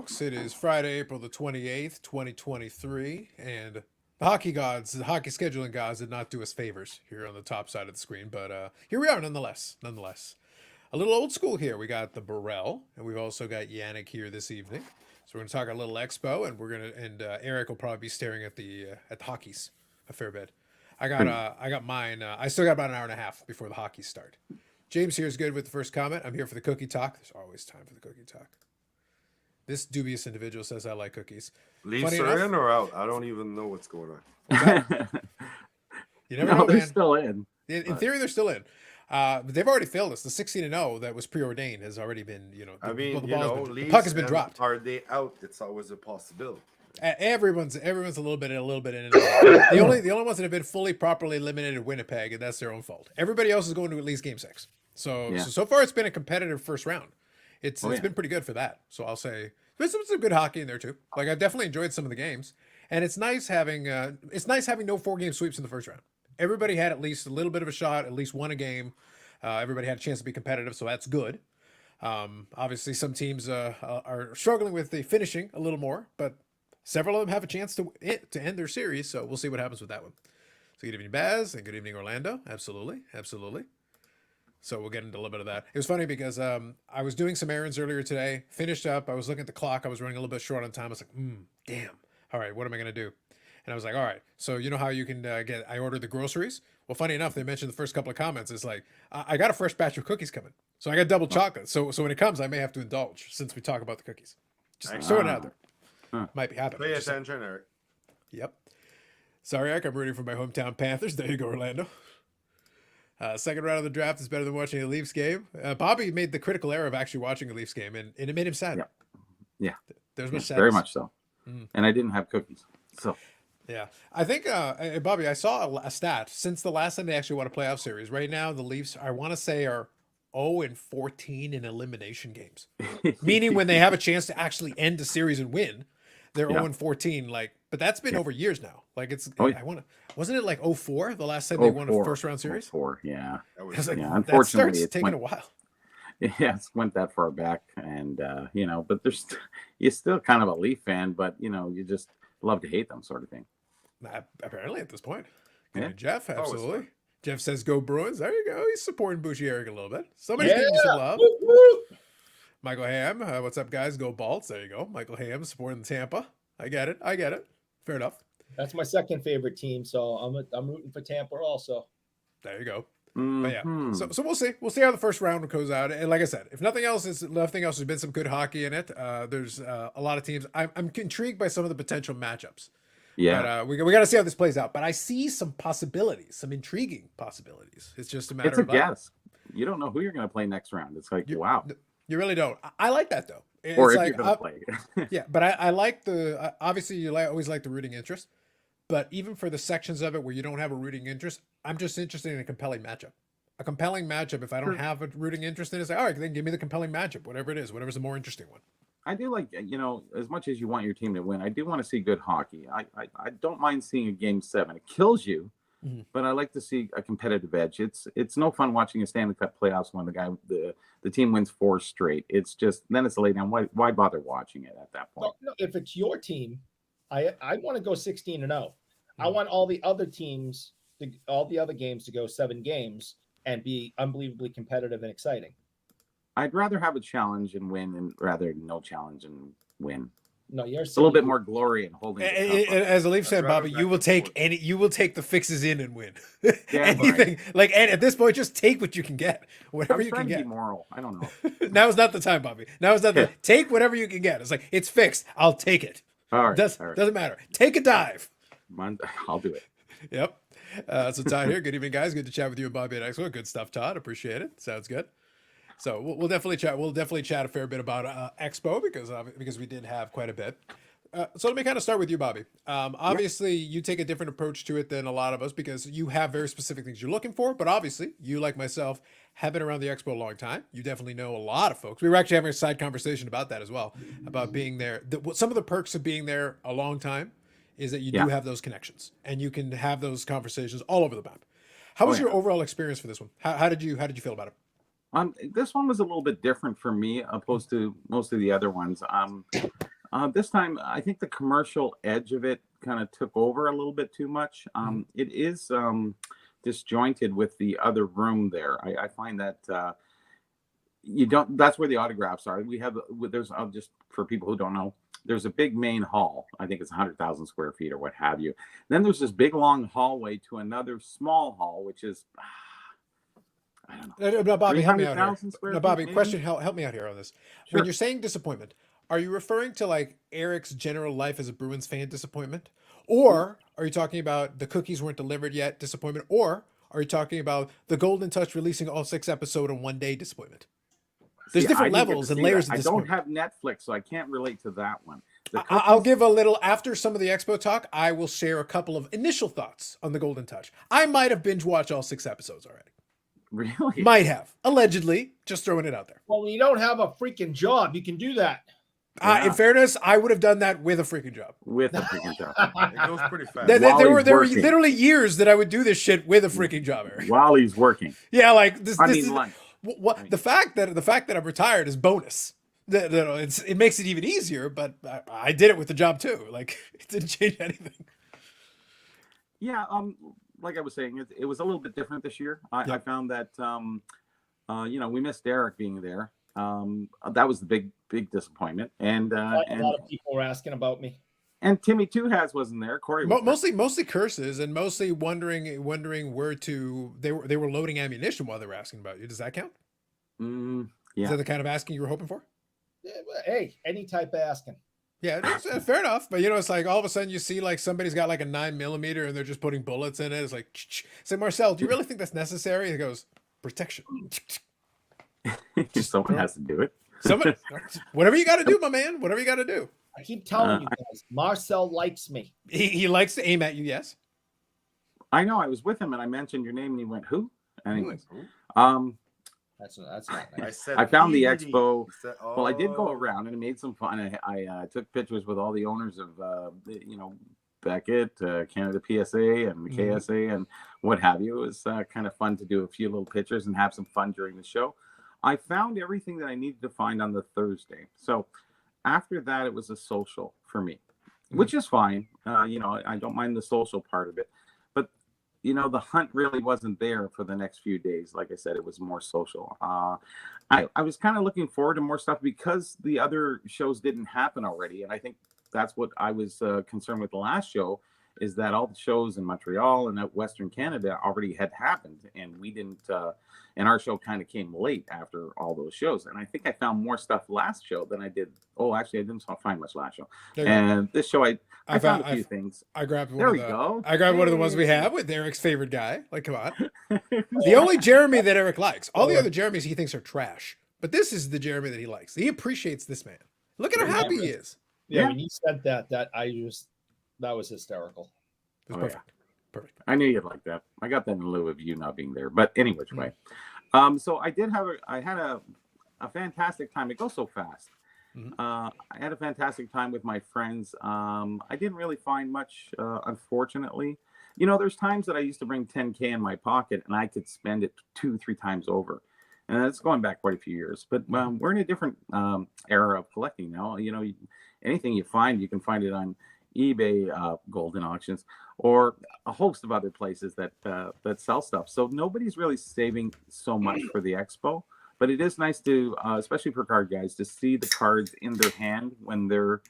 folks. It is Friday, April the 28th, 2023, and the hockey gods, the hockey scheduling gods did not do us favors here on the top side of the screen, but here we are nonetheless. A little old school here. We got the Burrell, and we've also got Yannick here this evening. So we're going to talk a little Expo, and Eric will probably be staring at the hockeys a fair bit. I got mine. I still got about an hour and a half before the hockey start. James here is good with the first comment. I'm here for the cookie talk. There's always time for the cookie talk. This dubious individual says I like cookies. Leafs are in or out? I don't even know what's going on. You never know, they're man. Still in. In theory, they're still in. But they've already failed us. The 16-0 that was preordained has already been, the puck has been dropped. Are they out? It's always a possibility. Everyone's a little bit in and out. The only ones that have been fully properly eliminated Winnipeg, and that's their own fault. Everybody else is going to at least Game 6. So far it's been a competitive first round. It's been pretty good for that. So I'll say there's some good hockey in there too. Like I definitely enjoyed some of the games, and it's nice having no 4-game sweeps in the first round. Everybody had at least a little bit of a shot, at least won a game. Everybody had a chance to be competitive, so that's good. Obviously, some teams are struggling with the finishing a little more, but several of them have a chance to end their series, so we'll see what happens with that one. So good evening, Baz, and good evening, Orlando. Absolutely. So we'll get into a little bit of that. It was funny because I was doing some errands earlier today, finished up. I was looking at the clock. I was running a little bit short on time. I was like, damn. All right, what am I going to do? And I was like, all right. So you know how you can I ordered the groceries? Well, funny enough, they mentioned the first couple of comments. It's like, I got a fresh batch of cookies coming. So I got double chocolate. So when it comes, I may have to indulge since we talk about the cookies. Just throw it out there. Might be happening. Pay attention, Eric. Yep. Sorry, Eric. I'm rooting for my hometown Panthers. There you go, Orlando. Second round of the draft is better than watching a Leafs game. Bobby made the critical error of actually watching a Leafs game, and it made him sad. Yeah. There's much sadness. Very much so. And I didn't have cookies. So. Yeah. I think, Bobby, I saw a stat. Since the last time they actually won a playoff series, right now the Leafs, I want to say, are 0-14 in elimination games. Meaning when they have a chance to actually end the series and win, they're 0-14. But that's been over years now. Wasn't it like 04 the last time they won a first round series? 04, yeah. Unfortunately, that starts taking a while. Yeah, it's went that far back, and but you're still kind of a Leaf fan, but you just love to hate them, sort of thing. Apparently, at this point, Jeff, absolutely. Jeff says, "Go Bruins!" There you go. He's supporting Bushy Eric a little bit. Somebody's giving you some love. Michael Ham, what's up, guys? Go Balts! There you go. Michael Ham supporting Tampa. I get it. Fair enough. That's my second favorite team, so I'm rooting for Tampa also. There you go. Mm-hmm. But yeah, so we'll see. We'll see how the first round goes out. And like I said, if nothing else, there's been some good hockey in it. There's a lot of teams. I'm intrigued by some of the potential matchups. Yeah, but we got to see how this plays out. But I see some possibilities, some intriguing possibilities. It's just a matter of guess. You don't know who you're going to play next round. It's like, wow. You really don't. I like that though. Or if you're going to play. Yeah, but I like obviously you always like the rooting interest. But even for the sections of it where you don't have a rooting interest, I'm just interested in a compelling matchup. A compelling matchup, if I don't have a rooting interest in it, it's like, all right, then give me the compelling matchup, whatever it is, whatever's the more interesting one. I do like, as much as you want your team to win, I do want to see good hockey. I don't mind seeing a Game 7. It kills you, but I like to see a competitive edge. It's no fun watching a Stanley Cup playoffs when the team wins 4 straight. It's just, then it's a lay down. Why bother watching it at that point? No, if it's your team, I want to go 16-0. I want all the other teams, all the other games to go 7 games and be unbelievably competitive and exciting. I'd rather have a challenge and win, and rather no challenge and win. No, you're a little bit more glory in holding. As a Leafs fan, Bobby, you will take the fixes in and win. Yeah, anything right. And at this point, just take what you can get, whatever you can get. Be moral. I don't know. Now is not the time, Bobby. Now is not the take whatever you can get. It's like it's fixed. I'll take it. All right. Doesn't matter. Take a dive. I'll do it. Yep. So Todd here. Good evening, guys. Good to chat with you and Bobby and Expo. Good stuff, Todd. Appreciate it. Sounds good. So we'll definitely chat. We'll definitely chat a fair bit about Expo because we did have quite a bit. So let me kind of start with you, Bobby. Obviously, you take a different approach to it than a lot of us because you have very specific things you're looking for. But obviously, you, like myself, have been around the Expo a long time. You definitely know a lot of folks. We were actually having a side conversation about that as well, about being there. Some of the perks of being there a long time is that you do have those connections and you can have those conversations all over the map. How was your overall experience for this one? How did you feel about it? This one was a little bit different for me opposed to most of the other ones. This time, I think the commercial edge of it kind of took over a little bit too much. It is disjointed with the other room there. I find that you don't. That's where the autographs are. We have there's just for people who don't know. There's a big main hall. I think it's 100,000 square feet or what have you. Then there's this big long hallway to another small hall, which is I don't know. No, Bobby, help me out 300,000 here. square No, feet, Bobby, maybe? question. Help me out here on this. Sure. When you're saying disappointment, are you referring to like Eric's general life as a Bruins fan disappointment, or are you talking about the cookies weren't delivered yet disappointment, or are you talking about the Golden Touch releasing all 6 episodes in one day disappointment? There's See, different I didn't get levels to and see layers that. of I don't disappointment. have Netflix, so I can't relate to that one. I'll give a little after some of the Expo talk. I will share a couple of initial thoughts on the Golden Touch. I might have binge watched all 6 episodes already. Really? Might have, allegedly, just throwing it out there. Well, when you don't have a freaking job, you can do that. Yeah. In fairness, I would have done that with a freaking job. With a freaking job. It goes pretty fast. There were he's working. literally years that I would do this shit with a freaking job, Eric. While he's working. Yeah, like this. I this mean, is, lunch. what the fact that I'm retired is bonus. It makes it even easier, but I did it with the job too. Like it didn't change anything. Yeah, like I was saying, it was a little bit different this year. I found that we missed Derek being there. That was the big disappointment. And A lot of people were asking about me. and Timmy Two Hats wasn't there. Corey was there. Mostly curses and mostly wondering where to. They were loading ammunition while they were asking about you. Does that count? Is Yeah. that the kind of asking you were hoping for? Yeah, hey, any type of asking. Yeah, fair enough. But it's like all of a sudden you see like somebody's got like a 9mm and they're just putting bullets in it. It's like, say, Marcel, do you really think that's necessary? He goes, protection. Someone has to do it. Somebody, whatever you got to do, my man. Whatever you got to do. I keep telling you guys, Marcel likes me. He likes to aim at you. Yes. I know. I was with him and I mentioned your name and he went, "Who?" Anyways, That's not nice. I found the "He." Expo. He said, Well, I did go "Oh." around and it made some fun. I took pictures with all the owners of, Beckett, Canada PSA and the KSA and what have you. It was kind of fun to do a few little pictures and have some fun during the show. I found everything that I needed to find on the Thursday. So after that, it was a social for me, which is fine. I don't mind the social part of it. But, the hunt really wasn't there for the next few days. Like I said, it was more social. I was kind of looking forward to more stuff because the other shows didn't happen already. And I think that's what I was concerned with the last show, is that all the shows in Montreal and at Western Canada already had happened. And we didn't, and our show kind of came late after all those shows. And I think I found more stuff last show than I did. Oh, actually, I didn't find much last show. And this show, I found a few things. I grabbed one There of we the, go. I grabbed one of the ones we have with Eric's favorite guy. Like, come on. The only Jeremy that Eric likes. All the other Jeremys he thinks are trash. But this is the Jeremy that he likes. He appreciates this man. Look at how happy he is. Yeah, when you said that was hysterical. It was perfect. I knew you'd like that. I got that in lieu of you not being there. But anyway, way. So I had a fantastic time. It goes so fast. I had a fantastic time with my friends. I didn't really find much, unfortunately. There's times that I used to bring 10K in my pocket and I could spend it 2-3 times over. And that's going back quite a few years. But we're in a different era of collecting now. Anything you find, you can find it on eBay, golden auctions, or a host of other places that sell stuff. So nobody's really saving so much for the Expo, but it is nice to, especially for card guys, to see the cards in their hand when they're,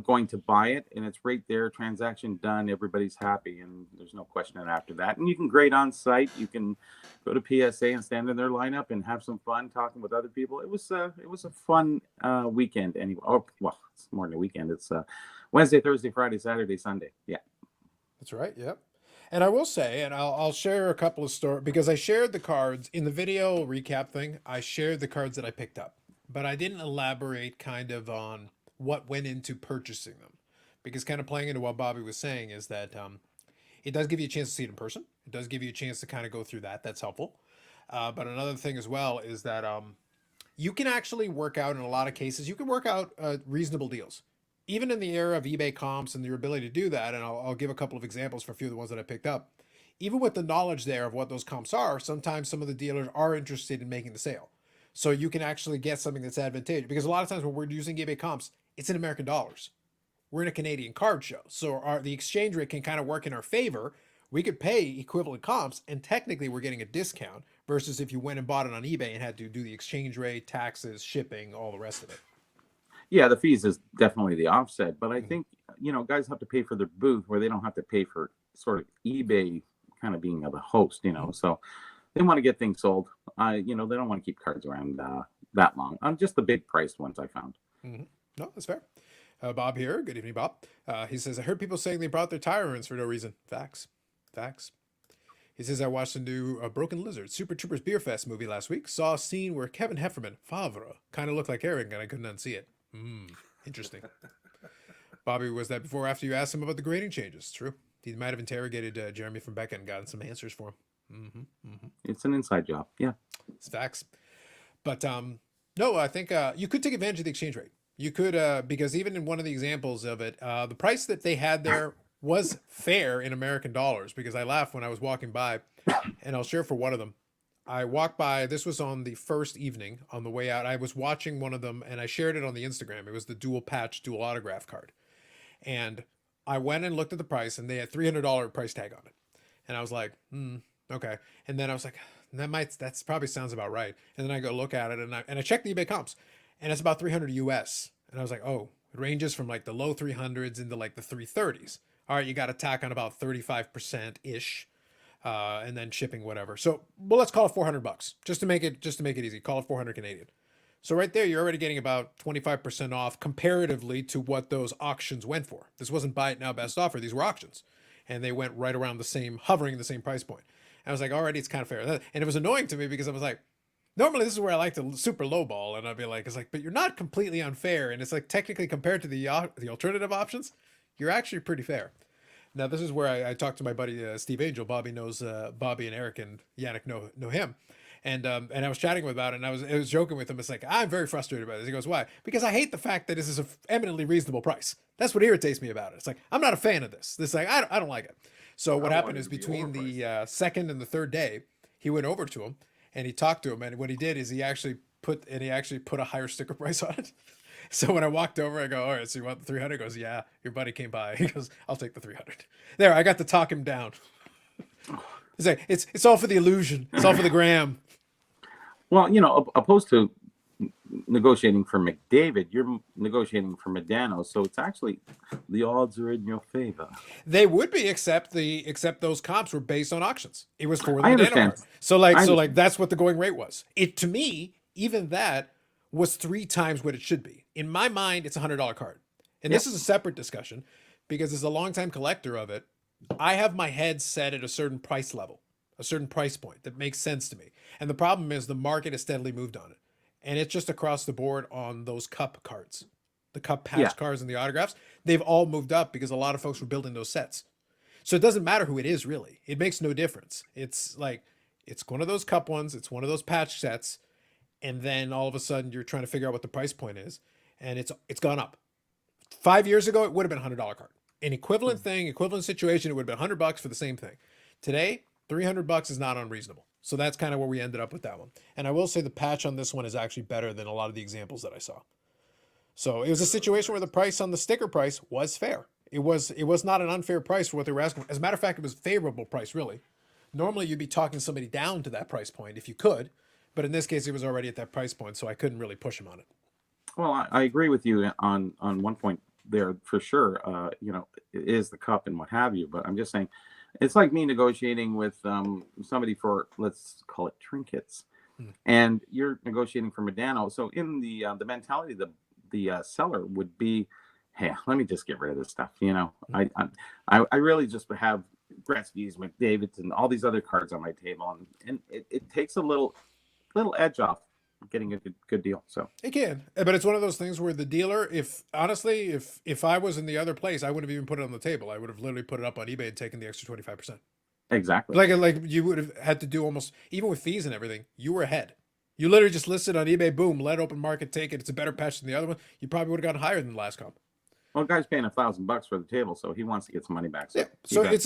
going to buy it, and it's right there, transaction done, everybody's happy, and there's no question after that. And you can grade on site. You can go to PSA and stand in their lineup and have some fun talking with other people. It was a fun weekend anyway. Oh, well, it's more than a weekend. It's Wednesday, Thursday, Friday, Saturday, Sunday. Yeah. That's right. Yep. And I will say, and I'll share a couple of stories, because I shared the cards in the video recap thing. I shared the cards that I picked up, but I didn't elaborate kind of on what went into purchasing them, because kind of playing into what Bobby was saying is that it does give you a chance to see it in person. It does give you a chance to kind of go through that. That's helpful. But another thing as well is that you can actually work out, in a lot of cases, you can work out reasonable deals. Even in the era of eBay comps and your ability to do that, and I'll give a couple of examples for a few of the ones that I picked up. Even with the knowledge there of what those comps are, sometimes some of the dealers are interested in making the sale. So you can actually get something that's advantageous, because a lot of times when we're using eBay comps, it's in American dollars. We're in a Canadian card show. So the exchange rate can kind of work in our favor. We could pay equivalent comps, and technically we're getting a discount versus if you went and bought it on eBay and had to do the exchange rate, taxes, shipping, all the rest of it. Yeah, the fees is definitely the offset, but I think, guys have to pay for their booth where they don't have to pay for sort of eBay kind of being the host, so they want to get things sold. They don't want to keep cards around that long. Just the big priced ones I found. Mm-hmm. No, that's fair. Bob here. Good evening, Bob. He says, I heard people saying they brought their tire irons for no reason. Facts. He says, I watched the new Broken Lizard Super Troopers Beer Fest movie last week. Saw a scene where Kevin Heffernan, Favre, kind of looked like Eric, and I couldn't unsee it. Interesting. Bobby, was that before or after you asked him about the grading changes? True. He might have interrogated Jeremy from Becca and gotten some answers for him. It's an inside job. Yeah. It's facts. But no, I think you could take advantage of the exchange rate. You could, because even in one of the examples of it, the price that they had there was fair in American dollars, because I laughed when I was walking by, and I'll share for one of them. I walked by, this was on the first evening on the way out. I was watching one of them and I shared it on the Instagram. It was the dual patch, dual autograph card. And I went and looked at the price and they had $300 price tag on it. And I was like, okay. And then I was like, that's probably sounds about right. And then I go look at it and I checked the eBay comps and it's about 300 US. And I was like, oh, it ranges from like the low 300s into like the 330s. All right, you got to tack on about 35% ish. And then shipping, whatever. So, well, let's call it $400 just to make it easy. Call it 400 Canadian. So right there, you're already getting about 25% off comparatively to what those auctions went for. This wasn't buy it now, best offer. These were auctions, and they went right around the same, hovering the same price point. And I was like, already, it's kind of fair. And it was annoying to me because I was like, normally this is where I like to super lowball, and I'd be like, it's like, but you're not completely unfair, and it's like technically compared to the alternative options, you're actually pretty fair. Now, this is where I talked to my buddy Steve Angel. Bobby knows Bobby and Eric and Yannick know him. And I was chatting with about it, and I was joking with him. It's like, I'm very frustrated about this. He goes, why? Because I hate the fact that this is an eminently reasonable price. That's what irritates me about it. It's like, I'm not a fan of this. This like, I don't like it. So what happened is between the second and the third day, he went over to him and he talked to him. And what he did is he actually put a higher sticker price on it. So when I walked over, I go, all right, so you want the 300? He goes, yeah, your buddy came by. He goes, I'll take the 300. There, I got to talk him down. It's like, it's all for the illusion. It's all for the gram. Well, opposed to negotiating for McDavid, you're negotiating for Medano. So it's actually, the odds are in your favor. They would be, except those comps were based on auctions. It was for the Medano card. So that's what the going rate was. It, to me, even that was 3 times what it should be. In my mind, it's a $100 card. And this is a separate discussion because as a longtime collector of it, I have my head set at a certain price level, a certain price point that makes sense to me. And the problem is the market has steadily moved on it. And it's just across the board on those cup cards, the cup patch cards and the autographs. They've all moved up because a lot of folks were building those sets. So it doesn't matter who it is, really. It makes no difference. It's like, it's one of those cup ones. It's one of those patch sets. And then all of a sudden you're trying to figure out what the price point is. And it's gone up. 5 years ago, it would have been a $100 card. An equivalent situation, it would have been $100 for the same thing. Today, $300 is not unreasonable. So that's kind of where we ended up with that one. And I will say the patch on this one is actually better than a lot of the examples that I saw. So it was a situation where the price on the sticker price was fair. It was not an unfair price for what they were asking. As a matter of fact, it was a favorable price, really. Normally, you'd be talking somebody down to that price point if you could. But in this case, it was already at that price point, so I couldn't really push him on it. Well, I agree with you on one point there for sure. It is the cup and what have you, but I'm just saying, it's like me negotiating with somebody for, let's call it trinkets, and you're negotiating for Medano. So in the mentality, the seller would be, hey, let me just get rid of this stuff. I really just have Gretzky's, McDavid's, and all these other cards on my table, and it takes a little edge off getting a good deal. So it can, but it's one of those things where the dealer, if I was in the other place, I wouldn't have even put it on the table. I would have literally put it up on eBay and taken the extra 25%. Exactly. Like you would have had to do almost, even with fees and everything, you were ahead. You literally just listed on eBay, boom, let open market take it. It's a better patch than the other one. You probably would have gotten higher than the last comp. Well, guy's paying $1,000 for the table, so he wants to get some money back. So, so it's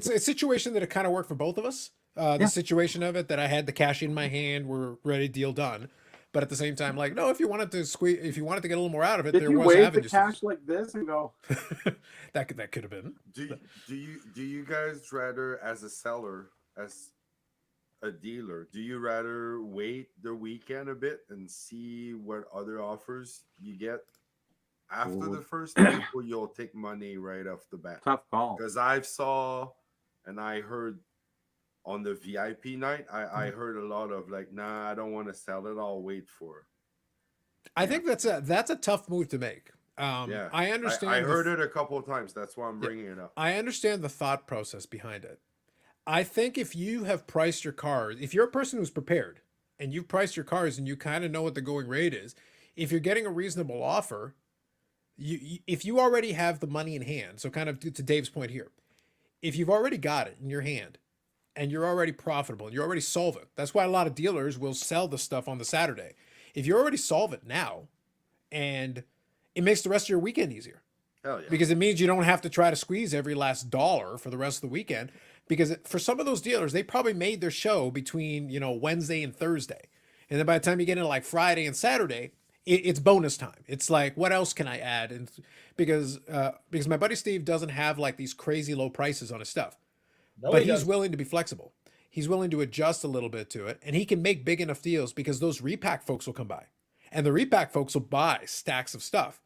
a situation that it kind of worked for both of us. The situation of it that I had the cash in my hand, we're ready, deal done. But at the same time, like, no, if you wanted to get a little more out of it, Did there you was wave the avenues. cash like this and go? That could have been. Do you guys rather, as a seller, as a dealer, do you rather wait the weekend a bit and see what other offers you get after the first night, or you'll take money right off the bat? Tough call. Because I saw and I heard on the VIP night, I heard a lot of like, nah, I don't want to sell it. I'll wait for it. I think that's a tough move to make. I understand. I heard it a couple of times. That's why I'm bringing it up. I understand the thought process behind it. I think if you have priced your cars, if you're a person who's prepared and you've priced your cars and you kind of know what the going rate is, if you're getting a reasonable offer, if you already have the money in hand, so kind of to Dave's point here, if you've already got it in your hand and you're already profitable and you're already solvent, that's why a lot of dealers will sell the stuff on the Saturday. If you're already solvent now, and it makes the rest of your weekend easier. Hell yeah. Because it means you don't have to try to squeeze every last dollar for the rest of the weekend. Because for some of those dealers, they probably made their show between, Wednesday and Thursday. And then by the time you get into like Friday and Saturday, it's bonus time. It's like, what else can I add? And because my buddy Steve doesn't have like these crazy low prices on his stuff, but he's willing to be flexible. He's willing to adjust a little bit to it, and he can make big enough deals because those repack folks will come by, and the repack folks will buy stacks of stuff.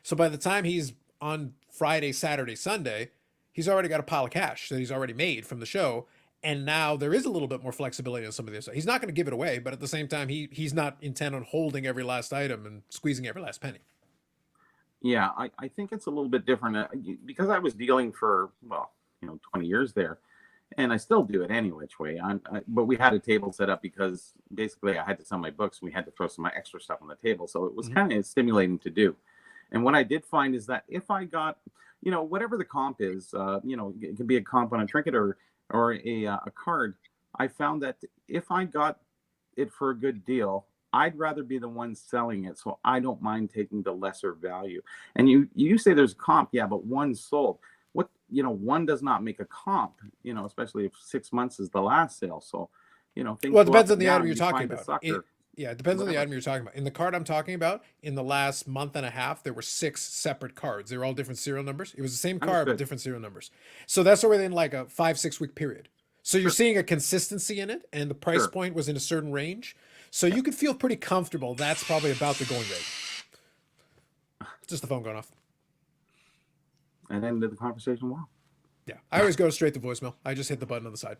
So by the time he's on Friday, Saturday, Sunday, he's already got a pile of cash that he's already made from the show. And now there is a little bit more flexibility on some of this. He's not going to give it away, but at the same time, he's not intent on holding every last item and squeezing every last penny. Yeah, I think it's a little bit different because I was dealing for, 20 years there, and I still do it any which way. But we had a table set up because basically I had to sell my books. We had to throw some of my extra stuff on the table. So it was kind of stimulating to do. And what I did find is that if I got, whatever the comp is, it could be a comp on a trinket or a card, I found that if I got it for a good deal, I'd rather be the one selling it. So I don't mind taking the lesser value. And you say there's a comp, yeah, but one sold. One does not make a comp, especially if 6 months is the last sale. So, things well, it depends up on the and item down, you're you talking find a about. sucker. It depends on the item you're talking about. In the card I'm talking about, in the last month and a half, there were 6 separate cards. They were all different serial numbers. It was the same card, but different serial numbers. So that's within like a 5-6 week period. So you're seeing a consistency in it, and the price point was in a certain range. So you could feel pretty comfortable. That's probably about the going rate. Just the phone going off. And ended the conversation well. Yeah, I always go straight to voicemail. I just hit the button on the side.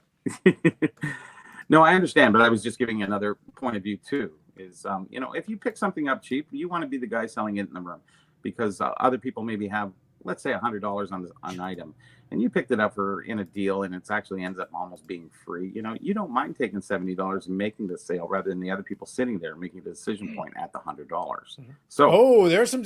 No, I understand, but I was just giving another point of view too. Is if you pick something up cheap, you want to be the guy selling it in the room, because other people maybe have, let's say, $100 on an item, and you picked it up in a deal, and it actually ends up almost being free. You don't mind taking $70 and making the sale rather than the other people sitting there making the decision point at the $100. So, there are some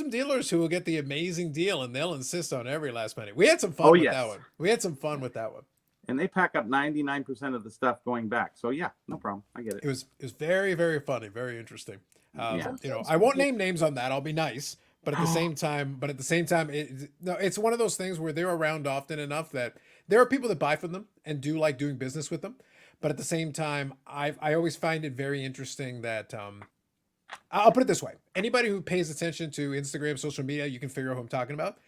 dealers who will get the amazing deal, and they'll insist on every last penny. We had some fun with that one. We had some fun with that one. And they pack up 99% of the stuff going back. So yeah, no problem. I get it. It was very, very funny, very interesting. I won't name names on that. I'll be nice, but at the same time, it's one of those things where they're around often enough that there are people that buy from them and do like doing business with them. But at the same time, I always find it very interesting that I'll put it this way: anybody who pays attention to Instagram, social media, you can figure out who I'm talking about.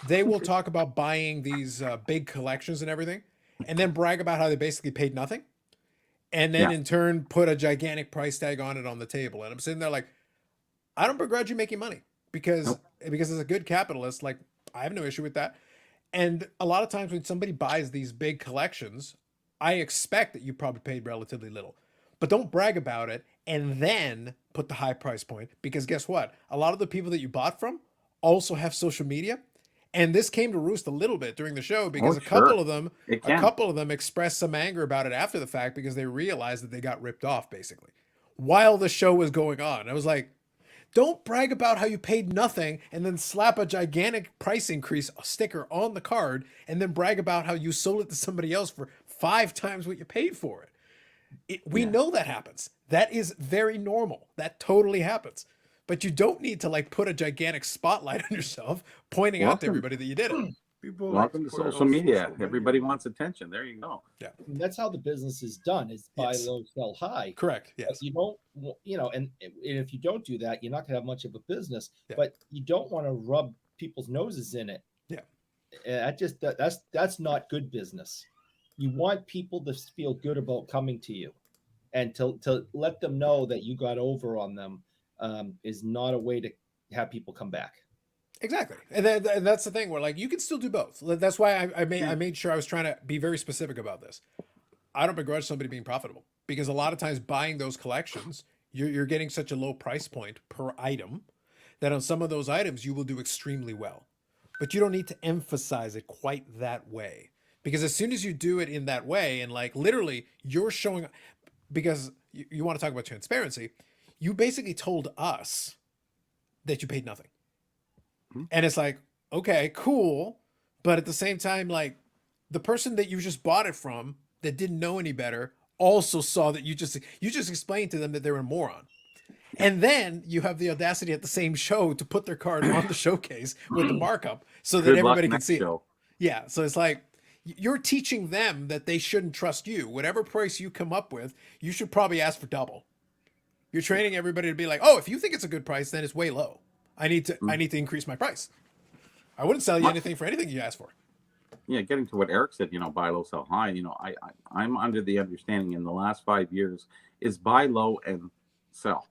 They will talk about buying these big collections and everything, and then brag about how they basically paid nothing, and then in turn put a gigantic price tag on it on the table. And I'm sitting there like, I don't begrudge you making money because as a good capitalist, like, I have no issue with that. And a lot of times when somebody buys these big collections, I expect that you probably paid relatively little, but don't brag about it and then put the high price point, because guess what? A lot of the people that you bought from also have social media. And this came to roost a little bit during the show because a couple of them expressed some anger about it after the fact because they realized that they got ripped off basically while the show was going on. I was like, don't brag about how you paid nothing and then slap a gigantic price increase sticker on the card and then brag about how you sold it to somebody else for 5 times what you paid for it. We know that happens. That is very normal. That totally happens. But you don't need to like put a gigantic spotlight on yourself, pointing out to everybody that you did it. People Welcome like to put it social on media. Everybody wants attention. There you go. And that's how the business is done: is buy Yes. low, sell high. Correct. But Yes. you don't, and if you don't do that, you're not going to have much of a business. Yeah. But you don't want to rub people's noses in it. Yeah. And that's not good business. You want people to feel good about coming to you, and to let them know that you got over on them is not a way to have people come back. Exactly, and that's the thing where like you can still do both. That's why I made sure I was trying to be very specific about this. I don't begrudge somebody being profitable, because a lot of times buying those collections, you're getting such a low price point per item that on some of those items you will do extremely well. But you don't need to emphasize it quite that way, because as soon as you do it in that way, and like literally you're showing, because you want to talk about transparency, you basically told us that you paid nothing. And it's like, okay, cool. But at the same time, like the person that you just bought it from that didn't know any better also saw that you just explained to them that they're a moron. And then you have the audacity at the same show to put their card on the showcase with the markup so that everybody can see it. Yeah. So it's like you're teaching them that they shouldn't trust you. Whatever price you come up with, you should probably ask for double. You're training everybody to be like, oh, if you think it's a good price, then it's way low. I need to increase my price. I wouldn't sell you anything for anything you ask for. Yeah, getting to what Eric said, buy low, sell high. I'm under the understanding in the last 5 years is buy low and sell,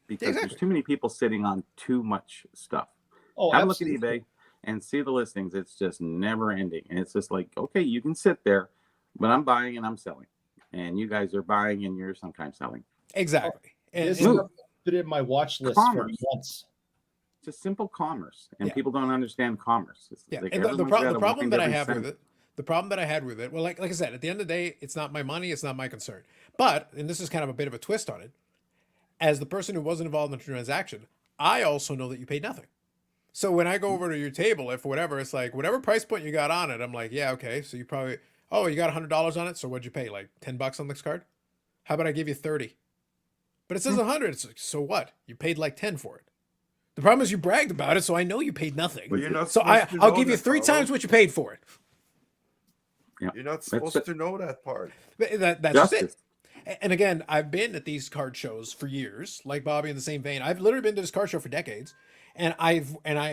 because there's too many people sitting on too much stuff. Oh, have a look at eBay and see the listings. It's just never ending, and it's just like, okay, you can sit there, but I'm buying and I'm selling, and you guys are buying and you're sometimes selling. Exactly. And put it in my watch list for months. It's a simple commerce, and people don't understand commerce. Like and the problem that I have with it, the problem that I had with it, well, like I said, at the end of the day, it's not my money, it's not my concern. But, and this is kind of a bit of a twist on it, as the person who wasn't involved in the transaction, I also know that you paid nothing. So when I go over to your table, if whatever, it's like whatever price point you got on it, I'm like, yeah, okay. So you probably, you got $100 on it. So what'd you pay? Like $10 on this card? How about I give you 30? But it says 100. It's like, so what? You paid like 10 for it. The problem is you bragged about it, so I know you paid nothing. But you're not so I'll give you 3 times what you paid for it. Yeah. You're not supposed to know that part. That's just it. And again, I've been at these card shows for years, like Bobby in the same vein. I've literally been to this card show for decades. And I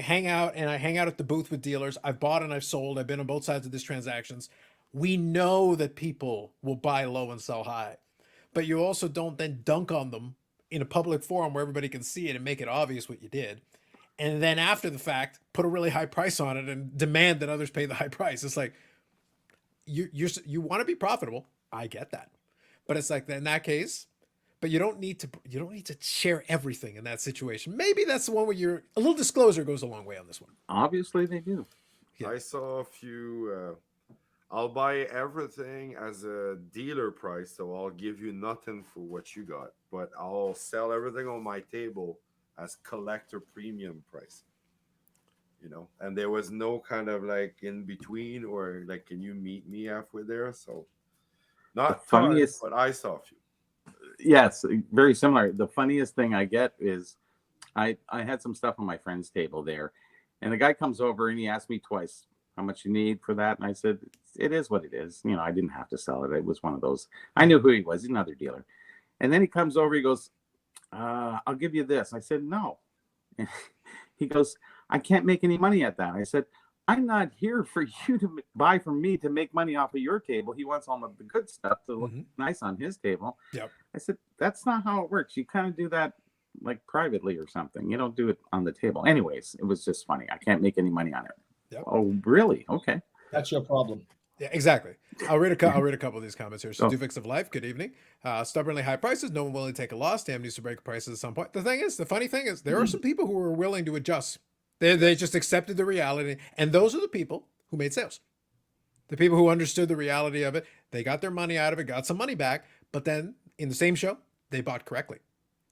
hang out at the booth with dealers. I've bought and I've sold. I've been on both sides of these transactions. We know that people will buy low and sell high. But you also don't then dunk on them in a public forum where everybody can see it and make it obvious what you did. And then after the fact, put a really high price on it and demand that others pay the high price. It's like, you want to be profitable. I get that. But it's like, in that case, but you don't need to share everything in that situation. Maybe that's the one where a little disclosure goes a long way on this one. Obviously they do. Yeah. I saw a few, I'll buy everything as a dealer price, so I'll give you nothing for what you got, but I'll sell everything on my table as collector premium price. And there was no kind of like in between, or like, can you meet me halfway there? So not funniest, but I saw a few. Yes, very similar. The funniest thing I get is I had some stuff on my friend's table there, and the guy comes over and he asked me twice how much you need for that, and I said, it is what it is. I didn't have to sell it. It was one of those. I knew who he was. He's another dealer. And then he comes over, he goes, I'll give you this. I said, no. And he goes, I can't make any money at that. I said, I'm not here for you to buy from me to make money off of your table. He wants all of the good stuff to look nice on his table. Yep. I said, that's not how it works. You kind of do that like privately or something. You don't do it on the table. Anyways, it was just funny. I can't make any money on it. Yep. Oh, really? Okay. That's your problem. Yeah, exactly. I'll read a couple of these comments here. So, Duvix of Life, good evening. Stubbornly high prices, no one willing to take a loss. Damn needs to break prices at some point. The funny thing is, there are some people who are willing to adjust. They just accepted the reality, and those are the people who made sales. The people who understood the reality of it, they got their money out of it, got some money back, but then in the same show, they bought correctly.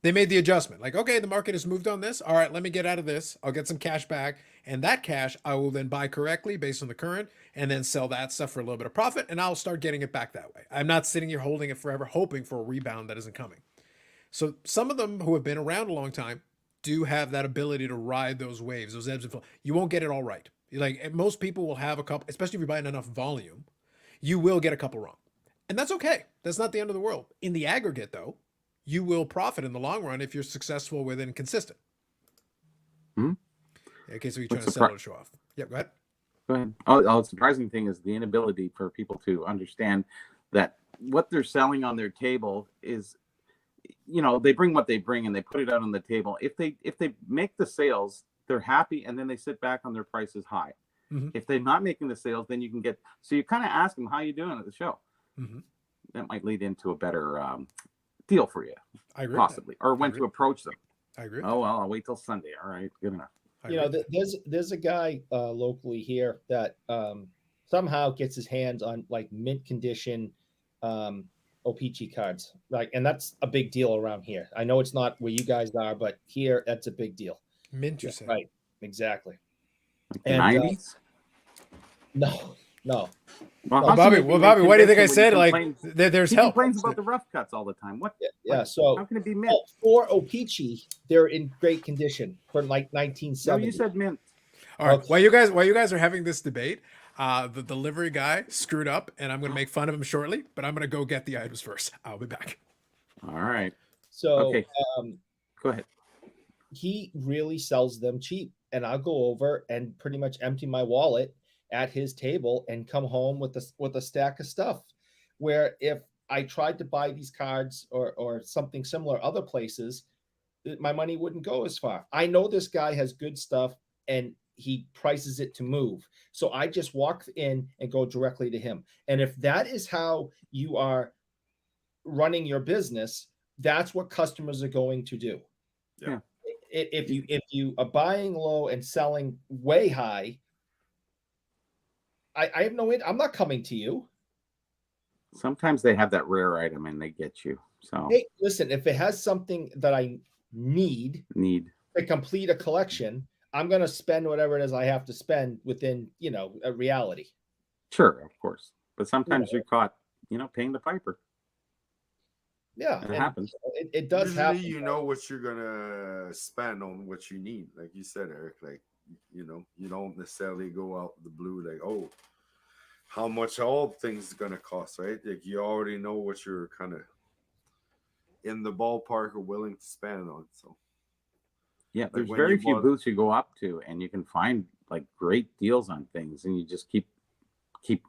They made the adjustment. Like, okay, the market has moved on this. All right, let me get out of this. I'll get some cash back. And that cash, I will then buy correctly based on the current and then sell that stuff for a little bit of profit. And I'll start getting it back that way. I'm not sitting here holding it forever, hoping for a rebound that isn't coming. So some of them who have been around a long time do have that ability to ride those waves, those ebbs and flows. You won't get it all right. Like most people will have a couple, especially if you're buying enough volume, you will get a couple wrong. And that's okay. That's not the end of the world. In the aggregate, though, you will profit in the long run if you're successful with and consistent. Hmm? Okay, so you're trying to sell or show off. Yep, go ahead. Go ahead. Oh, the surprising thing is the inability for people to understand that what they're selling on their table is, they bring what they bring and they put it out on the table. If they make the sales, they're happy, and then they sit back on their prices high. Mm-hmm. If they're not making the sales, then you can get. So you kind of ask them, how you doing at the show? Mm-hmm. That might lead into a better deal for you, I agree. possibly, or when to approach them. I agree. Oh well, I'll wait till Sunday. All right, good enough. There's a guy locally here that somehow gets his hands on like mint condition O-Pee-Chee cards, like, and that's a big deal around here. I know it's not where you guys are, but here that's a big deal. Mint, you say? Right, exactly. Like the 90s? No. Well, Bobby, why do you think I said like there's he help? complains about the rough cuts all the time. What? Yeah. So how can it be mint? For O-Pee-Chee, they're in great condition from like 1970. No, you said mint. All right. Okay. While you guys are having this debate, the delivery guy screwed up, and I'm going to make fun of him shortly. But I'm going to go get the items first. I'll be back. All right. So Okay. Go ahead. He really sells them cheap, and I'll go over and pretty much empty my wallet at his table and come home with a stack of stuff. Where if I tried to buy these cards or something similar other places, my money wouldn't go as far. I know this guy has good stuff and he prices it to move. So I just walk in and go directly to him. And if that is how you are running your business, that's what customers are going to do. Yeah. If you are buying low and selling way high, I have no, I'm not coming to you. Sometimes they have that rare item and they get you. So Hey, listen, if it has something that I need to complete a collection, I'm going to spend whatever it is I have to spend within, a reality. Sure, of course. But sometimes you're caught, paying the piper. Yeah. It happens. It does Usually happen. you know what you're gonna spend on what you need, like you said, Eric. Like, you don't necessarily go out the blue like, oh, how much all things gonna cost, right? Like, you already know what you're kind of in the ballpark or willing to spend on. So yeah, like there's when very you few bought- booths you go up to and you can find like great deals on things, and you just keep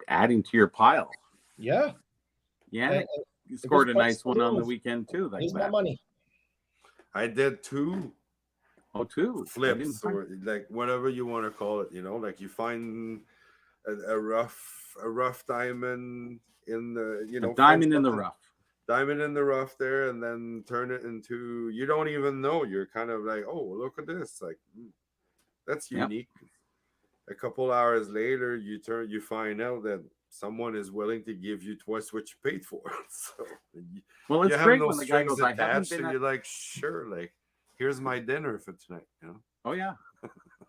adding to your pile. Yeah. Yeah. And You scored a goes nice one on the move. weekend too, like Here's my that. money. I did 2 Oh, two flips, or like whatever you want to call it. Like you find a rough diamond in the diamond in the rough. diamond in the rough there, and then turn it into, you don't even know, you're kind of like, oh, look at this, like, that's Yep. unique. A couple hours later you find out that someone is willing to give you twice what you paid for. So Well, you it's have great no when the guy strings goes, I haven't attached, been and at... you're like, sure, like, here's my dinner for tonight. Oh yeah.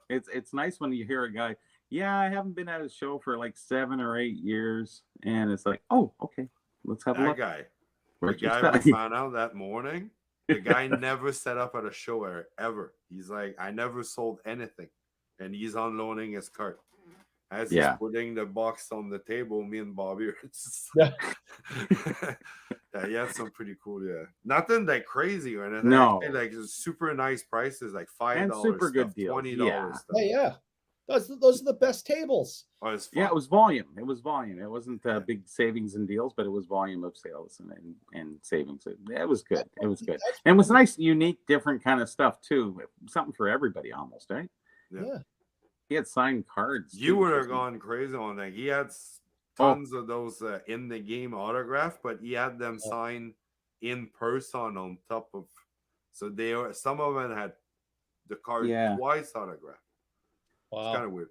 It's nice when you hear a guy, yeah, I haven't been at a show for like 7 or 8 years, and it's like, oh, okay, let's have a That look. guy, the Where'd you guy we spend- found out that morning, the guy never set up at a show ever. He's like, I never sold anything, and he's unloading his cart. As he's putting the box on the table, me and Bobby are just Yeah. yeah, he had some pretty cool, nothing like crazy or anything. No. Actually, like super nice prices, like $5 And super good stuff, deals. $20 Yeah. stuff. Yeah. Those are the best tables. Oh, it's Yeah, fun. it was volume. It wasn't big savings and deals, but it was volume of sales and savings. It was good. It was good. And it was nice, unique, different kind of stuff too. Something for everybody almost, right? Yeah. He had signed cards. You would have gone crazy on that. He had tons of those in the game autograph, but he had them signed in person on top of. So some of them had the card twice autographed. Wow. It's kind of weird.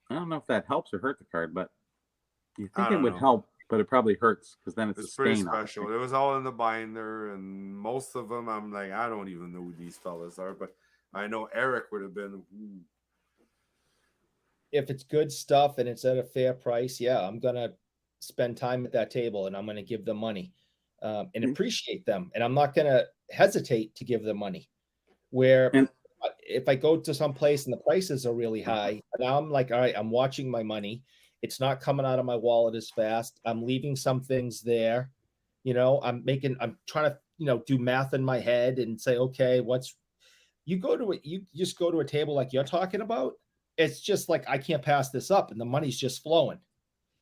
I don't know if that helps or hurt the card, but you I think it don't would know. help, but it probably hurts because then it's a pretty stain on it. special. It was all in the binder, and most of them, I'm like, I don't even know who these fellas are, but I know Eric would have been. If it's good stuff and it's at a fair price, I'm gonna spend time at that table and I'm gonna give them money and appreciate them, and I'm not gonna hesitate to give them money. Where if I go to some place and the prices are really high, now I'm like, all right, I'm watching my money. It's not coming out of my wallet as fast. I'm leaving some things there. I'm trying to, do math in my head and say, okay, you just go to a table like you're talking about. It's just like, I can't pass this up and the money's just flowing.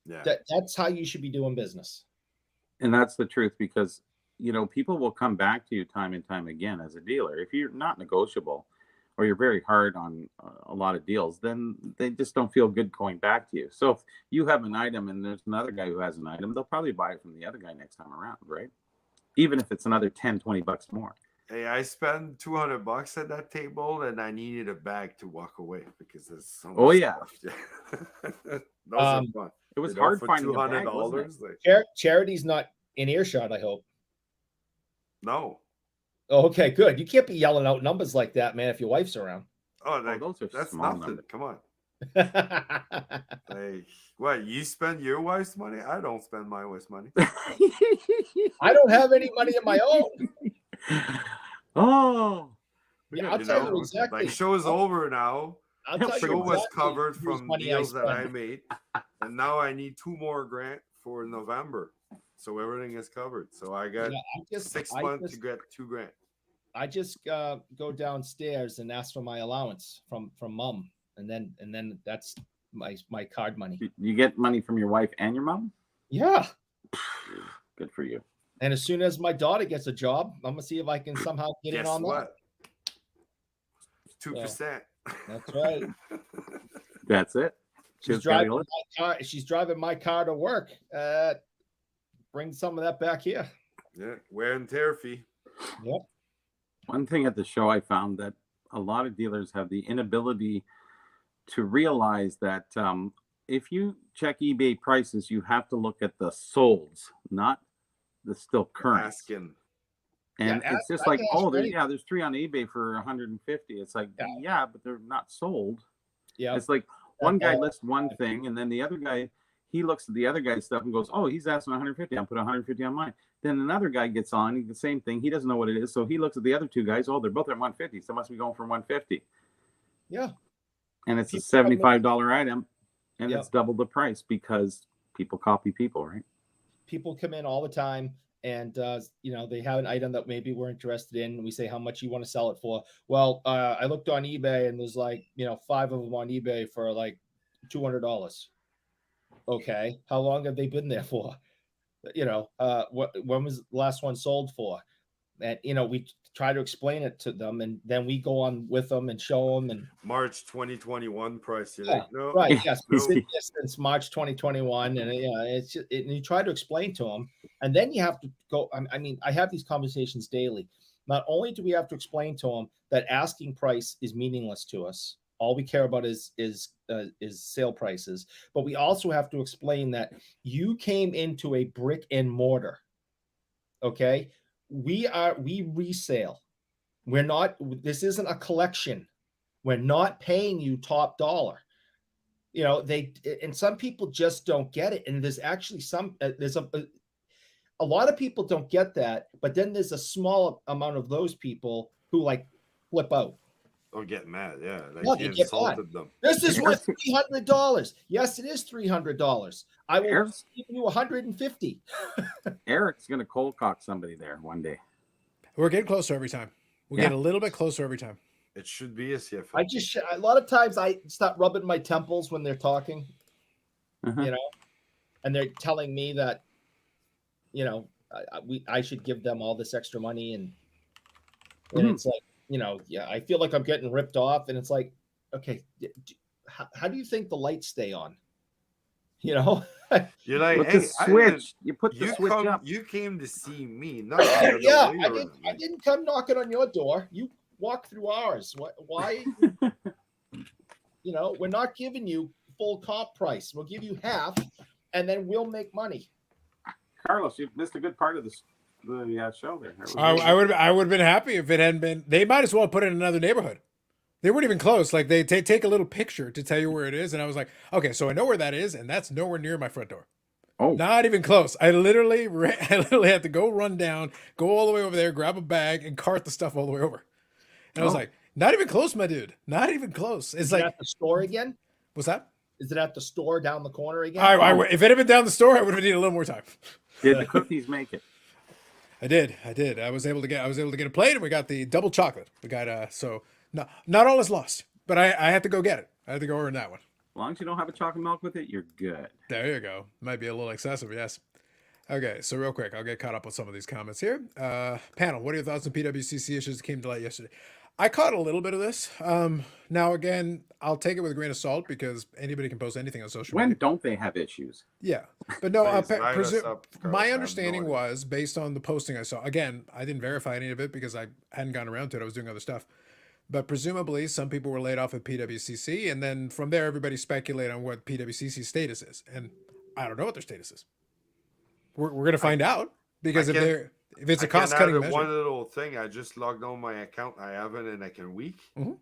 Yeah. That's how you should be doing business. And that's the truth, because, people will come back to you time and time again as a dealer. If you're not negotiable or you're very hard on a lot of deals, then they just don't feel good going back to you. So if you have an item and there's another guy who has an item, they'll probably buy it from the other guy next time around, right? Even if it's another 10, 20 bucks more. Hey, I spent $200 at that table, and I needed a bag to walk away because there's so much. Oh, yeah. Those are fun. It was hard for finding a bag, $200. wasn't it? Like, Charity's not in earshot, I hope. no. Oh, okay, good. You can't be yelling out numbers like that, man, if your wife's around. Those are that's small nothing. numbers. Come on. Like, what? You spend your wife's money? I don't spend my wife's money. I don't have any money of my own. Oh. Yeah, I'll tell you exactly. Like, show's over now. I'll tell Show you was exactly covered whose from money deals that I spend. made, and now I need 2 more grant for November, so everything is covered. So I got 6 months to get 2 grant. I just go downstairs and ask for my allowance from mom, and then that's my card money. You get money from your wife and your mom? Yeah. Good for you. And as soon as my daughter gets a job, I'm gonna see if I can somehow get in on that. 2%. That's right. That's it. She's driving my car. She's driving my car to work. Bring some of that back here. Yeah, wear and tear fee. Yep. One thing at the show, I found that a lot of dealers have the inability to realize that if you check eBay prices, you have to look at the solds, not the still current. Asking. And it's just like, there's 3 on eBay for 150. It's like, yeah, but they're not sold. Yeah. It's like one guy lists one thing, and then the other guy, he looks at the other guy's stuff and goes, oh, he's asking 150. I'll put 150 on mine. Then another guy gets on, the same thing. He doesn't know what it is. So he looks at the other 2 guys. Oh, they're both at 150. So must be going for 150. Yeah. And it's a $75 item, and it's double the price because people copy people, right? People come in all the time, and they have an item that maybe we're interested in, and we say how much you want to sell it for. Well, I looked on eBay, and there's 5 of them on eBay for like $200. Okay, how long have they been there for? When was the last one sold for? And we try to explain it to them, and then we go on with them and show them. And March 2021 price. No, right? Yes, since March 2021, and it's just, and you try to explain to them, and then you have to go. I mean, I have these conversations daily. Not only do we have to explain to them that asking price is meaningless to us, all we care about is sale prices, but we also have to explain that you came into a brick and mortar. Okay. We resale. We're not, this isn't a collection. We're not paying you top dollar. And some people just don't get it. And there's actually a lot of people don't get that, but then there's a small amount of those people who flip out. Or get mad. Yeah. They insulted them. This is worth $300. Yes, it is $300. I will give you $150. Eric's going to cold cock somebody there one day. We're getting closer every time. We get a little bit closer every time. It should be a CFL. A lot of times I start rubbing my temples when they're talking, and they're telling me that, I should give them all this extra money. And it's like, I feel like I'm getting ripped off, and it's like, okay, how do you think the lights stay on? You're like, with the switch. You put the switch up. You came to see me, not I didn't come knocking on your door. You walk through ours. Why? We're not giving you full comp price. We'll give you half, and then we'll make money. Carlos, you missed a good part of this. The show there. I would have been happy if it hadn't been. They might as well put it in another neighborhood. They weren't even close. Like they take a little picture to tell you where it is, and I was like, okay, so I know where that is, and that's nowhere near my front door. Oh, not even close. I literally had to go run down, go all the way over there, grab a bag, and cart the stuff all the way over. And I was like, Not even close, my dude. Not even close. It's Is it like, at the store again? what's that? Is it at the store down the corner again? If it had been down the store, I would have needed a little more time. Did the cookies make it? I did. I was able to get a plate, and we got the double chocolate. We got so not all is lost, but I had to go get it. I had to go earn that one. As long as you don't have a chocolate milk with it, you're good. There you go. Might be a little excessive, yes. Okay, so real quick, I'll get caught up on some of these comments here. Panel, what are your thoughts on PWCC issues that came to light yesterday? I caught a little bit of this. Now, again, I'll take it with a grain of salt because anybody can post anything on social When media. don't they have issues? Yeah, but no, Please write us up, Carlos. I my have understanding no idea. was based on the posting I saw. Again, I didn't verify any of it because I hadn't gotten around to it. I was doing other stuff. But presumably, some people were laid off at PWCC, and then from there, everybody speculated on what PWCC's status is. And I don't know what their status is. We're going to find out because I if it's a I can cost cutting add measure. one little thing. I just logged on my account. I haven't in like a week. Mhm.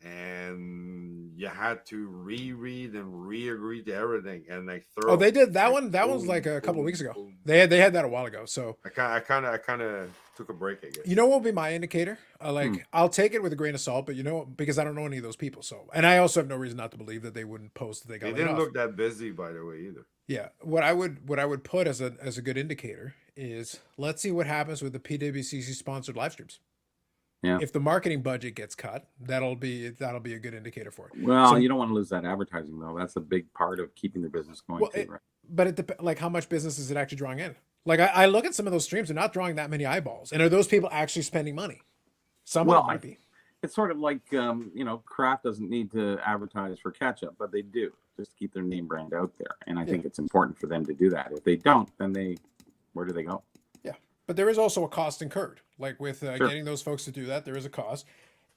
And you had to reread and re-agree to everything and like throw. Oh, they did that one. That one's like a couple of weeks ago. They had that a while ago. So I kind of took a break, I guess. you know what will be my indicator? I'll take it with a grain of salt, but because I don't know any of those people. So, and I also have no reason not to believe that they wouldn't post that they got They laid didn't off. look that busy, by the way, either. Yeah, what I would put as a good indicator is let's see what happens with the PWCC sponsored live streams. Yeah. If the marketing budget gets cut, that'll be a good indicator for it. Well, So- you don't want to lose that advertising though. That's a big part of keeping their business going Well, too, right? But it depends. Like how much business is it actually drawing in? Like I look at some of those streams; they're not drawing that many eyeballs, and are those people actually spending money? Some of them might be. It's sort of like Kraft doesn't need to advertise for ketchup, but they do just to keep their name brand out there. And I think it's important for them to do that. If they don't, then where do they go? Yeah, but there is also a cost incurred. Like with Sure. getting those folks to do that, there is a cost,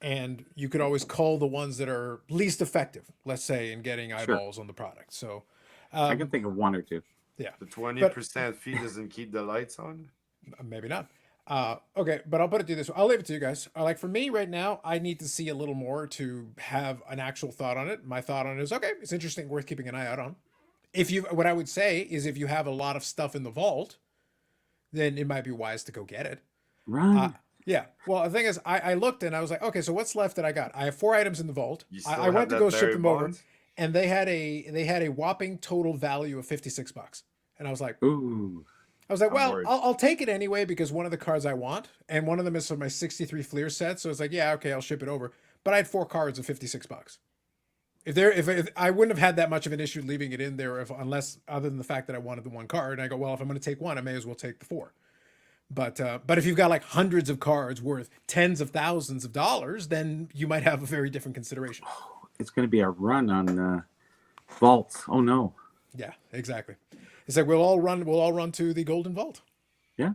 and you could always cull the ones that are least effective. Let's say in getting eyeballs on the product. So I can think of one or two. yeah, The 20% fee doesn't keep the lights on. maybe not. Okay, but I'll put it to you this way. I'll leave it to you guys. Like for me right now, I need to see a little more to have an actual thought on it. My thought on it is okay, it's interesting, worth keeping an eye out on. What I would say is if you have a lot of stuff in the vault, then it might be wise to go get it. Right. Yeah. Well, the thing is, I looked and I was like, okay, so what's left that I got? I have 4 items in the vault. You still I have went to that go ship Barry them over, Bonds? and they had a whopping total value of $56. And I was like, Ooh. well, worried. I'll take it anyway because one of the cards I want, and one of them is for my 63 Fleer set. So it's like, yeah, okay, I'll ship it over. But I had 4 cards of $56. If I wouldn't have had that much of an issue leaving it in there, unless other than the fact that I wanted the one card, and I go, well, if I'm going to take one, I may as well take the 4. But if you've got like hundreds of cards worth tens of thousands of dollars, then you might have a very different consideration. It's going to be a run on vaults. Oh no. Yeah, exactly. It's like we'll all run to the Golden Vault. Yeah.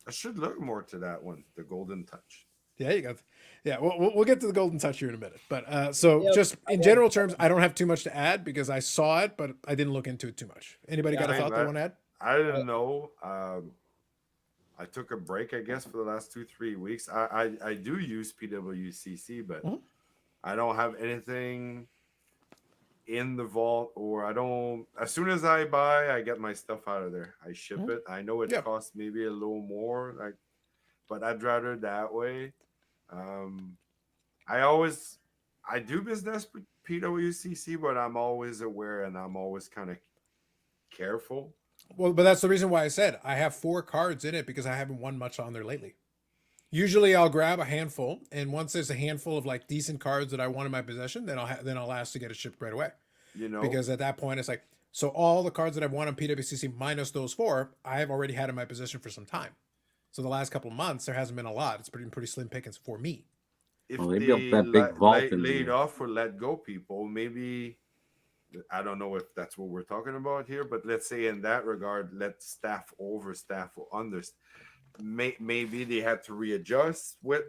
I should look more to that one, the Golden Touch. Yeah, you got. Yeah, we'll get to the Golden Touch here in a minute. But so Yeah, just in general terms, I don't have too much to add because I saw it, but I didn't look into it too much. Anybody got a Yeah, thought they want to add? I didn't know. I took a break, I guess, for the last 2-3 weeks. I do use PWCC, but Mhm. I don't have anything in the vault, or I don't. As soon as I buy, I get my stuff out of there. I ship Mhm. it. I know it Yeah. costs maybe a little more, but I'd rather that way. I do business with PWCC, but I'm always aware and I'm always kind of careful. Well, but that's the reason why I said I have 4 cards in it because I haven't won much on there lately. Usually I'll grab a handful, and once there's a handful of like decent cards that I want in my possession, then I'll ask to get it shipped right away. You know, Because at that point it's like, so all the cards that I've won on PWCC minus those 4, I have already had in my possession for some time. So the last couple of months there hasn't been a lot. It's pretty slim pickings for me. if Well, they built that big vault in laid there. off or let go people, maybe I don't know if that's what we're talking about here, but let's say in that regard, let staff overstaff or under. Maybe they had to readjust with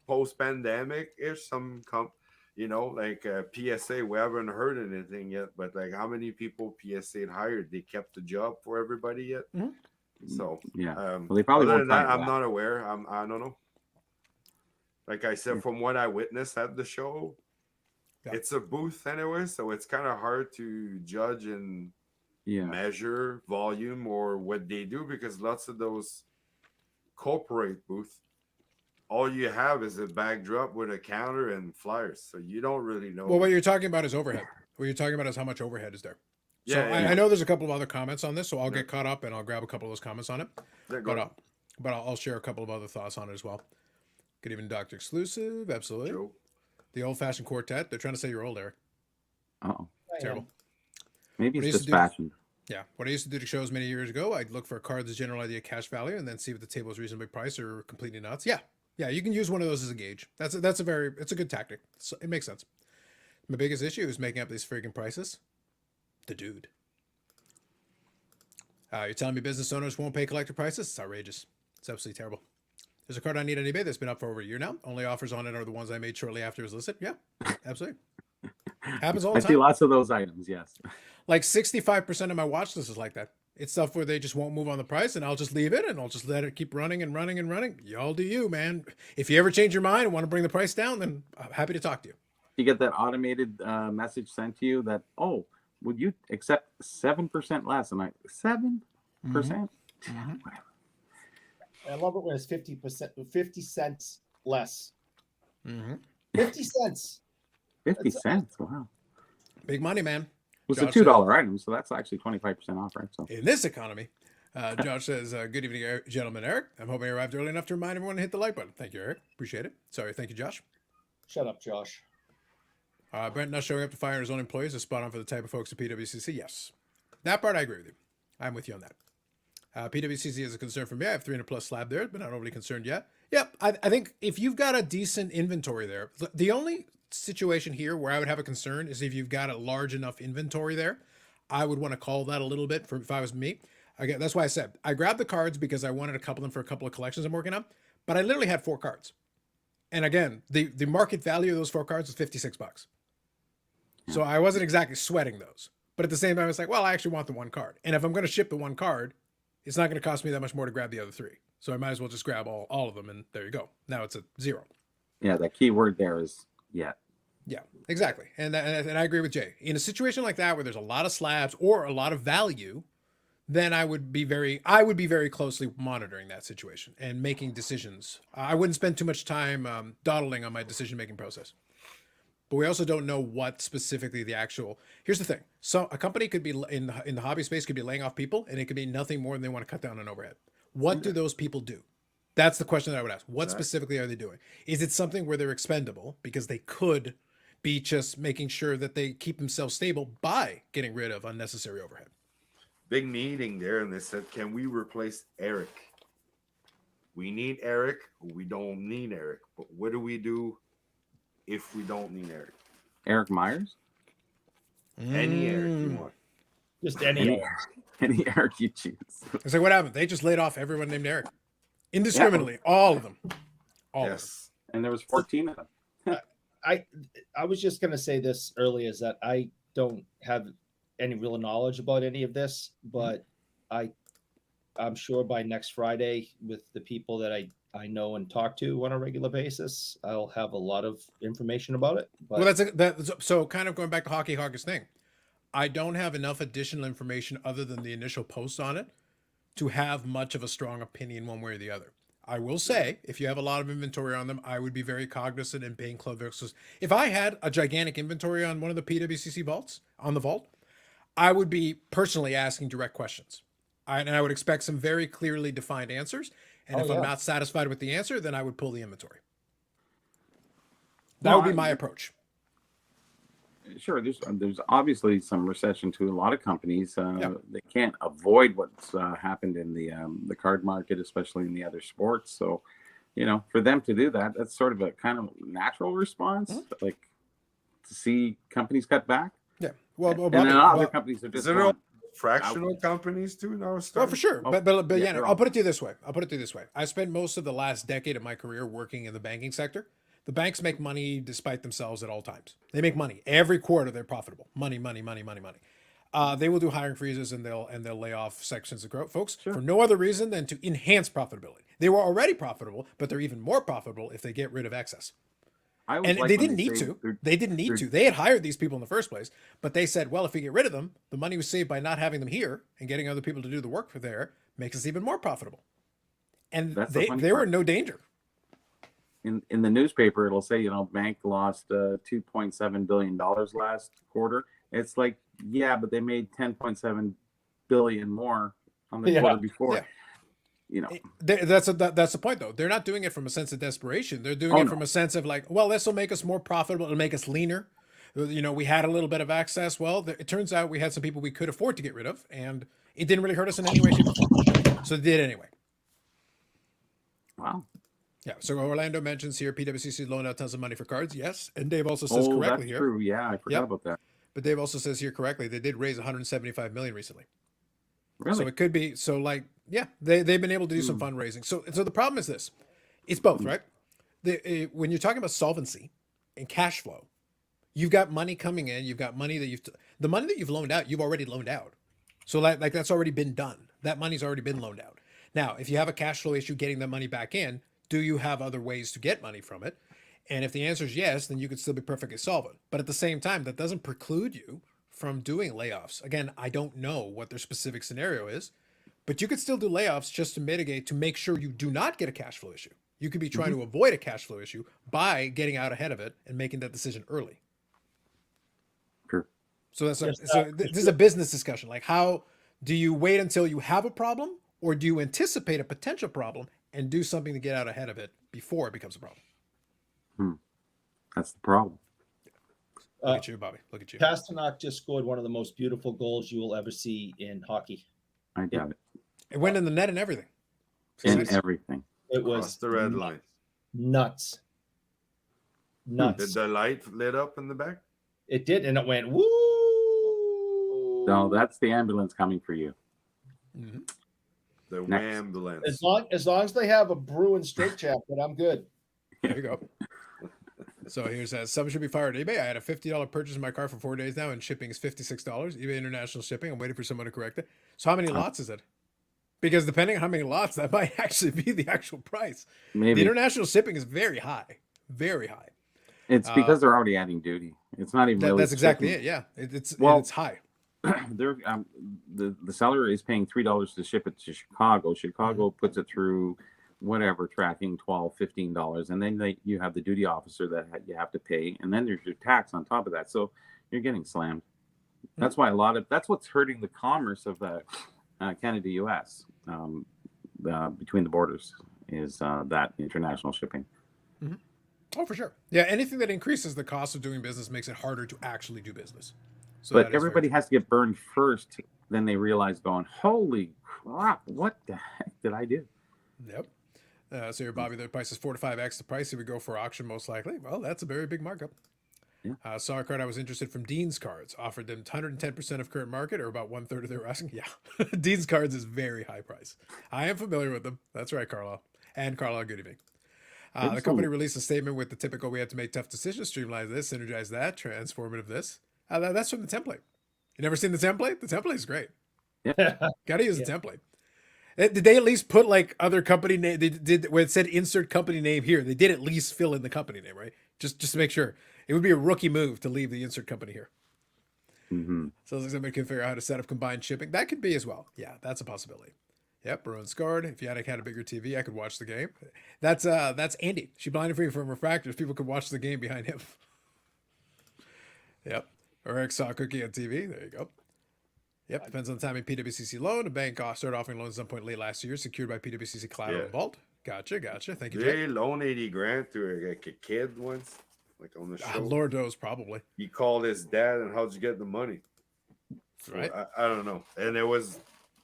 post-pandemic ish. Like PSA, we haven't heard anything yet, but like how many people PSA hired? They kept the job for everybody yet? Mhm. So Yeah. well, Well, they probably other won't than that, tell you I'm that. not aware. I don't know. Like I said, from what I witnessed at the show, Yeah. it's a booth anyway, so it's kind of hard to judge and Yeah. measure volume or what they do because lots of those corporate booths all you have is a backdrop with a counter and flyers, so you don't really know. Well, what you're talking about is overhead. What you're talking about is how much overhead is there. So Yeah, I know there's a couple of other comments on this, so I'll get caught up and I'll grab a couple of those comments on it. But I'll share a couple of other thoughts on it as well. Good evening, Dr. Exclusive. Absolutely. Joe. The old-fashioned quartet. They're trying to say you're old, Eric. Oh, Terrible. maybe it's just fashion. Yeah. What I used to do to shows many years ago, I'd look for a card that's general idea cash value and then see if the table is reasonably priced or completely nuts. Yeah. Yeah, you can use one of those as a gauge. It's a good tactic. So it makes sense. My biggest issue is making up these freaking prices. The dude. You're telling me business owners won't pay collector prices? It's outrageous. It's absolutely terrible. There's a card I need on eBay that's been up for over a year now. Only offers on it are the ones I made shortly after it was listed. Yeah, absolutely. Happens all the time. I see lots of those items, yes. Like 65% of my watch list is like that. It's stuff where they just won't move on the price and I'll just leave it and I'll just let it keep running and running and running. Y'all do you, man. If you ever change your mind and want to bring the price down, then I'm happy to talk to you. You get that automated message sent to you that, oh, would you accept 7% less? I'm like, 7%? Mm-hmm. I love it when it's 50%, 50 cents less. Mm-hmm. 50 cents. 50 cents. Wow. Big money, man. It's a $2 item, so that's actually 25% off, right? So in this economy, Josh says, good evening, gentlemen. Eric, I'm hoping I arrived early enough to remind everyone to hit the like button. Thank you, Eric. Appreciate it. Sorry. Thank you, Josh. Shut up, Josh. Brent not showing up to fire his own employees is spot on for the type of folks at PWCC. Yes. That part I agree with you. I'm with you on that. PWCC is a concern for me. I have 300 plus slab there, but not overly concerned yet. Yep. I think if you've got a decent inventory there, the only situation here where I would have a concern is if you've got a large enough inventory there. I would want to call that a little bit if I was me. Again, that's why I said I grabbed the cards because I wanted a couple of them for a couple of collections I'm working on, but I literally had 4 cards. And again, the market value of those 4 cards was $56. So I wasn't exactly sweating those. But at the same time, it's like, well, I actually want the 1 card. And if I'm going to ship the 1 card, it's not going to cost me that much more to grab the other 3. So I might as well just grab all of them, and there you go. Now it's a 0. Yeah, the key word there is yet. Yeah, exactly. And I agree with Jay. In a situation like that where there's a lot of slabs or a lot of value, then I would be very closely monitoring that situation and making decisions. I wouldn't spend too much time dawdling on my decision-making process. But we also don't know what specifically the actual. Here's the thing: so a company could be in the hobby space could be laying off people, and it could be nothing more than they want to cut down on overhead. What do those people do? That's the question that I would ask. What specifically are they doing? Is it something where they're expendable because they could be just making sure that they keep themselves stable by getting rid of unnecessary overhead? Big meeting there, and they said, "Can we replace Eric? We need Eric. We don't need Eric. But what do we do if we don't need Eric? Eric Myers? Any Eric you want. Just any Eric. Any Eric you choose. It's like, what happened? They just laid off everyone named Eric. Indiscriminately. All of them. All of them. And there was 14 of them. I was just going to say this earlier is that I don't have any real knowledge about any of this, but I'm sure by next Friday with the people that I know and talk to on a regular basis, I'll have a lot of information about it. But Well, so kind of going back to Hockey Hawk's thing. I don't have enough additional information other than the initial post on it to have much of a strong opinion one way or the other. I will say, if you have a lot of inventory on them, I would be very cognizant and paying close. If I had a gigantic inventory on one of the PWCC vaults, on the vault, I would be personally asking direct questions. And I would expect some very clearly defined answers. And if I'm not satisfied with the answer, then I would pull the inventory. That would be my approach. Sure, there's obviously some recession to a lot of companies. They can't avoid what's happened in the card market, especially in the other sports. So, for them to do that, that's sort of a kind of natural response, like to see companies cut back. Yeah. And then other companies are just fractional companies too now. Oh, for sure. But yeah, I'll put it to you this way. I spent most of the last decade of my career working in the banking sector. The banks make money despite themselves at all times. They make money every quarter. They're profitable. Money. They will do hiring freezes and they'll lay off sections of growth folks for no other reason than to enhance profitability. They were already profitable, but they're even more profitable if they get rid of excess. And they didn't need to. They didn't need to. They had hired these people in the first place, but they said, well, if we get rid of them, the money we save by not having them here and getting other people to do the work for there makes us even more profitable. And they were in no danger. in the newspaper, it'll say, bank lost $2.7 billion last quarter. It's like, yeah, but they made 10.7 billion more on the quarter before. That's the point, though. They're not doing it from a sense of desperation. They're doing it from a sense of like, well, this will make us more profitable. It'll make us leaner. We had a little bit of access. Well, it turns out we had some people we could afford to get rid of, and it didn't really hurt us in any way, shape, or form. So they did anyway. Wow. Yeah. So Orlando mentions here PWCC loaned out tons of money for cards. Yes, and Dave also says correctly that's here. True. Yeah, I forgot about that. But Dave also says here correctly they did raise 175 million recently. Really? So it could be they've been able to do some fundraising. So the problem is this: it's both, right? When you're talking about solvency and cash flow, you've got money coming in. You've got money that the money that you've loaned out, you've already loaned out. So like that's already been done. That money's already been loaned out. Now, if you have a cash flow issue getting that money back in, do you have other ways to get money from it? And if the answer is yes, then you could still be perfectly solvent. But at the same time, that doesn't preclude you from doing layoffs. Again, I don't know what their specific scenario is, but you could still do layoffs just to mitigate, to make sure you do not get a cash flow issue. You could be trying to avoid a cash flow issue by getting out ahead of it and making that decision early. Sure. So this is a business discussion. Like, how do you wait until you have a problem, or do you anticipate a potential problem and do something to get out ahead of it before it becomes a problem? That's the problem. Look at you, Bobby. Look at you. Pasternak just scored one of the most beautiful goals you will ever see in hockey. I got it. It went in the net and everything. And everything. It Across was the red line. Nuts. Did the light lit up in the back? It did, and it went woo. No, that's the ambulance coming for you. Mm-hmm. The Next. ambulance. As long as they have a Bruin straight jacket, I'm good. There you go. So here says, some should be fired at eBay. I had a $50 purchase in my car for 4 days now, and shipping is $56. eBay international shipping. I'm waiting for someone to correct it. So how many lots is it? Because depending on how many lots, that might actually be the actual price. Maybe. The international shipping is very high. Very high. It's because they're already adding duty. It's not even really that's exactly shipping. it. Yeah. It's high. They're the seller is paying $3 to ship it to Chicago. Chicago puts it through whatever tracking, $12-15, and then you have the duty officer that you have to pay, and then there's your tax on top of that. So you're getting slammed. That's why that's what's hurting the commerce of Canada US between the borders is that international shipping. Mm-hmm. Oh, for sure. Yeah, anything that increases the cost of doing business makes it harder to actually do business. So but everybody has to get burned first. Then they realize, going, holy crap, what the heck did I do? Yep. So here, Bobby, the price is 4 to 5x the price. If we go for auction, most likely. Well, that's a very big markup. Yeah. Saw a card I was interested from Dean's Cards. Offered them 110% of current market, or about 1/3 of their asking. Yeah. Dean's Cards is very high price. I am familiar with them. That's right, Carlisle. And Carlisle, good evening. The company released a statement with the typical, we had to make tough decisions, streamline this, synergize that, transformative this. That's from the template. You never seen the template? The template is great. Yeah. Got to use the template. Did they at least put like other company name? They did where it said insert company name here. They did at least fill in the company name, right? Just to make sure. It would be a rookie move to leave the insert company here. Mm-hmm. So like somebody can figure out how to set up combined shipping. That could be as well. Yeah, that's a possibility. Yep, Bruin scored. If Yannick had a bigger TV, I could watch the game. That's Andy. She blinded me from refractors. People could watch the game behind him. Yep. Or Eric saw a cookie on TV. There you go. Yep, depends on the timing. PWCC loan. A bank started offering loans at some point late last year, secured by PWCC collateral and vault. Gotcha. Thank you, Jay. They loan 80 grand to like a kid once, like on the show. Lord knows, probably. He called his dad, and how'd you get the money? Right. I don't know. And it was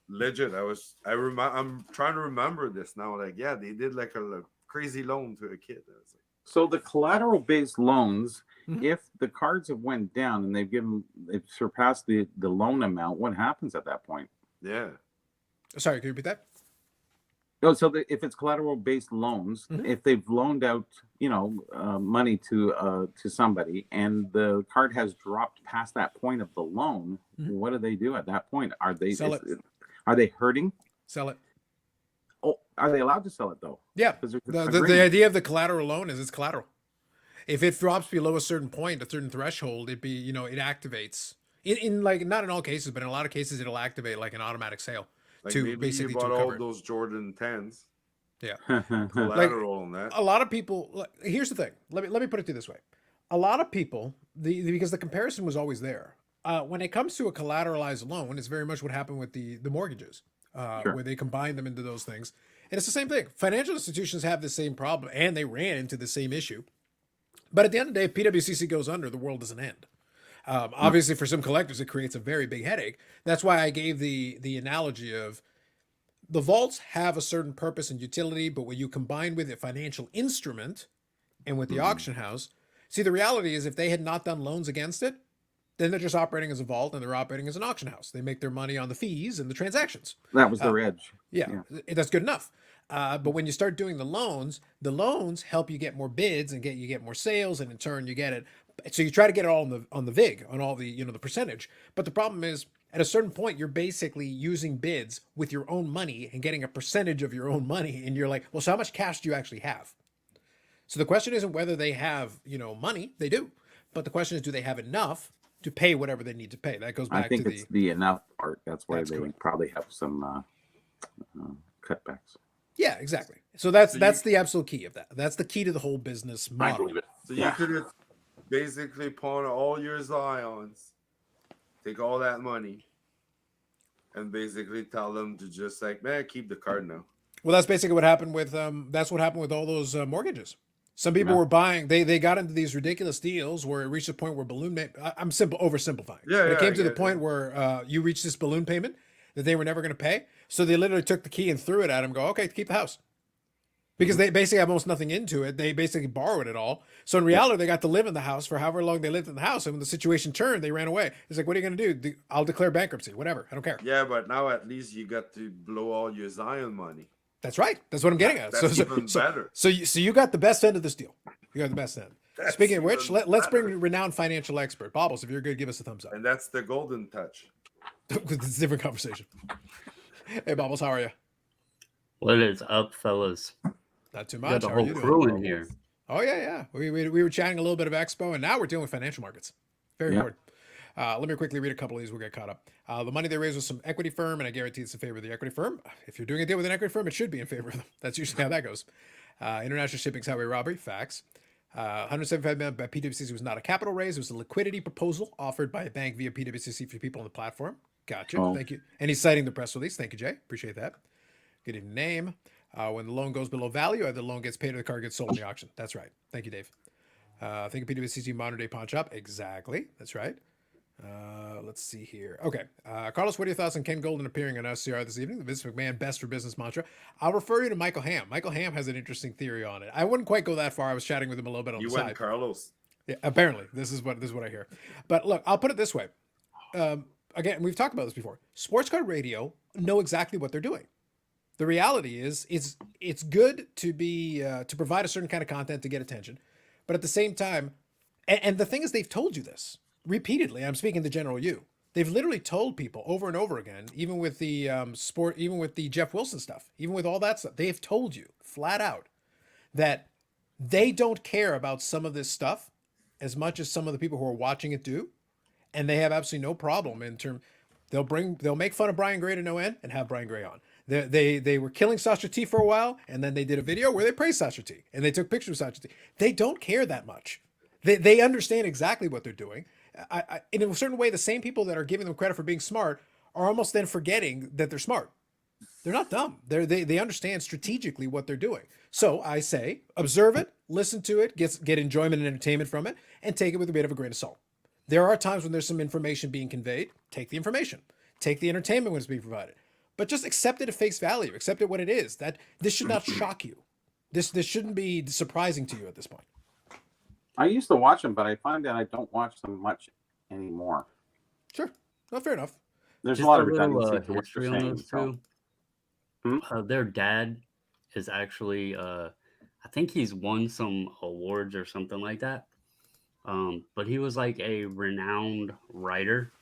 legit. I'm trying to remember this now. Like, yeah, they did like a crazy loan to a kid. I was like, so the collateral-based loans, if the cards have went down and they've surpassed the loan amount, what happens at that point? yeah. Sorry, can you repeat that? No, so if it's collateral-based loans, if they've loaned out, money to somebody, and the card has dropped past that point of the loan, what do they do at that point? Are they Are they hurting? Sell it. Oh, are they allowed to sell it though? Yeah. The idea of the collateral loan is it's collateral. If it drops below a certain point, a certain threshold, it activates. In like, not in all cases, but in a lot of cases, it'll activate like an automatic sale Like to maybe basically you bought to all cover it. those Jordan 10s, Yeah. Collateral on that. A lot of people. Here's the thing. Let me put it to you this way. A lot of people, because the comparison was always there. When it comes to a collateralized loan, it's very much what happened with the mortgages, Sure. where they combine them into those things. And it's the same thing. Financial institutions have the same problem, and they ran into the same issue. But at the end of the day, if PWCC goes under, the world doesn't end. Obviously, for some collectors, it creates a very big headache. That's why I gave the analogy of the vaults have a certain purpose and utility, but when you combine with a financial instrument and with the auction house, see, the reality is if they had not done loans against it, then they're just operating as a vault and they're operating as an auction house. They make their money on the fees and the transactions. That was their edge. Yeah, that's good enough. But when you start doing the loans help you get more bids and you get more sales, and in turn you get it. So you try to get it all on the VIG, on all the the percentage. But the problem is, at a certain point, you're basically using bids with your own money and getting a percentage of your own money, and you're like, well, so how much cash do you actually have? So the question isn't whether they have money. They do, but the question is, do they have enough to pay whatever they need to pay? That goes back I think to it's the enough part. That's why That's they would correct. probably have some cutbacks. Yeah, exactly. So that's the absolute key of that. That's the key to the whole business I model. believe it. So you could have basically pawned all your Zions, take all that money, and basically tell them to just man, keep the card now. Well, that's basically what happened with all those mortgages. Some people were buying. They got into these ridiculous deals where it reached a point where I'm oversimplifying. Yeah, But it yeah, came to I the get point it. where you reached this balloon payment that they were never going to pay. So they literally took the key and threw it at him. Go, okay, keep the house, because they basically have almost nothing into it. They basically borrowed it all. So in reality, they got to live in the house for however long they lived in the house. And when the situation turned, they ran away. It's like, what are you going to do? I'll declare bankruptcy. Whatever. I don't care. Yeah, but now at least you got to blow all your Zion money. That's right. That's what I'm getting at. That's even better. So you got the best end of this deal. You got the best end. That's Speaking of which, even let's bring better. renowned financial expert Bobbles. If you're good, give us a thumbs up. And that's the golden touch. It's a different conversation. Hey, Bobbles, how are you? What is up, fellas? Not too You much. got the How are whole you doing? crew in here. Oh yeah. We were chatting a little bit of Expo, and now we're dealing with financial markets. Very important. Let me quickly read a couple of these. We'll get caught up. The money they raised was some equity firm, and I guarantee it's in favor of the equity firm. If you're doing a deal with an equity firm, it should be in favor of them. That's usually how that goes. International shipping's highway robbery. Facts. 175 million by PWCC was not a capital raise. It was a liquidity proposal offered by a bank via PWCC for people on the platform. Gotcha. Oh. Thank you. And he's citing the press release. Thank you, Jay. Appreciate that. Good evening, name. When the loan goes below value, either the loan gets paid or the car gets sold in the auction. That's right. Thank you, Dave. Think of PWCC modern day pawn shop. Exactly. That's right. Let's see here. Okay. Carlos, what are your thoughts on Ken Golden appearing on SCR this evening? The Vince McMahon best for business mantra. I'll refer you to Michael Ham. Michael Ham has an interesting theory on it. I wouldn't quite go that far. I was chatting with him a little bit on You the went side. Carlos. Yeah, apparently, this is what I hear. But look, I'll put it this way. Again, we've talked about this before. Sports card radio know exactly what they're doing. The reality is, it's good to be to provide a certain kind of content to get attention, but at the same time, and the thing is, they've told you this repeatedly. I'm speaking to General You. They've literally told people over and over again, even with the even with the Jeff Wilson stuff, even with all that stuff, they've told you flat out that they don't care about some of this stuff as much as some of the people who are watching it do, and they have absolutely no problem in terms. They'll make fun of Brian Gray to no end and have Brian Gray on. They were killing Sasha T for a while, and then they did a video where they praised Sasha T and they took pictures of Sasha T. They don't care that much. They understand exactly what they're doing. In a certain way, the same people that are giving them credit for being smart are almost then forgetting that they're smart. They're not dumb. They understand strategically what they're doing. So I say, observe it, listen to it, get enjoyment and entertainment from it, and take it with a bit of a grain of salt. There are times when there's some information being conveyed. Take the information. Take the entertainment when it's being provided. But just accept it at face value. Accept it what it is. That this should not shock you. This shouldn't be surprising to you at this point. I used to watch them, but I find that I don't watch them much anymore. Sure. Well, fair enough. There's Just a lot a of little redundancy to what history you're on saying. those So. two. Their dad is actually, I think he's won some awards or something like that. But he was like a renowned writer.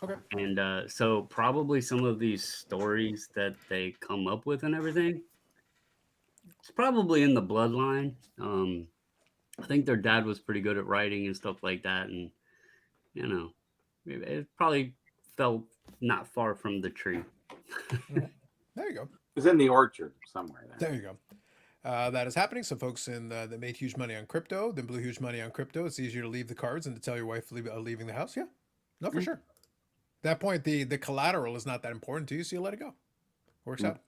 Okay. And so probably some of these stories that they come up with and everything, it's probably in the bloodline. I think their dad was pretty good at writing and stuff like that. And, you know, it probably fell not far from the tree. There you go. It's in the orchard somewhere. There you go. that is happening. Some folks that made huge money on crypto, then blew huge money on crypto. It's easier to leave the cards than to tell your wife leaving the house. Yeah, no, for sure. At that point, the collateral is not that important to you, so you let it go. Works out.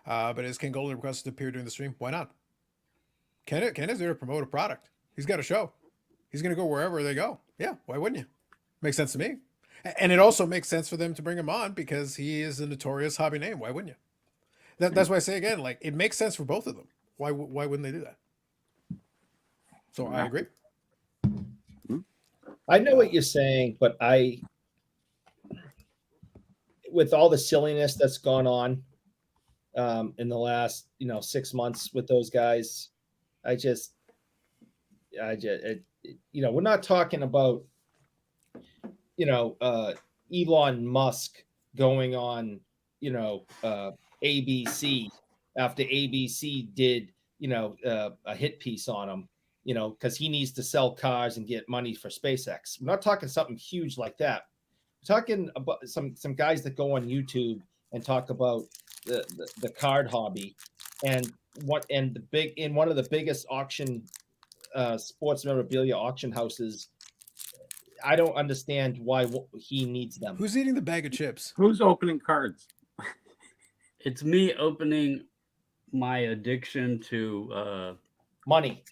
But as Ken Golden requested to appear during the stream, why not? Ken is there to promote a product. He's got a show. He's going to go wherever they go. Yeah, why wouldn't you? Makes sense to me. And it also makes sense for them to bring him on because he is a notorious hobby name. Why wouldn't you? That's why I say again, like, it makes sense for both of them. Why wouldn't they do that? So I agree. I know what you're saying, but with all the silliness that's gone on in the last 6 months with those guys, we're not talking about Elon Musk going on ABC after ABC did a hit piece on him, because he needs to sell cars and get money for SpaceX. We're not talking something huge like that. We're talking about some guys that go on YouTube and talk about the card hobby and one of the biggest auction sports memorabilia auction houses. I don't understand why he needs them. Who's eating the bag of chips? Who's opening cards? It's me opening my addiction to money.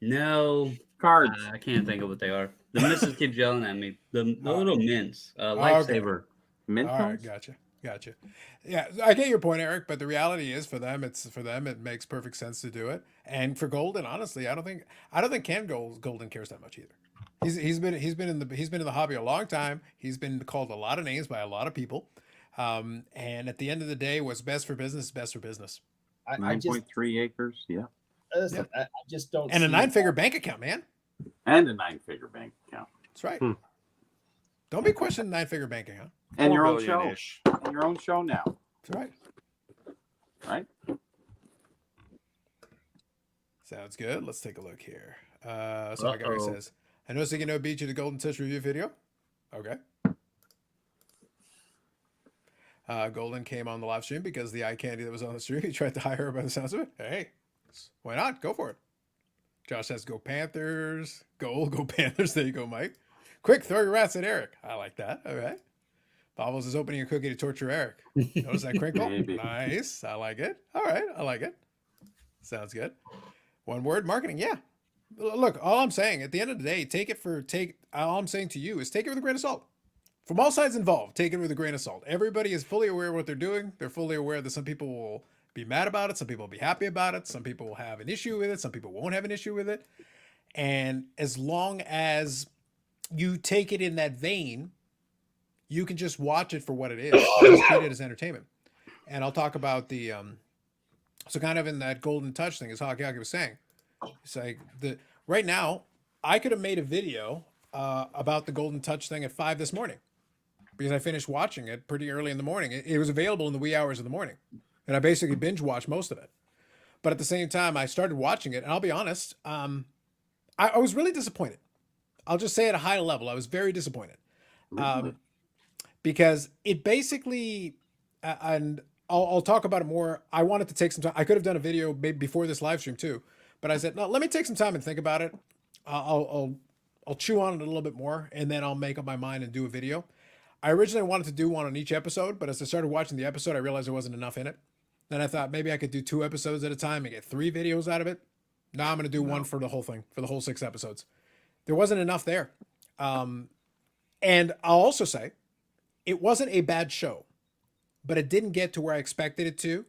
No Cards. I can't think of what they are. The missus keeps yelling at me. The little mints, lifesaver. Okay. Mint All right, cards? gotcha. Yeah, I get your point, Eric. But the reality is, for them, it makes perfect sense to do it. And for Golden, honestly, I don't think Ken Golden cares that much either. He's been in the hobby a long time. He's been called a lot of names by a lot of people. And at the end of the day, what's best for business is best for business. 9.3 acres. Yeah. Listen, I just don't. And a see 9-figure bank account, man. And a 9-figure bank account. That's right. Don't be questioning 9-figure bank account. And your own 4 show. billion-ish. And your own show now. That's right. Right? Sounds good. Let's take a look here. So my guy says, I noticed you can beat you the Golden Touch review video. Okay. Golden came on the live stream because the eye candy that was on the stream, he tried to hire her by the sounds of it. Hey, why not? Go for it. Josh says, go Panthers. Go Panthers. There you go, Mike. Quick, throw your rats at Eric. I like that. All right. Bobbles is opening a cookie to torture Eric. Notice that crinkle? Maybe. Nice. I like it. All right. I like it. Sounds good. One word, marketing. Yeah. Look, all I'm saying at the end of the day, all I'm saying to you is take it with a grain of salt. From all sides involved, take it with a grain of salt. Everybody is fully aware of what they're doing. They're fully aware that some people will be mad about it. Some people will be happy about it. Some people will have an issue with it. Some people won't have an issue with it. And as long as you take it in that vein, you can just watch it for what it is. Just treat it as entertainment. And I'll talk about so kind of in that Golden Touch thing, as Hockey was saying, it's like right now, I could have made a video about the Golden Touch thing at 5 this morning because I finished watching it pretty early in the morning. It was available in the wee hours of the morning, and I basically binge watched most of it. But at the same time, I started watching it, and I'll be honest, I was really disappointed. I'll just say at a high level, I was very disappointed. Because it basically, and I'll talk about it more. I wanted to take some time. I could have done a video maybe before this live stream too, but I said, no, let me take some time and think about it. I'll chew on it a little bit more, and then I'll make up my mind and do a video. I originally wanted to do one on each episode, but as I started watching the episode, I realized there wasn't enough in it. Then I thought maybe I could do 2 episodes at a time and get 3 videos out of it. Now I'm going to do one for the whole thing, for the whole 6 episodes. There wasn't enough there. And I'll also say, it wasn't a bad show, but it didn't get to where I expected it to.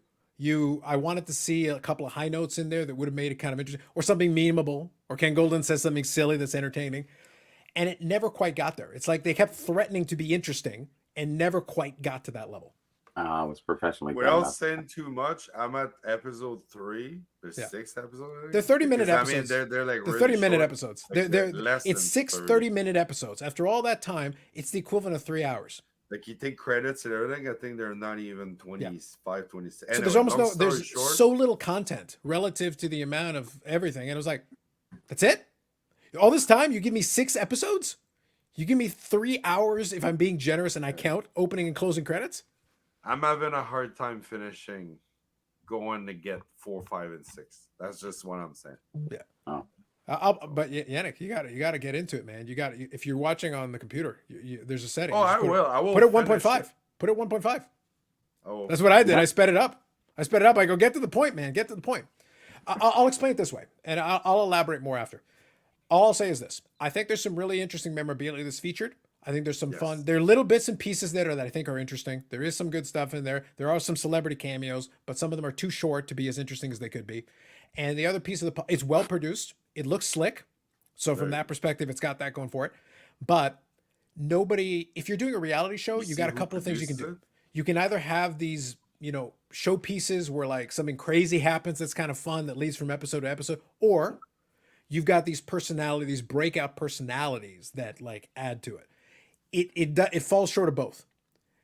I wanted to see a couple of high notes in there that would have made it kind of interesting, or something memeable, or Ken Golden says something silly that's entertaining. And it never quite got there. It's like they kept threatening to be interesting and never quite got to that level. It was professionally done. Without saying too much, I'm at episode 3. There's 6 episodes. They're 30-minute Because, episodes. I mean, they're like They're really 30-minute short. episodes. Like, They're less it's than 6 30-minute episodes. After all that time, it's the equivalent of 3 hours. Like, you take credits and everything, I think they're not even 25, 26. So Anyway, there's almost long story there's short, so little content relative to the amount of everything. And it was like, that's it? All this time, you give me 6 episodes? You give me 3 hours if I'm being generous and I count opening and closing credits? I'm having a hard time finishing going to get 4, 5, and 6. That's just what I'm saying. Yeah. Oh. But Yannick, you gotta get into it, man. If you're watching on the computer, there's a setting. Oh, You just I will. put it finish 1.5. Put it 1.5. Oh, That's what I did. I sped it up. I go, get to the point, man. Get to the point. I'll explain it this way, and I'll elaborate more after. All I'll say is this: I think there's some really interesting memorabilia that's featured. I think there's some fun. There are little bits and pieces that I think are interesting. There is some good stuff in there. There are some celebrity cameos, but some of them are too short to be as interesting as they could be. And the other piece of it's well produced. It looks slick. So from that perspective, it's got that going for it. But if you're doing a reality show, you got a couple of things you can do. You can either have these, showpieces where like something crazy happens that's kind of fun that leads from episode to episode, or you've got these breakout personalities that like add to it. It falls short of both.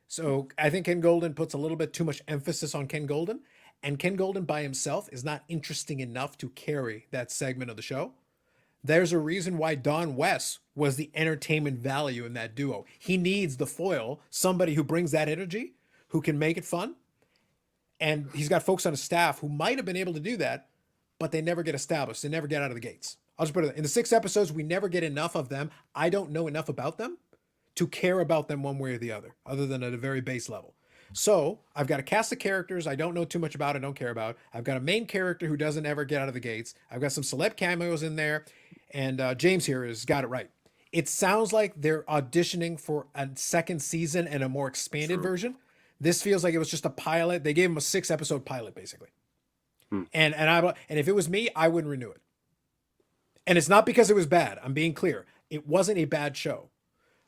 So I think Ken Golden puts a little bit too much emphasis on Ken Golden, and Ken Golden by himself is not interesting enough to carry that segment of the show. There's a reason why Don West was the entertainment value in that duo. He needs the foil, somebody who brings that energy, who can make it fun. And he's got folks on his staff who might have been able to do that, but they never get established. They never get out of the gates. I'll just put it in the 6 episodes, we never get enough of them. I don't know enough about them to care about them one way or the other than at a very base level. So I've got a cast of characters I don't know too much about, I don't care about. I've got a main character who doesn't ever get out of the gates. I've got some celeb cameos in there, and James here has got it right. It sounds like they're auditioning for a second season and a more expanded version. This feels like it was just a pilot. They gave him a 6-episode pilot, basically. And if it was me, I wouldn't renew it. And it's not because it was bad. I'm being clear. It wasn't a bad show.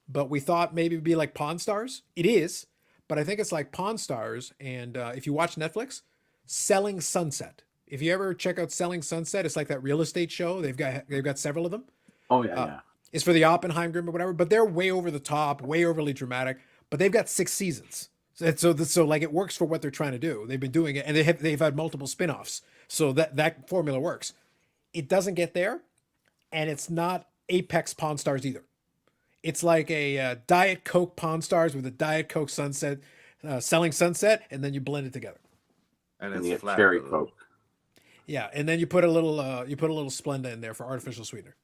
But we thought maybe it'd be like Pawn Stars. It is. But I think it's like Pawn Stars. And if you watch Netflix, Selling Sunset. If you ever check out Selling Sunset, it's like that real estate show. They've got several of them. Oh, yeah. It's for the Oppenheim group or whatever. But they're way over the top, way overly dramatic. But they've got 6 seasons. So like it works for what they're trying to do. They've been doing it. And they've had multiple spin-offs. So that formula works. It doesn't get there. And it's not Apex Pawn Stars either. It's like a Diet Coke Pawn Stars with a Diet Coke Sunset, Selling Sunset, and then you blend it together. And And it's flat. cherry Coke. Yeah, and then you put a little Splenda in there for artificial sweetener.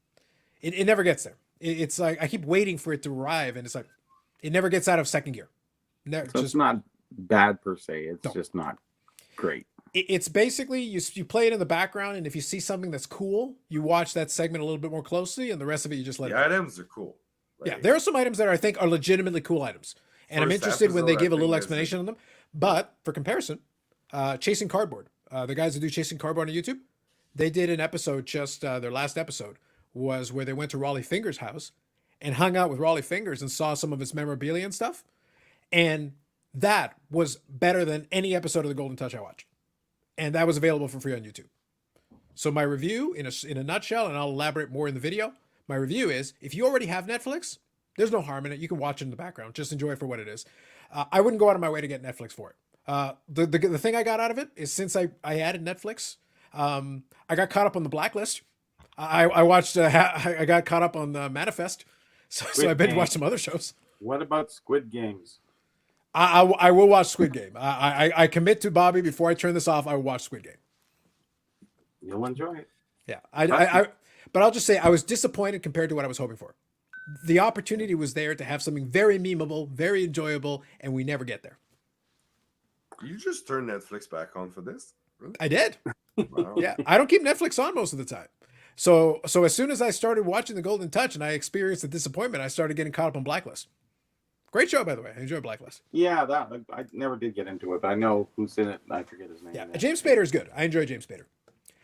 It never gets there. It's like I keep waiting for it to arrive, and it's like it never gets out of second gear. It's not bad per se. It's just not great. It's basically you play it in the background, and if you see something that's cool, you watch that segment a little bit more closely, and the rest of it you just let it go. Items are cool. Yeah, there are some items that I think are legitimately cool items, and I'm interested when they give a little explanation on them. But for comparison, Chasing Cardboard, the guys who do Chasing Cardboard on YouTube, they did an episode just their last episode was where they went to Raleigh Fingers' house and hung out with Raleigh Fingers and saw some of his memorabilia and stuff, and that was better than any episode of The Golden Touch I watched, and that was available for free on YouTube. So my review in a nutshell, and I'll elaborate more in the video. My review is, if you already have Netflix, there's no harm in it. You can watch it in the background. Just enjoy it for what it is. I wouldn't go out of my way to get Netflix for it. The thing I got out of it is since I added Netflix, I got caught up on the Blacklist. I watched, I got caught up on the Manifest. So I binge watched some other shows. What about Squid Games? I will watch Squid Game. I commit to Bobby before I turn this off. I will watch Squid Game. You'll enjoy it. Yeah. But I'll just say I was disappointed compared to what I was hoping for. The opportunity was there to have something very memeable, very enjoyable, and we never get there. You just turned Netflix back on for this? Really? I did. Wow. Yeah. I don't keep Netflix on most of the time. So as soon as I started watching The Golden Touch and I experienced the disappointment, I started getting caught up on Blacklist. Great show, by the way. I enjoy Blacklist. Yeah, I never did get into it, but I know who's in it. I forget his name. Yeah, James Spader is good. I enjoy James Spader.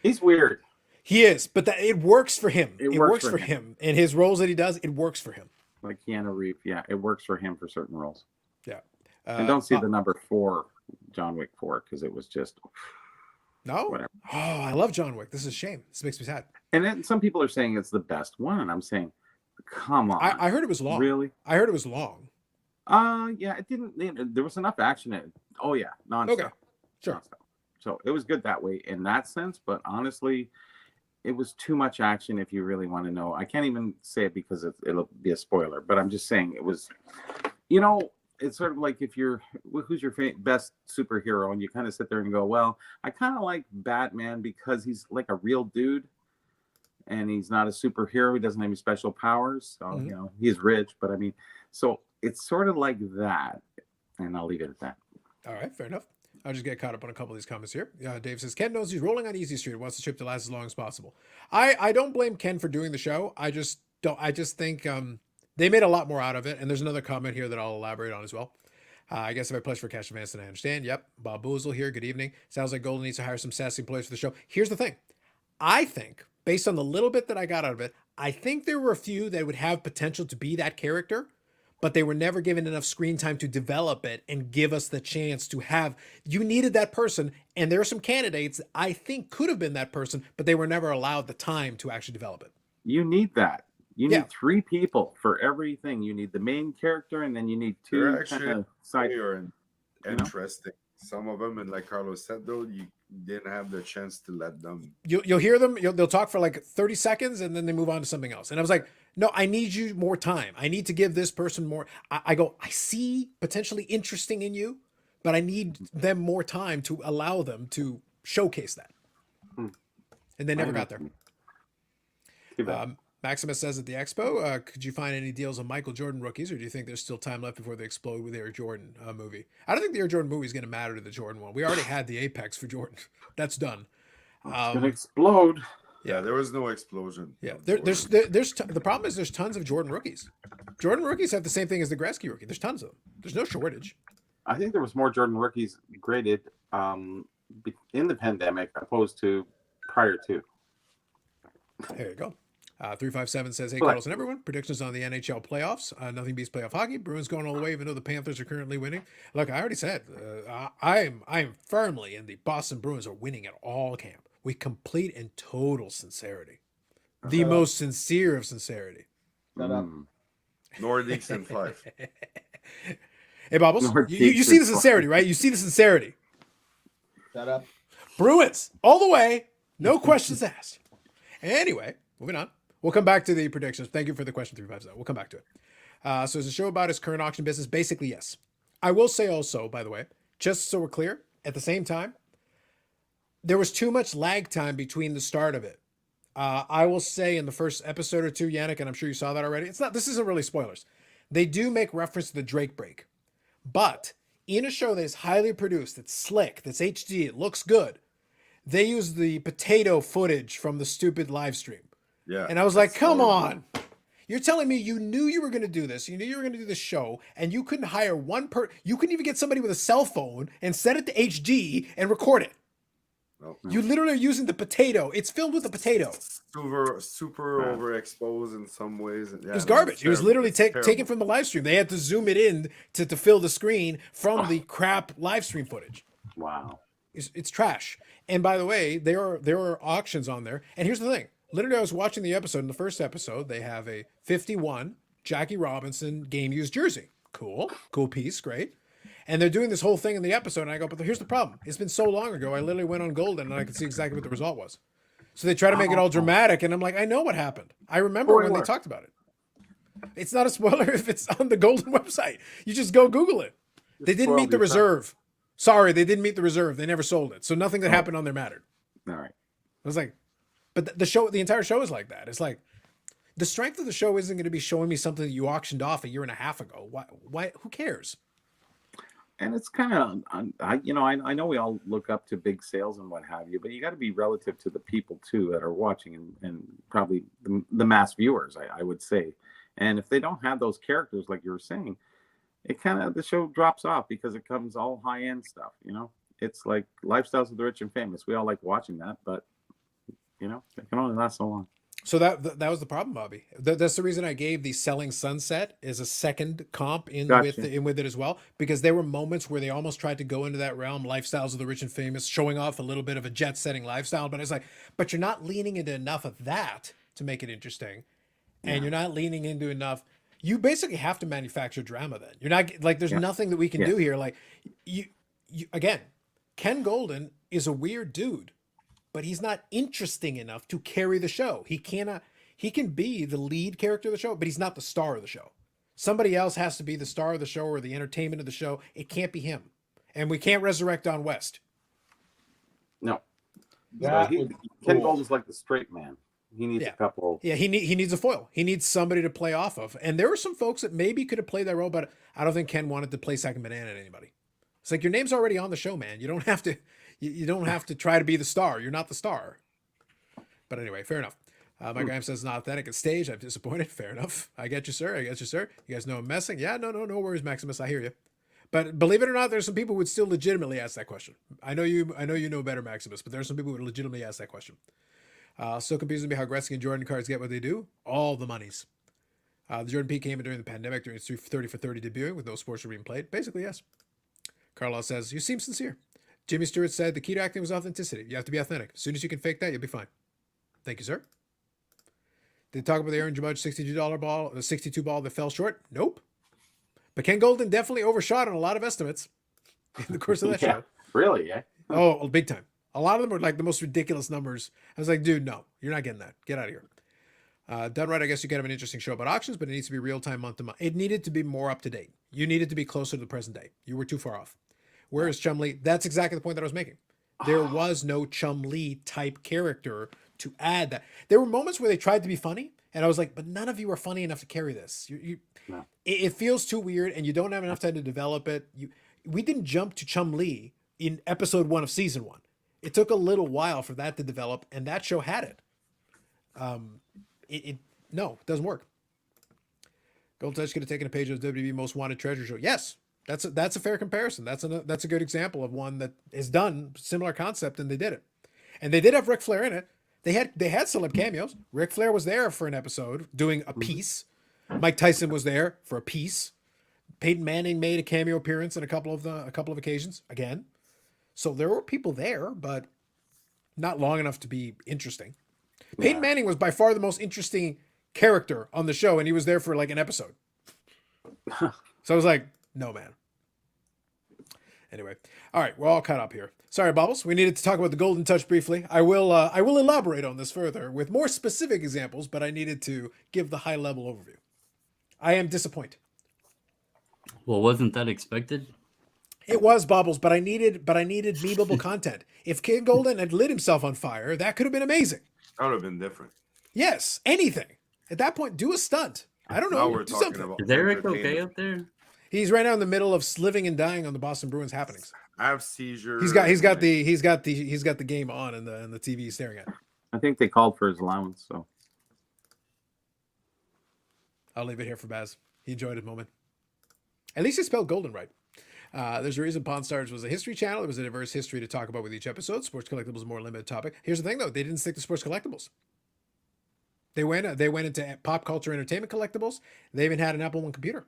He's weird. He is, but it works for him. It works for him. And his roles that he does, it works for him. Like Keanu Reeves, yeah, it works for him for certain roles. Yeah. And don't see the number 4, John Wick 4, because it was just no. Whatever. Oh, I love John Wick. This is a shame. This makes me sad. And then some people are saying it's the best one, and I'm saying, come on. I heard it was long. Really? I heard it was long. Yeah, it didn't. There was enough action in it. Oh yeah, nonstop. Okay, sure. Nonstop. So it was good that way in that sense, but honestly, it was too much action. If you really want to know, I can't even say it because it'll be a spoiler. But I'm just saying it was. it's sort of like if you're who's your best superhero, and you kind of sit there and go, well, I kind of like Batman because he's like a real dude, and he's not a superhero. He doesn't have any special powers. So you know, he's rich, but I mean, so it's sort of like that, and I'll leave it at that. All right, fair enough. I'll just get caught up on a couple of these comments here. Dave says, Ken knows he's rolling on easy street and wants the trip to last as long as possible. I don't blame Ken for doing the show. I just think they made a lot more out of it. And there's another comment here that I'll elaborate on as well. I guess if I pledge for cash advance, then I understand. Yep. Bob Boozle here. Good evening. Sounds like Golden needs to hire some sassy employees for the show. Here's the thing. I think, based on the little bit that I got out of it, I think there were a few that would have potential to be that character, but they were never given enough screen time to develop it and give us the chance to have, you needed that person. And there are some candidates I think could have been that person, but they were never allowed the time to actually develop it. You need that. You need 3 people for everything. You need the main character, and then you need 2 kind of side. Interesting. Some of them, and like Carlos said, though, you didn't have the chance to let them. You'll hear them. They'll talk for like 30 seconds, and then they move on to something else. And I was like, no, I need you more time. I need to give this person more. I see potentially interesting in you, but I need them more time to allow them to showcase that. And they never got there. Maximus says at the Expo, could you find any deals on Michael Jordan rookies, or do you think there's still time left before they explode with the Air Jordan movie? I don't think the Air Jordan movie is going to matter to the Jordan one. We already had the Apex for Jordan. That's done. It's going to explode. Yeah, there was no explosion. Yeah, there's the problem is there's tons of Jordan rookies. Jordan rookies have the same thing as the Gretzky rookie. There's tons of them. There's no shortage. I think there was more Jordan rookies graded in the pandemic opposed to prior to. There you go. 357 says, hey, Carlos and everyone. Predictions on the NHL playoffs. Nothing beats playoff hockey. Bruins going all the way, even though the Panthers are currently winning. Look, I already said, I'm firmly in the Boston Bruins are winning at all camp with complete and total sincerity. The most sincere of sincerity. Nordics in 5. Hey, Bobbles, you see the sincerity, right? You see the sincerity. Shut up. Bruins, all the way. No questions asked. Anyway, moving on. We'll come back to the predictions. Thank you for the question, 357. We'll come back to it. So is the show about his current auction business? Basically, yes. I will say also, by the way, just so we're clear, at the same time, there was too much lag time between the start of it. I will say in the first episode or two, Yannick, and I'm sure you saw that already. This isn't really spoilers. They do make reference to the Drake break. But in a show that is highly produced, that's slick, that's HD, it looks good, they use the potato footage from the stupid live stream. Yeah. And I was like, come on. You're telling me you knew you were going to do this. You knew you were going to do this show, and you couldn't hire you couldn't even get somebody with a cell phone and set it to HD and record it. No. You literally are using the potato. It's filled with the potato. Super overexposed in some ways. Yeah, it was garbage. It was literally taken from the live stream. They had to zoom it in to fill the screen from the crap live stream footage. Wow. It's trash. And by the way, there are auctions on there. And here's the thing. Literally, I was watching the episode. In the first episode, they have a 51 Jackie Robinson game used jersey. Cool piece, great. And they're doing this whole thing in the episode, and I go, but here's the problem. It's been so long ago, I literally went on Golden, and I could see exactly what the result was. So they try to make it all dramatic, and I'm like, I know what happened. I remember when they talked about it. It's not a spoiler if it's on the Golden website. You just go Google it. They didn't meet the reserve. Sorry, they didn't meet the reserve. They never sold it. So nothing that happened on there mattered. All right. I was like, but the entire show is like that. It's like, the strength of the show isn't going to be showing me something that you auctioned off a year and a half ago. Why? Who cares? And it's kind of, I know we all look up to big sales and what have you, but you got to be relative to the people too that are watching and probably the mass viewers, I would say. And if they don't have those characters, like you were saying, the show drops off because it comes all high end stuff. It's like Lifestyles of the Rich and Famous. We all like watching that, but it can only last so long. So that was the problem, Bobby. That's the reason I gave the Selling Sunset as a second comp with it as well, because there were moments where they almost tried to go into that realm, Lifestyles of the Rich and Famous, showing off a little bit of a jet-setting lifestyle. But it's like, but you're not leaning into enough of that to make it interesting, and you're not leaning into enough. You basically have to manufacture drama. Then you're not like there's nothing that we can do here. Like you again, Ken Golden is a weird dude. But he's not interesting enough to carry the show. He can be the lead character of the show, but he's not the star of the show. Somebody else has to be the star of the show or the entertainment of the show. It can't be him. And we can't resurrect Don West. No. That So would be Ken cool. Golden's like the straight man. He needs Yeah. a couple. Yeah, he needs a foil. He needs somebody to play off of. And there were some folks that maybe could have played that role, but I don't think Ken wanted to play second banana to anybody. It's like your name's already on the show, man. You don't have to you don't have to try to be the star. You're not the star. But anyway, fair enough. My Graham says not authentic at stage. I'm disappointed. Fair enough. I get you, sir. I get you, sir. You guys know I'm messing. Yeah, no worries, Maximus. I hear you. But believe it or not, there's some people who would still legitimately ask that question. I know you know better, Maximus, but there's some people who would legitimately ask that question. Still confusing me how Gretzky and Jordan cards get what they do. All the monies. The Jordan P came in during the pandemic during its 30 for 30 debuting with no sports being played. Basically, yes. Carlos says, you seem sincere. Jimmy Stewart said the key to acting was authenticity. You have to be authentic. As soon as you can fake that, you'll be fine. Thank you, sir. Did they talk about the Aaron Judge $62 ball, the 62 ball that fell short? Nope. But Ken Golden definitely overshot on a lot of estimates in the course of that show. Really? Yeah. Oh, big time. A lot of them were like the most ridiculous numbers. I was like, dude, no, you're not getting that. Get out of here. Done right, I guess you could have an interesting show about auctions, but it needs to be real time, month to month. It needed to be more up to date. You needed to be closer to the present day. You were too far off. Where is Chum-Li? That's exactly the point that I was making. There was no Chum-Li type character to add that. There were moments where they tried to be funny, and I was like, but none of you are funny enough to carry this. No. It feels too weird, and you don't have enough time to develop it. We didn't jump to Chum-Li in episode 1 of season 1. It took a little while for that to develop, and that show had it. No, it doesn't work. Gold Touch could have taken a page of WWE Most Wanted Treasure Show. Yes, that's a fair comparison. That's a good example of one that is done similar concept, and they did it. And they did have Ric Flair in it. They had celeb cameos. Ric Flair was there for an episode doing a piece. Mike Tyson was there for a piece. Peyton Manning made a cameo appearance on a couple of occasions again. So there were people there, but not long enough to be interesting. Peyton Manning was by far the most interesting character on the show, and he was there for like an episode. So I was like, no, man. Anyway, all right, we're all caught up here. Sorry, Bobbles. We needed to talk about the Golden Touch briefly. I will elaborate on this further with more specific examples, but I needed to give the high level overview. I am disappointed. Well, wasn't that expected? It was, Bobbles, but I needed memeable content. If Ken Golden had lit himself on fire, that could have been amazing. That would have been different. Yes, anything. At that point, do a stunt. I don't know. Now we're do talking something. about Is Eric okay entertainment. up there? He's right now in the middle of living and dying on the Boston Bruins happenings. I have seizures. He's got the game on and the TV he's staring at. I think they called for his allowance, so I'll leave it here for Baz. He enjoyed his moment. At least he spelled Golden right. There's a reason Pawn Stars was a history channel. There was a diverse history to talk about with each episode. Sports collectibles a more limited topic. Here's the thing, though. They didn't stick to sports collectibles. They went into pop culture entertainment collectibles. They even had an Apple I computer.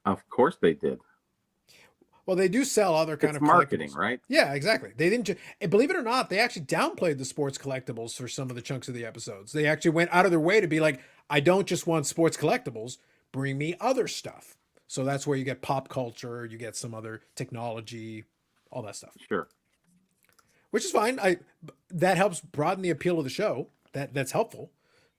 of course they did. Well, they do sell other kind It's of marketing, collectibles. right? Yeah, exactly. They didn't. And believe it or not, they actually downplayed the sports collectibles for some of the chunks of the episodes. They actually went out of their way to be like, I don't just want sports collectibles. Bring me other stuff. So that's where you get pop culture, you get some other technology, all that stuff, Sure. which is fine. That helps broaden the appeal of the show. That's helpful.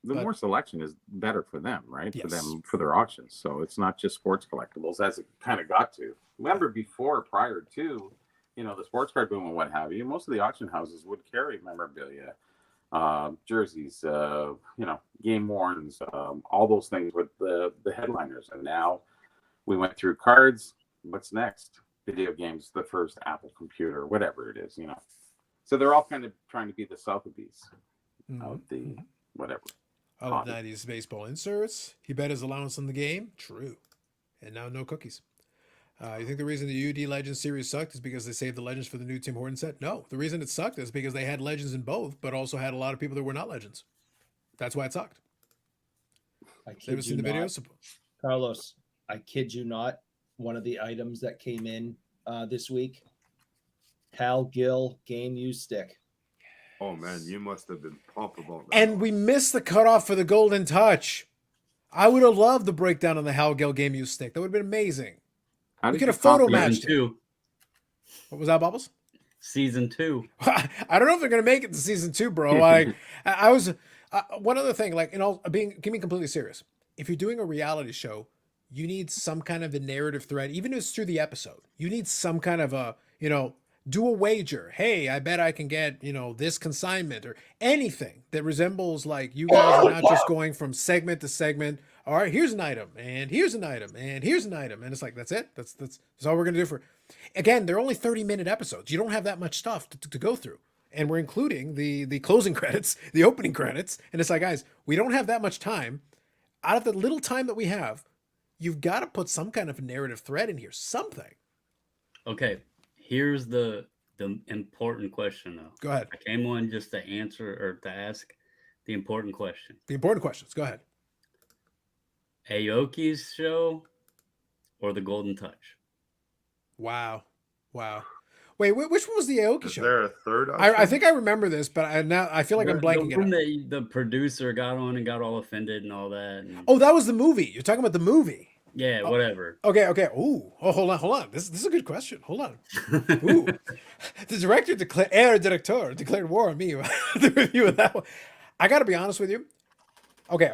The But- more selection is better for them, right? For Yes. them, for their auctions. So it's not just sports collectibles as it kind of got to. Remember before, prior to, the sports card boom and what have you, most of the auction houses would carry memorabilia, jerseys, game worns, all those things with the headliners. And now we went through cards. What's next? Video games, the first Apple computer, whatever it is, So they're all kind of trying to be the Sotheby's of the whatever. I love 90s baseball inserts. He bet his allowance on the game. True. And now no cookies. You think the reason the UD Legends series sucked is because they saved the Legends for the new Tim Horton set? No. The reason it sucked is because they had Legends in both, but also had a lot of people that were not Legends. That's why it sucked. I Ever kid seen you the not. videos? Carlos, I kid you not. One of the items that came in this week, Hal Gill game use stick. Oh man, you must have been pumped about that. And we missed the cutoff for the Golden Touch. I would have loved the breakdown on the Hal Gill game use stick. That would have been amazing. How We did could you have photo compliment- matched Season it. 2. What was that, Bubbles? Season 2. I don't know if they're gonna make it to season 2, bro. Like, I was one other thing. Like, give me completely serious. If you're doing a reality show, you need some kind of a narrative thread, even if it's through the episode. You need some kind of a, do a wager. Hey, I bet I can get, this consignment or anything that resembles like you guys are not just going from segment to segment. All right, here's an item, and here's an item, and here's an item. And it's like, that's it. That's all we're going to do for, again, they're only 30-minute episodes. You don't have that much stuff to go through. And we're including the closing credits, the opening credits. And it's like, guys, we don't have that much time. Out of the little time that we have, you've got to put some kind of narrative thread in here, something. Okay, here's the important question, though. Go ahead. I came on just to answer or to ask the important question. The important questions. Go ahead. Aoki's show or the Golden Touch? Wow. Wait, which one was the Aoki Is show? there a third option? I think I remember this, but I feel like I'm blanking The it one out. that the producer got on and got all offended and all that. And, Oh, that was the movie. You're talking about the movie. yeah, whatever. Okay. Ooh. Oh, hold on. This is a good question. Hold on. Ooh. The director declared war on me. The review of that one. I got to be honest with you. Okay.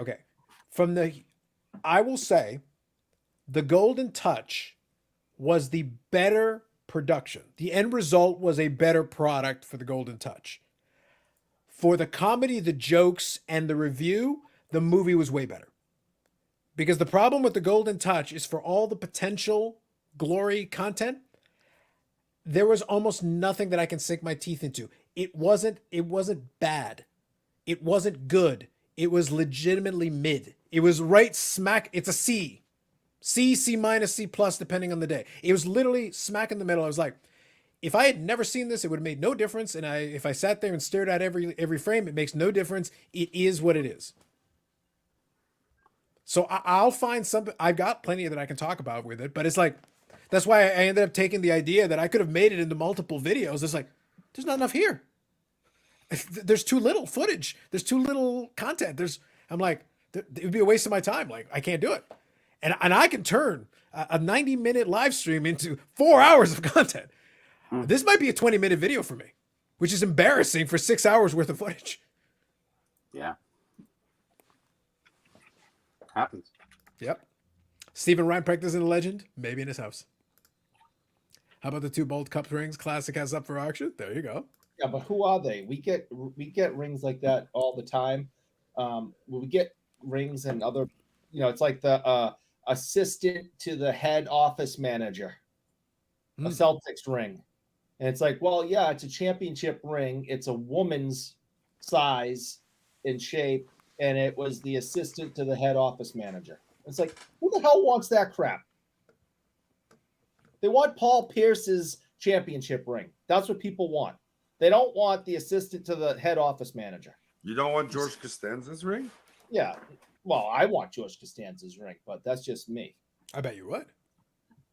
I will say the Golden Touch was the better production. The end result was a better product for the Golden Touch. For the comedy, the jokes, and the review, the movie was way better. Because the problem with the Golden Touch is for all the potential glory content, there was almost nothing that I can sink my teeth into. It wasn't bad. It wasn't good. It was legitimately mid. It was right smack. It's a C. C minus, C plus, depending on the day. It was literally smack in the middle. I was like, if I had never seen this, it would have made no difference. And if I sat there and stared at every frame, it makes no difference. It is what it is. So I'll find something. I've got plenty that I can talk about with it, but it's like, that's why I ended up taking the idea that I could have made it into multiple videos. It's like, there's not enough here. There's too little footage. There's too little content. I'm like, it would be a waste of my time. Like, I can't do it. And I can turn a 90-minute live stream into 4 hours of content. This might be a 20-minute video for me, which is embarrassing for 6 hours worth of footage. Yeah. Happens. Yep. Stephen Reinprecht is in a legend, maybe in his house. How about the 2 Bolt Cup rings Classic has up for auction? There you go. Yeah, but who are they? We get rings like that all the time. We get rings and other, it's like the assistant to the head office manager, a Celtics ring. And it's like, well, yeah, it's a championship ring. It's a woman's size and shape, and it was the assistant to the head office manager. It's like, who the hell wants that crap? They want Paul Pierce's championship ring. That's what people want. They don't want the assistant to the head office manager. You don't want George Costanza's ring? Yeah. Well, I want George Costanza's ring, but that's just me. I bet you would.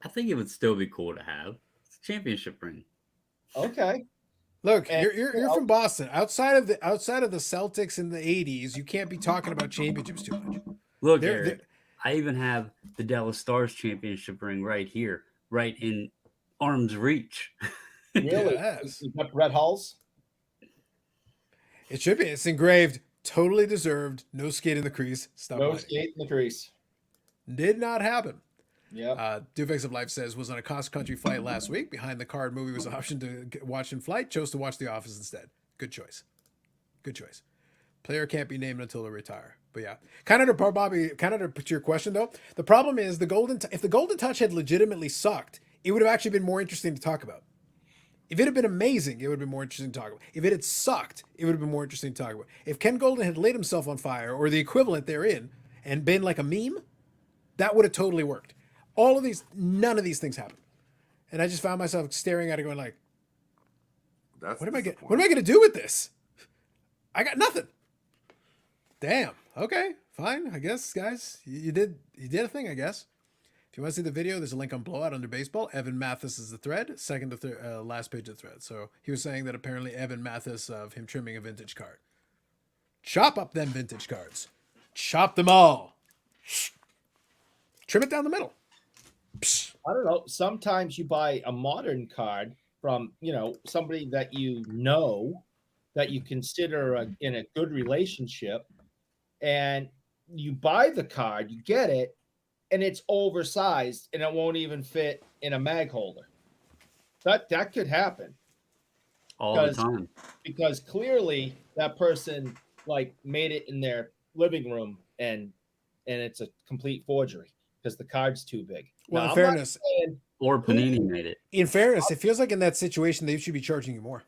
I think it would still be cool to have. It's a championship ring. Okay. Look, you're from Boston. Outside of the Celtics in the 80s, you can't be talking about championships too much. Look, Eric, I even have the Dallas Stars championship ring right here, right in arm's reach. Really? Yes. You got Brett Hulls? It should be. It's engraved. Totally deserved. No skate in the crease. Stop No playing. skate in the crease. Did not happen. Yeah. Duvix of Life says, was on a cross-country flight last week. Behind the card movie was an option to watch in flight. Chose to watch The Office instead. Good choice. Good choice. Player can't be named until they retire. But yeah. Kind of to put your question, though. The problem is if the Golden Touch had legitimately sucked, it would have actually been more interesting to talk about. If it had been amazing, it would have been more interesting to talk about. If it had sucked, it would have been more interesting to talk about. If Ken Golden had lit himself on fire or the equivalent therein and been like a meme, that would have totally worked. None of these things happened. And I just found myself staring at it going like, what am I going to do with this? I got nothing. Damn. Okay, fine. I guess, guys, you did a thing, I guess. If you want to see the video, there's a link on Blowout under baseball. Evan Mathis is the thread, second to last page of the thread. So he was saying that apparently Evan Mathis of him trimming a vintage card. Chop up them vintage cards. Chop them all. Trim it down the middle. Psh. I don't know. Sometimes you buy a modern card from, somebody that that you consider in a good relationship, and you buy the card, you get it, and it's oversized and it won't even fit in a mag holder. That could happen all the time. because clearly that person like made it in their living room and it's a complete forgery because the card's too big. Well, Now, in fairness, Or Panini made it. in fairness, it feels like in that situation they should be charging you more,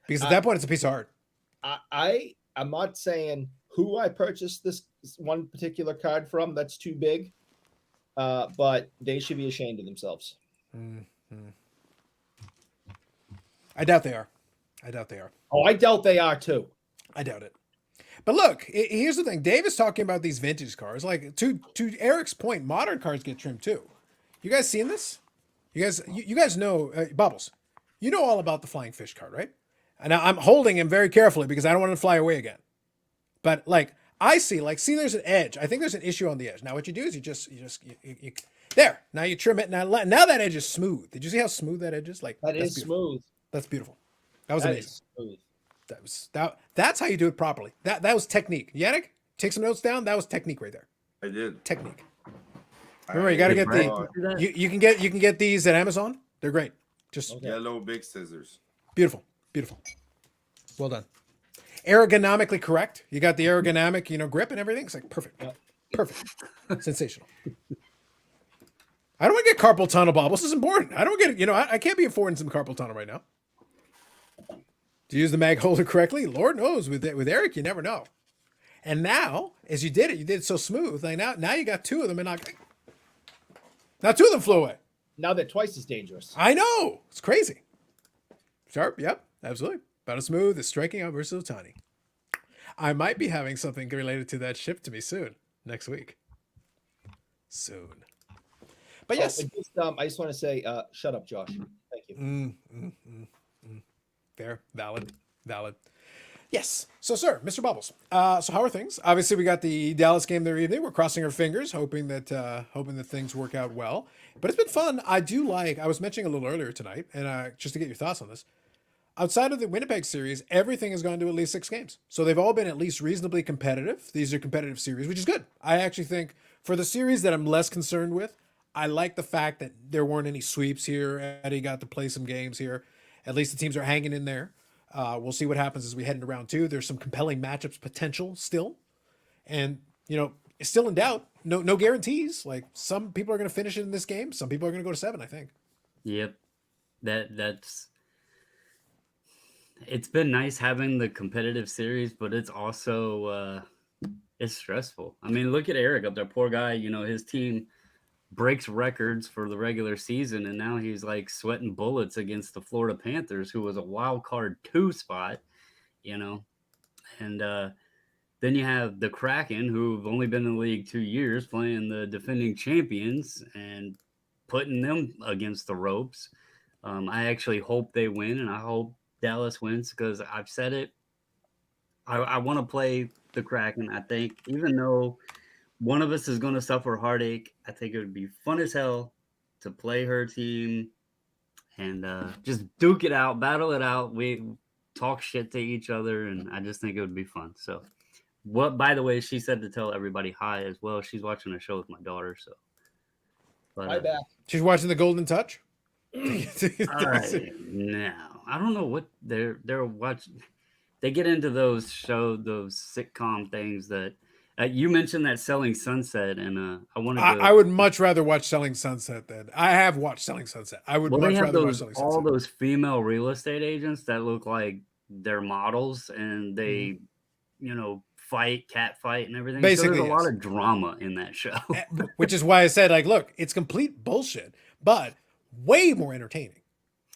because at that point it's a piece of art. I'm not saying who I purchased this one particular card from that's too big, but they should be ashamed of themselves. Mm-hmm. I doubt they are. Oh, I doubt they are too. I doubt it. But look, here's the thing. Dave is talking about these vintage cars. Like, to Eric's point, modern cars get trimmed too. You guys seen this? You guys know, Bubbles, you know all about the flying fish card, right? And I'm holding him very carefully because I don't want him to fly away again. But like, I see there's an edge. I think there's an issue on the edge. Now what you do is you there. Now you trim it. Now that edge is smooth. Did you see how smooth that edge is? Like, That is smooth. That's beautiful. That was amazing. Is smooth. That's how you do it properly. That was technique. Yannick, take some notes down. That was technique right there. I did. Technique. Remember, you got to get you can get these at Amazon. They're great. Just yellow big scissors. Beautiful. Well done. Ergonomically correct. You got the ergonomic, grip and everything. It's like perfect. Sensational. I don't want to get carpal tunnel, Bob. This is important. I don't get it. I can't be affording some carpal tunnel right now. To use the mag holder correctly, Lord knows with Eric, you never know. And now, as you did it so smooth. Like now you got two of them, and now two of them flew away. Now they're twice as dangerous. I know, it's crazy. Sharp, yep, absolutely. About as smooth as striking out versus Otani. I might be having something related to that shipped to me soon, next week. Soon. But yes, I just want to say, shut up, Josh. Thank you. Fair, valid. Yes. So, sir, Mr. Bubbles. So, how are things? Obviously, we got the Dallas game there evening. We're crossing our fingers, hoping that things work out well. But it's been fun. I was mentioning a little earlier tonight, and just to get your thoughts on this. Outside of the Winnipeg series, everything has gone to at least 6 games. So they've all been at least reasonably competitive. These are competitive series, which is good. I actually think for the series that I'm less concerned with, I like the fact that there weren't any sweeps here. Eddie got to play some games here. At least the teams are hanging in there. We'll see what happens as we head into round 2. There's some compelling matchups potential still. And, it's still in doubt. No guarantees. Like, some people are going to finish it in this game. Some people are going to go to 7, I think. Yep. It's been nice having the competitive series, but it's also it's stressful. I mean, look at Eric up there. Poor guy, his team breaks records for the regular season, and now he's like sweating bullets against the Florida Panthers, who was a wild card 2 spot, and then you have the Kraken, who've only been in the league 2 years, playing the defending champions and putting them against the ropes. I actually hope they win, and I hope Dallas wins, because I've said it. I want to play the Kraken. I think, even though one of us is going to suffer heartache, I think it would be fun as hell to play her team and just duke it out, battle it out. We talk shit to each other, and I just think it would be fun. So, by the way, she said to tell everybody hi as well. She's watching a show with my daughter. So, Hi back. She's watching The Golden Touch. No, I don't know what they're watching. They get into those sitcom things that you mentioned, that Selling Sunset, and I would much rather watch Selling Sunset than I have watched Selling Sunset. I would much rather watch Selling Sunset. All those female real estate agents that look like they're models, and they, cat fight and everything. Basically, so there's a lot of drama in that show, which is why I said, like, look, it's complete bullshit, but way more entertaining.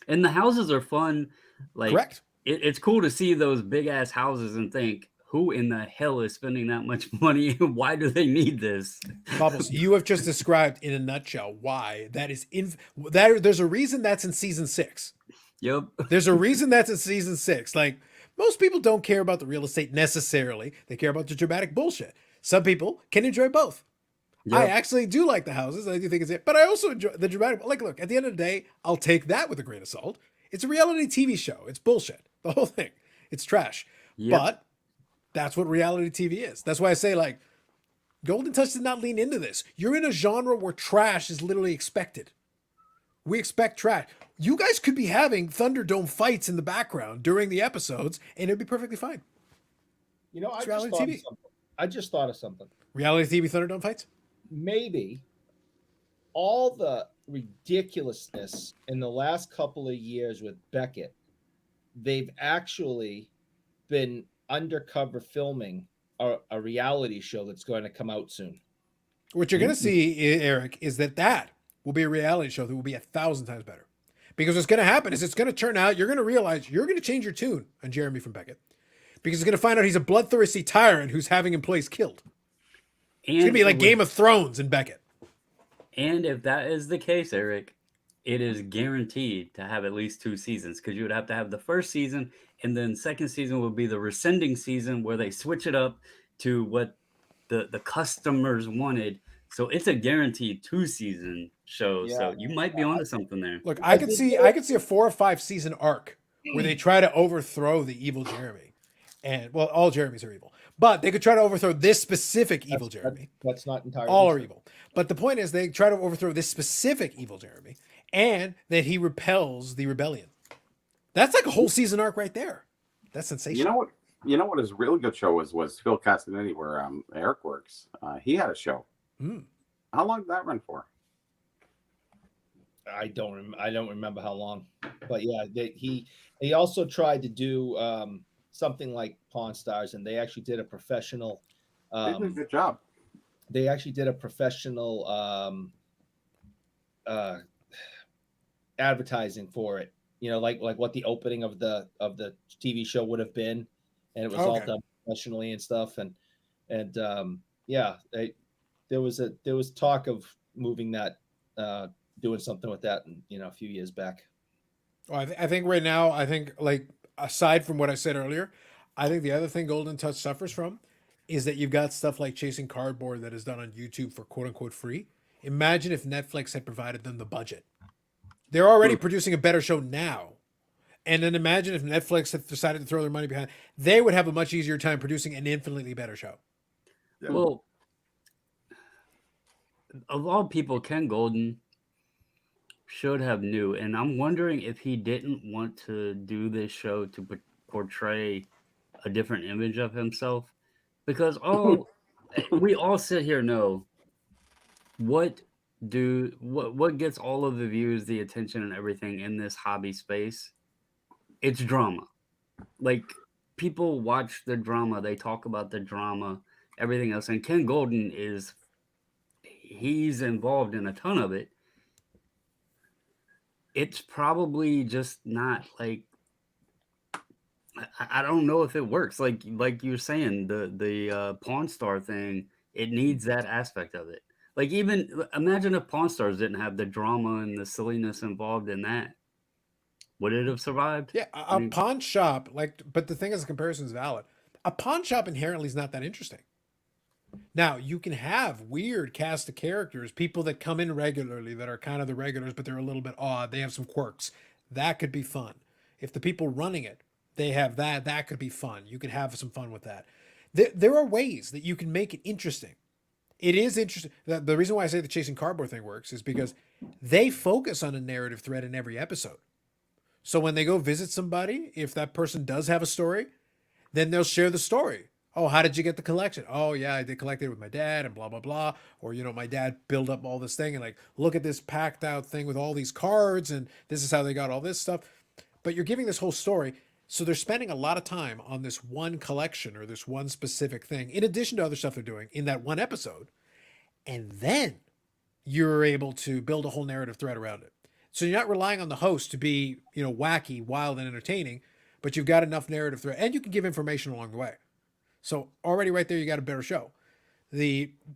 And the houses are fun. Like, correct. It's cool to see those big ass houses and think, who in the hell is spending that much money? Why do they need this? Bubbles, you have just described in a nutshell why that is there's a reason that's in season 6. Yep. There's a reason that's in season 6. Like, most people don't care about the real estate necessarily. They care about the dramatic bullshit. Some people can enjoy both. Yep. I actually do like the houses. I do think it's it. But I also enjoy the dramatic. Like, look, at the end of the day, I'll take that with a grain of salt. It's a reality TV show. It's bullshit. The whole thing. It's trash. Yep. But that's what reality TV is. That's why I say, like, Golden Touch did not lean into this. You're in a genre where trash is literally expected. We expect trash. You guys could be having Thunderdome fights in the background during the episodes, and it'd be perfectly fine. You know, It's I just reality thought TV. of something. I just thought of something. Reality TV Thunderdome fights? Maybe all the ridiculousness in the last couple of years with Beckett, they've actually been undercover filming a reality show that's going to come out soon. What you're going to see, Eric, is that will be a reality show that will be 1,000 times better. Because what's going to happen is it's going to turn out, you're going to realize you're going to change your tune on Jeremy from Beckett. Because it's going to find out he's a bloodthirsty tyrant who's having employees killed. And It's going to be like Game of Thrones in Beckett. And if that is the case, Eric, it is guaranteed to have at least 2 seasons, because you would have to have the first season, and then second season will be the rescinding season where they switch it up to what the customers wanted. So it's a guaranteed 2-season show. Yeah. So you might be onto something there. Look, I could see a 4 or 5 season arc where they try to overthrow the evil Jeremy. And well, all Jeremys are evil. But they could try to overthrow this specific evil Jeremy. That's not entirely All are true. evil. But the point is they try to overthrow this specific evil Jeremy, and that he repels the rebellion. That's like a whole season arc right there. That's sensational. You know what his really good show was Phil Castanetti, where Eric works. He had a show. How long did that run for? I don't remember how long, but yeah, he also tried to do something like Pawn Stars, and they actually did a professional. They did a good job. They actually did a professional advertising for it. You know, like what the opening of the TV show would have been, and it was all done professionally and stuff. And yeah, there was talk of moving that, doing something with that, a few years back. Well, I think right now, like aside from what I said earlier, I think the other thing Golden Touch suffers from is that you've got stuff like Chasing Cardboard that is done on YouTube for quote unquote free. Imagine if Netflix had provided them the budget. They're already producing a better show now. And then imagine if Netflix had decided to throw their money behind it. They would have a much easier time producing an infinitely better show. Yeah. Well, of all people, Ken Golden should have knew. And I'm wondering if he didn't want to do this show to portray a different image of himself. Because we all sit here know what gets all of the views, the attention, and everything in this hobby space. It's drama. Like, people watch the drama, they talk about the drama, everything else. And Ken Golden he's involved in a ton of it. It's probably just not like, I don't know if it works. Like you're saying, the Pawn Star thing, it needs that aspect of it. Like, even imagine if Pawn Stars didn't have the drama and the silliness involved in that. Would it have survived? Yeah, a pawn shop, but the thing is, the comparison is valid. A pawn shop inherently is not that interesting. Now, you can have weird cast of characters, people that come in regularly that are kind of the regulars, but they're a little bit odd. They have some quirks. That could be fun. If the people running it, they have that could be fun. You could have some fun with that. There are ways that you can make it interesting. It is interesting. The reason why I say the Chasing Cardboard thing works is because they focus on a narrative thread in every episode. So when they go visit somebody, if that person does have a story, then they'll share the story. Oh, how did you get the collection? Oh, yeah, I did collect it with my dad and blah, blah, blah. Or, my dad built up all this thing and look at this packed out thing with all these cards and this is how they got all this stuff. But you're giving this whole story. So they're spending a lot of time on this one collection or this one specific thing, in addition to other stuff they're doing in that one episode. And then you're able to build a whole narrative thread around it. So you're not relying on the host to be, wacky, wild, and entertaining, but you've got enough narrative thread, and you can give information along the way. So already right there, you got a better show.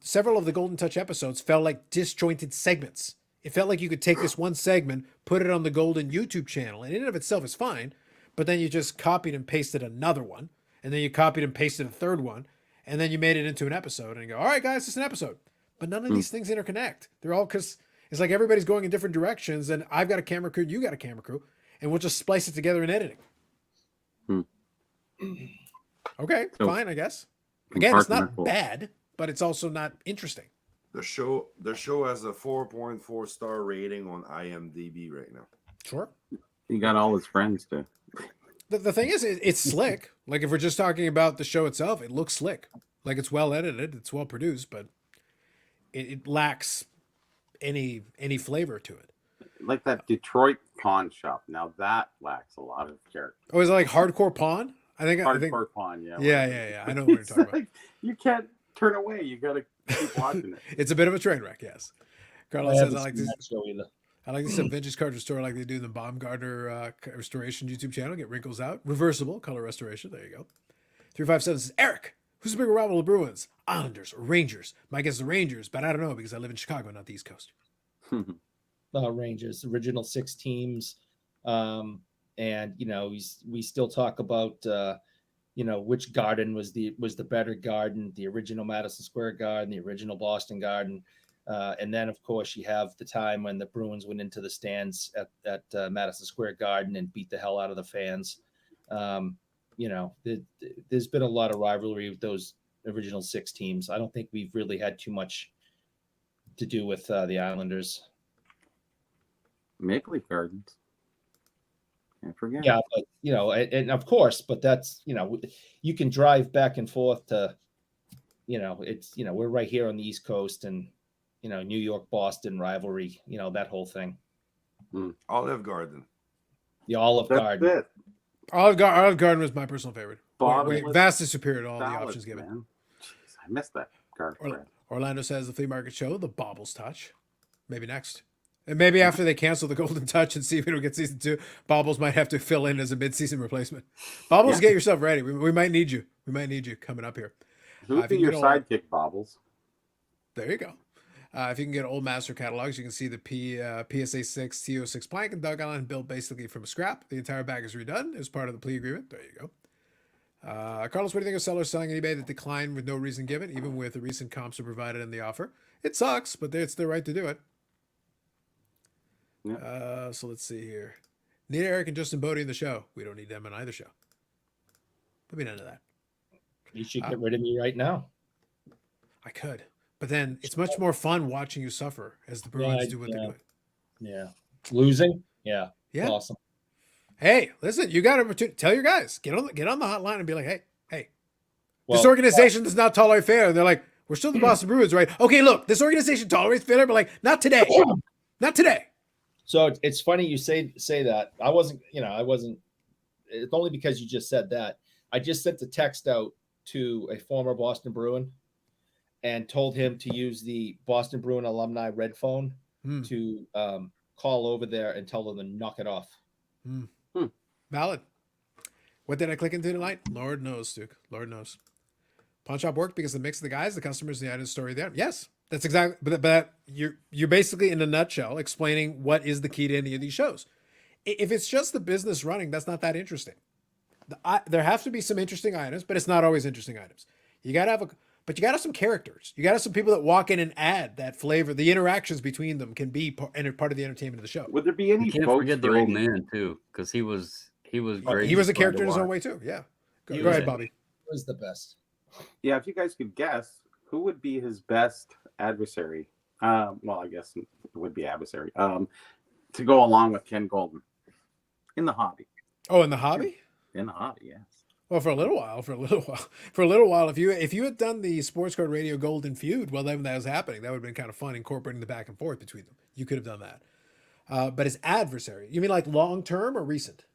Several of the Golden Touch episodes felt like disjointed segments. It felt like you could take this one segment, put it on the Golden YouTube channel, and in and of itself is fine, but then you just copied and pasted another one, and then you copied and pasted a third one, and then you made it into an episode, and you go, all right, guys, it's an episode. But none of these things interconnect. They're all because it's like everybody's going in different directions, and I've got a camera crew, you got a camera crew, and we'll just splice it together in editing. Okay, fine, I guess. Again, it's not bad. but it's also not interesting. The show has a 4.4 star rating on IMDb right now. Sure. He got all his friends to. The thing is, it's slick. Like if we're just talking about the show itself, it looks slick. Like it's well edited, it's well produced, but it lacks any flavor to it. Like that Detroit pawn shop. Now that lacks a lot of character. Oh, is it like Hardcore Pawn? I think Pawn, yeah. Yeah. I know what you're talking about. Like, you can't turn away. You got to keep watching it. It's a bit of a train wreck, yes. Carlos says, I like this. Show either. I like this vintage card restore like they do in the Baumgartner Restoration YouTube channel. Get wrinkles out. Reversible color restoration. There you go. 357 says, Eric, who's the bigger rival of the Bruins? Islanders or Rangers? My guess is the Rangers, but I don't know because I live in Chicago, not the East Coast. Rangers, original 6 teams. And, we still talk about, which garden was the better garden, the original Madison Square Garden, the original Boston Garden. And then, of course, you have the time when the Bruins went into the stands at Madison Square Garden and beat the hell out of the fans. There's been a lot of rivalry with those original 6 teams. I don't think we've really had too much to do with the Islanders. Maple Leaf Gardens. Can't forget. Yeah, but and of course, but that's you can drive back and forth to, it's we're right here on the East Coast and New York Boston rivalry, that whole thing. Olive Garden. The Olive Garden. It. Olive Garden was my personal favorite. Bottomless Vastly superior to all the salad, options given. man. Jeez, I missed that garden bread. Orlando says the flea market show, the Baubles touch. Maybe next. And maybe after they cancel the Golden Touch and see if we don't get season 2, Baubles might have to fill in as a mid-season replacement. Baubles, get yourself ready. We might need you. We might need you coming up here. Who would be your sidekick, Baubles? There you go. If you can get old master catalogs, you can see the PSA 6, TO6 plank and dugout line built basically from scrap. The entire bag is redone as part of the plea agreement. There you go. Carlos, what do you think of sellers selling on eBay that decline with no reason given, even with the recent comps are provided in the offer? It sucks, but it's their right to do it. Yeah. So let's see here. Need Eric and Justin Bodie in the show. We don't need them in either show. There'll be none of that. You should get rid of me right now. I could. But then it's much more fun watching you suffer as the Bruins do what they're doing. Yeah. Losing? Yeah. Yeah. Awesome. Hey, listen, you got to tell your guys. Get on the hotline and be like, hey. Well, this organization does not tolerate failure. They're like, we're still the Boston Bruins, right? Okay, look, this organization tolerates failure, but like, not today. Not today. So it's funny you say that. I wasn't. It's only because you just said that. I just sent a text out to a former Boston Bruin and told him to use the Boston Bruin alumni red phone to call over there and tell them to knock it off. Valid. What did I click into tonight? Lord knows, Duke. Lord knows. Pawn shop worked because the mix of the guys, the customers, the item story there. Yes. That's exactly, but you're basically in a nutshell explaining what is the key to any of these shows. If it's just the business running, that's not that interesting. There have to be some interesting items, but it's not always interesting items. You got to have some characters. You got to have some people that walk in and add that flavor. The interactions between them can be part of the entertainment of the show. Would there be any? You can't forget the old man too, because he was great. He was a character in his own way too. Yeah. Go ahead, Bobby. He was the best. Yeah, if you guys could guess, who would be his best adversary? Well, I guess it would be adversary. To go along with Ken Golden in the hobby. Oh, in the hobby? In the hobby, yes. Well, for a little while, if you had done the Sports Card Radio Golden feud, well, then that was happening. That would have been kind of fun, incorporating the back and forth between them. You could have done that. But his adversary, you mean like long term or recent?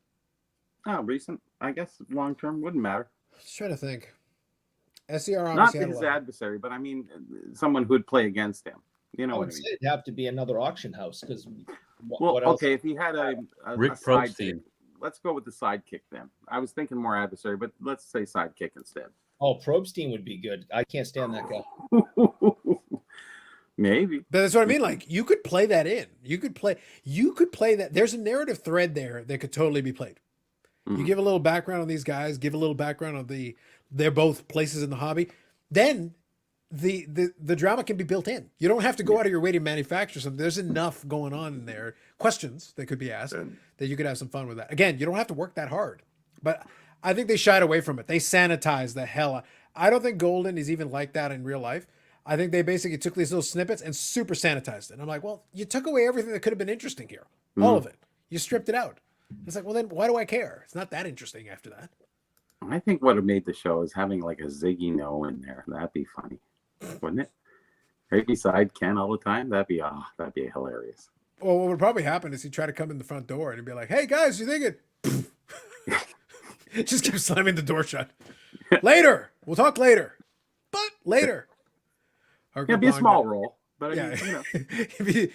Oh, recent. I guess long term wouldn't matter. Just trying to think. SCR not his adversary, but I mean someone who'd play against him. You know I what would I mean? say it'd have to be another auction house because. Well, okay, if he had a Rick sidekick, let's go with the sidekick then. I was thinking more adversary, but let's say sidekick instead. Oh, Probstein would be good. I can't stand that guy. Maybe. But that's what I mean. Like you could play that in. You could play that. There's a narrative thread there that could totally be played. You give a little background on these guys, give a little background on they're both places in the hobby. Then the drama can be built in. You don't have to go out of your way to manufacture something. There's enough going on in there. Questions that could be asked that you could have some fun with that. Again, you don't have to work that hard. But I think they shied away from it. They sanitized the hell. I don't think Golden is even like that in real life. I think they basically took these little snippets and super sanitized it. And I'm like, well, you took away everything that could have been interesting here. All of it. You stripped it out. It's like, well, then why do I care? It's not that interesting after that. I think what made the show is having like a Ziggy No in there. That'd be funny, wouldn't it? Right beside Ken all the time. That'd be hilarious. Well, what would probably happen is he'd try to come in the front door and he'd be like, hey, guys, you thinking? Just keep slamming the door shut. Later. We'll talk later. But later. It'd be a small role, but I mean,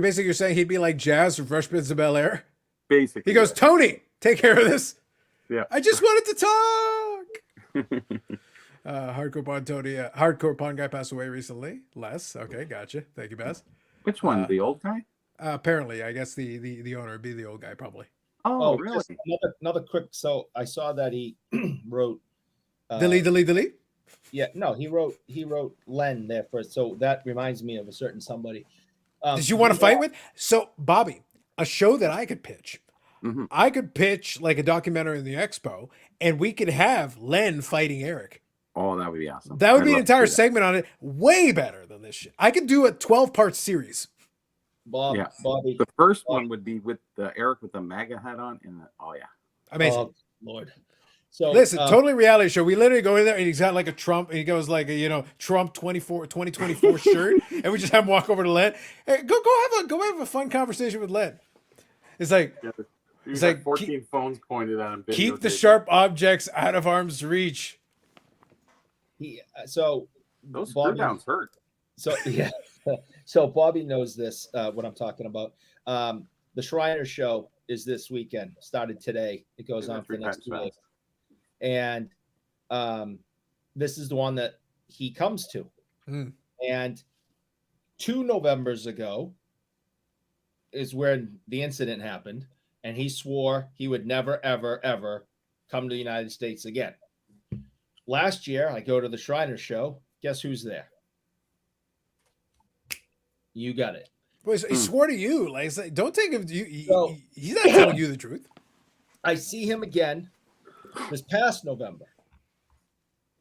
basically you're saying he'd be like Jazz from Fresh Prince of Bel-Air. Basically, he goes, Tony, take care of this. Yeah, I just wanted to talk. Hardcore Pond guy passed away recently. Les, okay, gotcha. Thank you, Baz. Which one? The old guy? Apparently, I guess the owner would be the old guy, probably. Oh, really? Another quick. So I saw that he wrote. Delete. Yeah, no, he wrote Len there first. So that reminds me of a certain somebody. Did you want to fight with? So, Bobby, a show that I could pitch. Mm-hmm. I could pitch like a documentary in the Expo, and we could have Len fighting Eric. Oh, that would be awesome. That would be an entire segment on it. Way better than this shit. I could do a 12-part series. Bobby. The first one would be with Eric with the MAGA hat on. And amazing. Oh, Lord. So listen, totally reality show. We literally go in there and he's got like a Trump, and he goes like a Trump 2024 shirt, and we just have him walk over to Len. Hey, go have a fun conversation with Len. It's like it's like 14 phones pointed at him. Keep the sharp objects out of arm's reach. So those screw downs hurt. So yeah, so Bobby knows this. What I'm talking about. The Shriner show is this weekend. Started today. It goes on for the next 2 days. And this is the one that he comes to. And 2 Novembers ago is when the incident happened, and he swore he would never, ever, ever come to the United States again. Last year, I go to the Shriner show. Guess who's there? You got it. Boy, he swore to you. Like, don't take him. He's not telling you the truth. I see him again this past November.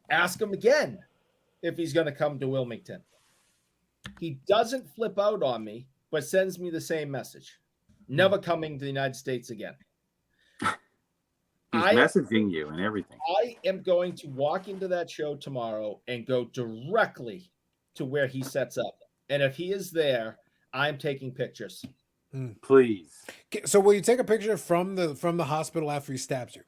Ask him again if he's going to come to Wilmington. He doesn't flip out on me, but sends me the same message. Never coming to the United States again. He's messaging you and everything. I am going to walk into that show tomorrow and go directly to where he sets up. And if he is there, I'm taking pictures. Please. So will you take a picture from the hospital after he stabs you?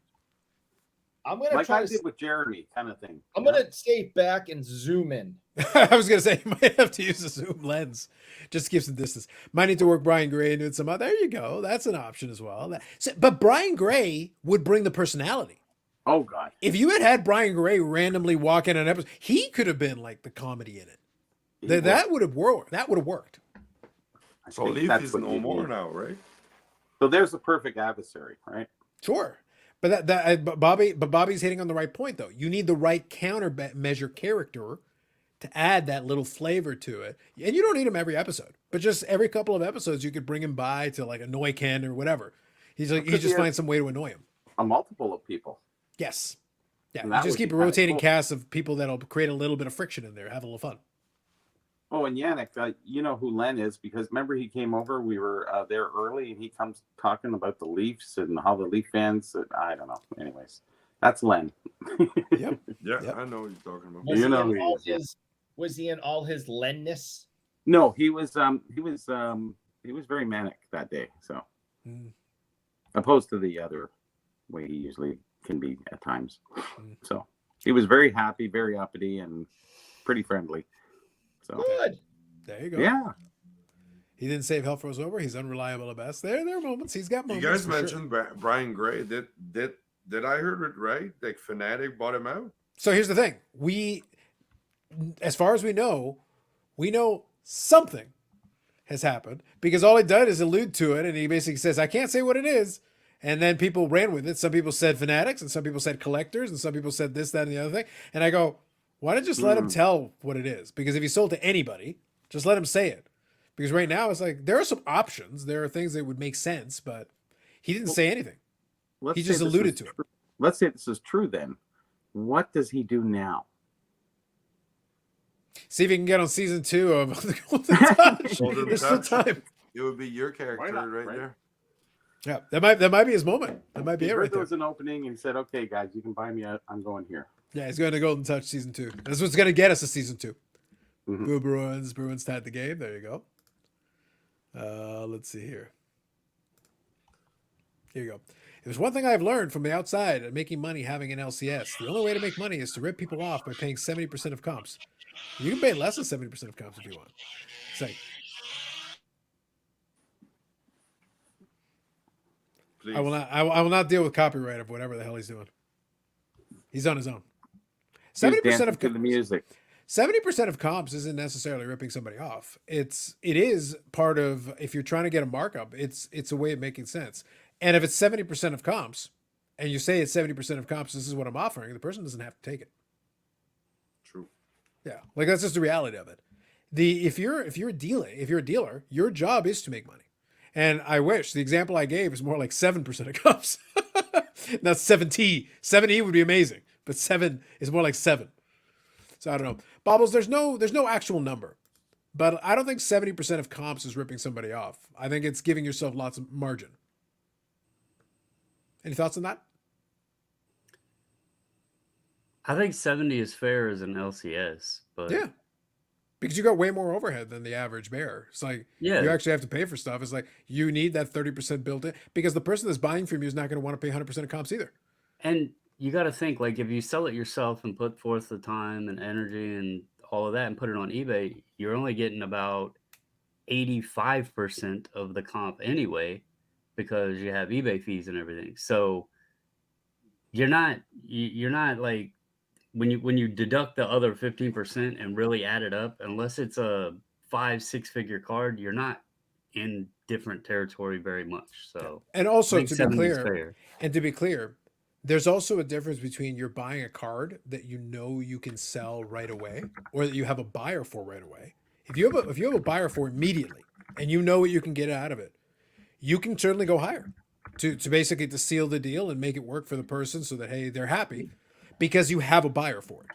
I'm going to try to did with Jeremy kind of thing. I'm going to stay back and zoom in. I was going to say, you might have to use a zoom lens. Just to give some distance. Might need to work Brian Gray into it somehow. There you go. That's an option as well. But Brian Gray would bring the personality. Oh, God. If you had Brian Gray randomly walk in an episode, he could have been like the comedy in it. That would have worked. That would have wored. So Leaf is no more now, right? So there's the perfect adversary, right? Sure. But Bobby's hitting on the right point, though. You need the right countermeasure character to add that little flavor to it. And you don't need him every episode, but just every couple of episodes, you could bring him by to like annoy Ken or whatever. He just finds some way to annoy him. A multiple of people. Yes. Yeah. You just keep a rotating cast of people that'll create a little bit of friction in there. Have a little fun. Oh, and Yannick, you know who Len is, because remember he came over, we were there early, and he comes talking about the Leafs and how the Leaf fans, I don't know. Anyways, that's Len. Yep. Yeah, I know what you're talking about. You know who he is. Was he in all his Lenness? No, he was very manic that day, so opposed to the other way he usually can be at times. So he was very happy, very uppity, and pretty friendly. So good. There you go. Yeah. He didn't save hell froze over. He's unreliable at best. There are moments. He's got moments. You guys mentioned Brian Gray. Did I heard it right? Like Fanatic bought him out? So here's the thing. As far as we know something has happened, because all he did is allude to it, and he basically says, I can't say what it is. And then people ran with it. Some people said fanatics, and some people said collectors, and some people said this, that, and the other thing. And I go, why don't you just let him tell what it is? Because if he sold to anybody, just let him say it. Because right now it's like there are some options. There are things that would make sense, but he didn't say anything. He just alluded to it. Let's say this is true then. what does he do now? See if you can get on season 2 of the Golden Touch. Golden There's still Touch. time. It would be your character not, right right? there. Yeah, that might be his moment. That might be He it heard right there there. was an opening and he said, "Okay, guys, you can buy me out. I'm going here." Yeah, he's going to Golden Touch season 2. That's what's going to get us to season 2. Mhm. Boo Bruins tied the game. There you go. Let's see here. Here you go. If there's one thing I've learned from the outside of making money having an LCS, the only way to make money is to rip people off by paying 70% of comps. You can pay less than 70% of comps if you want. It's like, Please. I will not deal with copyright of whatever the hell he's doing. He's on his own. He was 70% dancing of to the music. 70% of comps isn't necessarily ripping somebody off. It is part of, if you're trying to get a markup, it's a way of making sense. And if it's 70% of comps and you say it's 70% of comps, this is what I'm offering, the person doesn't have to take it. True. Yeah. Like that's just the reality of it. If you're a dealer, your job is to make money. And I wish the example I gave is more like 7% of comps. Not 70. 70 would be amazing, but 7 is more like 7. So I don't know. Bobbles, there's no actual number. But I don't think 70% of comps is ripping somebody off. I think it's giving yourself lots of margin. Any thoughts on that? I think 70 is fair as an LCS, but Yeah. Because you got way more overhead than the average bear. It's like Yeah. you actually have to pay for stuff. It's like you need that 30% built in because the person that's buying from you is not going to want to pay 100% of comps either. And you got to think, like, if you sell it yourself and put forth the time and energy and all of that and put it on eBay, you're only getting about 85% of the comp anyway, because you have eBay fees and everything. So you're not like, when you deduct the other 15% and really add it up, unless it's a 5-6 figure card, you're not in different territory very much. So And I also think to be 70 is clear, fair. there's also a difference between you're buying a card that you know you can sell right away or that you have a buyer for right away. If you have a buyer for immediately and you know what you can get out of it, you can certainly go higher to basically to seal the deal and make it work for the person so that, hey, they're happy because you have a buyer for it.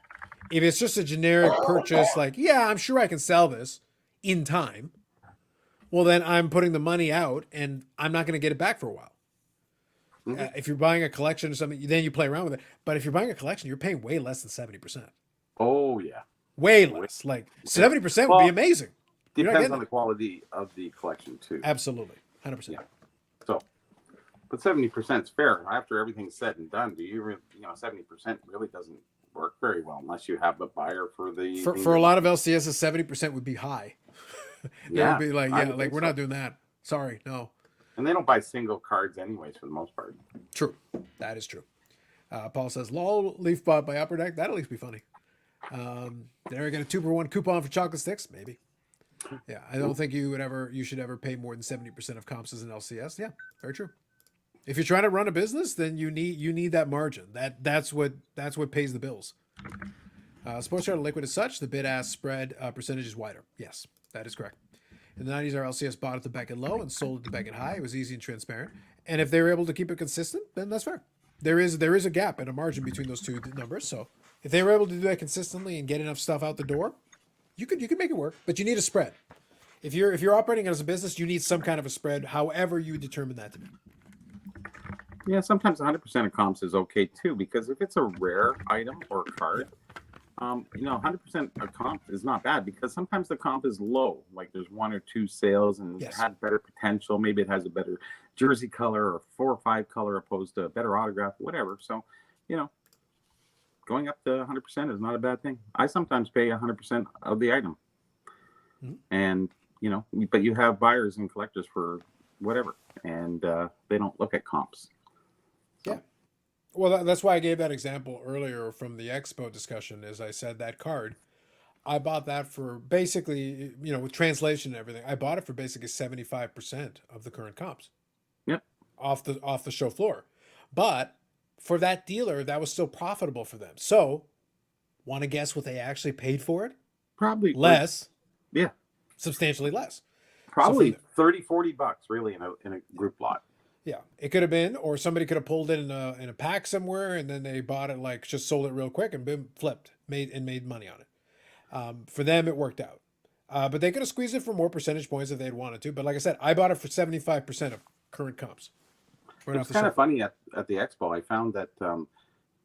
If it's just a generic purchase, like, yeah, I'm sure I can sell this in time, well, then I'm putting the money out and I'm not going to get it back for a while. If you're buying a collection or something, then you play around with it. But if you're buying a collection, you're paying way less than 70%. Oh yeah. Way less. Like 70% would be amazing. You're not Depends getting on the it. quality of the collection too. Absolutely. 100%. Yeah. So, but 70% is fair. After everything's said and done, 70% really doesn't work very well unless you have a buyer for the. For a lot of LCSs, 70% would be high. They Yeah, would be like, I yeah, would like think we're so. not doing that. Sorry, no. And they don't buy single cards anyways for the most part. True. That is true. Paul says, lol, leaf bought by Upper Deck. That'd at least be funny. They're going to 2-for-1 coupon for chocolate sticks? Maybe. Yeah, I don't think you should ever pay more than 70% of comps as an LCS. Yeah, very true. If you're trying to run a business, then you need that margin. That's what pays the bills. Sports Chart liquid as such, the bid-ask spread percentage is wider. Yes, that is correct. In the 90s, our LCS bought at the Beckett low and sold at the Beckett high. It was easy and transparent. And if they were able to keep it consistent, then that's fair. There is a gap and a margin between those two numbers. So if they were able to do that consistently and get enough stuff out the door, you could make it work. But you need a spread. If you're operating as a business, you need some kind of a spread, however you determine that to be. Yeah, sometimes 100% of comps is okay too, because if it's a rare item or card, 100% of comp is not bad because sometimes the comp is low. Like there's 1 or 2 sales and it had better potential. Maybe it has a better jersey color or 4 or 5 color opposed to a better autograph, whatever. So, going up to 100% is not a bad thing. I sometimes pay 100% of the item. And, but you have buyers and collectors for whatever, and they don't look at comps. Yeah. Well, that's why I gave that example earlier from the Expo discussion. As I said, that card, I bought that for basically, with translation and everything, I bought it for basically 75% of the current comps. Yep. Off the show floor. But for that dealer, that was still profitable for them. So, want to guess what they actually paid for it? Probably less. Yeah. Substantially less. Probably $30-$40 really in a group lot. Yeah. It could have been, or somebody could have pulled it in a pack somewhere, and then they bought it, like just sold it real quick, and boom, flipped, made money on it. For them, it worked out. But they could have squeezed it for more percentage points if they'd wanted to. But like I said, I bought it for 75% of current comps. It was kind of funny at the expo. I found that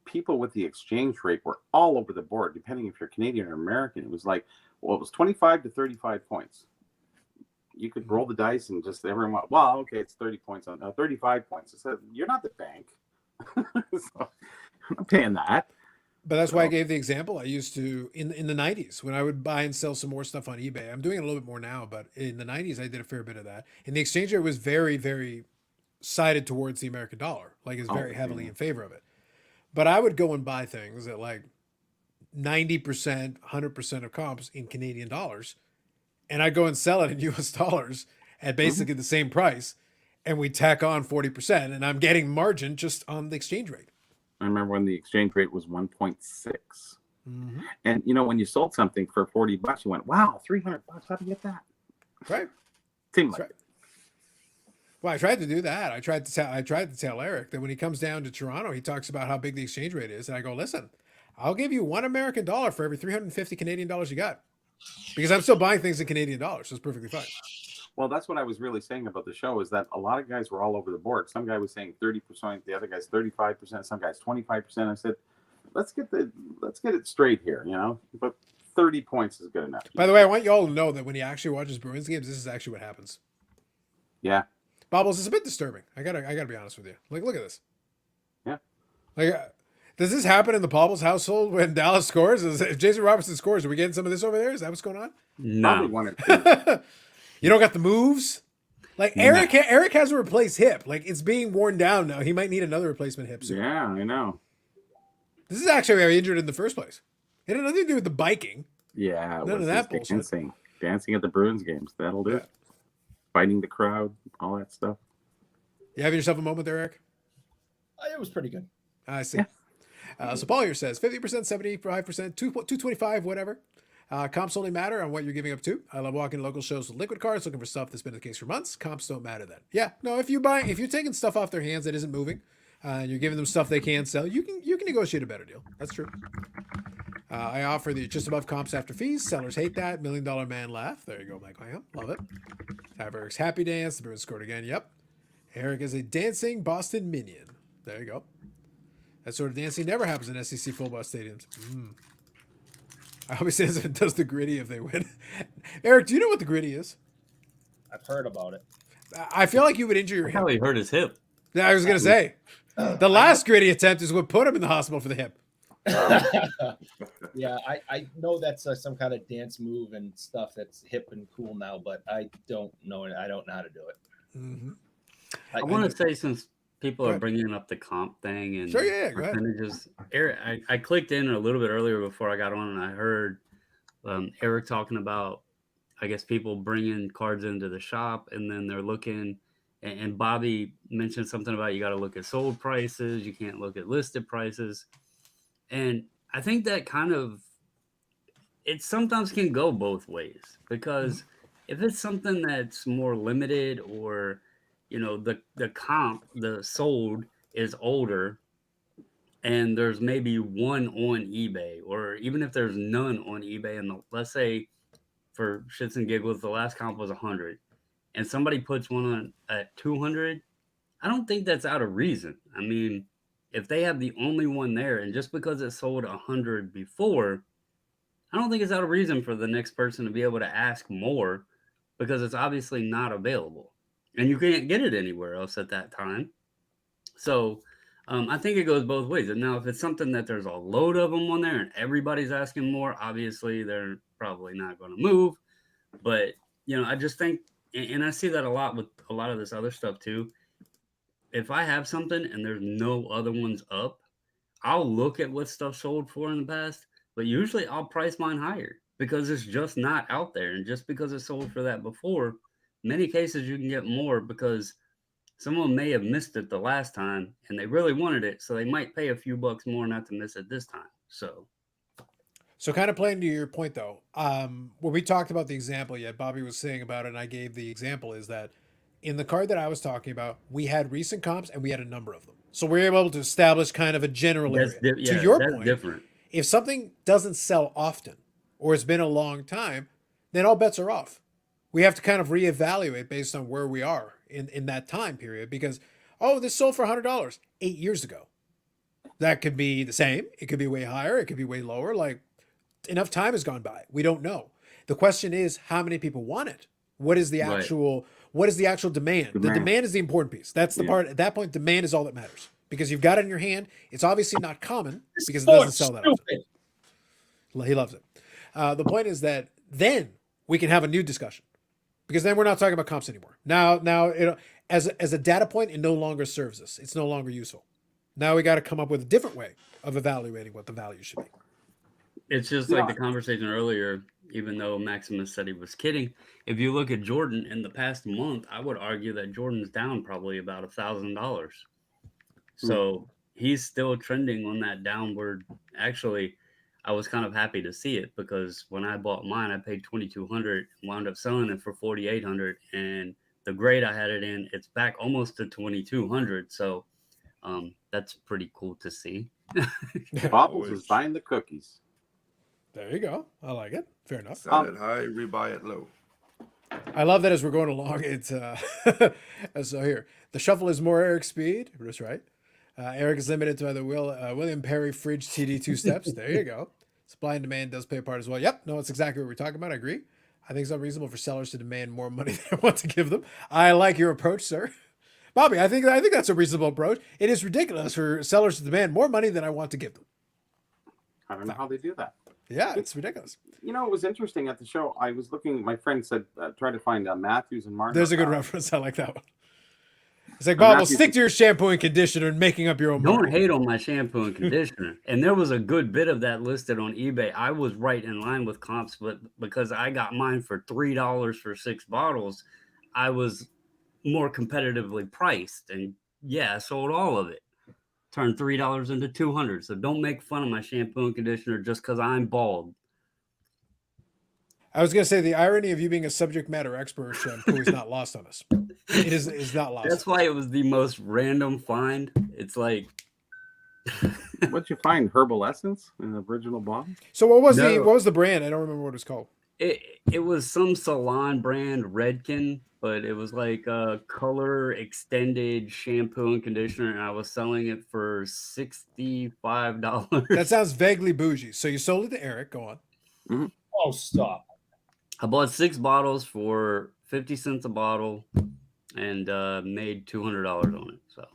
people with the exchange rate were all over the board, depending if you're Canadian or American. It was like, well, it was 25 to 35 points. You could roll the dice and just everyone went, well, okay, it's 30 points on 35 points. I said, you're not the bank. So, I'm not paying that. But that's why I gave the example. I used to in the 90s when I would buy and sell some more stuff on eBay. I'm doing it a little bit more now, but in the 90s I did a fair bit of that. And the exchange rate was very, very sided towards the American dollar. Like it's very heavily in favor of it. But I would go and buy things at like 90%, 100% of comps in Canadian dollars. And I'd go and sell it in US dollars at basically the same price. And we tack on 40%. And I'm getting margin just on the exchange rate. I remember when the exchange rate was 1.6. And you know, when you sold something for $40, you went, wow, $300. How'd you get that? Right. Seemed like right. Well, I tried to do that. I tried to tell Eric that when he comes down to Toronto, he talks about how big the exchange rate is. And I go, listen, I'll give you $1 American for every 350 Canadian dollars you got. Because I'm still buying things in Canadian dollars. So it's perfectly fine. Well, that's what I was really saying about the show, is that a lot of guys were all over the board. Some guy was saying 30%, the other guy's 35%, some guys 25%. I said, let's get it straight here, you know. But 30 points is good enough. By the way, I want you all to know that when he actually watches Bruins games, this is actually what happens. Yeah. Bobbles, it's a bit disturbing. I gotta be honest with you. Like, look at this. Yeah. Like, does this happen in the Bobbles household when Dallas scores? If Jason Robertson scores, are we getting some of this over there? Is that what's going on? Probably one or two. You don't got the moves? Like, Eric has a replaced hip. Like, it's being worn down now. He might need another replacement hip soon. Yeah, I know. This is actually very injured in the first place. It had nothing to do with the biking. Yeah, none of that bullshit. Dancing at the Bruins games. That'll do it. Fighting the crowd, all that stuff. You having yourself a moment there, Eric? It was pretty good. I see. So Paul here says 50%, 75%, 225, whatever. Comps only matter on what you're giving up to. I love walking to local shows with liquid cards, looking for stuff that's been the case for months. Comps don't matter then. Yeah, no. If you're taking stuff off their hands that isn't moving, and you're giving them stuff they can sell, you can negotiate a better deal. That's true. I offer the just above comps after fees. Sellers hate that. $1 Million Man laugh. There you go, Michael. Yeah, love it. Have Eric's happy dance. The Bruins scored again. Yep. Eric is a dancing Boston minion. There you go. That sort of dancing never happens in SEC football stadiums. I always say it does the gritty if they win. Eric, do you know what the gritty is? I've heard about it. I feel like you would injure your hip. How he hurt his hip. Yeah, I was going to say. The last gritty attempt is what put him in the hospital for the hip. Yeah, I know that's some kind of dance move and stuff that's hip and cool now, but I don't know it. I don't know how to do it. I want to say, since people are bringing up the comp thing and percentages, Eric, I clicked in a little bit earlier before I got on, and I heard Eric talking about, I guess, people bringing cards into the shop, and then they're looking, and Bobby mentioned something about you got to look at sold prices, you can't look at listed prices. And I think that it sometimes can go both ways, because if it's something that's more limited, or, you know, the comp, the sold is older, and there's maybe one on eBay, or even if there's none on eBay, and let's say for shits and giggles, the last comp was 100, and somebody puts one on at 200, I don't think that's out of reason. I mean, if they have the only one there, and just because it sold 100 before, I don't think it's out of reason for the next person to be able to ask more, because it's obviously not available, and you can't get it anywhere else at that time. So I think it goes both ways. And now, if it's something that there's a load of them on there and everybody's asking more, obviously they're probably not going to move. But, you know, I just think, and I see that a lot with a lot of this other stuff too. If I have something and there's no other ones up, I'll look at what stuff sold for in the past, but usually I'll price mine higher because it's just not out there. And just because it sold for that before, many cases you can get more because someone may have missed it the last time and they really wanted it, so they might pay a few bucks more not to miss it this time. So kind of playing to your point, though, when we talked about the example, Bobby was saying about it, and I gave the example, is that in the card that I was talking about, we had recent comps and we had a number of them. So we were able to establish kind of a general area. To your that's point, different. if something doesn't sell often or it's been a long time, then all bets are off. We have to kind of reevaluate based on where we are in that time period because, oh, this sold for $100 8 years ago. That could be the same. It could be way higher. It could be way lower. Like enough time has gone by. We don't know. The question is how many people want it? What is the actual demand? The demand is the important piece. That's the part. At that point, demand is all that matters because you've got it in your hand. It's obviously not common because it doesn't sell that often. He loves it. The point is that then we can have a new discussion because then we're not talking about comps anymore. Now, as a data point, it no longer serves us. It's no longer useful. Now we got to come up with a different way of evaluating what the value should be. It's just like the conversation earlier, even though Maximus said he was kidding. If you look at Jordan in the past month, I would argue that Jordan's down probably about $1,000. So he's still trending on that downward. Actually, I was kind of happy to see it because when I bought mine, I paid $2,200, wound up selling it for $4,800. And the grade I had it in, it's back almost to $2,200. So that's pretty cool to see. Bobbles is buying the cookies. There you go. I like it. Fair enough. Sell it high, rebuy it low. I love that as we're going along. It's so here the shuffle is more Eric speed. That's right. Eric is limited to either William Perry Fridge TD 2 steps. There you go. Supply and demand does play a part as well. Yep. No, it's exactly what we're talking about. I agree. I think it's unreasonable for sellers to demand more money than I want to give them. I like your approach, sir. Bobby, I think that's a reasonable approach. It is ridiculous for sellers to demand more money than I want to give them. I don't know how they do that. Yeah, it's ridiculous. You know, it was interesting at the show. I was looking, my friend said, try to find Matthews and Martin. There's a good reference. I like that one. It's like, Bob, stick to your shampoo and conditioner and making up your own Don't money. hate on my shampoo and conditioner. And there was a good bit of that listed on eBay. I was right in line with comps, but because I got mine for $3 for 6 bottles, I was more competitively priced. And yeah, I sold all of it. Turned $3 into $200. So don't make fun of my shampoo and conditioner just because I'm bald. I was going to say the irony of you being a subject matter expert shampoo is not lost on us. It is not lost. That's why it was the most random find. It's like, what'd you find? Herbal Essence in the original bottle? So what was the brand? I don't remember what it's called. It was some salon brand, Redkin, but it was like a color extended shampoo and conditioner, and I was selling it for $65. That sounds vaguely bougie. So you sold it to Eric. Go on. Mm-hmm. Oh, stop. I bought 6 bottles for 50 cents a bottle and made $200 on it. So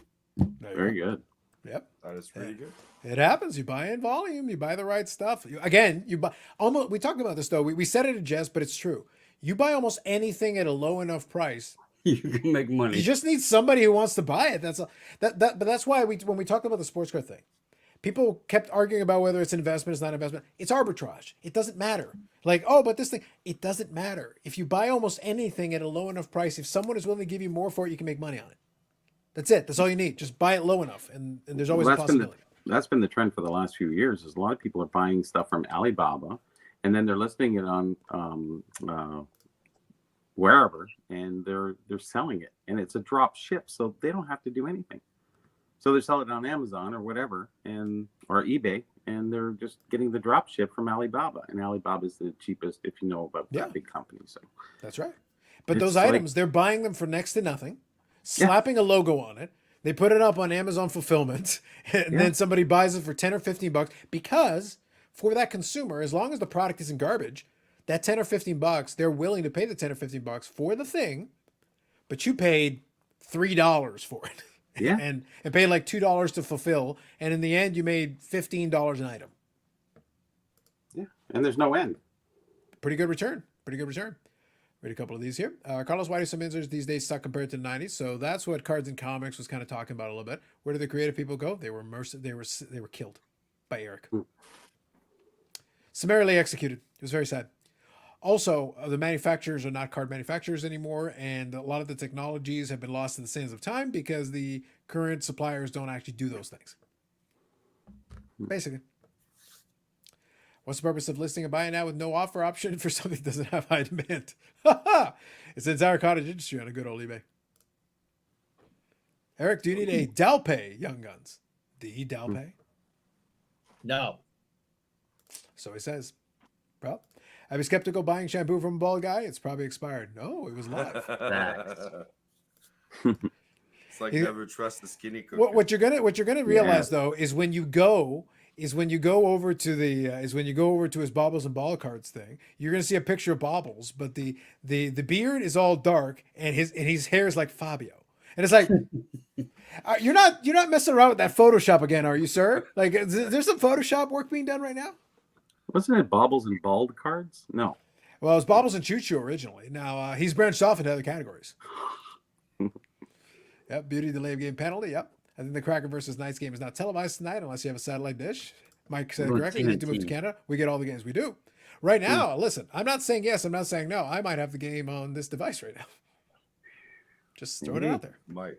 very good. Yep. That is pretty good. It happens. You buy in volume. You buy the right stuff. You buy almost. We talked about this though. We said it in jest, but it's true. You buy almost anything at a low enough price, you can make money. You just need somebody who wants to buy it. That's But that's why when we talked about the sports car thing, people kept arguing about whether it's investment, it's not investment. It's arbitrage. It doesn't matter. Like, oh, but this thing, it doesn't matter. If you buy almost anything at a low enough price, if someone is willing to give you more for it, you can make money on it. That's it. That's all you need. Just buy it low enough, and there's always a possibility. That's been the trend for the last few years. Is a lot of people are buying stuff from Alibaba, and then they're listing it on wherever, and they're selling it, and it's a drop ship, so they don't have to do anything. So they sell it on Amazon or whatever, or eBay, and they're just getting the drop ship from Alibaba, and Alibaba is the cheapest if you know about that big company. So that's right. But those items, they're buying them for next to nothing, slapping a logo on it. They put it up on Amazon fulfillment, and then somebody buys it for 10 or 15 bucks because for that consumer, as long as the product isn't garbage, that 10 or 15 bucks, they're willing to pay the 10 or 15 bucks for the thing, but you paid $3 for it. Yeah. and paid like $2 to fulfill. And in the end, you made $15 an item. Yeah. And there's no end. Pretty good return. Read a couple of these here. Carlos, why do some inserts these days suck compared to the 90s? So that's what Cards and Comics was kind of talking about a little bit. Where did the creative people go? They were they were killed by Eric. Summarily executed. It was very sad. Also, the manufacturers are not card manufacturers anymore, and a lot of the technologies have been lost to the sands of time because the current suppliers don't actually do those things. Basically. What's the purpose of listing a buy now with no offer option for something that doesn't have high demand? It's the entire cottage industry on a good old eBay. Eric, do you need a Dalpay Young Guns? The Dalpay? No. So he says. Well, I was skeptical buying shampoo from a bald guy. It's probably expired. No, it was live. It's like never trust the skinny cookie. What you're gonna realize though is when you go over to his Baubles and Ball Cards thing, you're gonna see a picture of Baubles, but the beard is all dark and his hair is like Fabio, and it's like you're not messing around with that Photoshop again, are you, sir? Like, there's some Photoshop work being done right now. Wasn't it Baubles and Bald Cards? No. Well, it was Baubles and Choo Choo originally. Now he's branched off into other categories. Yep, beauty delay game penalty. Yep. I think the Kraken versus Knights game is not televised tonight unless you have a satellite dish. Mike said correctly. You need to move to Canada. We get all the games we do. Right now, listen, I'm not saying yes. I'm not saying no. I might have the game on this device right now. Just throwing it out there. Might.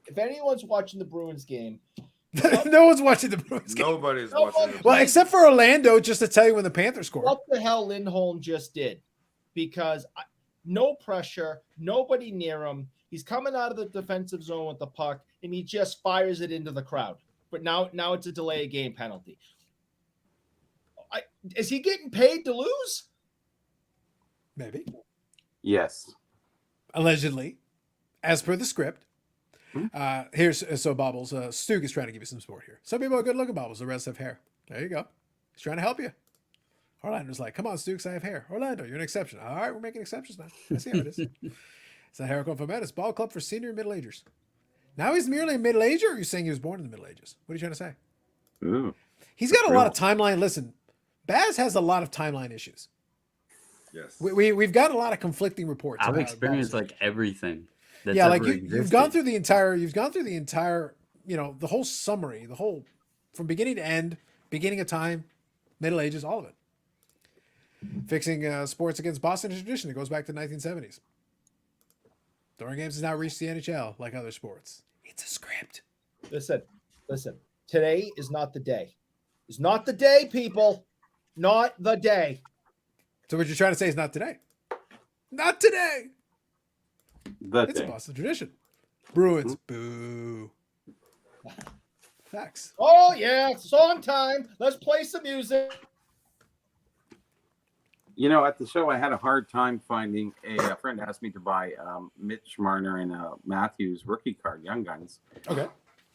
If anyone's watching the Bruins game, no one's watching the Bruins game. Nobody's watching it. Well, except for Orlando, just to tell you when the Panthers scored. What the hell Lindholm just did? Because no pressure, nobody near him. He's coming out of the defensive zone with the puck, and he just fires it into the crowd. But now it's a delay of game penalty. Is he getting paid to lose? Maybe. Yes. Allegedly, as per the script. Here's so Bobbles. Stug is trying to give you some support here. Some people are good looking Bobbles. The rest have hair. There you go. He's trying to help you. Orlando's like, come on, Stooks, I have hair. Orlando, you're an exception. All right, we're making exceptions now. I see how it is. It's a hair club for men. It's ball club for senior and middle agers. Now he's merely a middle ager, or are you saying he was born in the Middle Ages? What are you trying to say? Ooh. He's got a lot of timeline. Listen, Baz has a lot of timeline issues. Yes. We've got a lot of conflicting reports. I've about experienced Bob's like everything. That's yeah, like ever you've gone through the entire, the whole summary, the whole from beginning to end, beginning of time, Middle Ages, all of it. Fixing sports against Boston is tradition. It goes back to the 1970s. During games has now reached the NHL like other sports. It's a script. Listen. Today is not the day. It's not the day, people. Not the day. So what you're trying to say is not today. Not today. It's a Boston tradition. Bruins, boo. Facts. Oh, yeah, song time. Let's play some music. You know, at the show, I had a hard time finding a friend asked me to buy Mitch Marner and Matthews rookie card, Young Guns. Okay.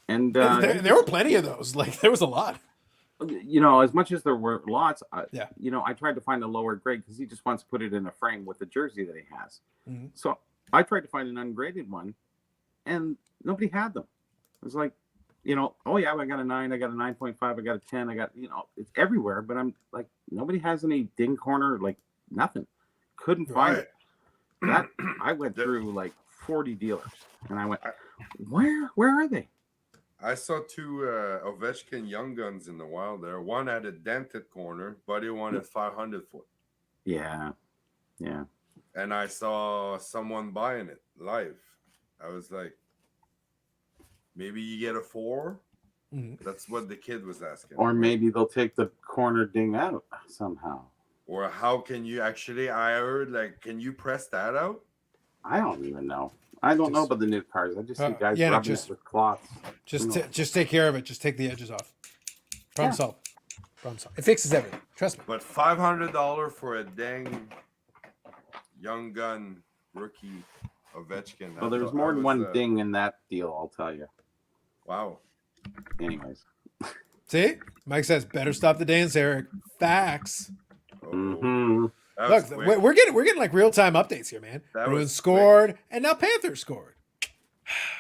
And there were plenty of those. Like, there was a lot. You know, as much as there were lots, yeah. You know, I tried to find a lower grade because he just wants to put it in a frame with the jersey that he has. Mm-hmm. So I tried to find an ungraded one, and nobody had them. It was like, you know, oh yeah, I got a 9, I got a 9.5, I got a 10, I got, you know, it's everywhere, but I'm like, nobody has any ding corner, like nothing. Couldn't find it. That I went through like 40 dealers, and I went, where are they? I saw 2 Ovechkin Young Guns in the wild there. One had a dented corner, but he wanted 500 for it. Yeah. And I saw someone buying it live. I was like, maybe you get a 4. Mm-hmm. That's what the kid was asking. Or maybe they'll take the corner ding out somehow. Or how can you actually? I heard like, can you press that out? I don't even know. I don't know about the new cars. I just see guys rubbing it with cloths. Just take care of it. Just take the edges off. Problem solved. It fixes everything. Trust me. But $500 for a dang Young Gun rookie Ovechkin. Well, there's more than one ding in that deal, I'll tell you. Wow. Anyways. See? Mike says, better stop the dance, Eric. Facts. Oh. Mm-hmm. Look, we're getting like real-time updates here, man. Bruins scored, and now Panthers scored.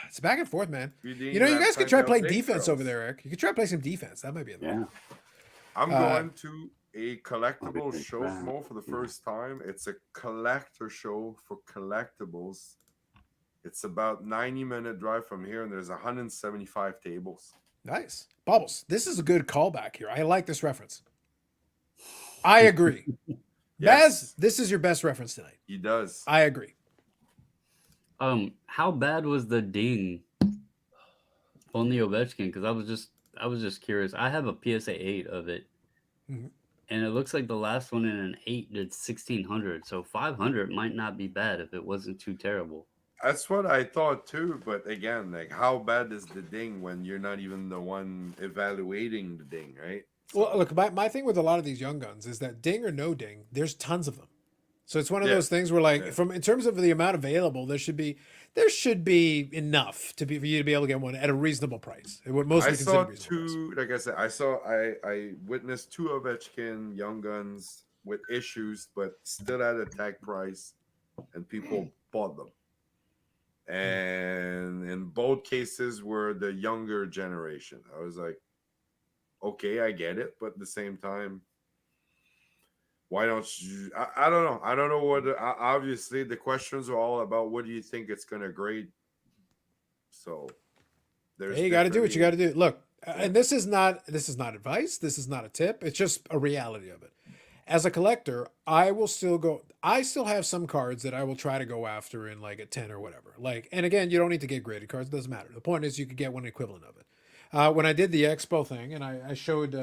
It's back and forth, man. You know, you guys could try playing defense over there, Eric. You could try to play some defense. That might be a yeah. I'm going to a collectible show for the first time. It's a collector show for collectibles. It's about 90-minute drive from here, and there's 175 tables. Nice. Bubbles, this is a good callback here. I like this reference. I agree. Yes. Baz, this is your best reference tonight. He does. I agree. How bad was the ding on the Ovechkin? Because I was just curious. I have a PSA 8 of it, and it looks like the last one in an 8 did 1,600. So 500 might not be bad if it wasn't too terrible. That's what I thought too. But again, like, how bad is the ding when you're not even the one evaluating the ding, right? Well, look, my thing with a lot of these young guns is that ding or no ding, there's tons of them. So it's one of those things where, like, from in terms of the amount available, there should be enough for you to be able to get one at a reasonable price. What most I would saw consider reasonable two. Like I said, I witnessed two Ovechkin young guns with issues, but still at a tag price, and people bought them. And in both cases were the younger generation. I was like, okay, I get it, but at the same time, why don't you? I don't know. I don't know what. Obviously, the questions are all about what do you think it's going to grade. So there's. Hey, you got to do what you got to do. Look, and this is not advice. This is not a tip. It's just a reality of it. As a collector, I still have some cards that I will try to go after in like a 10 or whatever. Like, and again, you don't need to get graded cards. It doesn't matter. The point is you could get one equivalent of it. When I did the Expo thing and I showed,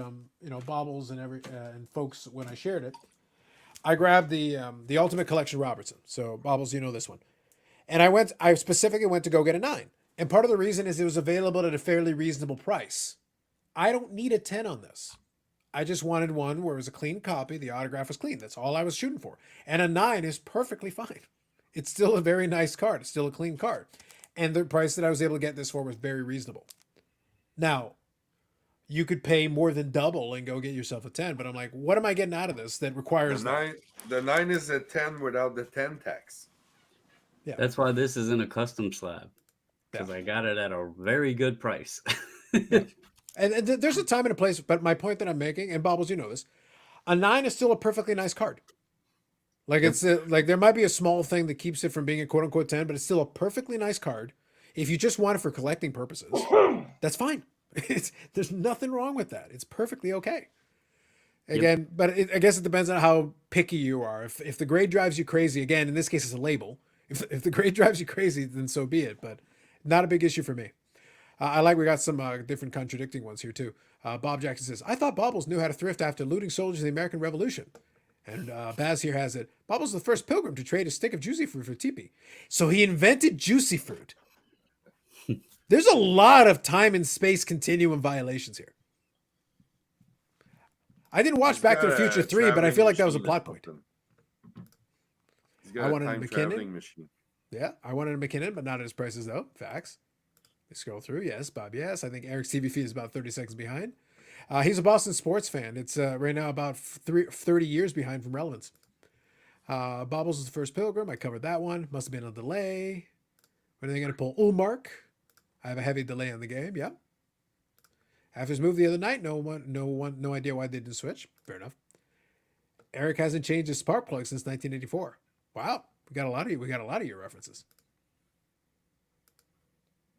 Bobbles and and folks when I shared it, I grabbed the Ultimate Collection Robertson. So Bobbles, you know this one. And I specifically went to go get a 9. And part of the reason is it was available at a fairly reasonable price. I don't need a 10 on this. I just wanted one where it was a clean copy. The autograph was clean. That's all I was shooting for. And a 9 is perfectly fine. It's still a very nice card. It's still a clean card. And the price that I was able to get this for was very reasonable. Now, you could pay more than double and go get yourself a 10. But I'm like, what am I getting out of this that requires the 9 is a 10 without the 10 tax. Yeah. That's why this isn't a custom slab. Because I got it at a very good price. And there's a time and a place, but my point that I'm making, and Bobbles, you know this, a 9 is still a perfectly nice card. Like it's like there might be a small thing that keeps it from being a quote unquote 10, but it's still a perfectly nice card. If you just want it for collecting purposes, that's fine. There's nothing wrong with that. It's perfectly okay. Again, but I guess it depends on how picky you are. If the grade drives you crazy, again, in this case, it's a label. If the grade drives you crazy, then so be it. But not a big issue for me. We got some different contradicting ones here too. Bob Jackson says, I thought Bobbles knew how to thrift after looting soldiers of the American Revolution. And Baz here has it. Bobbles was the first pilgrim to trade a stick of juicy fruit for teepee. So he invented juicy fruit. There's a lot of time and space continuum violations here. I didn't watch Back to the Future 3, but I feel like that was a plot point. I wanted a McKinnon. Machine. Yeah, I wanted a McKinnon, but not at his prices though. Facts. Scroll through. Yes, Bob. Yes. I think Eric's TV feed is about 30 seconds behind. He's a Boston sports fan. It's right now about 30 years behind from relevance. Bobbles is the first pilgrim. I covered that one. Must have been a delay. When are they going to pull Ulmark? I have a heavy delay on the game. Yep. After his move the other night, no idea why they didn't switch. Fair enough. Eric hasn't changed his spark plug since 1984. Wow. We got a lot of your references.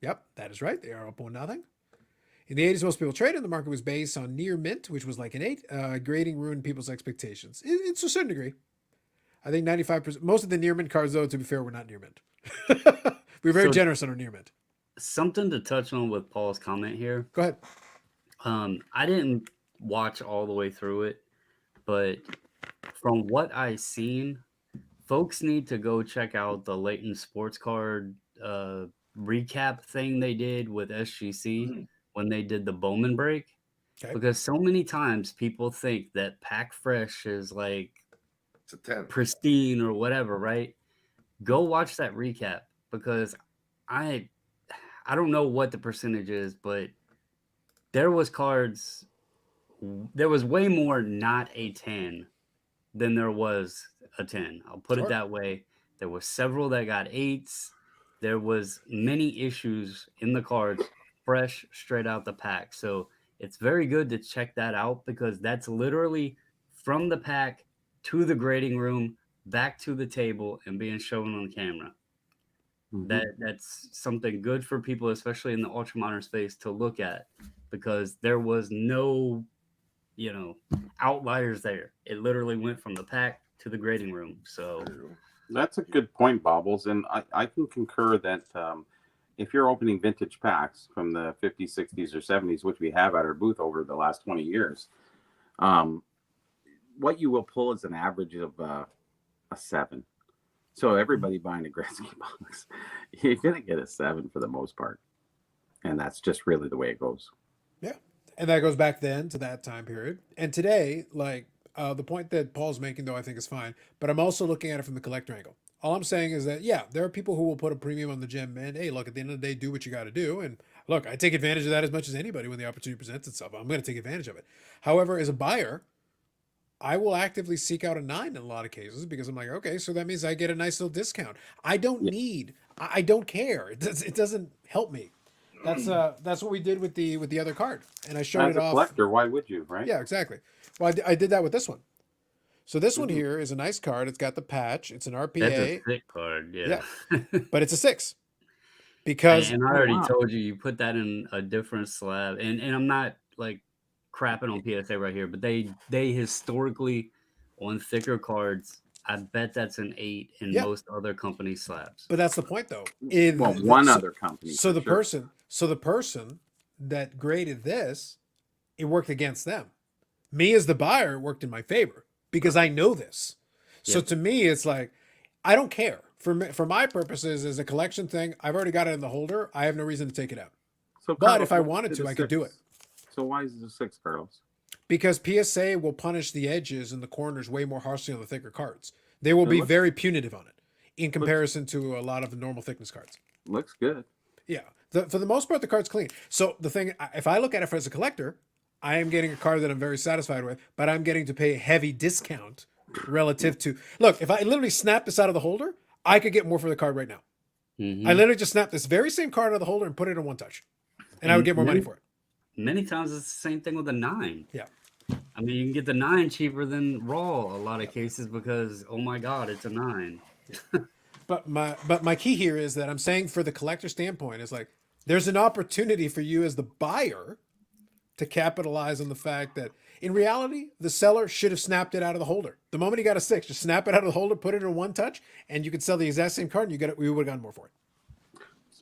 Yep, that is right. They are up 1-0. In the 80s, most people traded. The market was based on near mint, which was like an 8. Grading ruined people's expectations. It's to a certain degree. I think 95%. Most of the near mint cards, though, to be fair, were not near mint. We're very generous on our near mint. Something to touch on with Paul's comment here. Go ahead. I didn't watch all the way through it, but from what I've seen, folks need to go check out the Leighton Sports Card recap thing they did with SGC when they did the Bowman break. Okay. Because so many times people think that Pack Fresh is like it's a 10. Pristine or whatever, right? Go watch that recap because I don't know what the percentage is, but there was way more not a 10 than there was a 10. I'll put it that way. There was several that got 8s. There was many issues in the cards, fresh straight out the pack. So it's very good to check that out because that's literally from the pack to the grading room, back to the table, and being shown on camera. Mm-hmm. That's something good for people, especially in the ultra modern space, to look at because there was no, outliers there. It literally went from the pack to the grading room. So. That's a good point, Bobbles. And I can concur that if you're opening vintage packs from the 50s, 60s, or 70s, which we have at our booth over the last 20 years, what you will pull is an average of a 7. So everybody buying a Gretzky box, you're gonna get a 7 for the most part, and that's just really the way it goes. Yeah, and that goes back then to that time period. And today, like the point that Paul's making, though, I think is fine. But I'm also looking at it from the collector angle. All I'm saying is that, yeah, there are people who will put a premium on the gem, and hey, look, at the end of the day, do what you got to do. And look, I take advantage of that as much as anybody when the opportunity presents itself. I'm going to take advantage of it. However, as a buyer, I will actively seek out a 9 in a lot of cases because I'm like, okay, so that means I get a nice little discount. I don't need, I don't care. It doesn't help me. That's what we did with the other card, and I showed As it a off. collector, why would you, right? Yeah, exactly. Well, I did that with this one. So this one here is a nice card. It's got the patch. It's an RPA. That's a sick card. Yeah. But it's a 6 because and I already told you put that in a different slab. And I'm not like crapping on PSA right here, but they historically on thicker cards, I bet that's an 8 in most other company slabs. But that's the point, though. Other company. So the person that graded this, it worked against them. Me as the buyer, it worked in my favor because I know this. So to me, it's like I don't care. For my purposes, as a collection thing, I've already got it in the holder. I have no reason to take it out. So, but Carlos, if I wanted to, I could do it. So why is it a 6, Carlos? Because PSA will punish the edges and the corners way more harshly on the thicker cards. They will be very punitive on it in comparison to a lot of the normal thickness cards. Looks good. Yeah. For the most part, the card's clean. So the thing, if I look at it as a collector, I am getting a card that I'm very satisfied with, but I'm getting to pay a heavy discount relative to... Look, if I literally snap this out of the holder, I could get more for the card right now. Mm-hmm. I literally just snapped this very same card out of the holder and put it in one touch. And I would get more money for it. Many times it's the same thing with a 9. Yeah. I mean, you can get the 9 cheaper than Raw a lot of cases because, oh my God, it's a 9. But my key here is that I'm saying for the collector standpoint is like, there's an opportunity for you as the buyer to capitalize on the fact that in reality, the seller should have snapped it out of the holder. The moment he got a 6, just snap it out of the holder, put it in one touch, and you could sell the exact same card and we would have gotten more for it.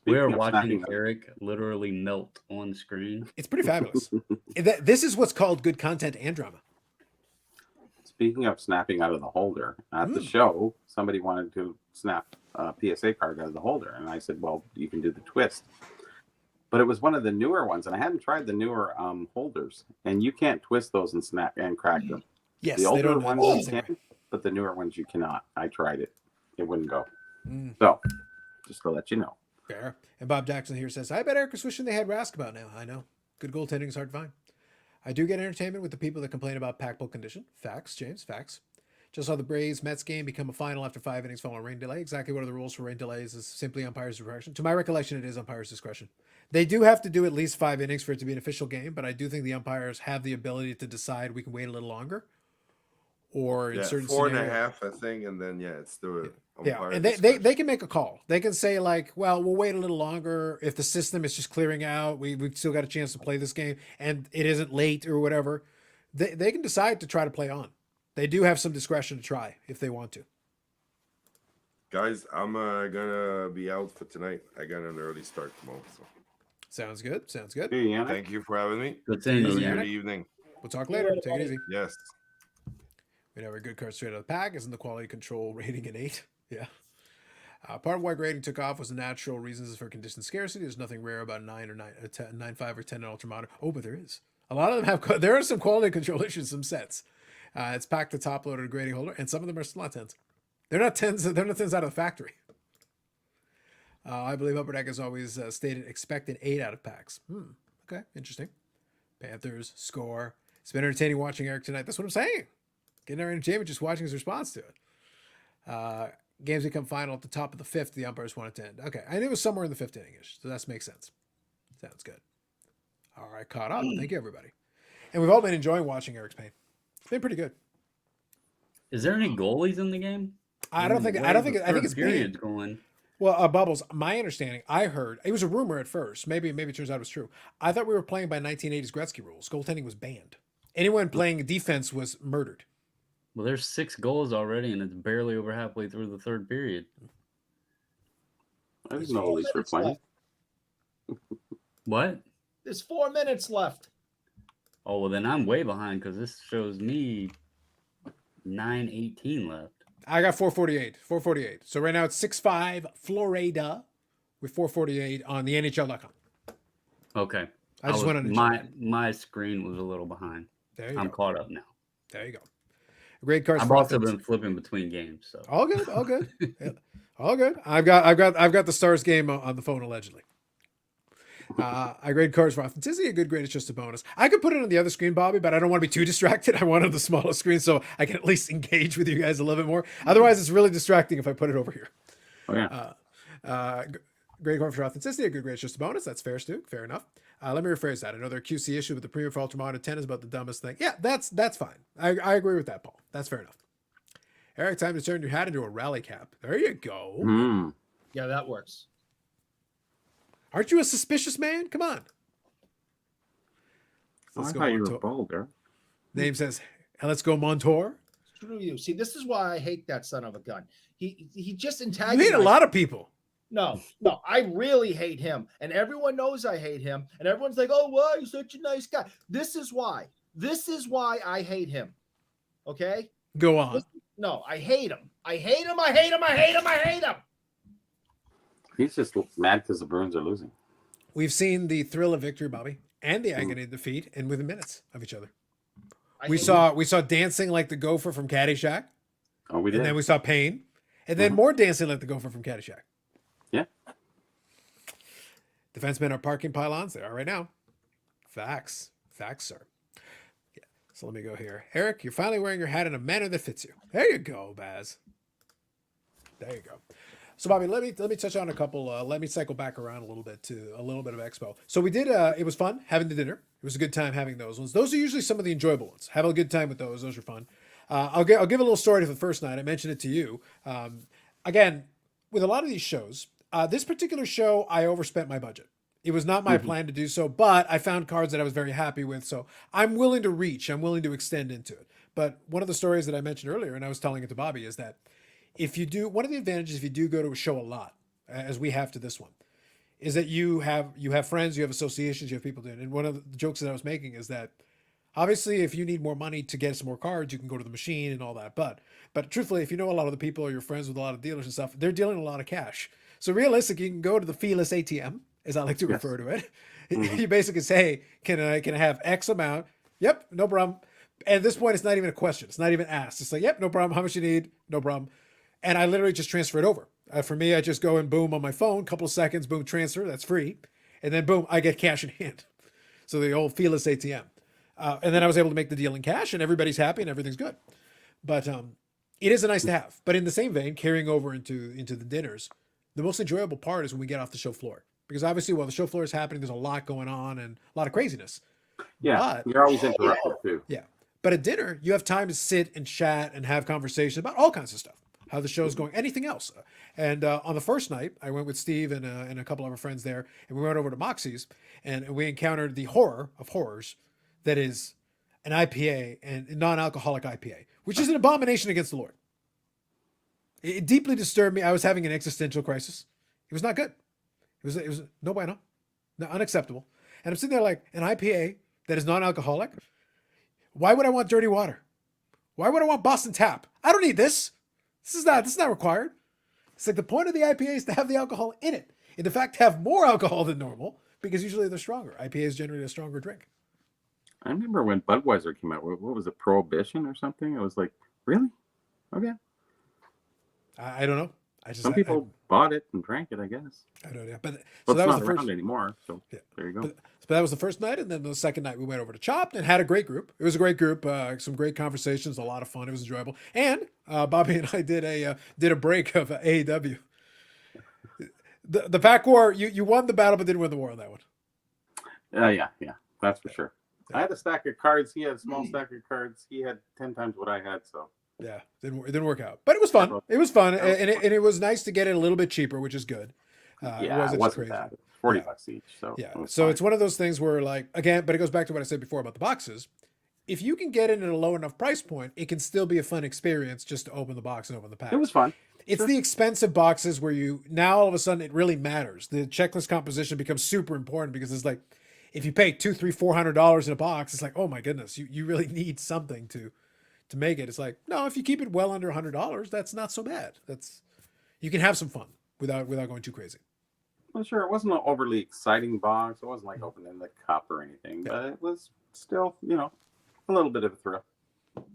We're watching Eric literally melt on screen. It's pretty fabulous. This is what's called good content and drama. Speaking of snapping out of the holder, at the show, somebody wanted to snap a PSA card out of the holder. And I said, well, you can do the twist. But it was one of the newer ones, and I hadn't tried the newer holders. And you can't twist those and snap and crack them. Yes, the older ones you can, but the newer ones you cannot. I tried it. It wouldn't go. So, just to let you know. Fair. And Bob Jackson here says, I bet Eric was wishing they had Rask about now. I know. Good goaltending is hard to find. I do get entertainment with the people that complain about pack pull condition. Facts, James, facts. Just saw the Braves Mets game become a final after 5 innings following a rain delay. Exactly what are the rules for rain delays is simply umpire's discretion. To my recollection, it is umpire's discretion. They do have to do at least 5 innings for it to be an official game, but I do think the umpires have the ability to decide we can wait a little longer. Or in certain 4.5, I think, and then it's the umpire. And they can make a call. They can say like, well, we'll wait a little longer if the system is just clearing out. We've still got a chance to play this game, and it isn't late or whatever. They can decide to try to play on. They do have some discretion to try if they want to. Guys, I'm gonna be out for tonight. I got an early start tomorrow. So. Sounds good. Sounds good. Hey, thank you for having me. Good seeing you. Good evening. We'll talk later. Take it easy. Yes. We have a good card straight out of the pack. Isn't the quality control rating an 8? Yeah. Part of why grading took off was the natural reasons for condition scarcity. There's nothing rare about a 9 or 9.5 or 10 in Ultra Modern. Oh, but there is. A lot of them have. There are some quality control issues. Some sets. It's packed the top loaded grading holder, and some of them are still not 10s. They're not 10s. They're not 10s out of the factory. I believe Upper Deck has always stated expect an 8 out of packs. Okay, interesting. Panthers score. It's been entertaining watching Eric tonight. That's what I'm saying. Getting our entertainment just watching his response to it. Games become final at the top of the 5th. The umpires want it to end. Okay, I knew it was somewhere in the 5th inning-ish, so that makes sense. Sounds good. All right, caught up. Thank you, everybody. And we've all been enjoying watching Eric's pain. It's been pretty good. Is there any goalies in the game? I think it's period going. Well, Bubbles, my understanding, I heard, it was a rumor at first. Maybe it turns out it was true. I thought we were playing by 1980s Gretzky rules. Goaltending was banned. Anyone playing defense was murdered. Well, there's 6 goals already, and it's barely over halfway through the 3rd period. I didn't know at least we're playing. What? There's 4 minutes left. Oh, well, then I'm way behind because this shows me 9:18 left. I got 448. 448. So right now it's 6.5 Florida with 448 on the NHL.com. Okay. I just went on my screen was a little behind. There you I'm go. caught up now. There you go. Great cards. I've also been flipping between games, so all good. All good. Yeah. All good. I've got the Stars game on the phone allegedly. I grade cards for authenticity. A good grade is just a bonus. I could put it on the other screen, Bobby, but I don't want to be too distracted. I want it on the smallest screen so I can at least engage with you guys a little bit more. Otherwise, it's really distracting if I put it over here. Oh yeah. Grade card for authenticity. A good grade is just a bonus. That's fair, Stu. Fair enough. Let me rephrase that. Another QC issue with the premium for Ultramodern 10 is about the dumbest thing. Yeah, that's fine. I agree with that, Paul. That's fair enough. Eric, time to turn your hat into a rally cap. There you go. Yeah, that works. Aren't you a suspicious man? Come on. I thought you were bald, Eric. Name says, let's go Montour. Screw you. See, this is why I hate that son of a gun. He just You antagonized. hate a lot of people. No, I really hate him, and everyone knows I hate him, and everyone's like, "Oh, why you're such a nice guy." This is why. This is why I hate him. Okay. Go on. No, I hate him. I hate him. I hate him. I hate him. I hate him. He's just mad because the Bruins are losing. We've seen the thrill of victory, Bobby, and the agony of defeat, and within minutes of each other. We saw dancing like the gopher from Caddyshack. Oh, we did. And then we saw pain, and then more dancing like the gopher from Caddyshack. Yeah. Defensemen are parking pylons. They are right now. Facts, sir. Yeah. So let me go here. Eric, you're finally wearing your hat in a manner that fits you. There you go, Baz. There you go. So Bobby, let me touch on a couple. Let me cycle back around a little bit to a little bit of Expo. So we did. It was fun having the dinner. It was a good time having those ones. Those are usually some of the enjoyable ones. Have a good time with those. Those are fun. I'll give a little story for the first night. I mentioned it to you. Again, with a lot of these shows, this particular show, I overspent my budget. It was not my plan to do so, but I found cards that I was very happy with. So I'm willing to reach. I'm willing to extend into it. But one of the stories that I mentioned earlier, and I was telling it to Bobby, is that if you do, one of the advantages if you do go to a show a lot, as we have to this one, is that you have friends, you have associations, you have people doing it. And one of the jokes that I was making is that obviously if you need more money to get some more cards, you can go to the machine and all that. But truthfully, if you know a lot of the people or you're friends with a lot of dealers and stuff, they're dealing a lot of cash. So realistically, you can go to the feeless ATM, as I like to refer to it. You basically say, can I have X amount? Yep, no problem. And at this point, it's not even a question. It's not even asked. It's like, yep, no problem. How much you need? No problem. And I literally just transfer it over. For me, I just go and boom on my phone, couple of seconds, boom, transfer. That's free. And then boom, I get cash in hand. So the old feeless ATM. And then I was able to make the deal in cash and everybody's happy and everything's good. But it is a nice to have. But in the same vein, carrying over into the dinners, the most enjoyable part is when we get off the show floor. Because obviously while the show floor is happening, there's a lot going on and a lot of craziness. Yeah, you're always interrupted too. Yeah. But at dinner, you have time to sit and chat and have conversations about all kinds of stuff. How the show's going, anything else. And on the first night, I went with Steve and a couple of our friends there, and we went over to Moxie's, and we encountered the horror of horrors that is an IPA and a non-alcoholic IPA, which is an abomination against the Lord. It deeply disturbed me. I was having an existential crisis. It was not good. It was no bueno, no, unacceptable. And I'm sitting there like, an IPA that is non-alcoholic? Why would I want dirty water? Why would I want Boston Tap? I don't need this. This is not required. It's like the point of the IPA is to have the alcohol in it. And in fact, have more alcohol than normal because usually they're stronger. IPA is generally a stronger drink. I remember when Budweiser came out. What was it, Prohibition or something? It was like, really? Okay. I don't know. Some people bought it and drank it, I guess. I don't know. But so that was the first anymore. So yeah. There you go. But that was the first night, and then the second night we went over to Chopped and had a great group. It was a great group, some great conversations, a lot of fun. It was enjoyable. And Bobby and I did a break of AEW. The Pack War, you won the battle, but didn't win the war on that one. Yeah, that's for sure. I had a stack of cards. He had a small stack of cards. He had 10 times what I had. So yeah, it didn't work out, but it was fun. It was fun, and it was nice to get it a little bit cheaper, which is good. It wasn't crazy. Bad. $40 each. So yeah, so it's one of those things where like again, but it goes back to what I said before about the boxes. If you can get it at a low enough price point, it can still be a fun experience just to open the box and open the pack. It was fun. It's the expensive boxes where you now all of a sudden it really matters. The checklist composition becomes super important because it's like if you pay $200, $300, $400 in a box, it's like, oh my goodness, you really need something to to make it. It's like, no, if you keep it well under $100, that's not so bad. You can have some fun without going too crazy. Well, sure, it wasn't an overly exciting box. It wasn't like opening the cup or anything, but it was still, a little bit of a thrill.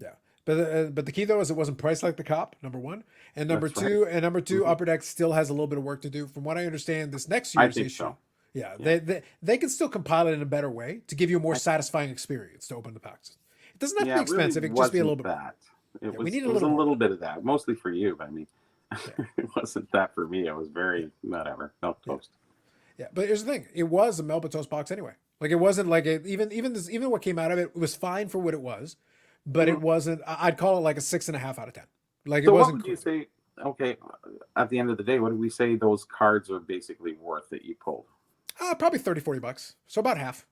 Yeah. But the key though is it wasn't priced like the cop, number one, and number That's two, right. Upper Deck still has a little bit of work to do. From what I understand, this next year's think issue, so. yeah, Yeah. they can still compile it in a better way to give you a more satisfying experience to open the packs. It doesn't have to be expensive. Really it can just be a little wasn't bit. that. It We was, need it was a more. little bit of that, mostly for you. But I mean, it wasn't that for me. It was very whatever. Milk toast. Yeah, but here's the thing: it was a Melba Toast box anyway. Like it wasn't like even what came out of it was fine for what it was, but it wasn't. I'd call it like a 6.5 out of 10. Like So it what wasn't. would you say? Okay, at the end of the day, what did we say those cards are basically worth that you pulled? Probably $30-$40. So about half.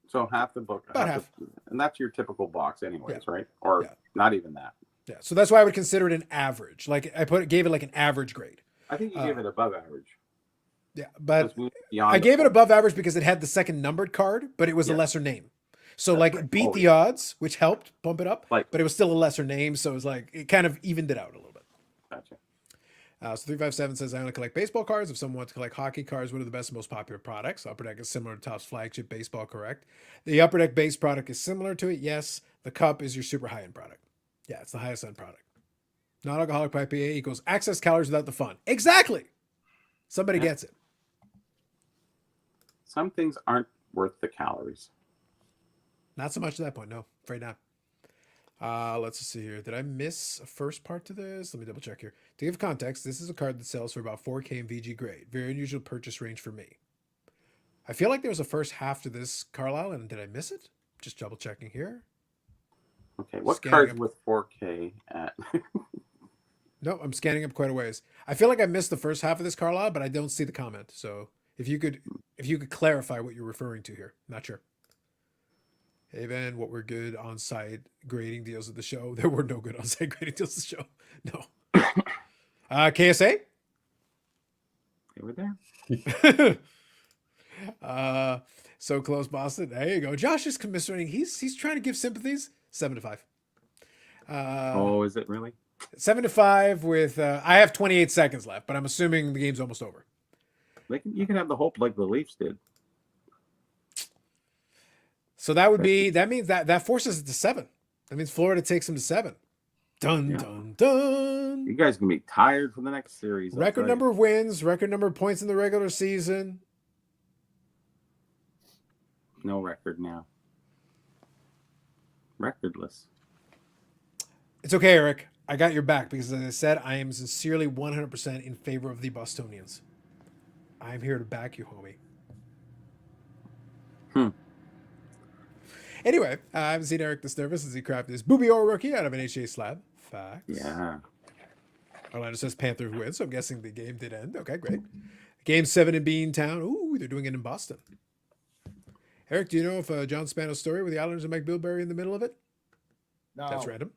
So half the book, About half. and that's your typical box, anyways, Yeah. right? Or Yeah. not even that. Yeah, so that's why I would consider it an average. Like gave it like an average grade. I think you gave it above average. Yeah, but Beyond I gave it the above average because it had the second numbered card, but it was a lesser name. So That's like right. it beat Oh, the yeah. odds, which helped bump it up, Like- but it was still a lesser name. So it was like it kind of evened it out a little bit. Gotcha. So 357 says, I only collect baseball cards. If someone wants to collect hockey cards, what are the best and most popular products? Upper Deck is similar to Topps flagship baseball, correct? The Upper Deck base product is similar to it, yes. The cup is your super high-end product. Yeah, it's the highest end product. Non-alcoholic IPA equals access calories without the fun. Exactly. Somebody gets it. Some things aren't worth the calories. Not so much at that point, no. Afraid not. Let's see here. Did I miss a first part to this? Let me double check here. To give context, this is a card that sells for about 4K in VG grade. Very unusual purchase range for me. I feel like there was a first half to this, Carlisle, and did I miss it? Just double checking here. Okay, what Scanning cards up. with 4K at? No, I'm scanning up quite a ways. I feel like I missed the first half of this, Carlisle, but I don't see the comment. So if you could clarify what you're referring to here. Not sure. Hey, Van, what were good on-site grading deals at the show? There were no good on-site grading deals at the show. No. KSA? They were there. So close, Boston. There you go. Josh is commiserating. He's trying to give sympathies. 7-5. Oh, is it really? 7-5 with I have 28 seconds left, but I'm assuming the game's almost over. You can have the hope like the Leafs did. So that means that forces it to 7. That means Florida takes them to 7. Dun dun dun. You guys can be tired for the next series. Record number of wins, record number of points in the regular season. No record now. Recordless. It's okay, Eric. I got your back because, as I said, I am sincerely 100% in favor of the Bostonians. I'm here to back you, homie. Anyway, I haven't seen Eric this nervous as he crafted his Boobior rookie out of an HA slab. Facts. Yeah. Orlando says Panthers win, so I'm guessing the game did end. Okay, great. Game 7 in Beantown. Ooh, they're doing it in Boston. Eric, do you know if John Spano's story with the Islanders and Mike Bilberry in the middle of it? No. That's random.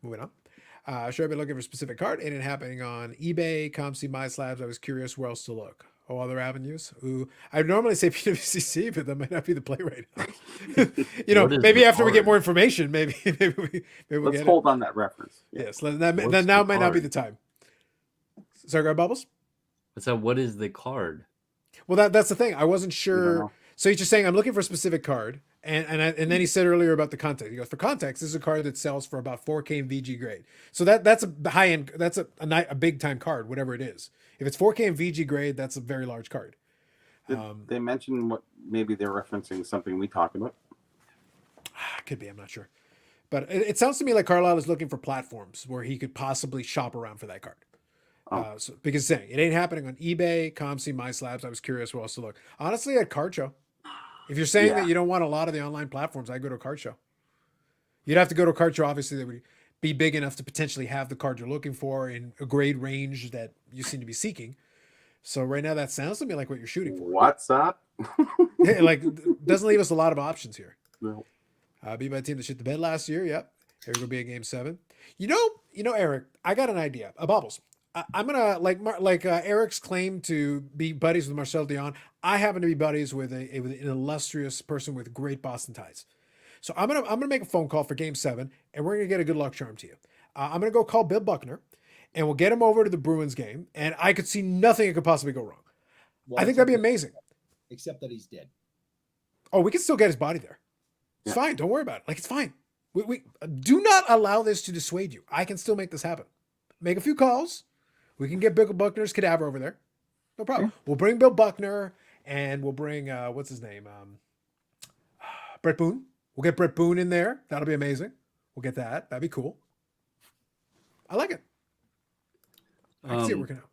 Moving on. Sure, I've been looking for a specific card. Ain't it happening on eBay, ComC, My Slabs? I was curious where else to look. Oh, other avenues? Ooh, I'd normally say PWCC, but that might not be the play right now. Maybe after we get more information, maybe we'll Let's get hold on that reference. Yes, then now might not be the time. Sorry, guard bubbles. So what is the card? Well, that's the thing. I wasn't sure. So he's just saying I'm looking for a specific card, and then he said earlier about the context. He goes, for context, this is a card that sells for about 4K in VG grade. So that's a high end. That's a big time card, whatever it is. If it's 4K in VG grade, that's a very large card. Did they mention what maybe they're referencing something we talked about? Could be. I'm not sure. But it sounds to me like Carlisle is looking for platforms where he could possibly shop around for that card. Because saying it ain't happening on eBay, ComC, My Slabs. I was curious where else to look. Honestly, at Card Show. If you're saying that you don't want a lot of the online platforms, I go to a Card Show. You'd have to go to a Card Show, obviously, that would be big enough to potentially have the card you're looking for in a grade range that you seem to be seeking. So right now, that sounds to me like what you're shooting for. What's up? Like, doesn't leave us a lot of options here. No. Be my team that shit the bed last year. Yep. Here we go. Be a game 7. You know, Eric, I got an idea. Bobbles. I'm gonna like Eric's claim to be buddies with Marcel Dion. I happen to be buddies with an illustrious person with great Boston ties. So I'm gonna make a phone call for Game 7, and we're gonna get a good luck charm to you. I'm gonna go call Bill Buckner, and we'll get him over to the Bruins game, and I could see nothing that could possibly go wrong. Well, I think that'd be amazing. Except that he's dead. Oh, we can still get his body there. It's fine. Don't worry about it. Like, it's fine. We do not allow this to dissuade you. I can still make this happen. Make a few calls. We can get Bill Buckner's cadaver over there. No problem. We'll bring Bill Buckner, and we'll bring what's his name? Brett Boone. We'll get Brett Boone in there. That'll be amazing. We'll get that. That'd be cool. I like it. I can see it working out.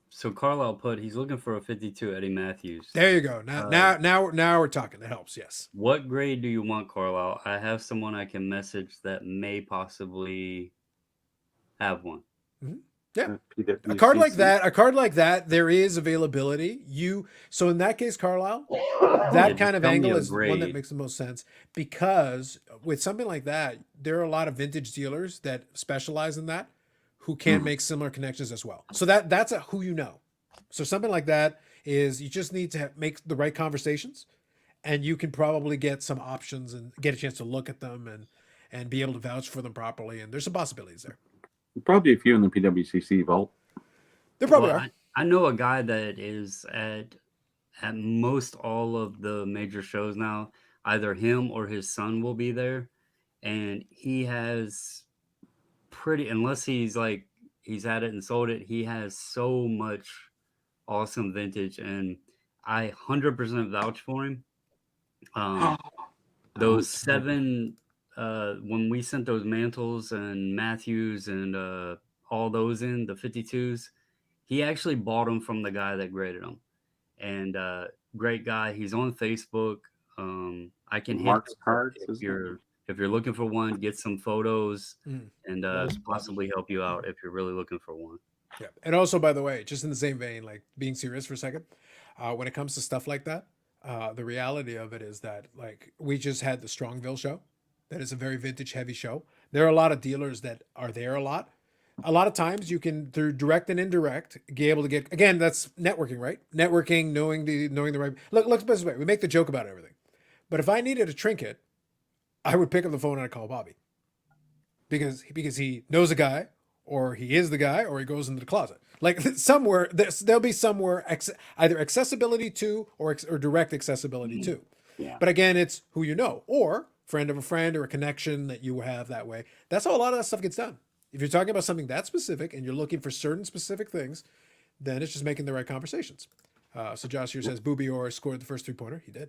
So Carlisle put he's looking for a 52 Eddie Matthews. There you go. Now we're talking. That helps. Yes. What grade do you want, Carlisle? I have someone I can message that may possibly have one. Mm-hmm. Yeah. PWCC. A card like that, there is availability. So in that case, Carlisle, that kind of angle is one that makes the most sense, because with something like that, there are a lot of vintage dealers that specialize in that who can make similar connections as well. So that's who you know. So something like that is, you just need to make the right conversations, and you can probably get some options and get a chance to look at them and be able to vouch for them properly. And there's some possibilities there. Probably a few in the PWCC vault. There probably are. I know a guy that is at most all of the major shows now. Either him or his son will be there, and he has unless he's had it and sold it, he has so much awesome vintage, and I 100% vouch for him. Those 7 when we sent those Mantles and Matthews and all those in the 52s, he actually bought them from the guy that graded them, and great guy. He's on Facebook. I can Mark's hit cards if you're looking for one, get some photos and possibly help you out if you're really looking for one. Yeah. And also, by the way, just in the same vein, like being serious for a second, when it comes to stuff like that, the reality of it is that, like, we just had the Strongville show. That is a very vintage heavy show. There are a lot of dealers that are there a lot. A lot of times you can, through direct and indirect, be able to get, again, that's networking, right? Networking, knowing the right. Look this way. We make the joke about everything. But if I needed a trinket, I would pick up the phone and I'd call Bobby, because he knows a guy, or he is the guy, or he goes into the closet. Like, somewhere there'll be somewhere either accessibility to or direct accessibility to. Yeah. But again, it's who you know, or friend of a friend, or a connection that you have that way. That's how a lot of that stuff gets done. If you're talking about something that specific and you're looking for certain specific things, then it's just making the right conversations. So Josh here says Booby Orr scored the first 3-pointer. He did.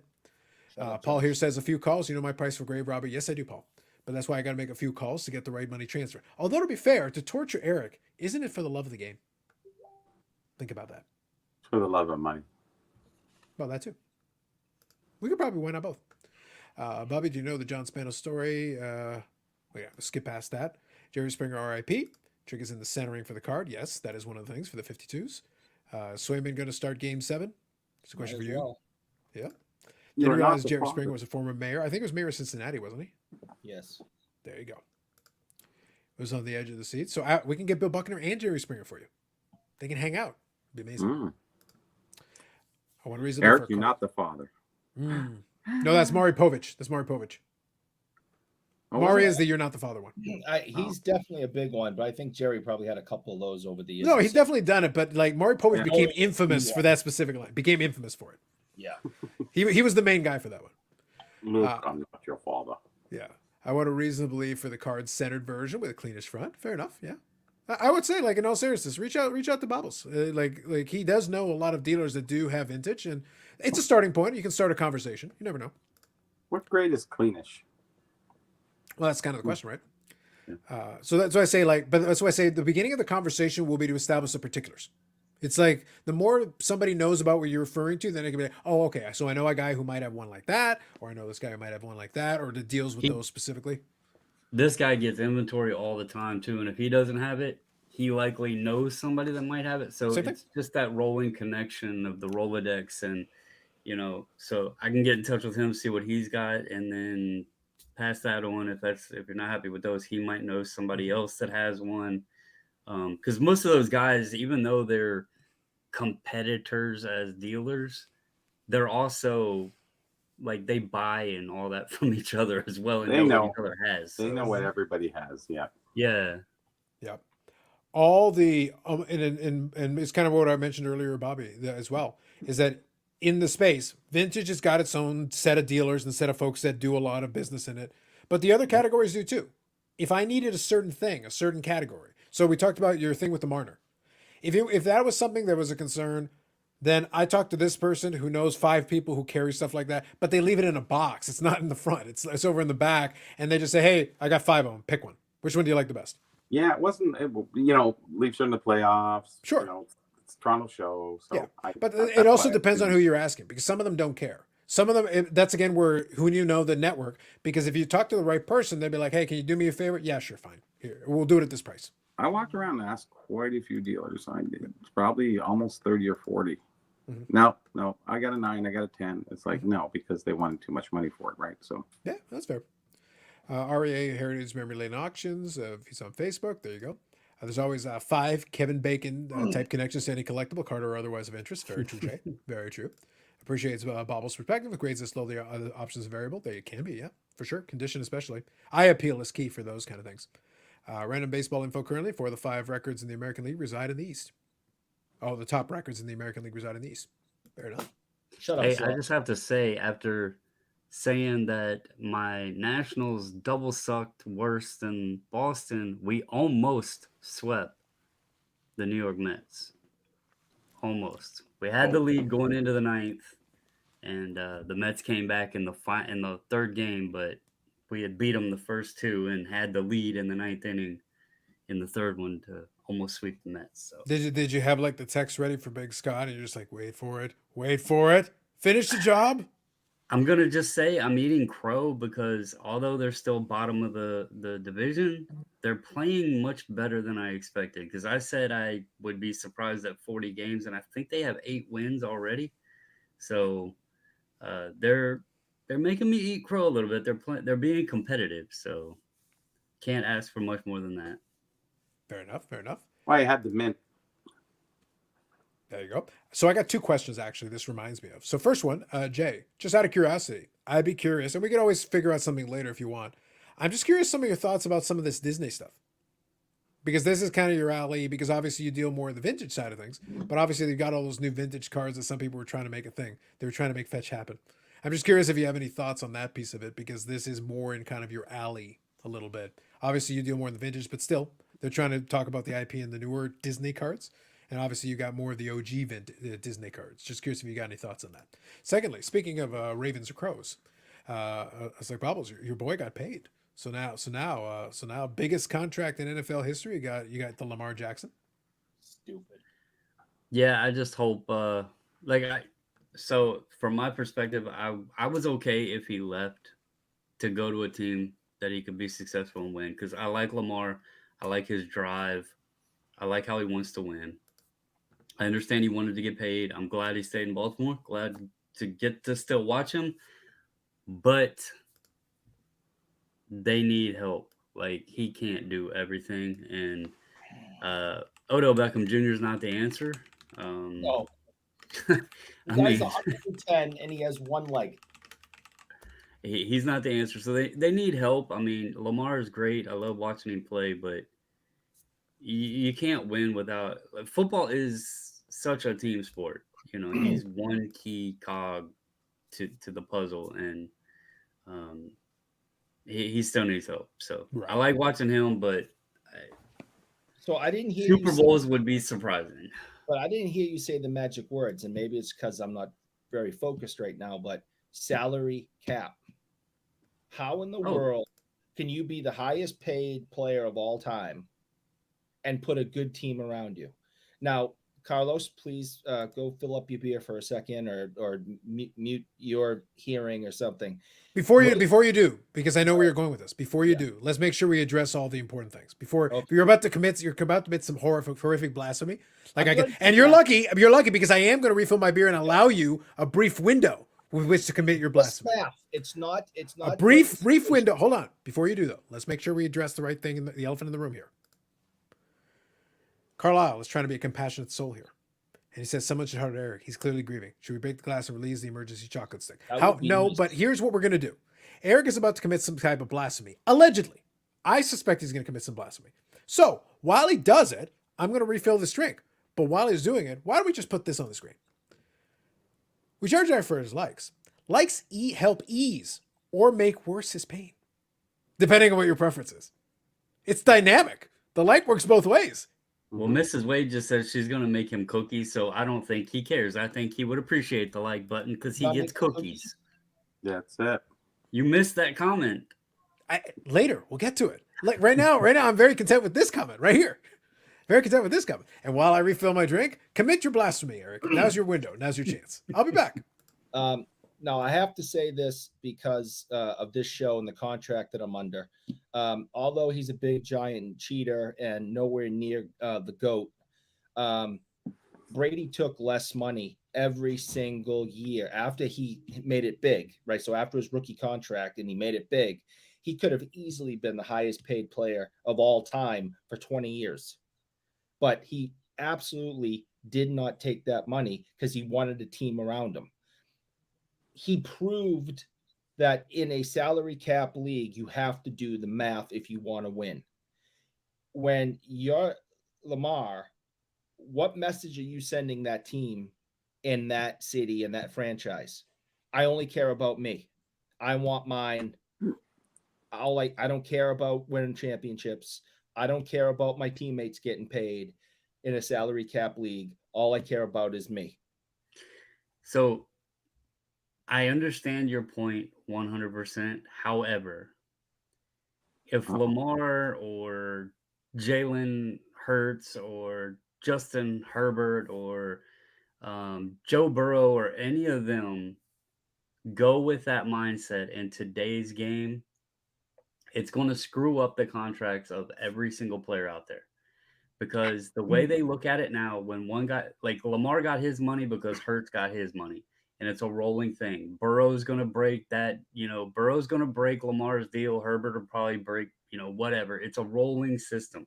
Paul here says a few calls. You know my price for grave robber? Yes, I do, Paul. But that's why I got to make a few calls to get the right money transfer. Although, to be fair, to torture Eric, isn't it for the love of the game? Think about that. For the love of money. Well, that too. We could probably win on both. Bobby, do you know the John Spanos story? We'll skip past that. Jerry Springer, RIP. Trick is in the centering for the card. Yes, that is one of the things for the 52s. Swayman going to start Game 7? It's a question for you. Well. Yeah. Didn't realize Jerry Springer was a former mayor. I think it was mayor of Cincinnati, wasn't he? Yes. There you go. It was on the edge of the seat. So we can get Bill Buckner and Jerry Springer for you. They can hang out. It'd be amazing. I want a reason. Eric, you're not the father. No, that's Maury Povich. Maury is the "you're not the father" one. He's definitely a big one, but I think Jerry probably had a couple of those over the years. No, he's definitely done it, but like Maury Povich became infamous for that specific line. Became infamous for it. Yeah. He was the main guy for that one. Luke, I'm not your father. Yeah. I want a reason to believe for the card-centered version with a cleanish front. Fair enough. Yeah. I would say, like, in all seriousness, reach out to Bubbles. Like he does know a lot of dealers that do have vintage, and it's a starting point. You can start a conversation. You never know. What grade is cleanish? Well, that's kind of the question, right? Yeah. So that's why I say, the beginning of the conversation will be to establish the particulars. It's like, the more somebody knows about what you're referring to, then it can be like, oh, okay, so I know a guy who might have one like that, or I know this guy who might have one like that, or that deals with those specifically. This guy gets inventory all the time too, and if he doesn't have it, he likely knows somebody that might have it. So it's just that rolling connection of the Rolodex, and so I can get in touch with him, see what he's got, and then pass that on. If you're not happy with those, he might know somebody else that has one. Because most of those guys, even though they're competitors as dealers, they're also like they buy and all that from each other as well, and They know. what each other has. They know what everybody has. Yeah. Yeah. Yep. All the and it's kind of what I mentioned earlier, Bobby, as well, is that in the space, vintage has got its own set of dealers and set of folks that do a lot of business in it, but the other categories do too. If I needed a certain thing, a certain category, so we talked about your thing with the Marner. If that was something that was a concern, then I talk to this person who knows 5 people who carry stuff like that, but they leave it in a box. It's not in the front. It's over in the back, and they just say, "Hey, I got 5 of them. Pick one. Which one do you like the best?" Yeah, it wasn't. Leafs are in the playoffs. Sure. It's Toronto show. So yeah, but it also depends on who you're asking, because some of them don't care. Some of them, that's again where who you know the network. Because if you talk to the right person, they'll be like, "Hey, can you do me a favor?" Yeah, sure, fine. Here, we'll do it at this price. I walked around and asked quite a few dealers. I did. It's probably almost 30 or 40. Mm-hmm. No, I got a 9, I got a 10. It's like, no, because they wanted too much money for it, right? So yeah, that's fair. REA Heritage Memory Lane Auctions. If he's on Facebook, there you go. There's always 5 Kevin Bacon type connections to any collectible card or otherwise of interest. Very true, Jay. Very true. Appreciates Bobble's perspective. Grades this low, the other options variable. There you can be, yeah, for sure. Condition especially. Eye appeal is key for those kind of things. Random baseball info currently. 4 of the 5 records in the American League reside in the East. Oh, the top records in the American League reside in the East. Fair enough. Shut up. Hey, I just have to say, after saying that my Nationals double sucked worse than Boston, we almost swept the New York Mets. Almost. We had the lead going into the 9th, and the Mets came back in the 3rd game, but we had beat them the first 2 and had the lead in the 9th inning in the 3rd one to almost sweep the Mets. So did you have like the text ready for Big Scott, and you're just like, wait for it, finish the job? I'm gonna just say I'm eating crow, because although they're still bottom of the division, they're playing much better than I expected. Because I said I would be surprised at 40 games, and I think they have 8 wins already. So they're making me eat crow a little bit. They're being competitive, so can't ask for much more than that. Fair enough. well, I had the mint. There you go. So I got 2 questions, actually, this reminds me of. So first one, Jay, just out of curiosity, I'd be curious, and we could always figure out something later if you want. I'm just curious some of your thoughts about some of this Disney stuff. Because this is kind of your alley, because obviously you deal more in the vintage side of things. But obviously they've got all those new vintage cards that some people were trying to make a thing. They were trying to make fetch happen. I'm just curious if you have any thoughts on that piece of it, because this is more in kind of your alley a little bit. Obviously you deal more in the vintage, but still, they're trying to talk about the IP and the newer Disney cards. And obviously you got more of the OG Disney cards. Just curious if you got any thoughts on that. Secondly, speaking of Ravens or Crows, I was like, Bobbles, your boy got paid. So now, biggest contract in NFL history. You got the Lamar Jackson. Stupid. Yeah, I just hope. So from my perspective, I was okay if he left to go to a team that he could be successful and win. Because I like Lamar, I like his drive, I like how he wants to win. I understand he wanted to get paid. I'm glad he stayed in Baltimore. Glad to get to still watch him, but they need help. Like, he can't do everything, and Odell Beckham Jr. is not the answer. No, I the mean, guy's 110 and he has one leg. he's not the answer. So they need help. I mean, Lamar is great. I love watching him play, but you can't win without – football is such a team sport. You know, he's one key cog to the puzzle, and he still needs help. So Right. I like watching him, but So I didn't hear Super you say, Bowls would be surprising. but I didn't hear you say the magic words, and maybe it's because I'm not very focused right now, but salary cap. How in the world can you be the highest paid player of all time and put a good team around you? Now, Carlos, please go fill up your beer for a second, or mute your hearing or something. Before you do, because I know where you're going with this. Before you do, let's make sure we address all the important things. Before you're about to commit some horrific blasphemy. And you're lucky because I am going to refill my beer and allow you a brief window with which to commit your blasphemy. It's not A brief window. Hold on. Before you do though, let's make sure we address the right thing, the elephant in the room here. Carlisle is trying to be a compassionate soul here. And he says, someone should hurt Eric. He's clearly grieving. Should we break the glass and release the emergency chocolate stick? That How? would be No, nice. but here's what we're going to do. Eric is about to commit some type of blasphemy. Allegedly. I suspect he's going to commit some blasphemy. So while he does it, I'm going to refill this drink. But while he's doing it, why don't we just put this on the screen? We charge Eric for his likes. Likes help ease or make worse his pain, depending on what your preference is. It's dynamic. The like works both ways. Well, Mrs. Wade just said she's going to make him cookies, so I don't think he cares. I think he would appreciate the like button because he Not gets make cookies. cookies. That's it. You missed that comment. Later, we'll get to it. Like right now, I'm very content with this comment right here. Very content with this comment. And while I refill my drink, commit your blasphemy, Eric. Now's your window. Now's your chance. I'll be back. Now, I have to say this because of this show and the contract that I'm under. Although he's a big, giant cheater and nowhere near the GOAT, Brady took less money every single year after he made it big, right? So after his rookie contract and he made it big, he could have easily been the highest paid player of all time for 20 years. But he absolutely did not take that money because he wanted a team around him. He proved that in a salary cap league, you have to do the math if you want to win. When you're Lamar, what message are you sending that team in that city and that franchise? I only care about me. I want mine. I don't care about winning championships. I don't care about my teammates getting paid in a salary cap league. All I care about is me. So I understand your point 100%. However, if Lamar or Jalen Hurts or Justin Herbert or Joe Burrow or any of them go with that mindset in today's game, it's going to screw up the contracts of every single player out there. Because the way they look at it now, when one guy, like Lamar got his money because Hurts got his money. And it's a rolling thing. Burrow's going to break that, Burrow's going to break Lamar's deal. Herbert will probably break, whatever. It's a rolling system.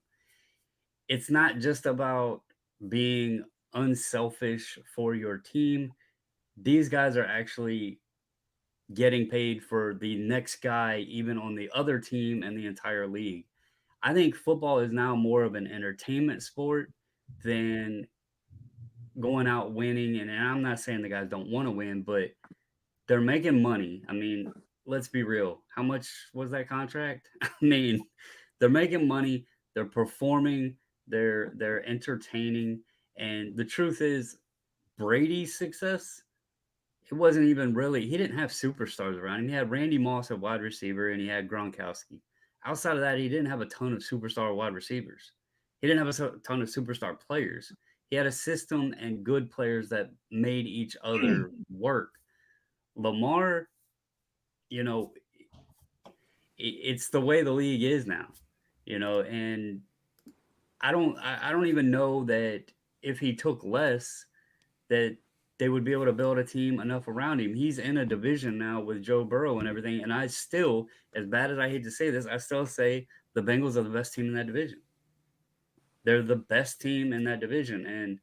It's not just about being unselfish for your team. These guys are actually getting paid for the next guy, even on the other team and the entire league. I think football is now more of an entertainment sport than going out winning. And I'm not saying the guys don't want to win, but they're making money. I mean, let's be real. How much was that contract? I mean, they're making money. They're performing. They're entertaining. And the truth is, Brady's success, it wasn't even really, he didn't have superstars around him. He had Randy Moss at wide receiver and he had Gronkowski. Outside of that, he didn't have a ton of superstar wide receivers. He didn't have a ton of superstar players. He had a system and good players that made each other work. Lamar, it's the way the league is now, and I don't even know that if he took less, that they would be able to build a team enough around him. He's in a division now with Joe Burrow and everything. And I still, as bad as I hate to say this, I still say the Bengals are the best team in that division. They're the best team in that division. And,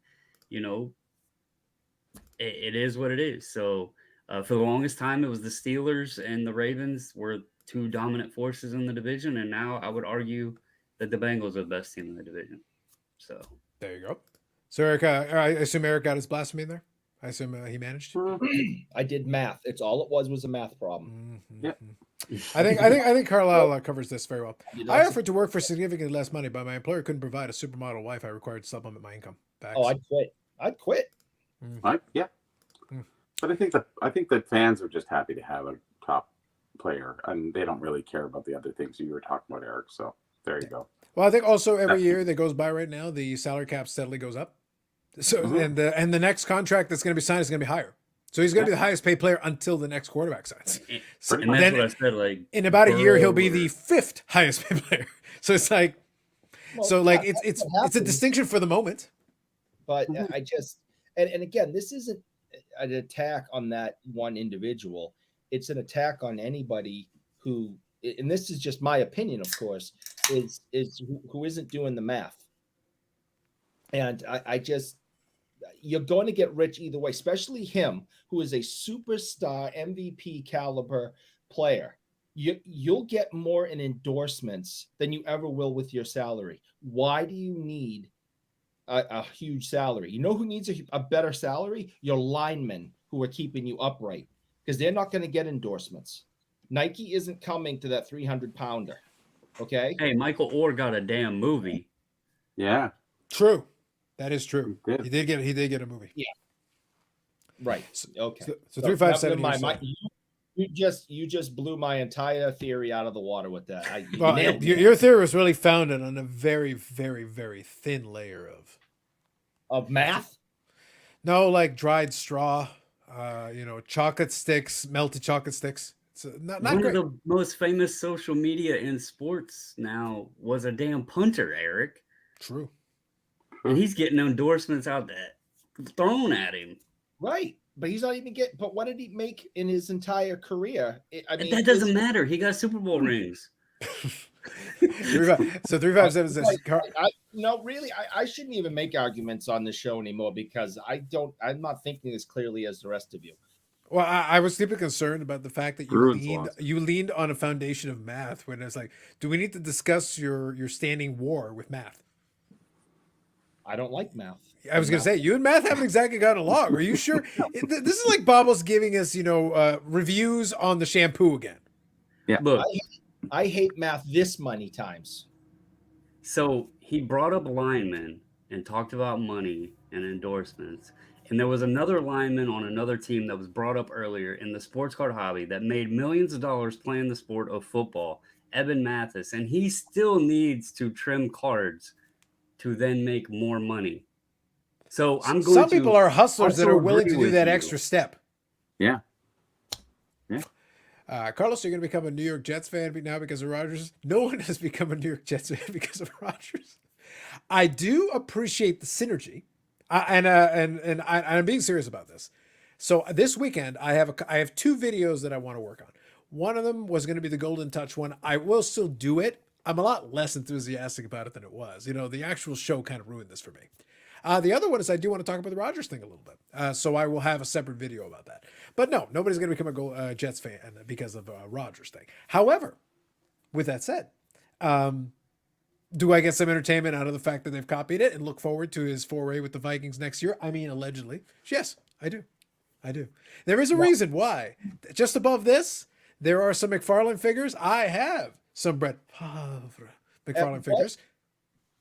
it is what it is. So for the longest time, it was the Steelers and the Ravens were two dominant forces in the division. And now I would argue that the Bengals are the best team in the division. So there you go. So Eric, I assume Eric got his blasphemy in there. I assume he managed. I did math. It's all it was a math problem. Mm-hmm. Yep. I think Carlisle covers this very well. I offered to work for significantly less money, but my employer couldn't provide a supermodel wife. I required to supplement my income. Facts. Oh, I'd quit. Yeah. But I think that fans are just happy to have a top player, and they don't really care about the other things you were talking about, Eric. So there you go. Well, I think also every year that goes by right now, the salary cap steadily goes up. So and the next contract that's going to be signed is going to be higher. So he's going to be the highest paid player until the next quarterback signs. So and that's what I said. Like in about a year, he'll be the 5th highest paid player. So it's like, it's a distinction for the moment. But I just and again, this isn't an attack on that one individual. It's an attack on anybody who, and this is just my opinion, of course, is who isn't doing the math. And I just, you're going to get rich either way, especially him, who is a superstar MVP caliber player. You'll get more in endorsements than you ever will with your salary. Why do you need a huge salary? You know who needs a better salary? Your linemen who are keeping you upright, because they're not going to get endorsements. Nike isn't coming to that 300-pounder. Okay. Hey, Michael Orr got a damn movie. Yeah. True. That is true. He did. He did get a movie. Yeah. Right. Okay. So 357. You just blew my entire theory out of the water with that. Your theory was really founded on a very, very, very thin layer of math. No, like dried straw, chocolate sticks, melted chocolate sticks. It's not One great. of the most famous social media in sports now was a damn punter, Eric. True. And he's getting endorsements out that thrown at him. Right. But he's not even getting. But what did he make in his entire career? That doesn't matter. He got Super Bowl rings. So 357 says, really, I shouldn't even make arguments on this show anymore, because I'm not thinking as clearly as the rest of you. Well, I was deeply concerned about the fact that you leaned on a foundation of math when it's like, do we need to discuss your standing war with math? I don't like math. I was going to say, you and math haven't exactly gotten along. Are you sure? This is like Bobble's giving us, reviews on the shampoo again. Yeah. Look, I hate math this many times. So he brought up linemen and talked about money and endorsements. And there was another lineman on another team that was brought up earlier in the sports card hobby that made millions of dollars playing the sport of football, Eben Mathis, and he still needs to trim cards to then make more money. So I'm going Some people are hustlers that are willing to do that extra step. Yeah. Carlos, you're going to become a New York Jets fan now because of Rodgers. No one has become a New York Jets fan because of Rodgers. I do appreciate the synergy, and I'm being serious about this. So this weekend, I have two videos that I want to work on. One of them was going to be the Golden Touch one. I will still do it. I'm a lot less enthusiastic about it than it was. The actual show kind of ruined this for me. The other one is I do want to talk about the Rodgers thing a little bit. So I will have a separate video about that. But no, nobody's going to become a Jets fan because of a Rodgers thing. However, with that said, do I get some entertainment out of the fact that they've copied it and look forward to his foray with the Vikings next year? I mean, allegedly. Yes, I do. There is a reason why. Just above this, there are some McFarlane figures. I have some Brett Favre McFarlane figures.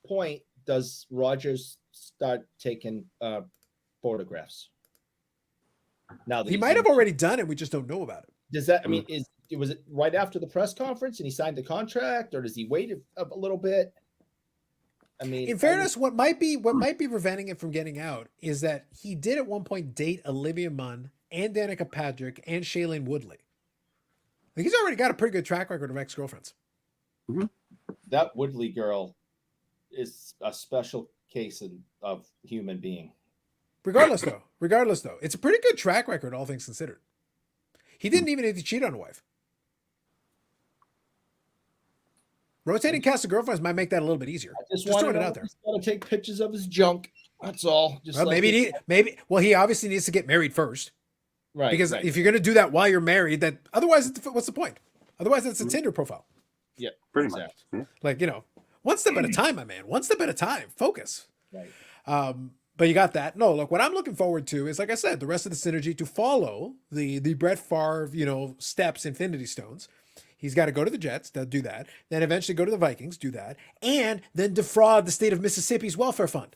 What point does Rodgers start taking photographs? Now he might have already done it. We just don't know about it. Does that? I mean, was it right after the press conference and he signed the contract, or does he wait a little bit? I mean, in fairness, what might be preventing it from getting out is that he did at one point date Olivia Munn and Danica Patrick and Shailene Woodley. Like, he's already got a pretty good track record of ex-girlfriends. Mm-hmm. That Woodley girl is a special case of human being. Regardless, though, it's a pretty good track record, all things considered. He didn't even need to cheat on a wife. Rotating cast of girlfriends might make that a little bit easier. Just throwing it out there. He's got to take pictures of his junk. That's all. Well, he obviously needs to get married first, right? Because if you're going to do that while you're married, otherwise, what's the point? Otherwise, it's a Tinder profile. Yeah, pretty much. Yeah. Like, one step at a time, my man. One step at a time. Focus. Right. But you got that. No, look, what I'm looking forward to is, like I said, the rest of the synergy to follow the Brett Favre, steps, Infinity Stones. He's got to go to the Jets, they'll do that. Then eventually go to the Vikings, do that. And then defraud the state of Mississippi's welfare fund.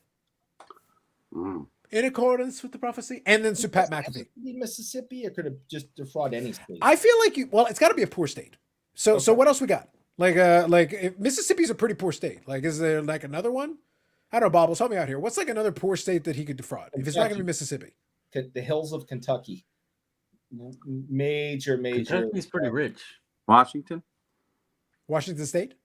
Mm. In accordance with the prophecy. And then Sir Pat McAfee. Mississippi, or could have just defraud any state? I feel like it's got to be a poor state. So what else we got? Like Mississippi's a pretty poor state. Like, is there like another one? I don't know, Bobbles, help me out here. What's like another poor state that he could defraud? If it's not going to be Mississippi. The hills of Kentucky. Major. Kentucky's pretty rich. Washington State?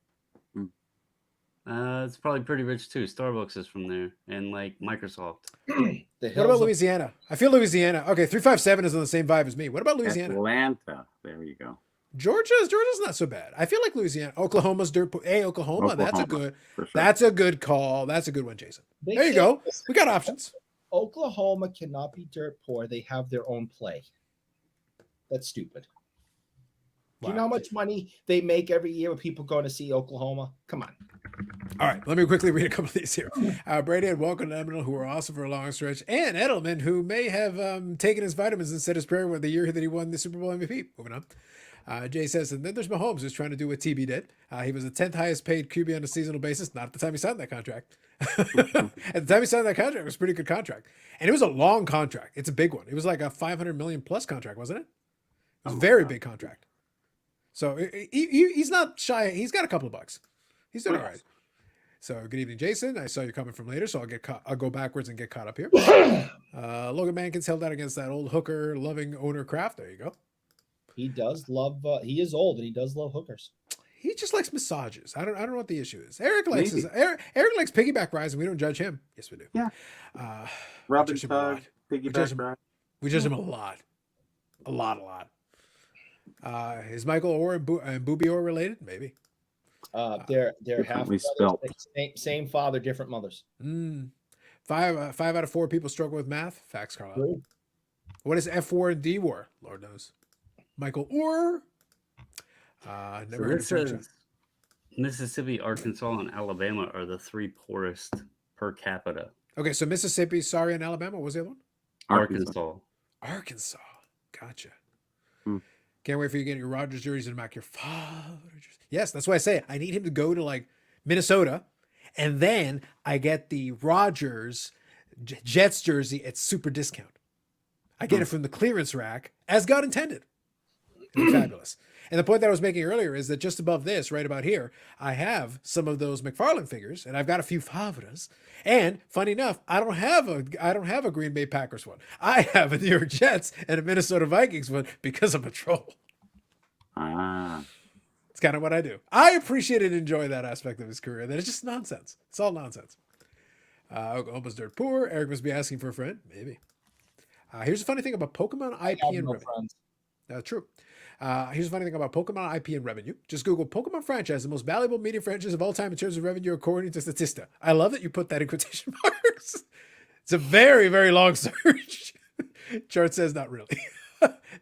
It's probably pretty rich too. Starbucks is from there, and like Microsoft. What about Louisiana? I feel Louisiana. Okay, 357 is on the same vibe as me. What about Louisiana? Atlanta. There you go. Georgia's not so bad. I feel like Louisiana. Oklahoma's dirt. Hey, Oklahoma. That's a good. For sure. That's a good call. That's a good one, Jason. There you go. We got options. Oklahoma cannot be dirt poor. They have their own play. That's stupid. Do you know how much money they make every year with people going to see Oklahoma? Come on. All right, let me quickly read a couple of these here. Brady and Welcome to Emerald, who were awesome for a long stretch, and Edelman, who may have taken his vitamins and said his prayer with the year that he won the Super Bowl MVP. Moving on. Jay says, and then there's Mahomes, who's trying to do what TB did. He was the 10th highest paid QB on a seasonal basis, not at the time he signed that contract. At the time he signed that contract, it was a pretty good contract. And it was a long contract. It's a big one. It was like a $500 million plus contract, wasn't it? It was a very big contract. So he's not shy. He's got a couple of bucks. He's doing all right. So good evening, Jason. I saw you coming from later, so I'll go backwards and get caught up here. Logan Mankins held out against that old hooker loving owner Kraft. There you go. He does love. He is old and he does love hookers. He just likes massages. I don't know what the issue is. Eric likes piggyback rides, and we don't judge him. Yes, we do. Yeah. Robin Todd, piggyback ride. We judge him a lot. A lot. Is Michael Orr and Booby Orr related? Maybe. They're half spelled. Same father, different mothers. 5 out of 4 people struggle with math. Facts, Carlisle. True. What is F war and D war? Lord knows. Michael Orr. Never heard of French. Mississippi, Arkansas, and Alabama are the 3 poorest per capita. Okay, so Mississippi, sorry, and Alabama. What was the other one? Arkansas. Gotcha. Can't wait for you to get your Rogers jerseys and back your father jerseys. Yes, that's why I say I need him to go to like Minnesota, and then I get the Rogers Jets jersey at super discount. I get it from the clearance rack as God intended. It'd be fabulous. And the point that I was making earlier is that just above this, right about here, I have some of those McFarlane figures, and I've got a few Favres. And funny enough, I don't have a Green Bay Packers one. I have a New York Jets and a Minnesota Vikings one because I'm a troll. It's kind of what I do. I appreciate and enjoy that aspect of his career. That it's just nonsense. It's all nonsense. Oklahoma's dirt poor. Eric must be asking for a friend. Maybe. Here's a funny thing about Pokemon IP and revenue. True. Here's a funny thing about Pokemon IP and revenue. Just Google Pokemon franchise, the most valuable media franchise of all time in terms of revenue according to Statista. I love that you put that in quotation marks. It's a very, very long search. Chart says not really.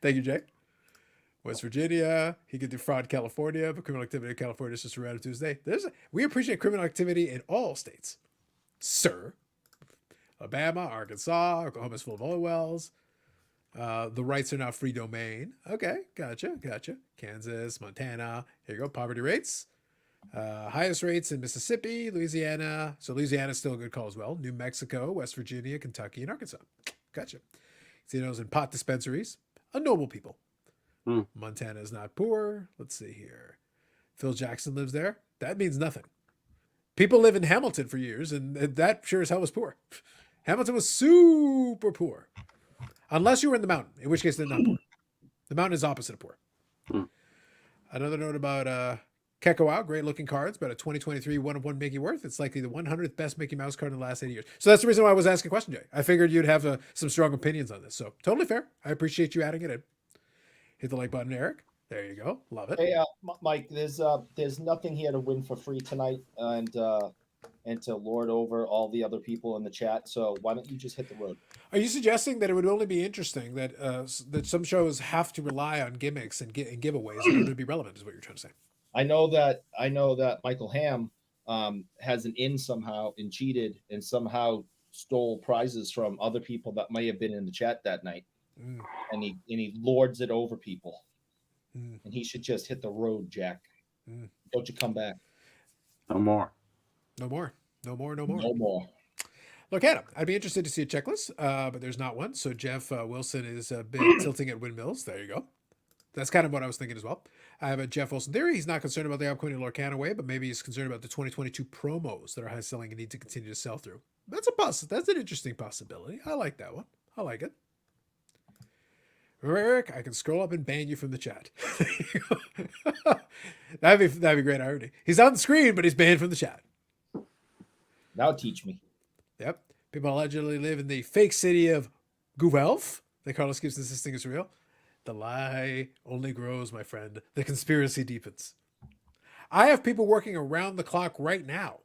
Thank you, Jay. West Virginia. He could do fraud California, but criminal activity in California is just a random Tuesday. We appreciate criminal activity in all states, sir. Alabama, Arkansas, Oklahoma's full of oil wells. The rights are now free domain. Okay, gotcha. Kansas, Montana. Here you go. Poverty rates. Highest rates in Mississippi, Louisiana. So Louisiana's still a good call as well. New Mexico, West Virginia, Kentucky, and Arkansas. Gotcha. Casinos and pot dispensaries. A noble people. Montana is not poor. Let's see here. Phil Jackson lives there. That means nothing. People live in Hamilton for years, and that sure as hell was poor. Hamilton was super poor. Unless you were in the mountain, in which case they're not poor. The mountain is opposite of poor. Another note about Kekawau, great looking cards, but a 2023 1-of-1 Mickey Worth. It's likely the 100th best Mickey Mouse card in the last 80 years. So that's the reason why I was asking a question, Jay. I figured you'd have some strong opinions on this. So totally fair. I appreciate you adding it in. Hit the like button, Eric. There you go. Love it. Hey, Mike, there's nothing here to win for free tonight, and to lord over all the other people in the chat. So why don't you just hit the road? Are you suggesting that it would only be interesting that that some shows have to rely on gimmicks and giveaways in order to be relevant? Is what you're trying to say? I know that Michael Ham has an in somehow and cheated and somehow stole prizes from other people that may have been in the chat that night, and he lords it over people. And he should just hit the road, Jack. Don't you come back? No more. Look at him. I'd be interested to see a checklist, but there's not one. So Jeff Wilson is a bit tilting at windmills. There you go. That's kind of what I was thinking as well. I have a Jeff Wilson theory. He's not concerned about the upcoming Lorcana way, but maybe he's concerned about the 2022 promos that are high selling and need to continue to sell through. That's an interesting possibility. I like that one. I like it. Eric, I can scroll up and ban you from the chat. That'd be great irony. He's on the screen, but he's banned from the chat. Now teach me. Yep. People allegedly live in the fake city of Guelph. That Carlos keeps insisting is real. The lie only grows, my friend. The conspiracy deepens. I have people working around the clock right now.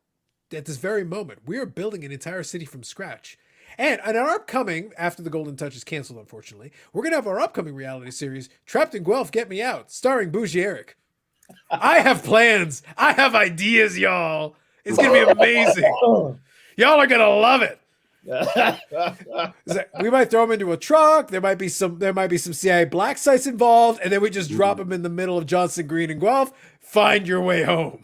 At this very moment, we are building an entire city from scratch. And in our upcoming, after the Golden Touch is canceled, unfortunately, we're going to have our upcoming reality series, Trapped in Guelph, Get Me Out, starring Bougie Eric. I have plans. I have ideas, y'all. It's going to be amazing. Y'all are going to love it. We might throw him into a truck. There might be some CIA black sites involved, and then we just drop him in the middle of Johnson Green and Guelph. Find your way home.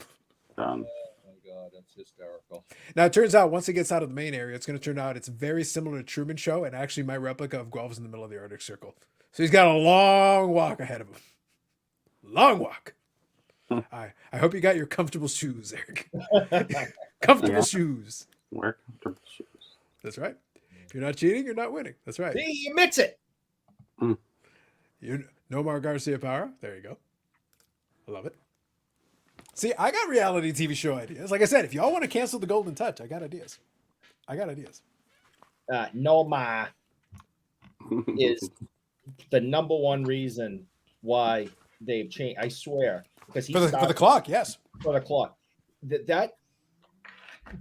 Done. Oh my God, that's hysterical. Now it turns out once it gets out of the main area, it's going to turn out it's very similar to Truman Show, and actually my replica of Guelph is in the middle of the Arctic Circle. So he's got a long walk ahead of him. Long walk. I hope you got your comfortable shoes, Eric. Comfortable shoes. Wear comfortable shoes. That's right. If you're not cheating, you're not winning. That's right. See, you mix it. You Nomar Garcia Parra. There you go. I love it. See, I got reality TV show ideas. Like I said, if y'all want to cancel the Golden Touch, I got ideas. Nomar is the number one reason why they've changed. I swear, because For the clock, yes. For the clock. That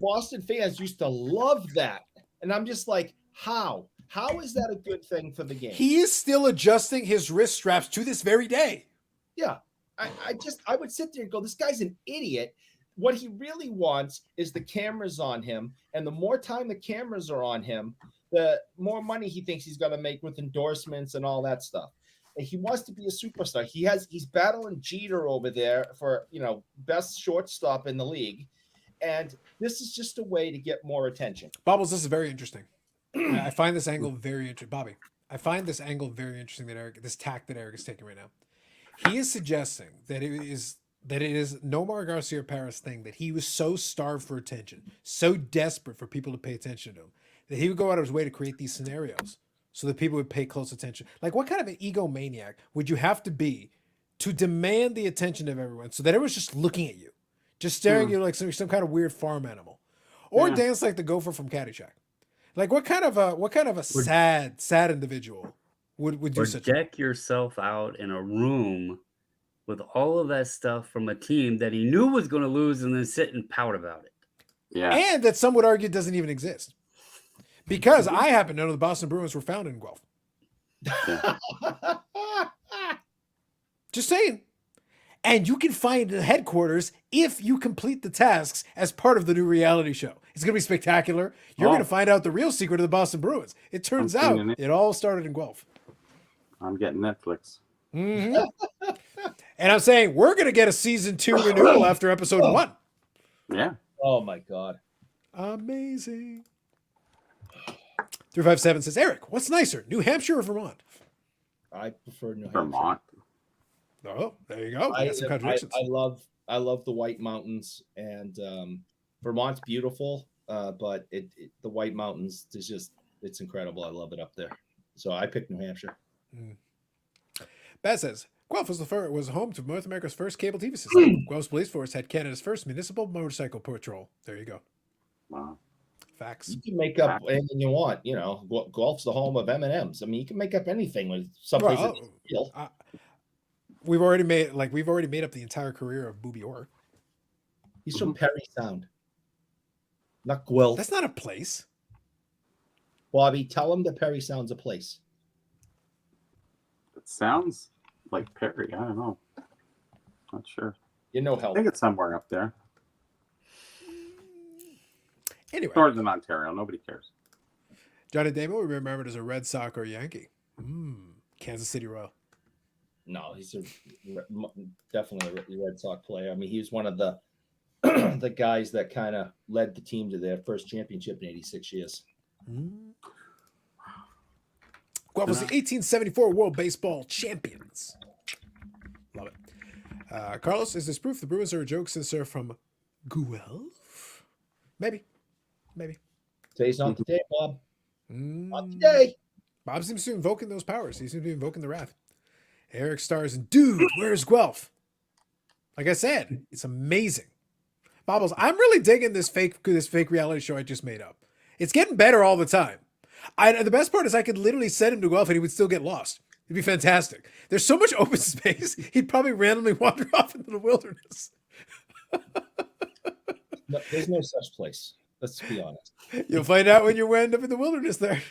Boston fans used to love that. And I'm just like, how? How is that a good thing for the game? He is still adjusting his wrist straps to this very day. Yeah. I would sit there and go, this guy's an idiot. What he really wants is the cameras on him. And the more time the cameras are on him, the more money he thinks he's going to make with endorsements and all that stuff. And he wants to be a superstar. He's battling Jeter over there for, best shortstop in the league. And this is just a way to get more attention. Bobbles, this is very interesting. I find this angle very interesting. Bobby, I find this angle very interesting this tack that Eric is taking right now. He is suggesting that it is Nomar Garcia Parra's thing that he was so starved for attention, so desperate for people to pay attention to him, that he would go out of his way to create these scenarios so that people would pay close attention. Like, what kind of an egomaniac would you have to be to demand the attention of everyone so that everyone's just looking at you? Just staring at you like some kind of weird farm animal, or dance like the gopher from Caddyshack. Like what kind of a sad individual would do such? Or deck yourself out in a room with all of that stuff from a team that he knew was going to lose, and then sit and pout about it. Yeah, and that some would argue doesn't even exist, because I happen to know the Boston Bruins were founded in Guelph. Yeah. Just saying. And you can find the headquarters if you complete the tasks as part of the new reality show. It's going to be spectacular. You're going to find out the real secret of the Boston Bruins. It turns out it all started in Guelph. I'm getting Netflix. Mm-hmm. And I'm saying we're going to get a season 2 renewal after episode 1. Yeah. Oh, my God. Amazing. 357 says, Eric, what's nicer, New Hampshire or Vermont? I prefer New Hampshire. Vermont. Oh, there you go. I got some contradictions. I love the White Mountains, and Vermont's beautiful, but the White Mountains is it's incredible. I love it up there. So I picked New Hampshire. Baz says, Guelph was home to North America's first cable TV system. Guelph's police force had Canada's first municipal motorcycle patrol. There you go. Wow. Facts. You can make up anything you want. Guelph's the home of M&Ms. I mean, you can make up anything with someplace. We've already made up the entire career of Booby Orr. He's from Perry Sound, not Guelph. That's not a place. Bobby, tell him that Perry Sound's a place. It sounds like Perry. I don't know. Not sure. Help. I think it's somewhere up there. Anyway. Northern Ontario. Nobody cares. Johnny Damo will be remembered as a Red Sox or Yankee. Kansas City Royal. No, he's definitely a Red Sox player. I mean, he was one of the the guys that kind of led the team to their first championship in 86 years. Guelph was the 1874 World Baseball Champions. Love it. Carlos, is this proof the Bruins are a joke since they're from Guelph? Maybe. Today's not the day, Bob. Not today. Bob seems to be invoking those powers. He seems to be invoking the wrath. Eric stars in Dude, Where's Guelph? Like I said, it's amazing. Bobbles, I'm really digging this fake reality show I just made up. It's getting better all the time. The best part is I could literally send him to Guelph and he would still get lost. It'd be fantastic. There's so much open space, he'd probably randomly wander off into the wilderness. No, there's no such place. Let's be honest. You'll find out when you end up in the wilderness there.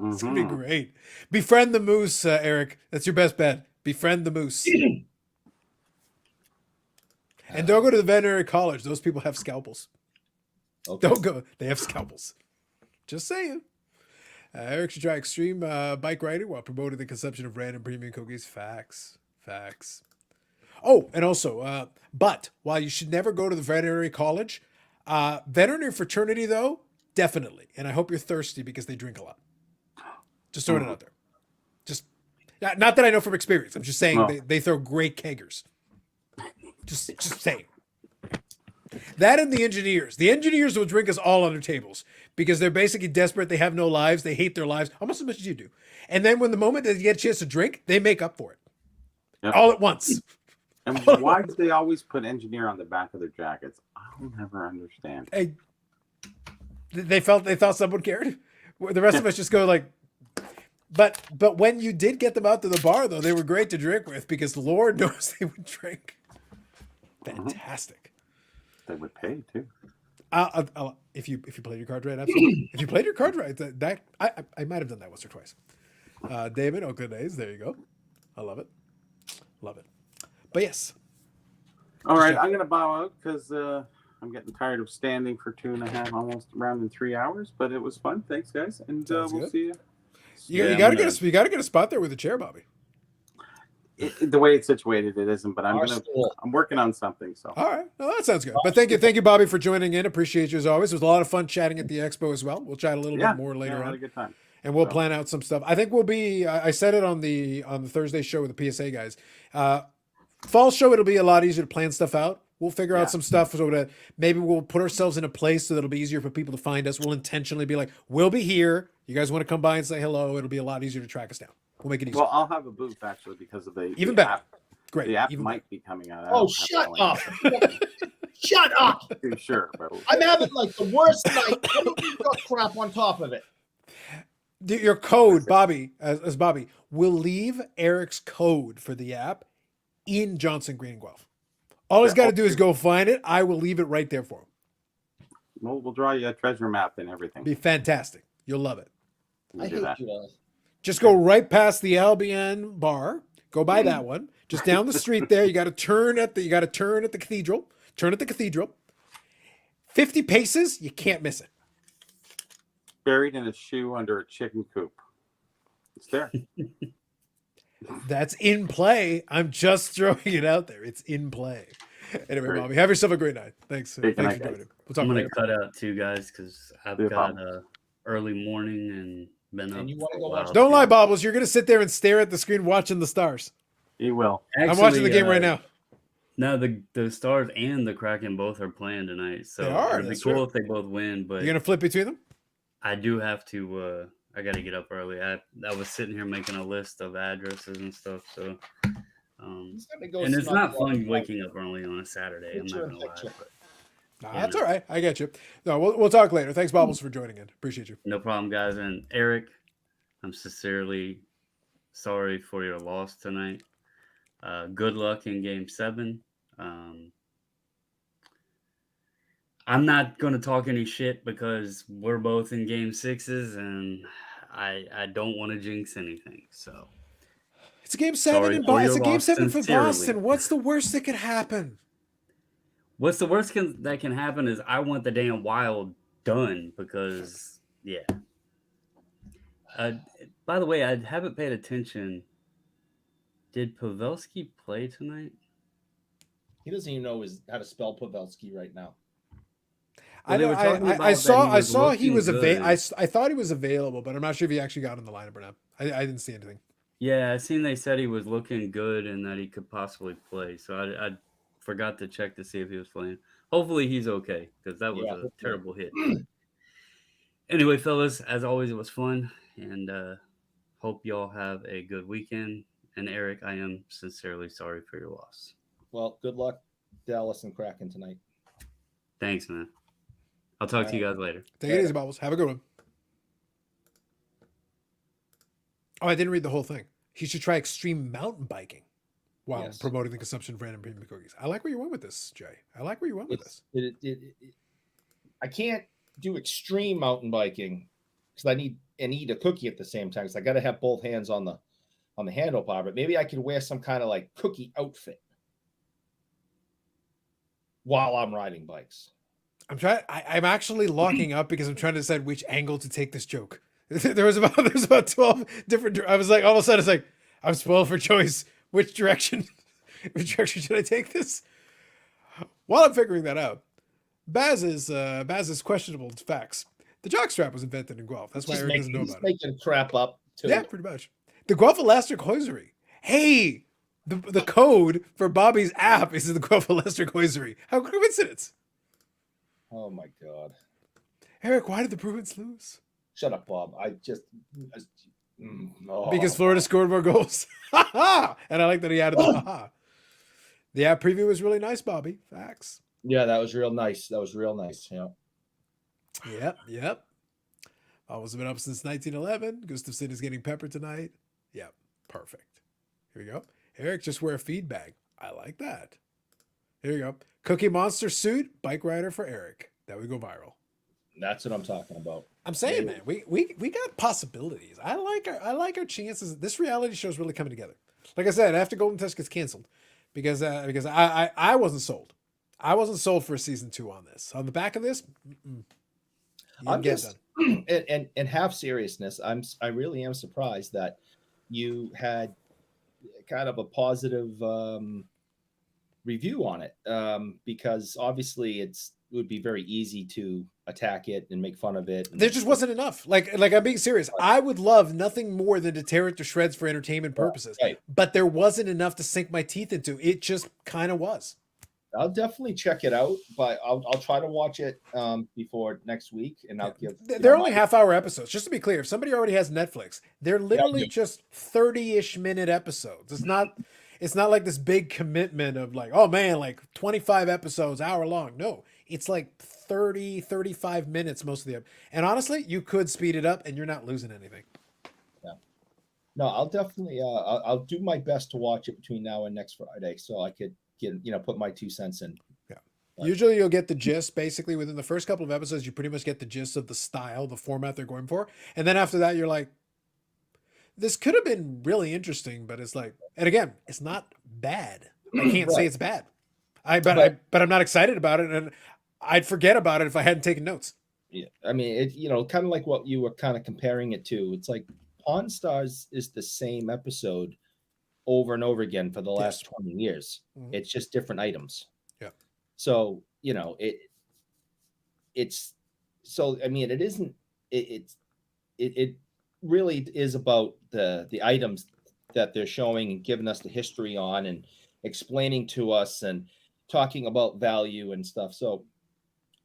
It's gonna be Mhm. great. Befriend the moose, Eric. That's your best bet. Befriend the moose. And don't go to the veterinary college. Those people have scalpels. Okay. Don't go. They have scalpels. Just saying. Eric should try extreme bike riding while promoting the consumption of random premium cookies. Facts. Facts. Oh, and also, but while you should never go to the veterinary college, veterinary fraternity, though, definitely. And I hope you're thirsty because they drink a lot. Just throwing it out there. Just not that I know from experience. I'm just saying No. they throw great keggers. Just saying. That and the engineers. The engineers will drink us all under tables because they're basically desperate. They have no lives. They hate their lives almost as much as you do. And then when the moment they get a chance to drink, they make up for it. Yep. All at once. And why do they always put engineer on the back of their jackets? I'll never understand. Hey, they thought someone cared. The rest of us just go like, but when you did get them out to the bar, though, they were great to drink with because the Lord knows they would drink. Fantastic. They would pay too. If you played your card right, absolutely. If you played your card right, that I might have done that once or twice. David, Oakland A's, there you go. I love it. Love it. But yes. All right, I'm gonna bow out because I'm getting tired of standing for 2.5, almost around in 3 hours. But it was fun. Thanks, guys, and we'll good. see you. You gotta get a spot there with a chair, Bobby. The way it's situated, it isn't. But I'm Our gonna. school. I'm working on something. So. All right. No, that sounds good. But thank you, Bobby, for joining in. Appreciate you as always. It was a lot of fun chatting at the expo as well. We'll chat a little bit more later I had on. a good time. And we'll plan out some stuff. I think we'll be. I said it on the Thursday show with the PSA guys. Fall show, it'll be a lot easier to plan stuff out. We'll figure out some stuff so that maybe we'll put ourselves in a place so that it'll be easier for people to find us. We'll intentionally be like, we'll be here. You guys want to come by and say hello? It'll be a lot easier to track us down. We'll make it easier. Well, I'll have a booth actually because of the Even the better. app. Great. The app Even might be coming out. I Oh, don't shut have a up. Shut up. plan. Too sure, but I'm having like the worst night. You've got crap on top of it. Your code, Bobby, as Bobby, will leave Eric's code for the app in Johnson Green Guelph. All he's got to do is go find it. I will leave it right there for him. we'll draw you a treasure map and everything. Be fantastic. You'll love it. We'll I do hate that. you all. Just go right past the Albion bar. Go by that one. Just down the street there. You got to turn at the cathedral. Turn at the cathedral. 50 paces. You can't miss it. Buried in a shoe under a chicken coop. It's there. That's in play. I'm just throwing it out there. It's in play. Anyway, Great. Bobby, have yourself a great night. Thanks. Good Thanks night, for guys. joining. We'll talk I'm gonna later. cut out too, guys, because I've No got problem. a early morning and been up. And you wanna for a go while. watch- Don't lie, Bobbles. You're going to sit there and stare at the screen watching the stars. You will. I'm watching the game right now. No, the Stars and the Kraken both are playing tonight, so They are, it'd be that's cool true. if they both win. But You're going to flip between them? I do have to. I got to get up early. I was sitting here making a list of addresses and stuff. So, He's gonna go and it's snuff not off fun the waking up early on a Saturday. I'm Picture not in gonna lie. picture. But Nah, Yeah, that's man. all right. I get you. No, we'll talk later. Thanks, Bobbles, for joining in. Appreciate you. no problem, guys. And Eric, I'm sincerely sorry for your loss tonight. Good luck in Game 7. I'm not going to talk any shit because we're both in Game 6s, and I don't want to jinx anything. So It's a game 7 Sorry in for Boston. your It's a game loss, 7 for sincerely. Boston. What's the worst that could happen? what's the worst that can happen is I want the damn Wild done because, yeah. By the way, I haven't paid attention. Did Pavelski play tonight? He doesn't even know how to spell Pavelski right now. I they know. were talking about I that saw. he I was saw he looking was available. good. I thought he was available, but I'm not sure if he actually got in the lineup or not. I didn't see anything. Yeah, I seen they said he was looking good and that he could possibly play. So I forgot to check to see if he was playing. Hopefully he's okay because that was Yeah, a hopefully. terrible hit. Anyway, fellas, as always, it was fun and hope y'all have a good weekend. And Eric, I am sincerely sorry for your loss. Well, good luck, Dallas and Kraken tonight. Thanks, man. I'll talk to you guys later. Take it easy, Bubbles. Have a good one. Oh, I didn't read the whole thing. He should try extreme mountain biking while Yes. promoting the consumption of random premium cookies. I like where you went with this, Jay. I like where you went with this. I can't do extreme mountain biking because I need and eat a cookie at the same time. Because I got to have both hands on the handlebar. But maybe I could wear some kind of like cookie outfit while I'm riding bikes. I'm actually locking up because I'm trying to decide which angle to take this joke. There's about 12 different. I was like, all of a sudden, it's like I'm spoiled for choice. Which direction should I take this? While I'm figuring that out, Baz's questionable facts. The jockstrap was invented in Guelph. That's why Eric doesn't know about it. Making crap up too. Yeah, pretty much. The Guelph elastic hosiery. Hey, the code for Bobby's app is the Guelph elastic hosiery. How coincidence? Oh my god. Eric, why did the Bruins lose? Shut up, Bob. Because Florida scored more goals. Ha ha! And I like that he added the ha ha. The app preview was really nice, Bobby. Facts. Yeah, that was real nice. Yeah. Yep. Almost been up since 1911. Gustafsson is getting peppered tonight. Yep. Perfect. Here we go. Eric, just wear a feed bag. I like that. Here you go. Cookie Monster suit, bike rider for Eric. That would go viral. That's what I'm talking about. I'm saying, man, we got possibilities. I like our chances. This reality show is really coming together. Like I said, after Golden Touch gets canceled, because I wasn't sold. I wasn't sold for a season 2 on this. On the back of this, I'm just and half seriousness. I really am surprised that you had kind of a positive review on it because obviously it would be very easy to attack it and make fun of it. There just wasn't enough. Like I'm being serious. I would love nothing more than to tear it to shreds for entertainment purposes. Right. But there wasn't enough to sink my teeth into. It just kind of was. I'll definitely check it out, but I'll try to watch it before next week, and I'll give. They're only half-hour episodes. Just to be clear, if somebody already has Netflix, they're literally just 30-ish minute episodes. It's not like this big commitment of like, oh man, like 25 episodes, hour long. No, it's like 30, 35 minutes most of the episode. And honestly, you could speed it up and you're not losing anything. Yeah. No, I'll definitely I'll do my best to watch it between now and next Friday so I could put my 2 cents in. Yeah. Usually you'll get the gist basically within the first couple of episodes. You pretty much get the gist of the style, the format they're going for. And then after that, you're like, this could have been really interesting, but it's like, and again, it's not bad. I can't say it's bad. But I'm not excited about it. And I'd forget about it if I hadn't taken notes. Yeah. I mean, it, kind of like what you were kind of comparing it to. It's like Pawn Stars is the same episode over and over again for the last 20 years. Mm-hmm. It's just different items. Yeah. So, it's so, I mean, it isn't, it really is about the items that they're showing and giving us the history on and explaining to us and talking about value and stuff. So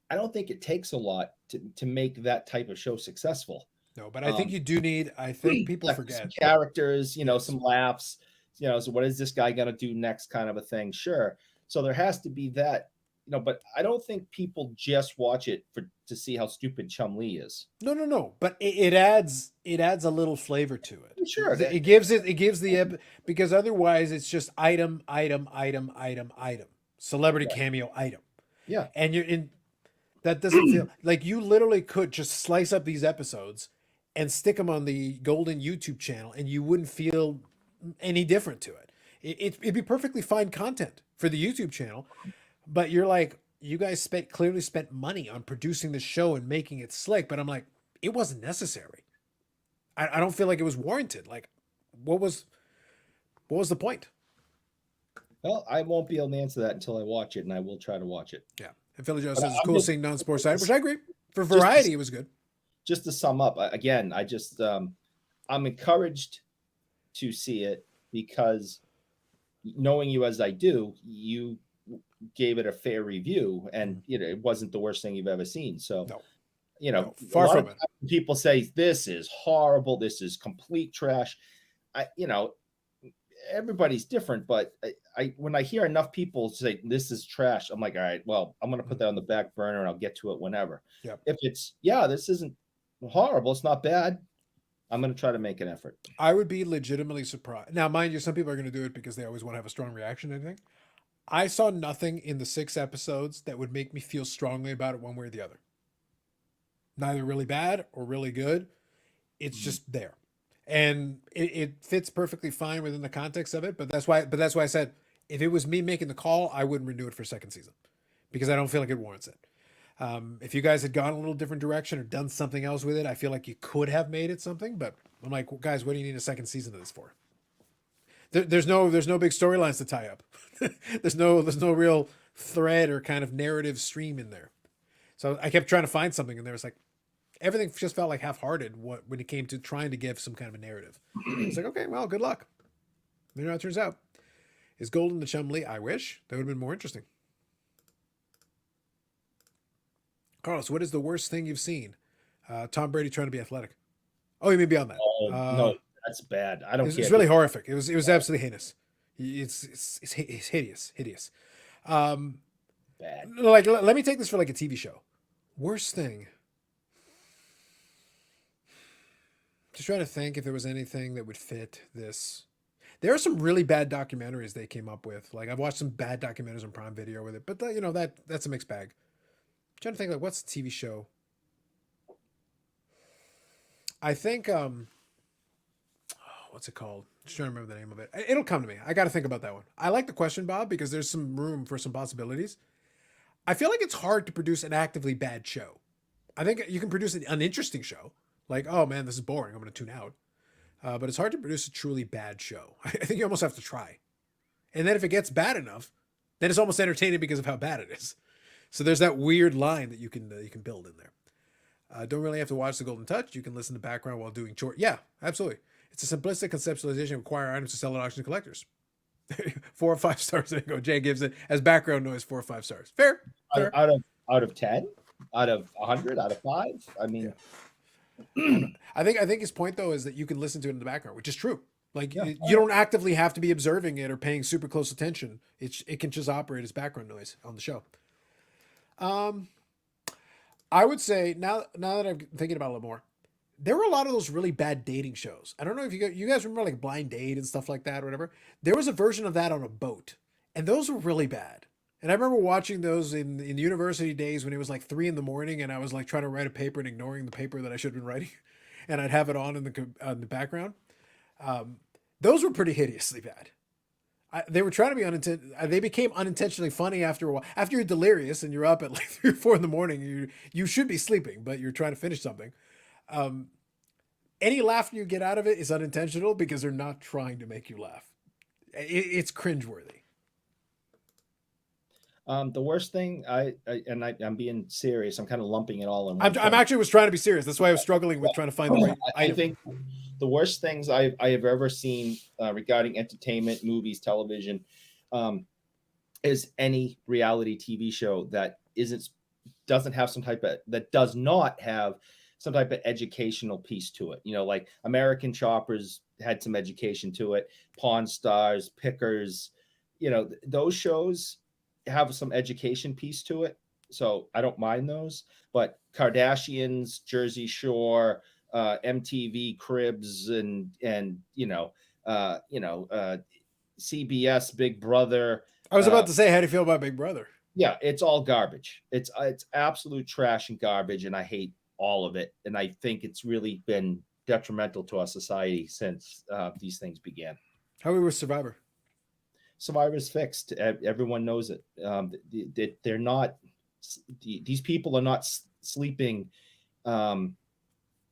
I don't think it takes a lot to make that type of show successful. No, but I think you do need, I think people forget some characters, some laughs, so what is this guy going to do next kind of a thing? Sure. So there has to be that, but I don't think people just watch it to see how stupid Chum-Li is. No. But it adds a little flavor to it. Sure. It gives the, because otherwise it's just item, celebrity cameo item. Yeah. And that doesn't feel like you literally could just slice up these episodes and stick them on the Golden YouTube channel and you wouldn't feel any different to it. It'd be perfectly fine content for the YouTube channel, but you're like, you guys clearly spent money on producing the show and making it slick, but I'm like, it wasn't necessary. I don't feel like it was warranted. Like, what was the point? Well, I won't be able to answer that until I watch it, and I will try to watch it. Yeah. And Philly Joe says it's cool seeing non-sports side, which I agree. For variety, it was good. Just to sum up, again, I just I'm encouraged to see it because knowing you as I do, you gave it a fair review, and it wasn't the worst thing you've ever seen. So, far from it. People say this is horrible, this is complete trash. Everybody's different, but when I hear enough people say this is trash, I'm like, all right, well, I'm going to put that on the back burner and I'll get to it whenever. Yeah. If it's, this isn't horrible, it's not bad, I'm going to try to make an effort. I would be legitimately surprised. Now, mind you, some people are going to do it because they always want to have a strong reaction to anything. I saw nothing in the 6 episodes that would make me feel strongly about it one way or the other. neither really bad or really good. It's just there, and it fits perfectly fine within the context of it. But that's why I said if it was me making the call, I wouldn't renew it for second season because I don't feel like it warrants it. If you guys had gone a little different direction or done something else with it, I feel like you could have made it something. But I'm like, well, guys, what do you need a second season of this for? There's no big storylines to tie up. there's no real thread or kind of narrative stream in there. So I kept trying to find something, and there was like everything just felt like half-hearted when it came to trying to give some kind of a narrative. It's like, okay, well, good luck. You know how it turns out. Is Golden the Chumley? I wish. That would have been more interesting. Carlos, what is the worst thing you've seen? Tom Brady trying to be athletic. Oh, you mean beyond that? Oh, no, that's bad. I don't care. It's really horrific. It was absolutely heinous. It's hideous. Bad. Like, let me take this for like a TV show. Worst thing. Just trying to think if there was anything that would fit this. There are some really bad documentaries they came up with. Like I've watched some bad documentaries on Prime Video with it, but that's a mixed bag. I'm trying to think like what's the TV show? I think what's it called? Just trying to remember the name of it. It'll come to me. I got to think about that one. I like the question, Bob, because there's some room for some possibilities. I feel like it's hard to produce an actively bad show. I think you can produce an uninteresting show. Like, oh man, this is boring. I'm going to tune out. But it's hard to produce a truly bad show. I think you almost have to try. And then if it gets bad enough, then it's almost entertaining because of how bad it is. So there's that weird line that you can build in there. Don't really have to watch The Golden Touch. You can listen to background while doing chores. Yeah, absolutely. It's a simplistic conceptualization of acquire items to sell at auction to collectors. 4 or 5 stars. There you go. Jay gives it as background noise 4 or 5 stars. Fair. Out of 10, out of 100, out of 5. I mean, I think his point though is that you can listen to it in the background, which is true. Like you don't actively have to be observing it or paying super close attention. It can just operate as background noise on the show. I would say now that I'm thinking about it a little more, there were a lot of those really bad dating shows. I don't know if you guys remember like Blind Date and stuff like that or whatever. There was a version of that on a boat, and those were really bad. And I remember watching those in university days when it was like 3 a.m. and I was like trying to write a paper and ignoring the paper that I should have been writing, and I'd have it on in the background. Those were pretty hideously bad. They were trying to be they became unintentionally funny after a while. After you're delirious and you're up at like 3 or 4 a.m, you should be sleeping, but you're trying to finish something. Any laugh you get out of it is unintentional because they're not trying to make you laugh. It's cringeworthy. the worst thing, I'm being serious. I'm kind of lumping it all in. I'm actually was trying to be serious. That's why I was struggling with trying to find the right. I think the worst things I have ever seen regarding entertainment, movies, television, is any reality TV show that does not have some type of educational piece to it. You know, like American Choppers had some education to it. Pawn Stars, Pickers, you know, those shows have some education piece to it. So I don't mind those. But Kardashians, Jersey Shore, MTV Cribs, and CBS Big Brother. I was about to say, how do you feel about Big Brother? Yeah, it's all garbage. It's absolute trash and garbage, and I hate all of it. And I think it's really been detrimental to our society since these things began. How are we with Survivor? Survivor's fixed. Everyone knows it. They're not. These people are not sleeping in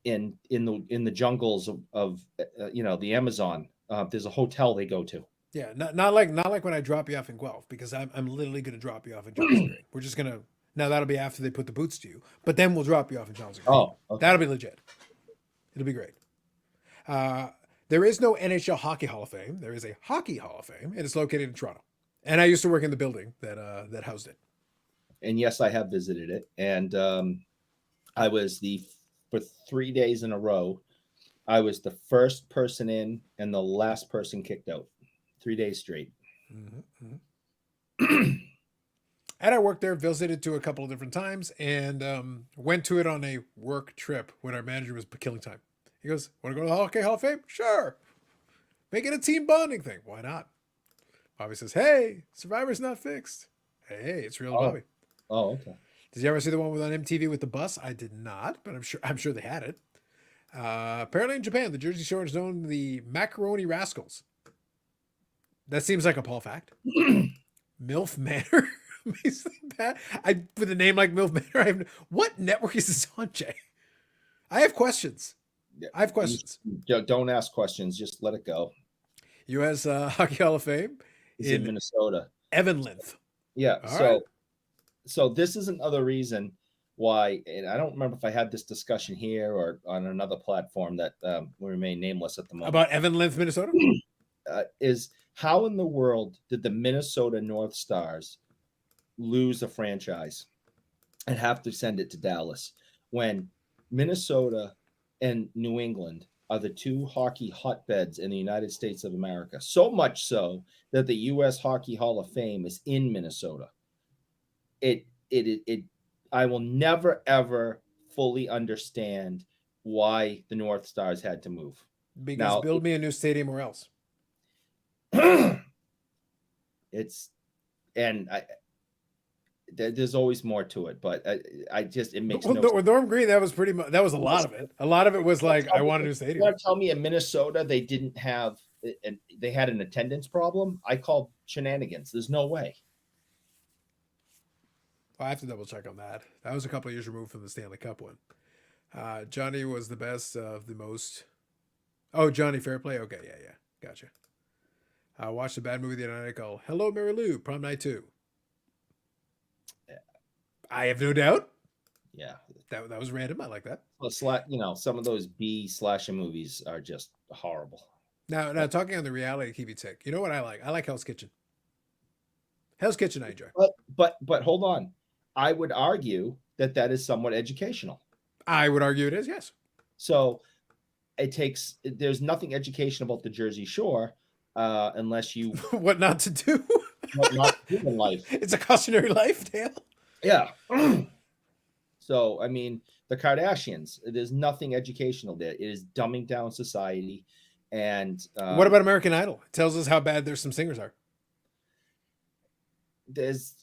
the jungles of the Amazon. There's a hotel they go to. Yeah, not like when I drop you off in Guelph, because I'm literally going to drop you off in Johnson Green. We're just gonna that'll be after they put the boots to you, but then we'll drop you off in Johnson Green. Oh, okay. That'll be legit. It'll be great. There is no NHL Hockey Hall of Fame. There is a Hockey Hall of Fame, and it's located in Toronto. And I used to work in the building that housed it. And yes, I have visited it, and I was for 3 days in a row. I was the first person in and the last person kicked out. 3 days straight. Mm-hmm. And I worked there, visited to a couple of different times, and went to it on a work trip when our manager was killing time. He goes, "Want to go to the Hockey Hall of Fame? Sure. Make it a team bonding thing. Why not?" Bobby says, "Hey, Survivor's not fixed." Hey, it's real, Bobby. Oh, okay. Did you ever see the one on MTV with the bus? I did not, but I'm sure they had it. Apparently in Japan, the Jersey Shore is known the Macaroni Rascals. That seems like a Paul fact. MILF Manor. Amazingly bad. With a name like MILF Manor, what network is this on, Jay? I have questions. Don't ask questions. Just let it go. U.S. Hockey Hall of Fame. It's in Minnesota. Evan Linth. Yeah. All right. So this is another reason why, and I don't remember if I had this discussion here or on another platform that will remain nameless at the moment. About Evan Linth, Minnesota? Is how in the world did the Minnesota North Stars lose a franchise and have to send it to Dallas when Minnesota and New England are the two hockey hotbeds in the United States of America? So much so that the U.S. Hockey Hall of Fame is in Minnesota. I will never ever fully understand why the North Stars had to move. Because build me a new stadium or else. There's always more to it, but it makes no sense. With Norm Green, that was a lot of it. A lot of it was like, I want a new stadium. You want to tell me in Minnesota they didn't have, and they had an attendance problem? I call shenanigans. There's no way. I have to double check on that. That was a couple of years removed from the Stanley Cup one. Johnny was the best of the most. Oh, Johnny Fairplay. Okay, yeah, gotcha. I watched a bad movie the other night called Hello, Mary Lou, Prom Night 2. Yeah. I have no doubt. Yeah, that was random. I like that. Well, some of those B slasher movies are just horrible. Now talking on the reality TV tech, you know what I like? I like Hell's Kitchen. Hell's Kitchen, I enjoy. But hold on. I would argue that is somewhat educational. I would argue it is, yes. So there's nothing educational about the Jersey Shore unless you what not to do. What not to do in life. It's a cautionary life tale. Yeah. So I mean, the Kardashians. There's nothing educational there. It is dumbing down society. And what about American Idol? It tells us how bad some singers are. There's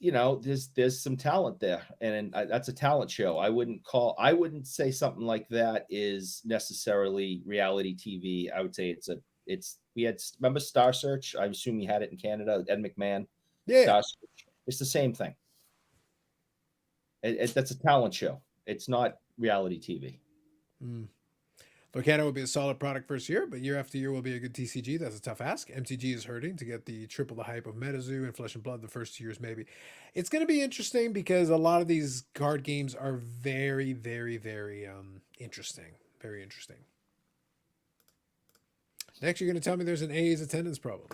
some talent there, and that's a talent show. I wouldn't say something like that is necessarily reality TV. I would say remember Star Search? I assume you had it in Canada, Ed McMahon. Yeah. Star Search. It's the same thing. That's a talent show. It's not reality TV. Canada will be a solid product first year, but year after year will be a good TCG. That's a tough ask. MTG is hurting to get the triple the hype of MetaZoo and Flesh and Blood the first 2 years maybe. It's going to be interesting because a lot of these card games are very, very, very interesting. Very interesting. Next, you're going to tell me there's an A's attendance problem.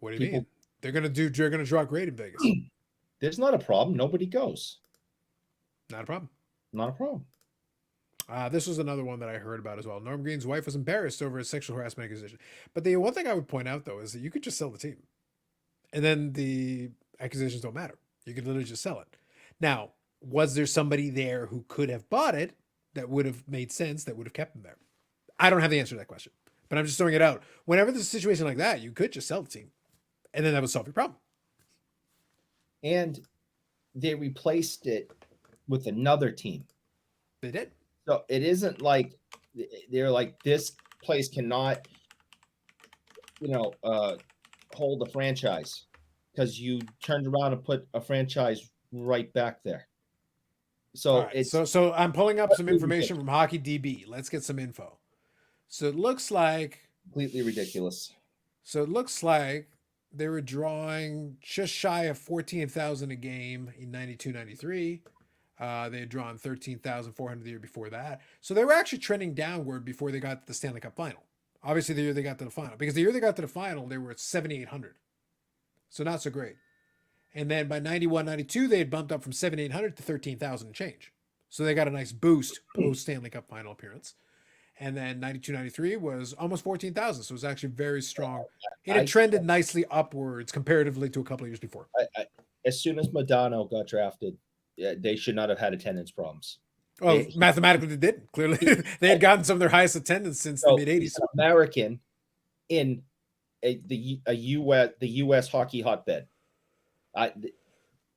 What do you mean? They're going to draw great in Vegas. There's not a problem. Nobody goes. Not a problem. Not a problem. This was another one that I heard about as well. Norm Green's wife was embarrassed over his sexual harassment accusation. But the one thing I would point out, though, is that you could just sell the team. And then the accusations don't matter. You could literally just sell it. Now, was there somebody there who could have bought it that would have made sense, that would have kept them there? I don't have the answer to that question. But I'm just throwing it out. Whenever there's a situation like that, you could just sell the team. And then that would solve your problem. And they replaced it with another team. They did. So it isn't like they're like, this place cannot, hold a franchise because you turned around and put a franchise right back there. So right, so I'm pulling up some information from Hockey DB. Let's get some info. So it looks like completely ridiculous. So it looks like they were drawing just shy of 14,000 a game in 92-93. They had drawn 13,400 the year before that. So they were actually trending downward before they got to the Stanley Cup final. Obviously, the year they got to the final. Because the year they got to the final, they were at 7,800. So not so great. And then by 91-92, they had bumped up from 7,800 to 13,000 and change. So they got a nice boost post-Stanley Cup final appearance. And then 92-93 was almost 14,000. So it was actually very strong. It had trended nicely upwards comparatively to a couple of years before. As soon as Modano got drafted, they should not have had attendance problems. Well, mathematically they didn't. Clearly, they had gotten some of their highest attendance since the mid-'80s. American in the U.S. hockey hotbed.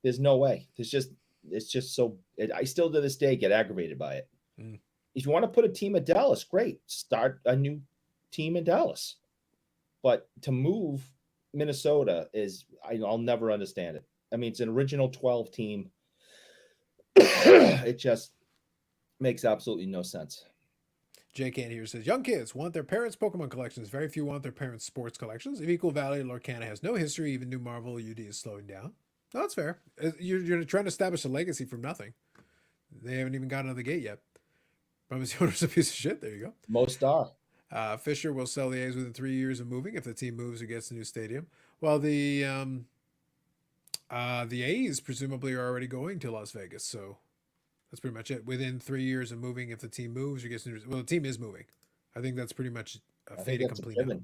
There's no way. There's just it's just so. I still to this day get aggravated by it. Mm. If you want to put a team at Dallas, great. Start a new team in Dallas. But to move Minnesota I'll never understand it. I mean, it's an original 12 team. It just makes absolutely no sense. Jay Can here says, young kids want their parents' Pokemon collections. Very few want their parents' sports collections. Of equal value, Lorcana has no history. Even new Marvel UD is slowing down. No, that's fair. You're trying to establish a legacy from nothing. They haven't even gotten out of the gate yet. Promise the owner's a piece of shit. There you go. Most are. Fisher will sell the A's within 3 years of moving if the team moves or gets a new stadium. Well, the A's presumably are already going to Las Vegas, so that's pretty much it. Within 3 years of moving, if the team moves or gets a new, well, the team is moving. I think that's pretty much a fait accompli now.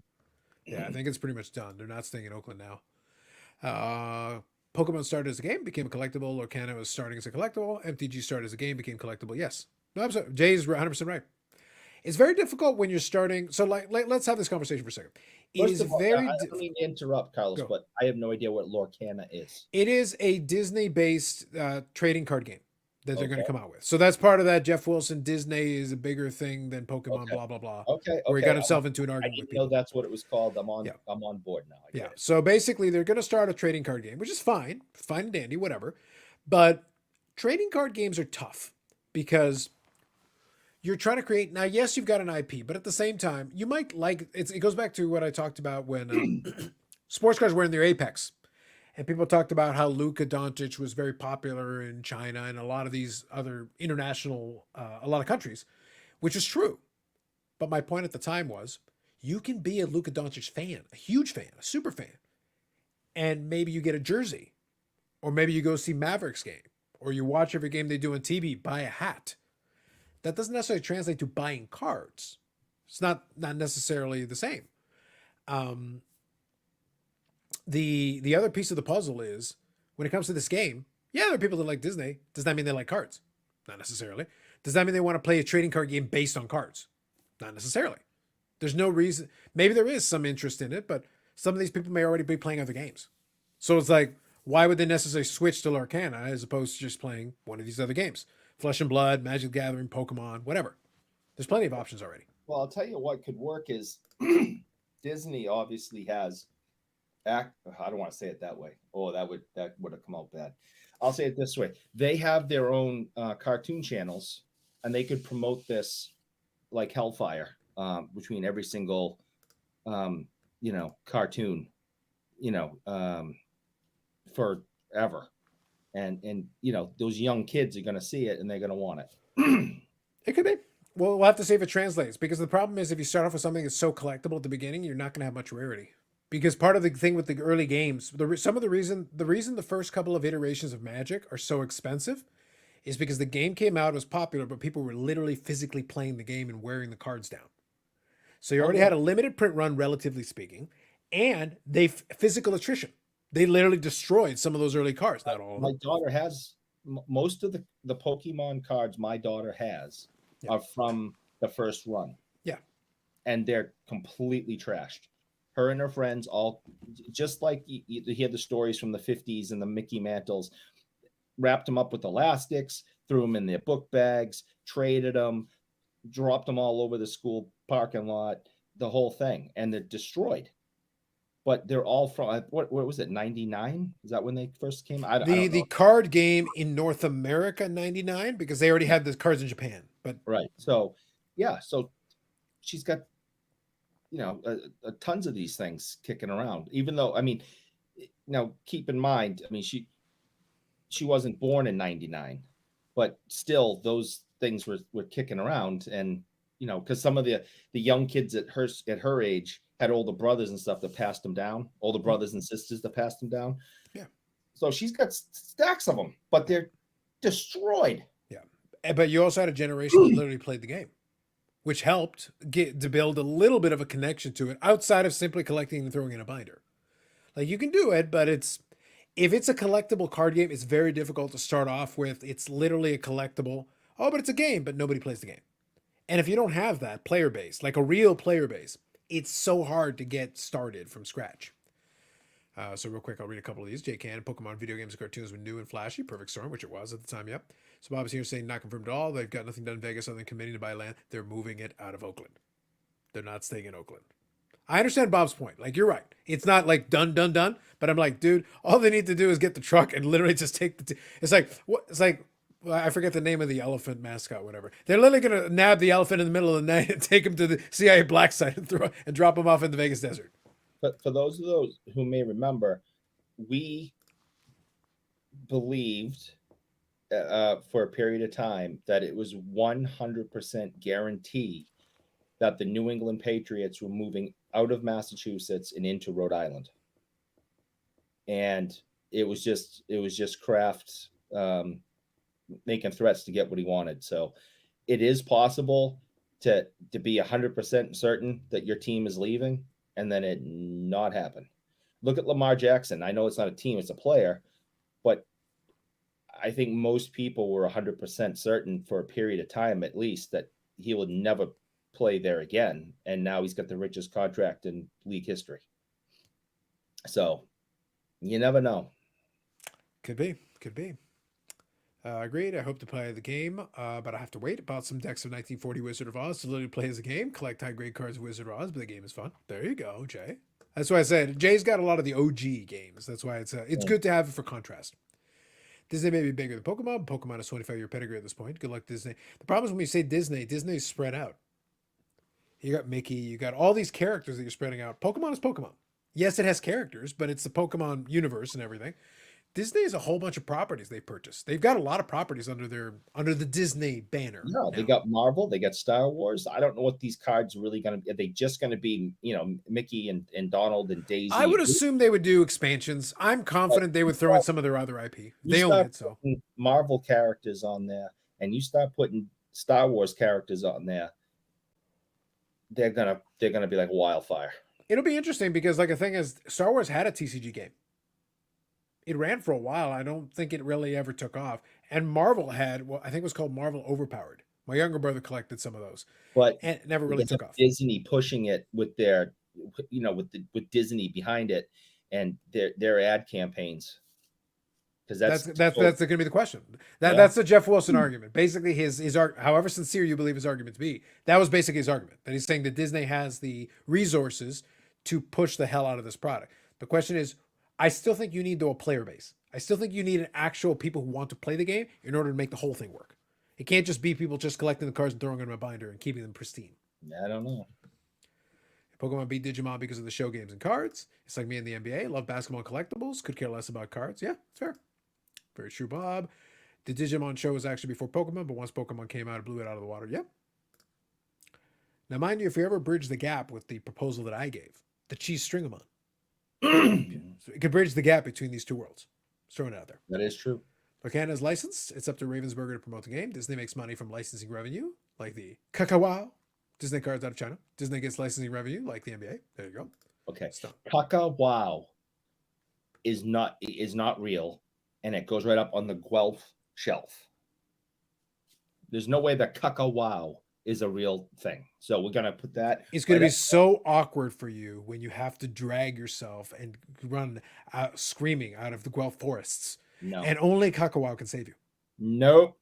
Yeah, I think it's pretty much done. They're not staying in Oakland now. Pokemon started as a game, became a collectible. Lorcana was starting as a collectible. MTG started as a game, became collectible. Yes. No, I'm sorry. Jay's 100% right. It's very difficult when you're starting. So, let's have this conversation for a second. I don't mean to interrupt, Carlos, but I have no idea what Lorcana is. It is a Disney-based trading card game that they're going to come out with. So that's part of that. Jeff Wilson, Disney is a bigger thing than Pokemon, blah, blah, blah. Okay. Where he got himself into an argument with people. I didn't know that's what it was called. I'm on board now. Yeah. So basically, they're going to start a trading card game, which is fine and dandy, whatever. But trading card games are tough because you're trying to create. Now, yes, you've got an IP, but at the same time, you might like it goes back to what I talked about when sports cards were in their apex. And people talked about how Luka Doncic was very popular in China and a lot of these other international, a lot of countries, which is true. But my point at the time was you can be a Luka Doncic fan, a huge fan, a super fan, and maybe you get a jersey, or maybe you go see Mavericks game, or you watch every game they do on TV, buy a hat. That doesn't necessarily translate to buying cards. It's not necessarily the same. The other piece of the puzzle is when it comes to this game, yeah, there are people that like Disney. Does that mean they like cards? Not necessarily. Does that mean they want to play a trading card game based on cards? Not necessarily. There's no reason. Maybe there is some interest in it, but some of these people may already be playing other games. So it's like, why would they necessarily switch to Lorcana as opposed to just playing one of these other games? Flesh and Blood, Magic the Gathering, Pokemon, whatever. There's plenty of options already. Well, I'll tell you what could work is Disney obviously has I don't want to say it that way. Oh, that would have come out bad. I'll say it this way. They have their own cartoon channels, and they could promote this like hellfire between every single cartoon, forever. And those young kids are going to see it and they're going to want it. It could be. Well, we'll have to see if it translates, because the problem is if you start off with something that's so collectible at the beginning, you're not going to have much rarity. Because part of the thing with the early games, the reason the first couple of iterations of Magic are so expensive is because the game came out, it was popular, but people were literally physically playing the game and wearing the cards down. So you already had a limited print run, relatively speaking, and physical attrition. They literally destroyed some of those early cards. Not all of them. My daughter has most of the Pokemon cards my daughter has are from the first run. Yeah. And they're completely trashed. Her and her friends all, just like you hear the stories from the 50s and the Mickey Mantles, wrapped them up with elastics, threw them in their book bags, traded them, dropped them all over the school parking lot, the whole thing, and they're destroyed. But they're all from, what was it, 99? Is that when they first came? I don't know. The card game in North America, 99, because they already had the cards in Japan. But right. So, yeah. So she's got, tons of these things kicking around, even though, now keep in mind, she wasn't born in 99, but still those things were kicking around. And, because some of the young kids at her age had older brothers and stuff that passed them down, older brothers and sisters that passed them down. Yeah. So she's got stacks of them, but they're destroyed. Yeah. But you also had a generation that literally played the game, which helped to build a little bit of a connection to it outside of simply collecting and throwing in a binder. Like, you can do it, but if it's a collectible card game, it's very difficult to start off with. It's literally a collectible. Oh, but it's a game, but nobody plays the game. And if you don't have that player base, like a real player base, it's so hard to get started from scratch. So real quick, I'll read a couple of these. Jay Cannon, Pokemon video games and cartoons were new and flashy. Perfect storm, which it was at the time, yep. So Bob's here saying not confirmed at all. They've got nothing done in Vegas other than committing to buy land. They're moving it out of Oakland. They're not staying in Oakland. I understand Bob's point. Like, you're right. It's not like done. But I'm like, dude, all they need to do is get the truck and literally just take the... It's like, what? It's like, I forget the name of the elephant mascot, whatever. They're literally going to nab the elephant in the middle of the night and take him to the CIA black site and drop him off in the Vegas desert. But for those who may remember, we believed for a period of time that it was 100% guaranteed that the New England Patriots were moving out of Massachusetts and into Rhode Island. And it was just Kraft making threats to get what he wanted. So it is possible to be 100% certain that your team is leaving and then it not happen. Look at Lamar Jackson. I know it's not a team, it's a player, but I think most people were 100% certain for a period of time, at least, that he would never play there again. And now he's got the richest contract in league history. So you never know. Could be. Agreed. I hope to play the game, but I have to wait. About some decks of 1940 Wizard of Oz to literally play as a game. Collect high-grade cards of Wizard of Oz, but the game is fun. There you go, Jay. That's why I said Jay's got a lot of the OG games. That's why it's good to have it for contrast. Disney may be bigger than Pokemon. Pokemon is 25-year pedigree at this point. Good luck, Disney. The problem is when you say Disney is spread out. You got Mickey. You got all these characters that you're spreading out. Pokemon is Pokemon. Yes, it has characters, but it's the Pokemon universe and everything. Disney has a whole bunch of properties they purchased. They've got a lot of properties under the Disney banner. No, they got Marvel, they got Star Wars. I don't know what these cards are really going to be. Are they just going to be, Mickey and Donald and Daisy? I would assume they would do expansions. I'm confident they would throw in some of their other IP. They own it, so Marvel characters on there, and you start putting Star Wars characters on there, they're gonna be like wildfire. It'll be interesting because, like, the thing is, Star Wars had a TCG game. It ran for a while. I don't think it really ever took off. And Marvel had what I think was called Marvel Overpowered. My younger brother collected some of those, but and it never really took off. Disney pushing it with their, with Disney behind it, and their ad campaigns. Because that's going to be the question. That's the Jeff Wilson argument. Basically, his however sincere you believe his argument to be, that was basically his argument. That he's saying that Disney has the resources to push the hell out of this product. The question is, I still think you need a player base. I still think you need an actual people who want to play the game in order to make the whole thing work. It can't just be people just collecting the cards and throwing them in a binder and keeping them pristine. I don't know. Pokemon beat Digimon because of the show games and cards. It's like me in the NBA. Love basketball and collectibles. Could care less about cards. Yeah, it's fair. Very true, Bob. The Digimon show was actually before Pokemon, but once Pokemon came out, it blew it out of the water. Yep. Now, mind you, if you ever bridge the gap with the proposal that I gave, the cheese stringamon. So it could bridge the gap between these two worlds. Just throwing it out there. That is true. Locana is licensed. It's up to Ravensburger to promote the game. Disney makes money from licensing revenue, like the Kakao Disney cards out of China. Disney gets licensing revenue, like the NBA. There you go. Okay. Stop. Kakao is not real, and it goes right up on the Guelph shelf. There's no way that Kakao is a real thing. So we're going to put that. It's going to be so awkward for you when you have to drag yourself and run screaming out of the Guelph forests. No. And only Kakao can save you. Nope.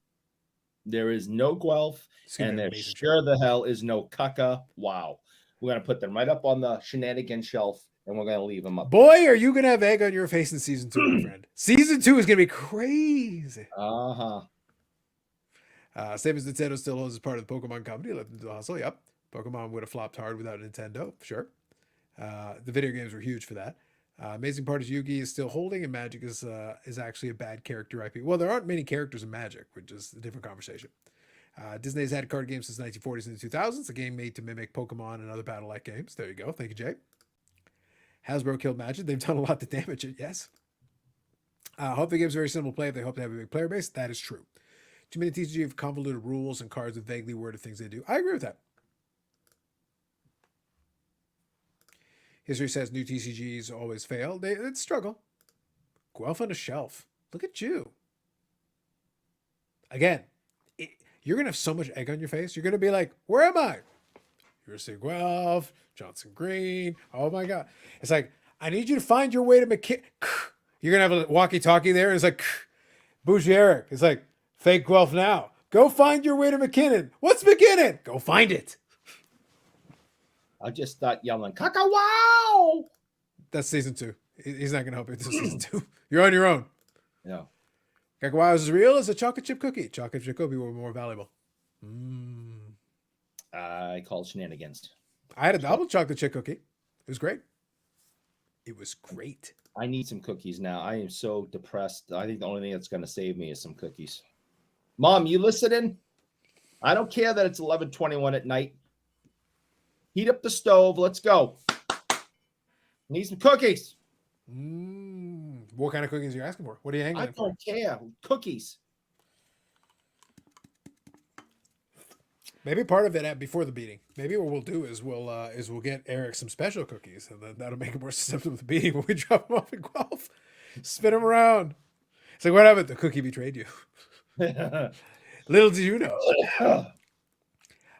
There is no Guelph, and there sure the hell is no Kakao. We're going to put them right up on the shenanigan shelf, and we're going to leave them up. Boy, are you going to have egg on your face in season 2, my friend. Season 2 is going to be crazy. Uh-huh. Same as Nintendo still owns as part of the Pokemon company. Let them do the hustle. Yep. Pokemon would have flopped hard without Nintendo. Sure. The video games were huge for that. Amazing part is Yugi is still holding, and Magic is actually a bad character IP. Well, there aren't many characters in Magic, which is a different conversation. Disney's had card games since the 1940s and the 2000s. A game made to mimic Pokemon and other battle-like games. There you go. Thank you, Jay. Hasbro killed Magic. They've done a lot to damage it. Yes. Hope the game's very simple play if they hope to have a big player base. That is true. Too many TCG have convoluted rules and cards with vaguely worded things they do. I agree with that. History says new TCGs always fail. They struggle. Guelph on a shelf. Look at you. Again, you're going to have so much egg on your face. You're going to be like, where am I? You're going to say Guelph, Johnson Green. Oh my God. It's like, I need you to find your way to McKinnon. You're going to have a walkie-talkie there. It's like, Bougie Eric. It's like, fake Guelph now. Go find your way to McKinnon. What's McKinnon? Go find it. I'll just start yelling, "Caca-wow!" That's season 2. He's not going to help you this season 2. You're on your own. Yeah. Cacao is as real as a chocolate chip cookie. Chocolate chip cookie were more valuable. I call shenanigans. I had a double chocolate chip cookie. It was great. It was great. I need some cookies now. I am so depressed. I think the only thing that's going to save me is some cookies. Mom, you listening? I don't care that it's 11:21 at night. Heat up the stove. Let's go. Need some cookies. What kind of cookies are you asking for? What are you I angling for? don't care. Cookies. Maybe part of it before the beating. Maybe what we'll do is we'll get Eric some special cookies, and then that'll make him more susceptible to the beating when we drop him off in Guelph. Spin him around. It's like, what happened? The cookie betrayed you. Little did you know.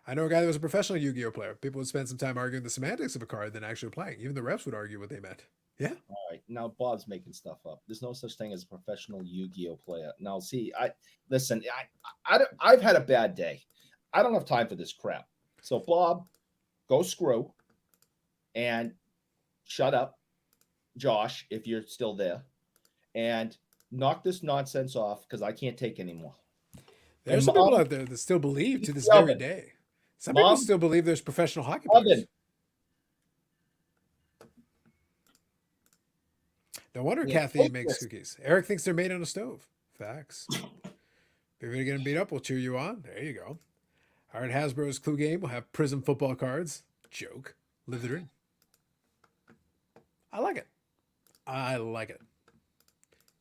I know a guy that was a professional Yu-Gi-Oh player. People would spend some time arguing the semantics of a card than actually playing. Even the refs would argue what they meant. Yeah. All right. Now Bob's making stuff up. There's no such thing as a professional Yu-Gi-Oh player. Now, see, I've had a bad day. I don't have time for this crap. So, Bob, go screw and shut up, Josh, if you're still there, and knock this nonsense off because I can't take anymore. There's some people out there that still believe to this very day. Some people still believe there's professional hockey players. No wonder Kathy makes cookies. Eric thinks they're made on a stove. Facts. If you're getting beat up, we'll cheer you on. There you go. All right, Hasbro's Clue Game will have Prism football cards. Joke. Live the dream. I like it. I like it.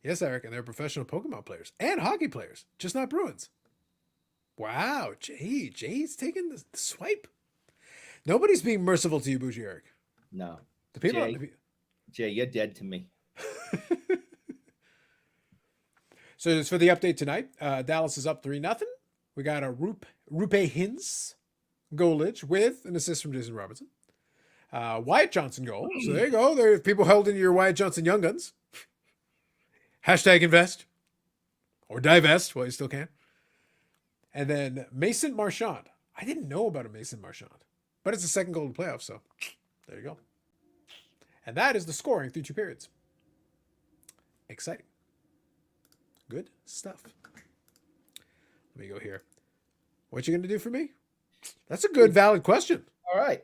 Yes, Eric, and they're professional Pokemon players and hockey players, just not Bruins. Wow, Jay's taking the swipe. Nobody's being merciful to you, Bougie Eric. No. The people. Jay, you're dead to me. So it's for the update tonight. Dallas is up 3-0. We got a Rupe Hintz goalage with an assist from Jason Robertson. Wyatt Johnson goal. So there you go. There's people held into your Wyatt Johnson Young Guns. Hashtag invest. Or divest while you still can. And then Mason Marchand. I didn't know about a Mason Marchand. But it's the second goal of the playoffs, so there you go. And that is the scoring through 2 periods. Exciting. Good stuff. Let me go here. What you going to do for me? That's a good, valid question. All right.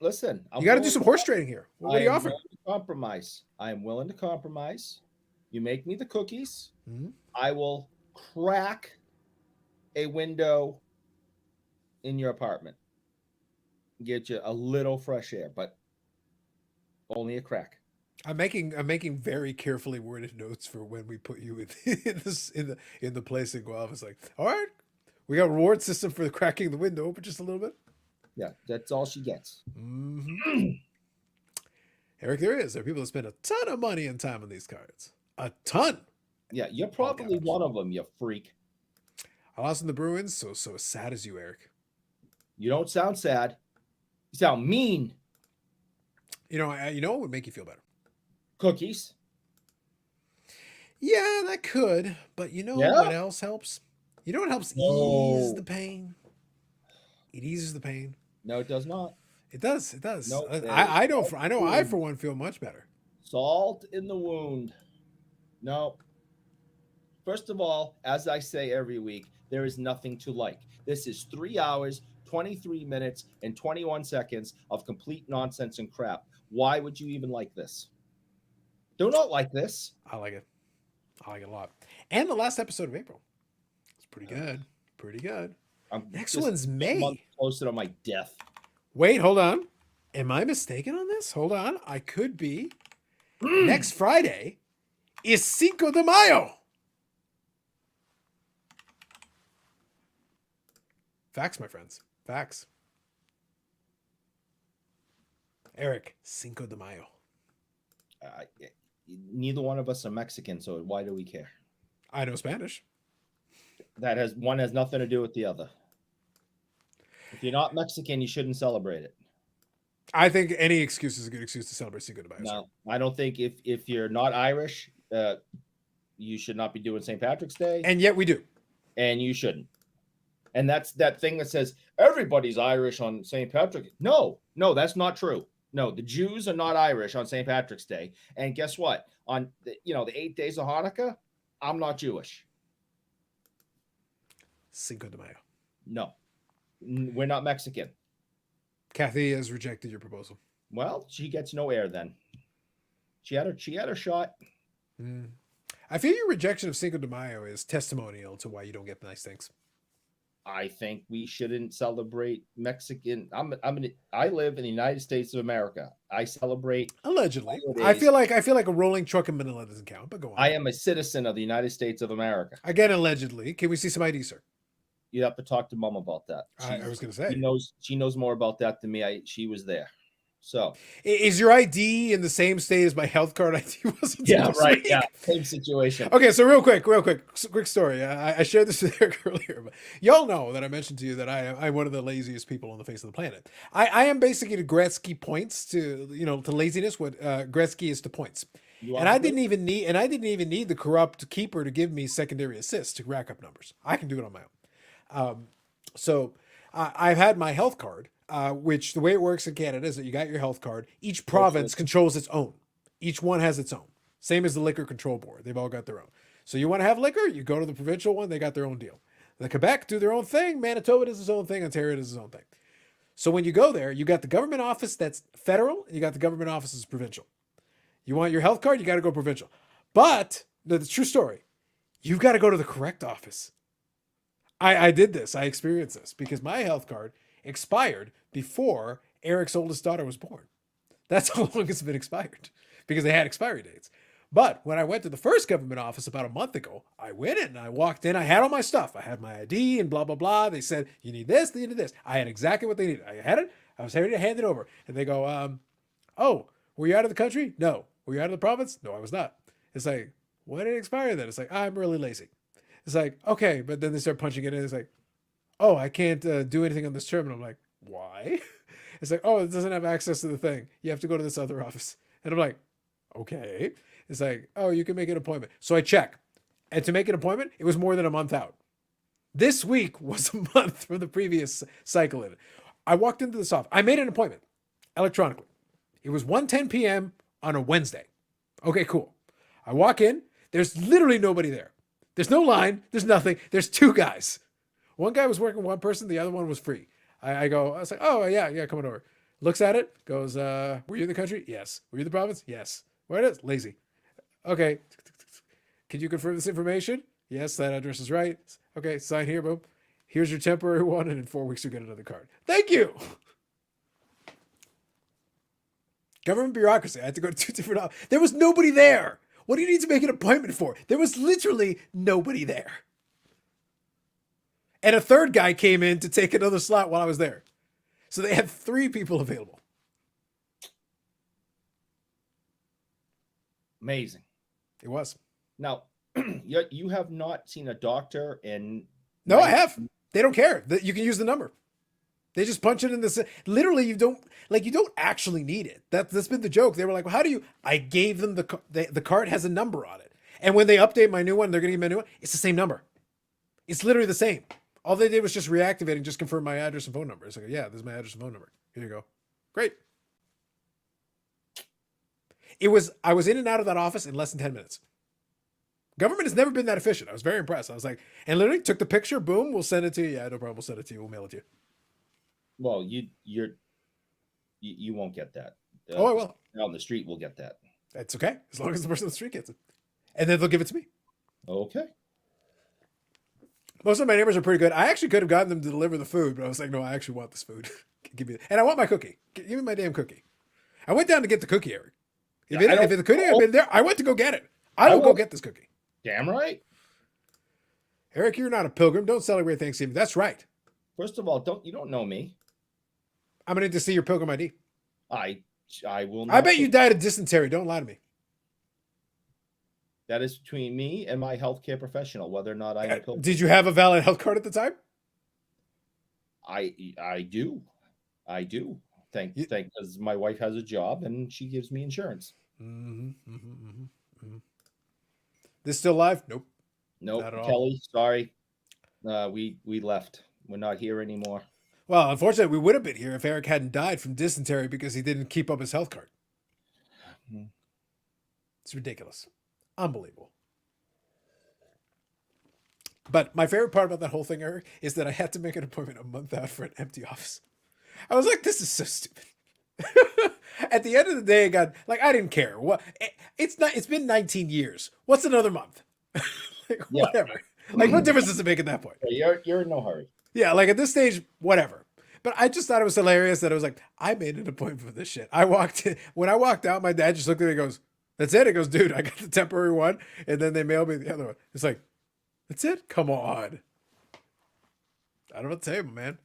Listen. You got to do some horse trading here. What are you offering? Compromise. I am willing to compromise. You make me the cookies. Mm-hmm. I will crack a window in your apartment. Get you a little fresh air, but only a crack. I'm making very carefully worded notes for when we put you in the place in Guelph. It's like, all right, we got a reward system for cracking the window open just a little bit. Yeah, that's all she gets. Mm-hmm. Eric, there are people that spend a ton of money and time on these cards. A ton. Yeah, you're probably one of them, you freak. I lost in the Bruins, so as sad as you, Eric. You don't sound sad. You sound mean. You know what would make you feel better? Cookies. Yeah, that could. But what else helps? You know what helps ease the pain? It eases the pain. No, it does not. It does. No, I don't. I know. I for one feel much better. Salt in the wound. No. First of all, as I say every week, there is nothing to like. This is 3 hours, 23 minutes, and 21 seconds of complete nonsense and crap. Why would you even like this? Do not like this. I like it. I like it a lot. And the last episode of April. It's pretty good. Pretty good. Next one's May. Posted on my death. Wait, hold on. Am I mistaken on this? Hold on. I could be. Next Friday is Cinco de Mayo. Facts, my friends. Facts. Eric, Cinco de Mayo. Neither one of us are Mexican, so why do we care? I know Spanish. One has nothing to do with the other. If you're not Mexican, you shouldn't celebrate it. I think any excuse is a good excuse to celebrate Cinco de Mayo. No, I don't think if you're not Irish, you should not be doing St. Patrick's Day, And yet we do. and you shouldn't. And that's that thing that says everybody's Irish on St. Patrick. No, that's not true. No, the Jews are not Irish on St. Patrick's Day. And guess what? On the 8 days of Hanukkah, I'm not Jewish. Cinco de Mayo. No, we're not Mexican. Kathy has rejected your proposal. Well, she gets no air then. She had her shot. I feel your rejection of Cinco de Mayo is testimonial to why you don't get nice things. I think we shouldn't celebrate Mexican. I live in the United States of America. I celebrate Allegedly. holidays. I feel like a rolling truck in Manila doesn't count, but go on. I am a citizen of the United States of America. Again, allegedly. Can we see some ID, sir? You have to talk to Mom about that. I was going to say. She knows more about that than me. She was there. So Is your ID in the same state as my health card ID was? yeah, right. Yeah, same situation. Okay, so real quick story. I shared this with Eric earlier, but y'all know that I mentioned to you that I'm one of the laziest people on the face of the planet. I am basically to Gretzky points to laziness what Gretzky is to points. I didn't even need the corrupt keeper to give me secondary assists to rack up numbers. I can do it on my own. So I've had my health card. Which the way it works in Canada is that you got your health card. Each province controls its own. Each one has its own. Same as the liquor control board. They've all got their own. So you want to have liquor, you go to the provincial one. They got their own deal. The Quebec do their own thing. Manitoba does its own thing. Ontario does its own thing. So when you go there, you got the government office that's federal, and you got the government office that's provincial. You want your health card, you got to go provincial. But the true story, you've got to go to the correct office. I did this. I experienced this because my health card expired before Eric's oldest daughter was born. That's how long it's been expired because they had expiry dates. But when I went to the first government office about a month ago, I went in and I walked in. I had all my stuff. I had my ID and blah, blah, blah. They said, you need this, you need this. I had exactly what they needed. I had it. I was ready to hand it over. And they go, oh, were you out of the country? No. Were you out of the province? No, I was not. It's like, when did it expire then? It's like, I'm really lazy. It's like, okay. But then they start punching it in. It's like, oh, I can't do anything on this terminal. I'm like, why? It's like, oh, it doesn't have access to the thing. You have to go to this other office. And I'm like, okay. It's like, oh, you can make an appointment. So I check. And to make an appointment, it was more than a month out. This week was a month from the previous cycle in it. I walked into this office. I made an appointment electronically. It was 1:10 p.m. on a Wednesday. Okay, cool. I walk in. There's literally nobody there. There's no line. There's nothing. There's two guys. One guy was working one person. The other one was free. I was like, oh, yeah, coming over. Looks at it, goes, were you in the country? Yes. Were you in the province? Yes. Where it is? Lazy. Okay. Can you confirm this information? Yes, that address is right. Okay, sign here, boom. Here's your temporary one, and in 4 weeks you get another card. Thank you. Government bureaucracy. I had to go to two different offices. There was nobody there. What do you need to make an appointment for? There was literally nobody there. And a third guy came in to take another slot while I was there. So they had 3 people available. Amazing. It was. Now, you have not seen a doctor in... No, I have. They don't care. You can use the number. They just punch it in this. Literally, you don't actually need it. That's been the joke. They were like, well, how do you... I gave them the card has a number on it. And when they update my new one, they're going to give me a new one. It's the same number. It's literally the same. All they did was just reactivate just confirm my address and phone number. It's like, yeah, this is my address and phone number. Here you go. Great. I was in and out of that office in less than 10 minutes. Government has never been that efficient. I was very impressed. I was like, and literally took the picture. Boom, we'll send it to you. Yeah, no problem. We'll send it to you. We'll mail it to you. Well, you won't get that. Oh, I will. On the street, we'll get that. That's okay. As long as the person on the street gets it. And then they'll give it to me. Okay. Most of my neighbors are pretty good. I actually could have gotten them to deliver the food, but I was like, no, I actually want this food. Give me, and I want my cookie. Give me my damn cookie. I went down to get the cookie, Eric. If the cookie had been there, I went to go get it. I will go get this cookie. Damn right. Eric, you're not a pilgrim. Don't celebrate Thanksgiving. That's right. First of all, you don't know me. I'm going to need to see your pilgrim ID. I will not. I bet you died of dysentery. Don't lie to me. That is between me and my healthcare professional, whether or not I'm a pilgrim. Did you have a valid health card at the time? I do. because my wife has a job and she gives me insurance. This still live? Nope. Nope. Not at all. Kelly, sorry. We left. We're not here anymore. Well, unfortunately, we would have been here if Eric hadn't died from dysentery because he didn't keep up his health card. It's ridiculous. Unbelievable. But my favorite part about that whole thing, Eric, is that I had to make an appointment a month out for an empty office. I was like, this is so stupid. At the end of the day, I didn't care. It's been 19 years. What's another month? Whatever. Like, what difference does it make at that point? You're in no hurry. Yeah, like at this stage, whatever. But I just thought it was hilarious that I was like, I made an appointment for this shit. When I walked out, my dad just looked at me and goes, that's it? He goes, dude, I got the temporary one. And then they mailed me the other one. It's like, that's it? Come on. I don't know what to say, my man.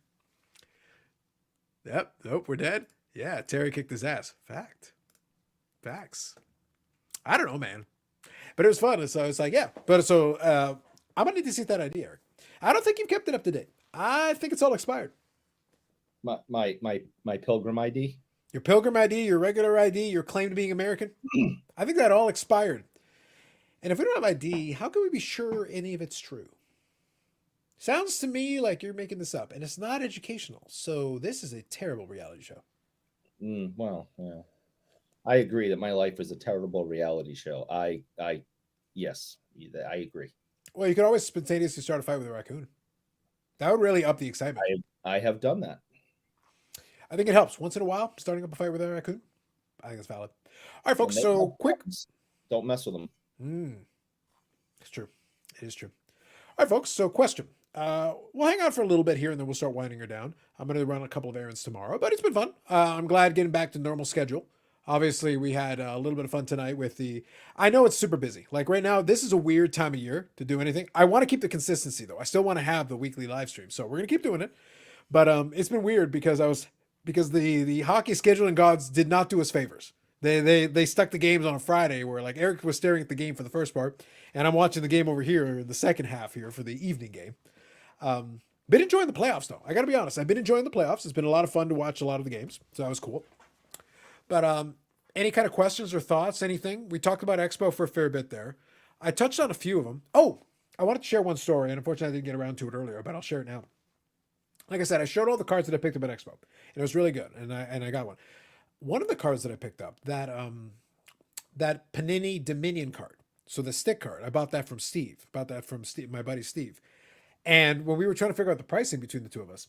Yep. Nope, we're dead. Yeah, Terry kicked his ass. Facts. I don't know, man. But it was fun. So it's like, yeah. But so I'm gonna need to see that idea, Eric. I don't think you've kept it up to date. I think it's all expired. My pilgrim ID. Your pilgrim ID, your regular ID, your claim to being American. I think that all expired. And if we don't have ID, how can we be sure any of it's true? Sounds to me like you're making this up, and it's not educational. So this is a terrible reality show. Well, yeah. I agree that my life is a terrible reality show. Yes, I agree. Well, you could always spontaneously start a fight with a raccoon. That would really up the excitement. I have done that. I think it helps once in a while, starting up a fight with a raccoon. I think it's valid. All right, folks. So quick. Don't mess with them. It's true. It is true. All right, folks. So question. We'll hang out for a little bit here and then we'll start winding her down. I'm going to run a couple of errands tomorrow, but it's been fun. I'm glad getting back to normal schedule. Obviously, we had a little bit of fun tonight with I know it's super busy. Like right now, this is a weird time of year to do anything. I want to keep the consistency though. I still want to have the weekly live stream. So we're going to keep doing it. But it's been weird because the hockey scheduling gods did not do us favors. They stuck the games on a Friday where like Eric was staring at the game for the first part and I'm watching the game over here in the second half here for the evening game. Been enjoying the playoffs though. I got to be honest. I've been enjoying the playoffs. It's been a lot of fun to watch a lot of the games. So that was cool. But any kind of questions or thoughts, anything? We talked about Expo for a fair bit there. I touched on a few of them. Oh, I wanted to share one story, and unfortunately I didn't get around to it earlier, but I'll share it now. Like I said, I showed all the cards that I picked up at Expo, and it was really good, and I got one. One of the cards that I picked up, that Panini Dominion card, so the stick card, I bought that from Steve. My buddy Steve. And when we were trying to figure out the pricing between the two of us,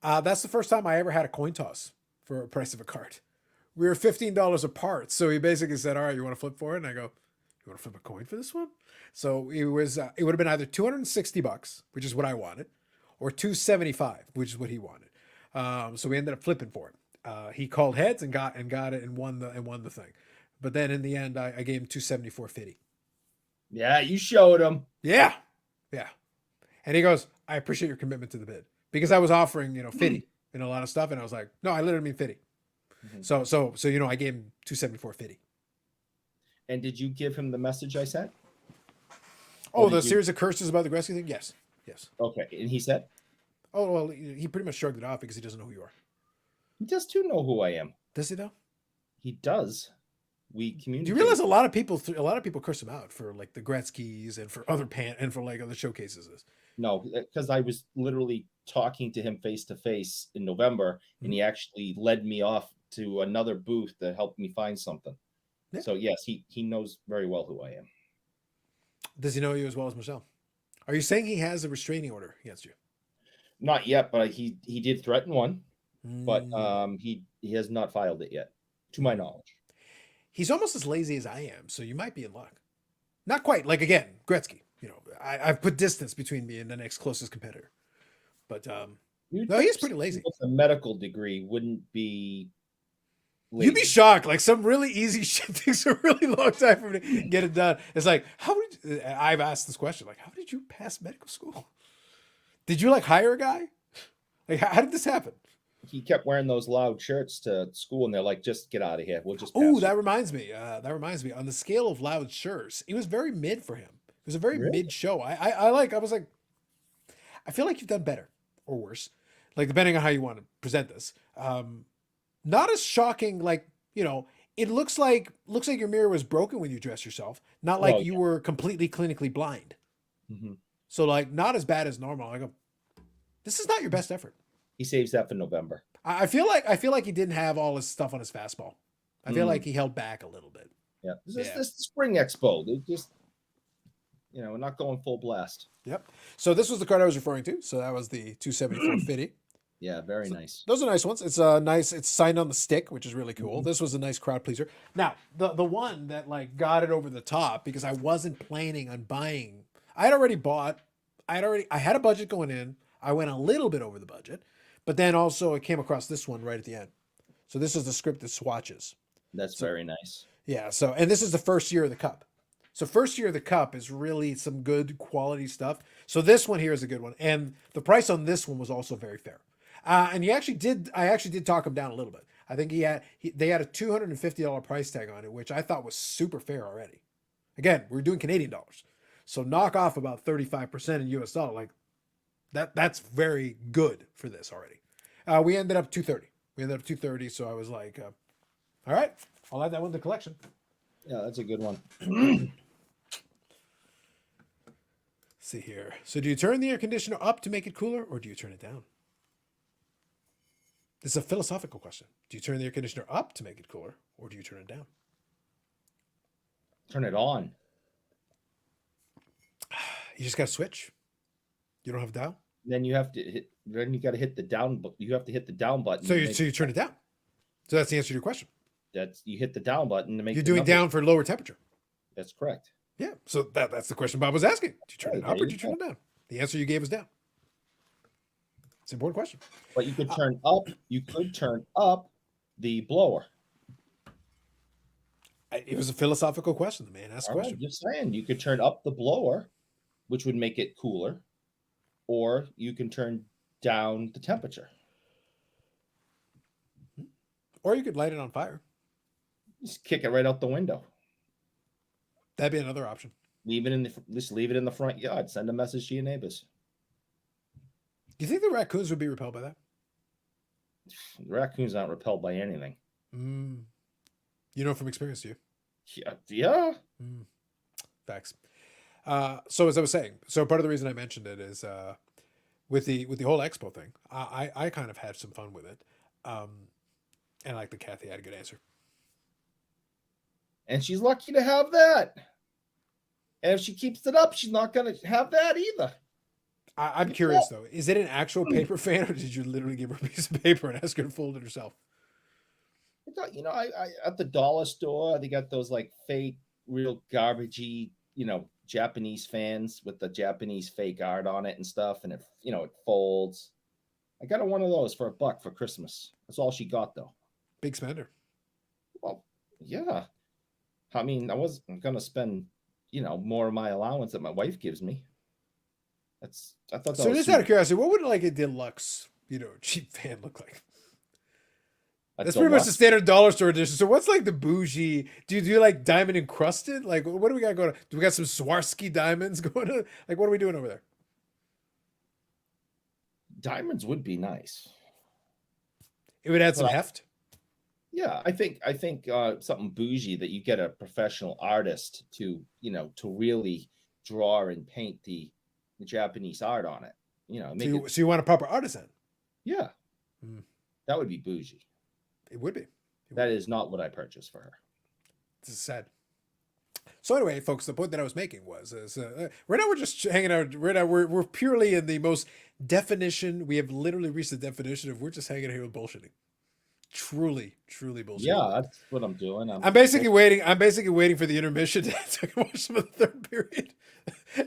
that's the first time I ever had a coin toss for a price of a card. We were $15 apart. So he basically said, all right, you want to flip for it? And I go, you want to flip a coin for this one? So it would have been either $260, which is what I wanted, or $275, which is what he wanted. So we ended up flipping for it. He called heads and got it and won the thing. But then in the end, I gave him $274.50. Yeah, you showed him. Yeah. And he goes, I appreciate your commitment to the bid because I was offering, 50 and a lot of stuff. And I was like, no, I literally mean 50. So, I gave him $274.50. And did you give him the message I sent? Oh, the series of curses about the Gretzky thing? Yes. Okay. And he said? Oh, well, he pretty much shrugged it off because he doesn't know who you are. He does too know who I am. Does he though? He does. We communicate. Do you realize a lot of people curse him out for like the Gretzkys and for other and for like other showcases? No, because I was literally talking to him face to face in November, and he actually led me off to another booth that helped me find something. Yeah. So yes, he knows very well who I am. Does he know you as well as Michelle? Are you saying he has a restraining order against you? Not yet, but he did threaten one, but he has not filed it yet, to my knowledge. He's almost as lazy as I am, so you might be in luck. Not quite. Like again, Gretzky. I've put distance between me and the next closest competitor. But no, he's pretty lazy. A medical degree wouldn't be lazy. You'd be shocked. Like some really easy shit takes a really long time for me to get it done. It's like, I've asked this question, like, how did you pass medical school? Did you like hire a guy? Like, how did this happen? He kept wearing those loud shirts to school, and they're like, just get out of here. We'll just. Oh, that reminds me. On the scale of loud shirts, it was very mid for him. It was a very mid show. I was like, I feel like you've done better or worse, like depending on how you want to present this. Not as shocking, like, it looks like your mirror was broken when you dressed yourself, not like Well, you were completely clinically blind. Mhm. So like not as bad as normal. I go, this is not your best effort. He saves that for November. I feel like he didn't have all his stuff on his fastball. I feel Mm. like he held back a little bit. Yeah, this Yeah. is the spring expo. They just, we're not going full blast. Yep. So this was the card I was referring to. So that was the 274 Fitty. Yeah, very nice. Those are nice ones. It's nice. It's signed on the stick, which is really cool. Mhm. This was a nice crowd pleaser. Now, the one that like got it over the top because I wasn't planning on buying. I had already bought. I had a budget going in. I went a little bit over the budget, but then also I came across this one right at the end. So this is the scripted swatches. That's very nice. Yeah. So and this is the first year of the cup. So first year of the cup is really some good quality stuff. So this one here is a good one, and the price on this one was also very fair. And I actually did talk him down a little bit. I think they had a $250 price tag on it, which I thought was super fair already. Again, we're doing Canadian dollars, so knock off about 35% in US dollar. Like that's very good for this already. We ended up 230. We ended up 230. So I was like, all right, I'll add that one to the collection. Yeah, that's a good one. See here. So do you turn the air conditioner up to make it cooler, or do you turn it down? This is a philosophical question. Do you turn the air conditioner up to make it cooler, or do you turn it down? Turn it on. You just got to switch. You don't have a dial. Then you have to hit. Then you got to hit the down. You have to hit the down button. So you turn it down. So that's the answer to your question. You hit the down button to make. You're doing down for lower temperature. That's correct. Yeah. So that's the question Bob was asking. Do you turn it Hey, up there or do you you turn it down? The answer you gave was down. It's an important question. But you could turn up. You could turn up the blower. It was a philosophical question. The man asked a All right, question. just saying, you could turn up the blower, which would make it cooler, or you can turn down the temperature. Or you could light it on fire. Just kick it right out the window. That'd be another option. Leave it in the front yard. Send a message to your neighbors. Do you think the raccoons would be repelled by that? The raccoons aren't repelled by anything. You know from experience, do you? Yeah. Facts. So as I was saying, so part of the reason I mentioned it is with the whole Expo thing, I kind of had some fun with it, and like the Kathy had a good answer. And she's lucky to have that. And if she keeps it up, she's not going to have that either. I'm curious though, is it an actual paper fan, or did you literally give her a piece of paper and ask her to fold it herself? I at the dollar store, they got those like fake, real garbagey, Japanese fans with the Japanese fake art on it and stuff, and it folds. I got her one of those for $1 for Christmas. That's all she got though. Big spender. Well, yeah. I mean, I wasn't gonna spend, more of my allowance that my wife gives me. I thought that So was just out of curiosity, what would like a deluxe, cheap fan look like? That's pretty much the standard dollar store edition. So what's like the bougie? Do you do like diamond encrusted? Like what do we got going on? Do we got some Swarovski diamonds going on? Like what are we doing over there? Diamonds would be nice. It would add some heft. Yeah, I think something bougie that you get a professional artist to really draw and paint the Japanese art on it. So you want a proper artisan? Yeah, that would be bougie. It would be. That is not what I purchased for her. This is sad. So anyway, folks, the point that I was making was right now we're just hanging out. Right now we're purely in the most definition. We have literally reached the definition of we're just hanging out here with bullshitting. Truly bullshitting. Yeah, that's what I'm doing. I'm basically waiting for the intermission to watch some of the third period.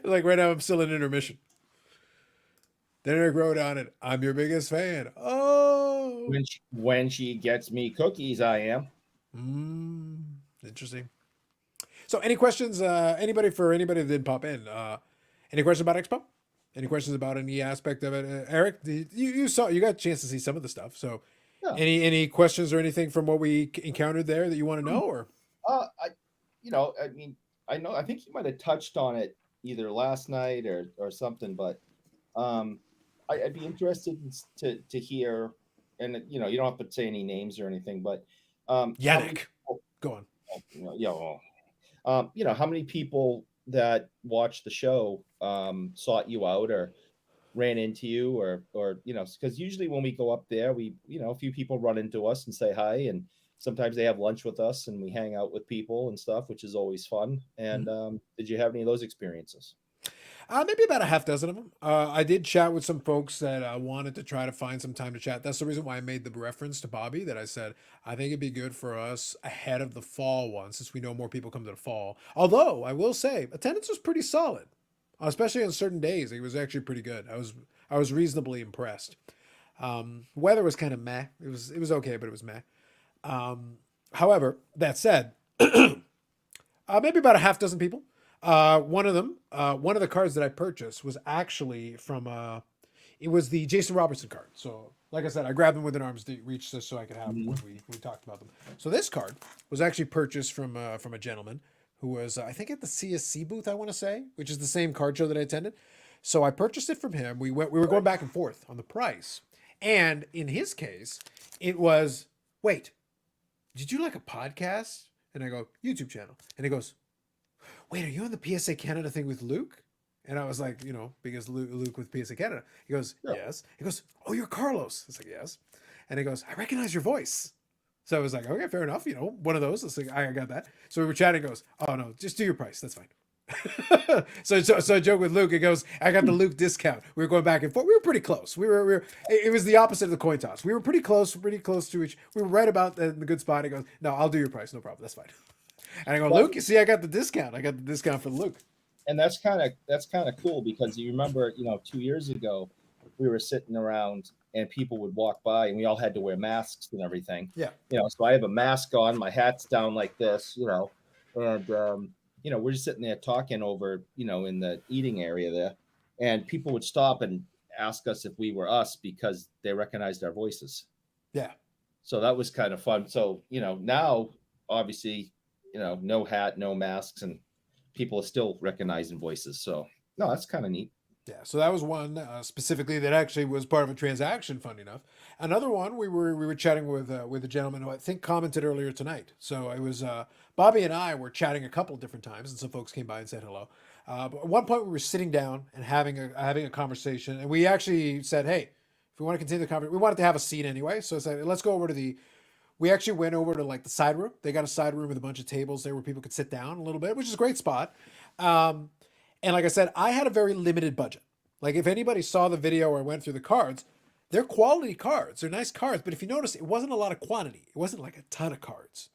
Like right now, I'm still in intermission. Then Eric wrote on it, "I'm your biggest fan." Oh, when she gets me cookies, I am. Interesting. So, any questions? Anybody that didn't pop in? Any questions about Expo? Any questions about any aspect of it? Eric, you got a chance to see some of the stuff. So, yeah. Any questions or anything from what we encountered there that you want to know? Or I think you might have touched on it either last night or something, but I'd be interested to hear and you know, you don't have to say any names or anything, but Yannick, go on. yeah, well, you know, how many people that watched the show sought you out or ran into you, or you know, because usually when we go up there, we, you know, a few people run into us and say hi, and sometimes they have lunch with us and we hang out with people and stuff, which is always fun. And did you have any of those experiences? Maybe about a half dozen of them. I did chat with some folks that wanted to try to find some time to chat. That's the reason why I made the reference to Bobby, that I said, I think it'd be good for us ahead of the fall one, since we know more people come to the fall. Although I will say attendance was pretty solid, especially on certain days. It was actually pretty good. I was reasonably impressed. Weather was kind of meh. It was okay, but it was meh. However, that said, maybe about a half dozen people. One of them, one of the cards that I purchased was actually from, it was the Jason Robertson card. So, like I said, I grabbed them within arm's reach just so I could have them when we talked about them. So this card was actually purchased from a gentleman who was, I think, at the CSC booth, I want to say, which is the same card show that I attended. So I purchased it from him. We were going back and forth on the price, and in his case, it was, wait, did you like a podcast? And I go, YouTube channel, and he goes, wait, are you on the PSA Canada thing with Luke? And I was like, you know, because Luke with PSA Canada. He goes, yes. He goes, oh, you're Carlos. I was like, yes. And he goes, I recognize your voice. So I was like, okay, fair enough. You know, one of those. I was like, I got that. So we were chatting. He goes, oh, no, just do your price. That's fine. so I joke with Luke. He goes, I got the Luke discount. We were going back and forth. We were pretty close. It was the opposite of the coin toss. We were pretty close to each. We were right about the good spot. He goes, no, I'll do your price. No problem. That's fine. And I go, Luke, you see, I got the discount. I got the discount for Luke. And that's kind of cool, because you remember, you know, 2 years ago, we were sitting around and people would walk by and we all had to wear masks and everything. Yeah. You know, so I have a mask on, my hat's down like this, you know, and you know, we're just sitting there talking over, you know, in the eating area there, and people would stop and ask us if we were us because they recognized our voices. Yeah. So that was kind of fun. So, you know, now obviously, you know, no hat, no masks, and people are still recognizing voices. So no, that's kind of neat. Yeah, so that was one specifically that actually was part of a transaction. Funny enough, another one we were chatting with a gentleman who I think commented earlier tonight. So it was Bobby and I were chatting a couple different times, and some folks came by and said hello. But at one point we were sitting down and having a conversation, and we actually said, hey, if we want to continue the conversation, we wanted to have a seat anyway. So I said, let's go over to the. We actually went over to like the side room. They got a side room with a bunch of tables there where people could sit down a little bit, which is a great spot. And like I said, I had a very limited budget. Like if anybody saw the video or went through the cards, they're quality cards. They're nice cards. But if you notice, it wasn't a lot of quantity. It wasn't like a ton of cards.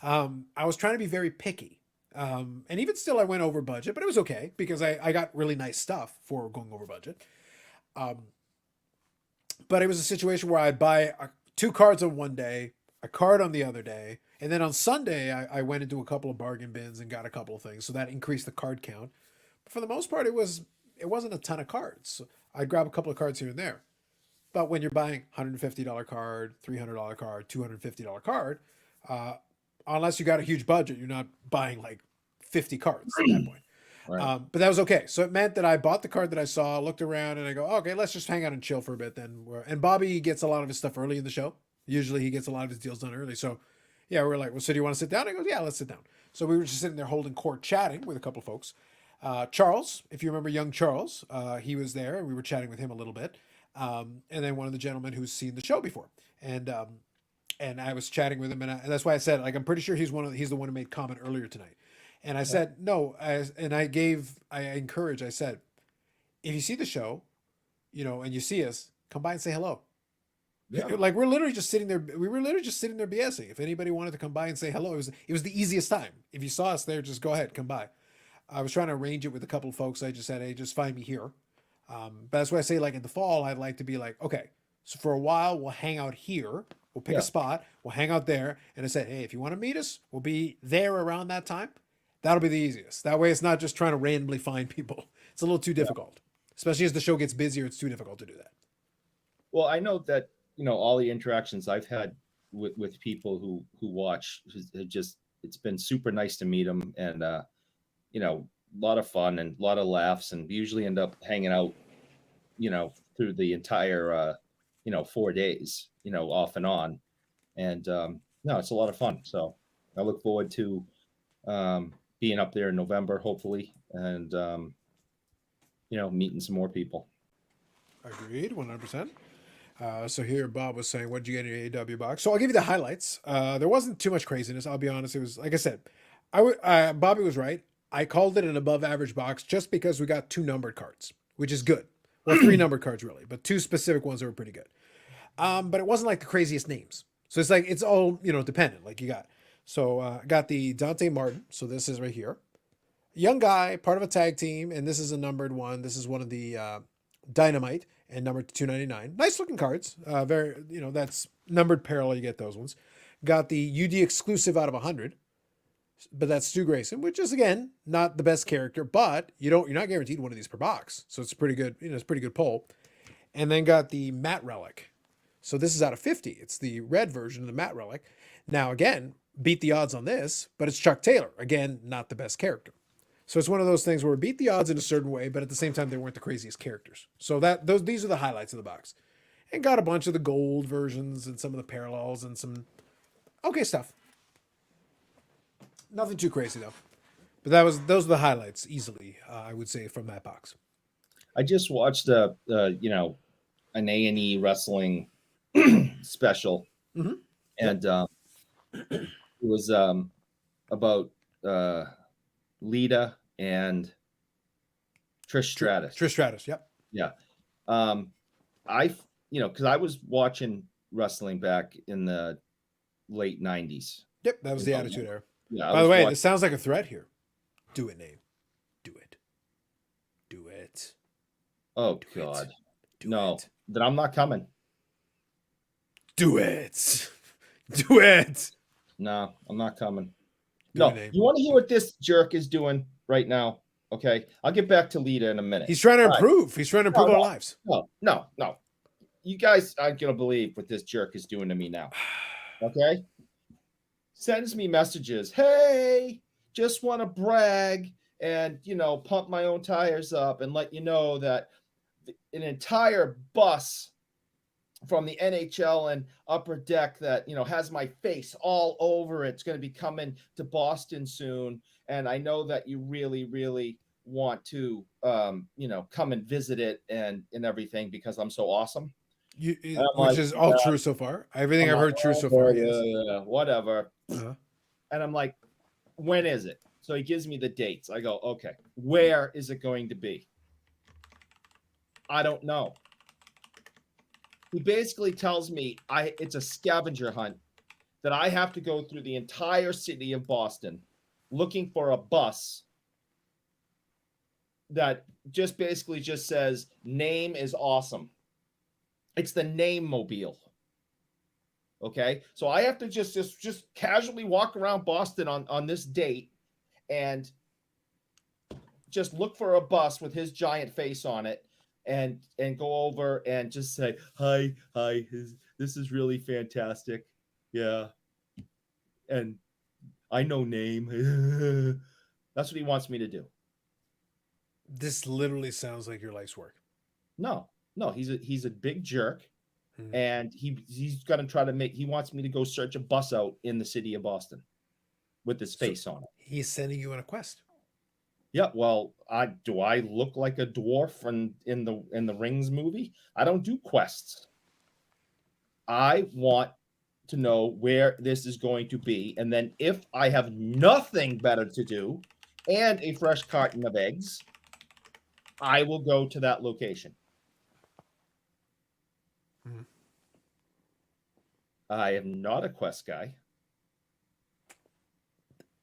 I was trying to be very picky. And even still, I went over budget, but it was okay because I got really nice stuff for going over budget. But it was a situation where I'd buy 2 cards on one day, a card on the other day, and then on Sunday I went into a couple of bargain bins and got a couple of things, so that increased the card count. But for the most part, it wasn't a ton of cards. So I'd grab a couple of cards here and there. But when you're buying $150 card, $300 card, $250 card, unless you got a huge budget, you're not buying like 50 cards at that point. Right. But that was okay. So it meant that I bought the card that I saw, looked around, and I go, okay, let's just hang out and chill for a bit then. And Bobby gets a lot of his stuff early in the show. Usually he gets a lot of his deals done early. So yeah, we're like, well, so do you want to sit down? I go, yeah, let's sit down. So we were just sitting there holding court chatting with a couple of folks. Charles, if you remember young Charles, he was there and we were chatting with him a little bit. And then one of the gentlemen who's seen the show before. And I was chatting with him, and that's why I said, like, I'm pretty sure he's the one who made comment earlier tonight. And I said, no, I encourage, I said, if you see the show, you know, and you see us, come by and say hello. Yeah. Like we're literally just sitting there. We were literally just sitting there BSing. If anybody wanted to come by and say hello, it was the easiest time. If you saw us there, just go ahead, come by. I was trying to arrange it with a couple of folks. I just said, hey, just find me here. But that's why I say, like in the fall, I'd like to be like, okay, so for a while we'll hang out here. We'll pick a spot. We'll hang out there. And I said, hey, if you want to meet us, we'll be there around that time. That'll be the easiest. That way it's not just trying to randomly find people. It's a little too difficult, especially as the show gets busier. It's too difficult to do that. Well, I know that, you know, all the interactions I've had with people who watch, it's been super nice to meet them, and you know, a lot of fun and a lot of laughs, and we usually end up hanging out, you know, through the entire 4 days, off and on. And no, it's a lot of fun. So I look forward to being up there in November, hopefully, and meeting some more people. Agreed, 100%. So here Bob was saying, what did you get in your AW box? So I'll give you the highlights. There wasn't too much craziness. I'll be honest. It was, like I said, Bobby was right. I called it an above average box just because we got 2 numbered cards, which is good. Well, 3 numbered cards really, but 2 specific ones that were pretty good. But it wasn't like the craziest names. So it's like, it's all, dependent. Like you got, so got the Dante Martin. So this is right here. Young guy, part of a tag team. And this is a numbered one. This is one of the Dynamite and number 299. Nice looking cards. Very, that's numbered parallel. You get those ones. Got the UD exclusive out of 100. But that's Stu Grayson, which is again not the best character, but you're not guaranteed one of these per box, so it's pretty good. It's a pretty good pull. And then got the Matt Relic, so this is out of 50. It's the red version of the Matt Relic. Now again, beat the odds on this, but it's Chuck Taylor, again not the best character. So it's one of those things where we beat the odds in a certain way, but at the same time they weren't the craziest characters. So these are the highlights of the box, and got a bunch of the gold versions and some of the parallels and some okay stuff. Nothing too crazy though, but those are the highlights easily. I would say from that box. I just watched an A&E wrestling special, and it was about Lita and Trish Stratus. Trish Stratus, yep. Yeah. Because I was watching wrestling back in the late 90s. Yep, that was the Attitude Era. Yeah. By the way, this sounds like a threat here. Do it, name. Do it. Do it. Oh, Do God. It. Do No, it. then I'm not coming. Do it. Do it. No, I'm not coming. Do No, it, name. you want to hear what this jerk is doing right now? Okay, I'll get back to Lita in a minute. He's trying to improve. Right. He's trying to improve our lives. No. You guys aren't going to believe what this jerk is doing to me now. Okay? Sends me messages. Hey, just want to brag and, pump my own tires up and let you know that an entire bus from the NHL and Upper Deck that, has my face all over it's going to be coming to Boston soon. And I know that you really, really want to, come and visit it and everything because I'm so awesome. Which is all true so far. Everything I've heard true so far. Yeah, whatever. Uh-huh. And I'm like, when is it? So he gives me the dates. I go, okay, where is it going to be? I don't know. He basically tells me it's a scavenger hunt that I have to go through the entire city of Boston looking for a bus that just basically just says name is awesome. It's the name mobile. Okay. So I have to just casually walk around Boston on this date and just look for a bus with his giant face on it and go over and just say, hi, this is really fantastic. Yeah. And I know name. That's what he wants me to do. This literally sounds like your life's work. No, he's a big jerk. And he's going to try to he wants me to go search a bus out in the city of Boston with his face on it. He's sending you on a quest. Yeah, well, do I look like a dwarf in the Rings movie? I don't do quests. I want to know where this is going to be, and then if I have nothing better to do and a fresh carton of eggs, I will go to that location. I am not a quest guy.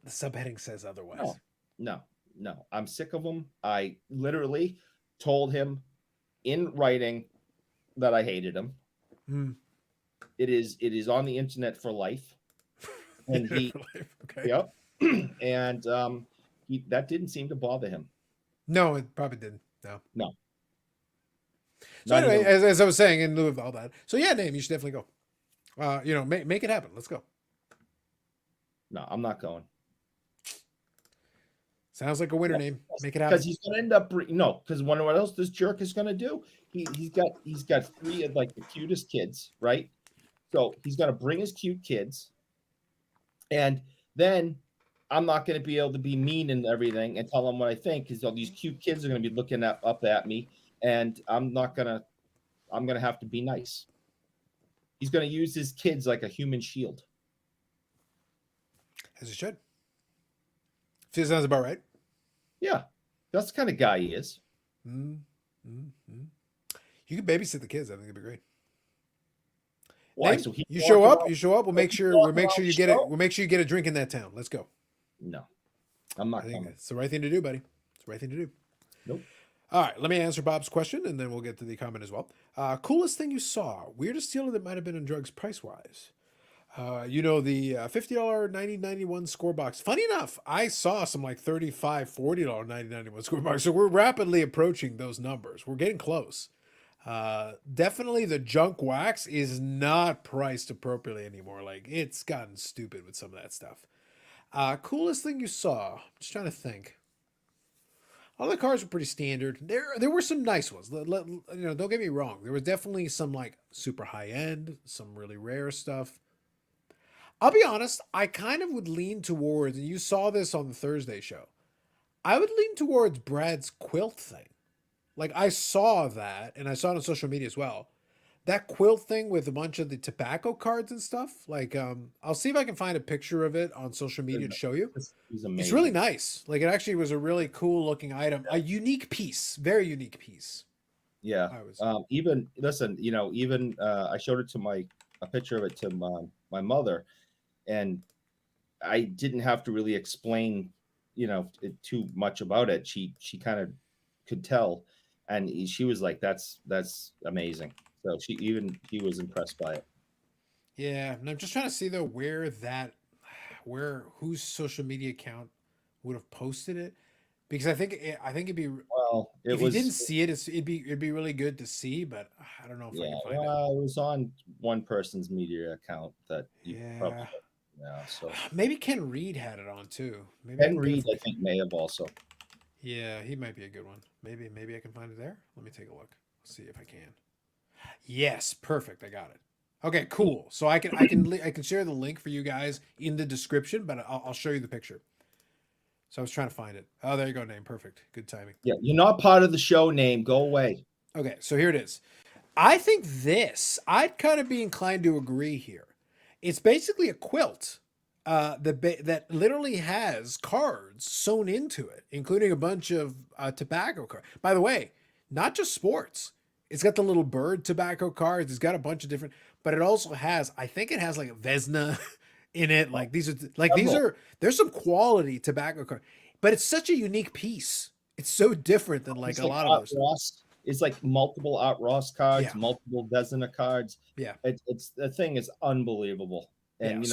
The subheading says otherwise. No. I'm sick of them. I literally told him in writing that I hated him. It is on the internet for life. And he, okay. Yep. And that didn't seem to bother him. No, it probably didn't. No. So Not anyway, even- as I was saying, in lieu of all that, so yeah, Name, you should definitely go. Make it happen. Let's go. No, I'm not going. Sounds like a winner name. Make it Because happen. he's going to end up because what else this jerk is going to do? He's got three of like the cutest kids, right? So he's going to bring his cute kids, and then I'm not going to be able to be mean and everything and tell them what I think because all these cute kids are going to be looking up at me, and I'm going to have to be nice. He's going to use his kids like a human shield. As he should. Sounds about right. Yeah, that's the kind of guy he is. You could babysit the kids. I think it'd be great. Why? Name, So you show up. You show up. We'll make sure. We'll make sure you get it. We'll make sure you get a drink in that town. Let's go. No, I'm not I think coming. it's the right thing to do, buddy. It's the right thing to do. Nope. All right, let me answer Bob's question, and then we'll get to the comment as well. Coolest thing you saw? Weirdest dealer that might have been on drugs price-wise? The $50 9091 score box. Funny enough, I saw some like $35, $40 9091 score box. So we're rapidly approaching those numbers. We're getting close. Definitely the junk wax is not priced appropriately anymore. Like it's gotten stupid with some of that stuff. Coolest thing you saw? Just trying to think. All the cars were pretty standard. There were some nice ones. Don't get me wrong. There was definitely some like super high end, some really rare stuff. I'll be honest, I kind of would lean towards, and you saw this on the Thursday show, I would lean towards Brad's quilt thing. Like I saw that, and I saw it on social media as well. That quilt thing with a bunch of the tobacco cards and stuff. Like, I'll see if I can find a picture of it on social media to show you. It's really nice. Like it actually was a really cool looking item, a unique piece, very unique piece. Yeah. Even listen, even I showed it to a picture of it to my mother, and I didn't have to really explain, too much about it. She kind of could tell, and she was like, "That's amazing." So she was impressed by it. Yeah, and I'm just trying to see though whose social media account would have posted it, because I think it'd be if you didn't see it, it'd be really good to see, but I don't know if I can find it. It was on one person's media account that probably. Yeah, so maybe Ken Reed had it on too. Maybe Ken Reed, I think, may have also. Yeah, he might be a good one. Maybe I can find it there. Let me take a look. Let's see if I can. Yes, perfect. I got it. Okay, cool. So I can share the link for you guys in the description, but I'll show you the picture. So I was trying to find it. Oh, there you go, name. Perfect. Good timing. Yeah, you're not part of the show, name. Go away. Okay, so here it is. I think I'd kind of be inclined to agree here. It's basically a quilt that literally has cards sewn into it, including a bunch of tobacco cards. By the way, not just sports. It's got the little bird tobacco cards. It's got a bunch of different, but it also has, I think it has like a Vesna in it. Like there's some quality tobacco cards, but it's such a unique piece. It's so different than like a lot of others. It's like multiple Art Ross cards, multiple Vesna cards. Yeah. It's the thing is unbelievable. And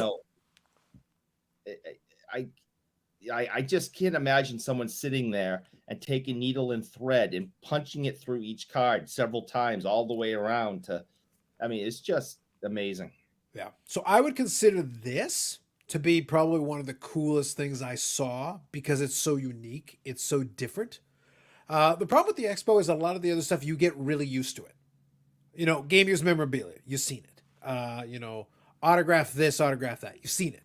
I just can't imagine someone sitting there and taking needle and thread and punching it through each card several times all the way around it's just amazing. Yeah. So I would consider this to be probably one of the coolest things I saw because it's so unique. It's so different. The problem with the Expo is a lot of the other stuff, you get really used to it. Game use memorabilia, you've seen it. Autograph this, autograph that, you've seen it.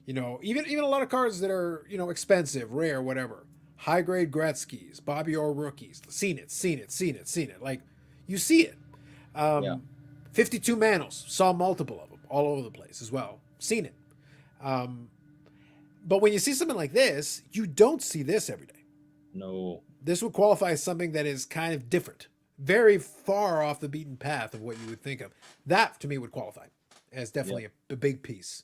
Even a lot of cards that are, expensive, rare, whatever. High grade Gretzky's, Bobby Orr rookies. Seen it. Like, you see it. 52 Manos, saw multiple of them all over the place as well. Seen it. But when you see something like this, you don't see this every day. No. This would qualify as something that is kind of different. Very far off the beaten path of what you would think of. That, to me, would qualify as definitely a big piece.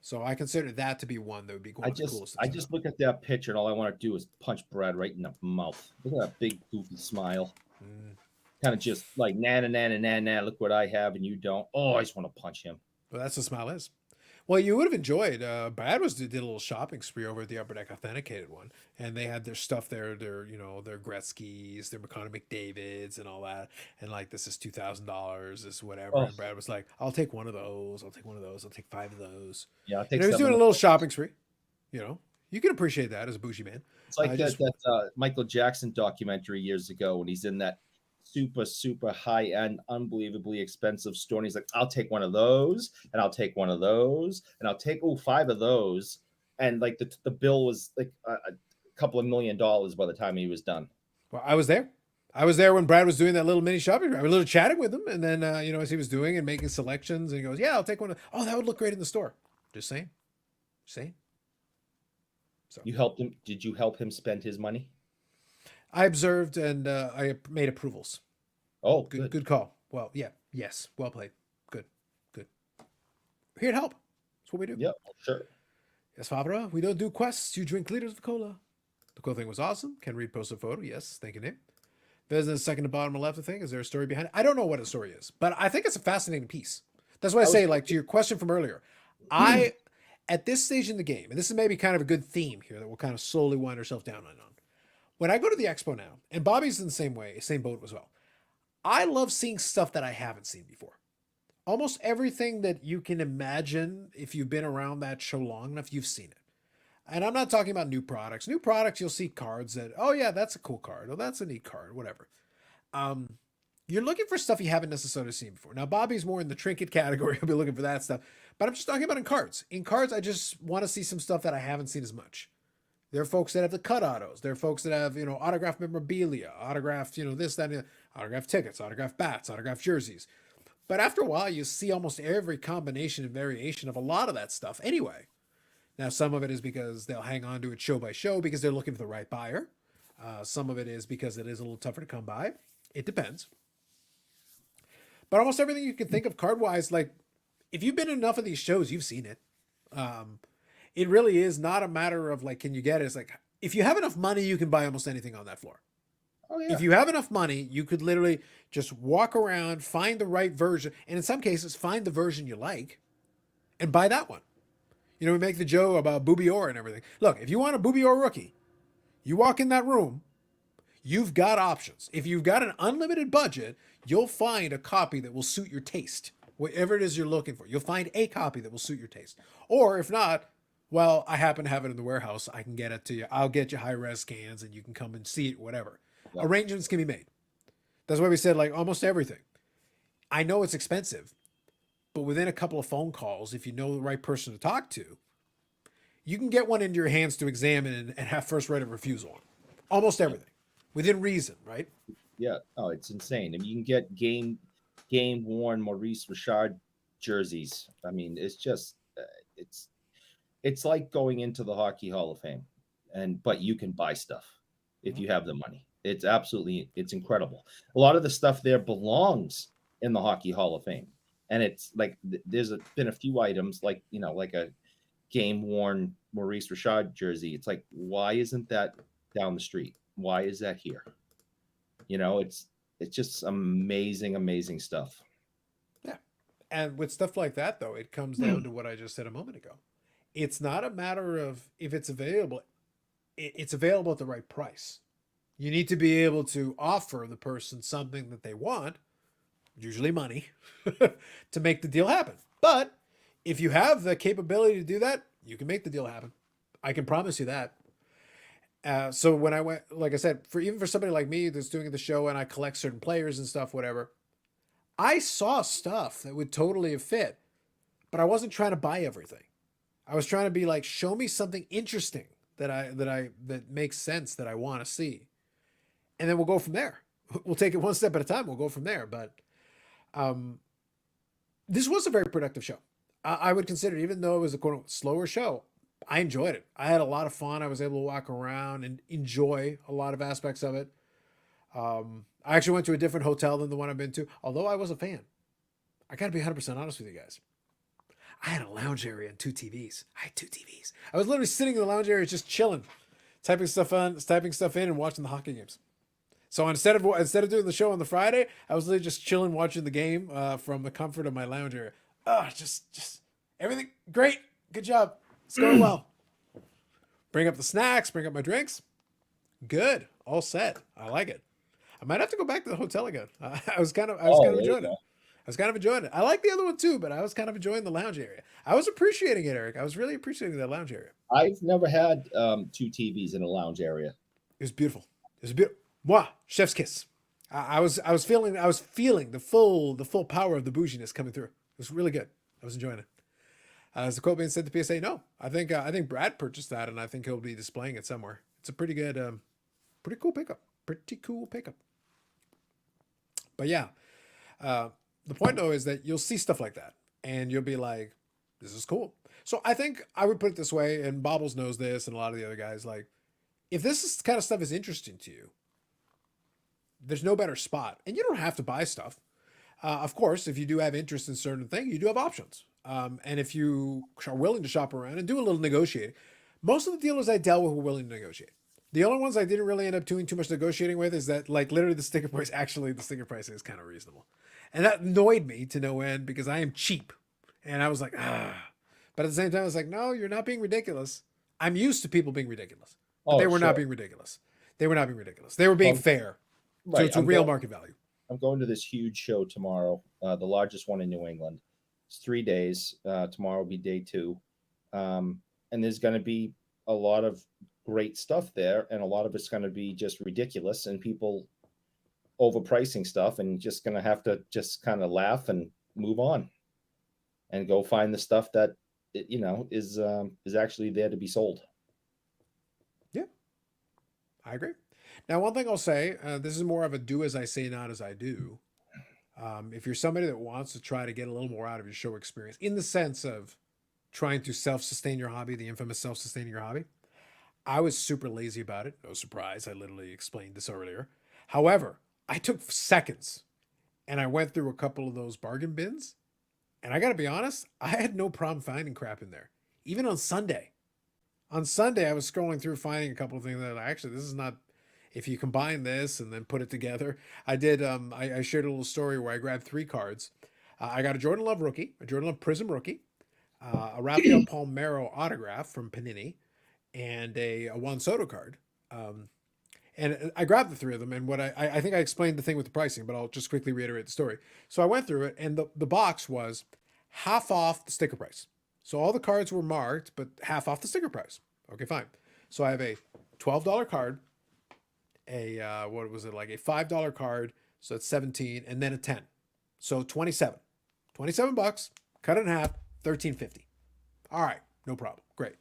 So I consider that to be one that would be one of the coolest. I just look at that picture and all I want to do is punch Brad right in the mouth. Look at that big goofy smile. Kind of just like, na, look what I have and you don't. Oh, I just want to punch him. Well, that's what smile is. Well, you would have enjoyed. Brad did a little shopping spree over at the Upper Deck Authenticated one, and they had their stuff there. Their Gretzky's, their McConnell McDavid's, and all that. And like, this is $2,000, this whatever. Oh. And Brad was like, "I'll take one of those. I'll take one of those. I'll take 5 of those." Yeah, I'll take. He was doing a little shopping spree. You can appreciate that as a bougie man. It's like that Michael Jackson documentary years ago when he's in that super high end, unbelievably expensive store. And he's like, I'll take one of those, and I'll take one of those, and I'll take 5 of those. And like the bill was like a couple of $1 million by the time he was done. Well, I was there. I was there when Brad was doing that little mini shopping. I was a little chatting with him, and then as he was doing and making selections, and he goes, "Yeah, I'll take one. Oh, that would look great in the store." Just saying. So you helped him. Did you help him spend his money? I observed and I made approvals. Oh, good call. Well, yeah, yes, well played. Good. Here to help. That's what we do. Yep, sure. Yes, Fabra. We don't do quests. You drink liters of cola. The cool thing was awesome. Can Reed post a photo? Yes, thank you, Nick. There's the second to bottom left, I think. Is there a story behind it? I don't know what a story is, but I think it's a fascinating piece. That's why I say, like, to your question from earlier, at this stage in the game, and this is maybe kind of a good theme here that we'll kind of slowly wind ourselves down on. When I go to the Expo now, and Bobby's in the same way, same boat as well, I love seeing stuff that I haven't seen before. Almost everything that you can imagine, if you've been around that show long enough, you've seen it. And I'm not talking about new products. New products, you'll see cards that, oh yeah, that's a cool card. Oh, that's a neat card, whatever. You're looking for stuff you haven't necessarily seen before. Now, Bobby's more in the trinket category. He'll be looking for that stuff. But I'm just talking about in cards. In cards, I just want to see some stuff that I haven't seen as much. There are folks that have the cut autos. There are folks that have, autographed memorabilia, autographed, this, that, and the autographed tickets, autographed bats, autographed jerseys. But after a while, you see almost every combination and variation of a lot of that stuff anyway. Now, some of it is because they'll hang on to it show by show because they're looking for the right buyer. Some of it is because it is a little tougher to come by. It depends. But almost everything you can think of card-wise, like, if you've been in enough of these shows, you've seen it. It really is not a matter of, like, can you get it? It's like, if you have enough money, you can buy almost anything on that floor. Oh, yeah. If you have enough money, you could literally just walk around, find the right version, and in some cases, find the version you like and buy that one. We make the joke about Booby-Or and everything. Look, if you want a Booby-Or rookie, you walk in that room, you've got options. If you've got an unlimited budget, you'll find a copy that will suit your taste. Whatever it is you're looking for, you'll find a copy that will suit your taste. Or if not, well, I happen to have it in the warehouse. I can get it to you. I'll get you high-res scans and you can come and see it, whatever. Yeah. Arrangements can be made. That's why we said, like, almost everything. I know it's expensive, but within a couple of phone calls, if you know the right person to talk to, you can get one into your hands to examine and have first right of refusal on. Almost everything. Within reason, right? Yeah. Oh, it's insane. I mean, you can get game worn Maurice Richard jerseys. I mean, it's just it's like going into the Hockey Hall of Fame, but you can buy stuff if you have the money. It's incredible. A lot of the stuff there belongs in the Hockey Hall of Fame, and it's like there's been a few items like a game worn Maurice Richard jersey. It's like, why isn't that down the street? Why is that here? It's just amazing stuff. Yeah. And with stuff like that, though, it comes down to what I just said a moment ago. It's not a matter of if it's available. It's available at the right price. You need to be able to offer the person something that they want, usually money, to make the deal happen. But if you have the capability to do that, you can make the deal happen. I can promise you that. So when I went, like I said, even for somebody like me that's doing the show and I collect certain players and stuff, whatever, I saw stuff that would totally have fit, but I wasn't trying to buy everything. I was trying to be like, show me something interesting that makes sense that I want to see. And then we'll go from there. We'll take it one step at a time. We'll go from there. But this was a very productive show. I would consider it, even though it was a quote-unquote slower show, I enjoyed it. I had a lot of fun. I was able to walk around and enjoy a lot of aspects of it. I actually went to a different hotel than the one I've been to, although I was a fan. I got to be 100% honest with you guys. I had a lounge area and 2 TVs. I had 2 TVs. I was literally sitting in the lounge area just chilling, typing stuff in and watching the hockey games. So instead of doing the show on the Friday, I was literally just chilling watching the game from the comfort of my lounge area. Just everything great. Good job. It's going well. Bring up the snacks, bring up my drinks. Good. All set. I like it. I might have to go back to the hotel again. I was kind of enjoying it. was kind of enjoying it. I like the other one too, but I was kind of enjoying the lounge area. I was appreciating it, Eric. I was really appreciating that lounge area. I've never had 2 TVs in a lounge area. It was beautiful. It was beautiful. Mwah, chef's kiss. I was feeling the full power of the bouginess coming through. It was really good. I was enjoying it. As the quote being said to PSA, no, I think Brad purchased that, and I think he'll be displaying it somewhere. It's a pretty good, pretty cool pickup. Pretty cool pickup. But yeah, the point though is that you'll see stuff like that, and you'll be like, "This is cool." So I think I would put it this way, and Bobbles knows this, and a lot of the other guys, like, if this kind of stuff is interesting to you, there's no better spot, and you don't have to buy stuff. Of course, if you do have interest in certain things, you do have options. And if you are willing to shop around and do a little negotiating, most of the dealers I dealt with were willing to negotiate. The only ones I didn't really end up doing too much negotiating with is that, like, literally the sticker price is kind of reasonable. And that annoyed me to no end because I am cheap. And I was like, ah. But at the same time, I was like, no, you're not being ridiculous. I'm used to people being ridiculous. But they were not being ridiculous. They were not being ridiculous. They were being fair. Right. To real market value. I'm going to this huge show tomorrow, the largest one in New England. It's 3 days. Tomorrow will be day 2. And there's going to be a lot of great stuff there. And a lot of it's going to be just ridiculous and people overpricing stuff, and just going to have to just kind of laugh and move on and go find the stuff that, is actually there to be sold. Yeah, I agree. Now, one thing I'll say, this is more of a do as I say, not as I do. If you're somebody that wants to try to get a little more out of your show experience, in the sense of trying to self-sustain your hobby, the infamous self-sustaining your hobby, I was super lazy about it. No surprise. I literally explained this earlier. However, I took seconds and I went through a couple of those bargain bins. And I got to be honest, I had no problem finding crap in there. Even on Sunday. On Sunday, I was scrolling through finding a couple of things that actually, this is not... If you combine this and then put it together, I did. I shared a little story where I grabbed 3 cards. I got a Jordan Love rookie, a Jordan Love Prism rookie, a Rafael Palmeiro autograph from Panini, and a Juan Soto card. And I grabbed the 3 of them. And what I think I explained the thing with the pricing, but I'll just quickly reiterate the story. So I went through it, and the box was half off the sticker price. So all the cards were marked, but half off the sticker price. Okay, fine. So I have a $12 card. What was it, like a $5 card, so it's 17, and then a 10, so 27 bucks, cut it in half, $13.50. All right, no problem, great.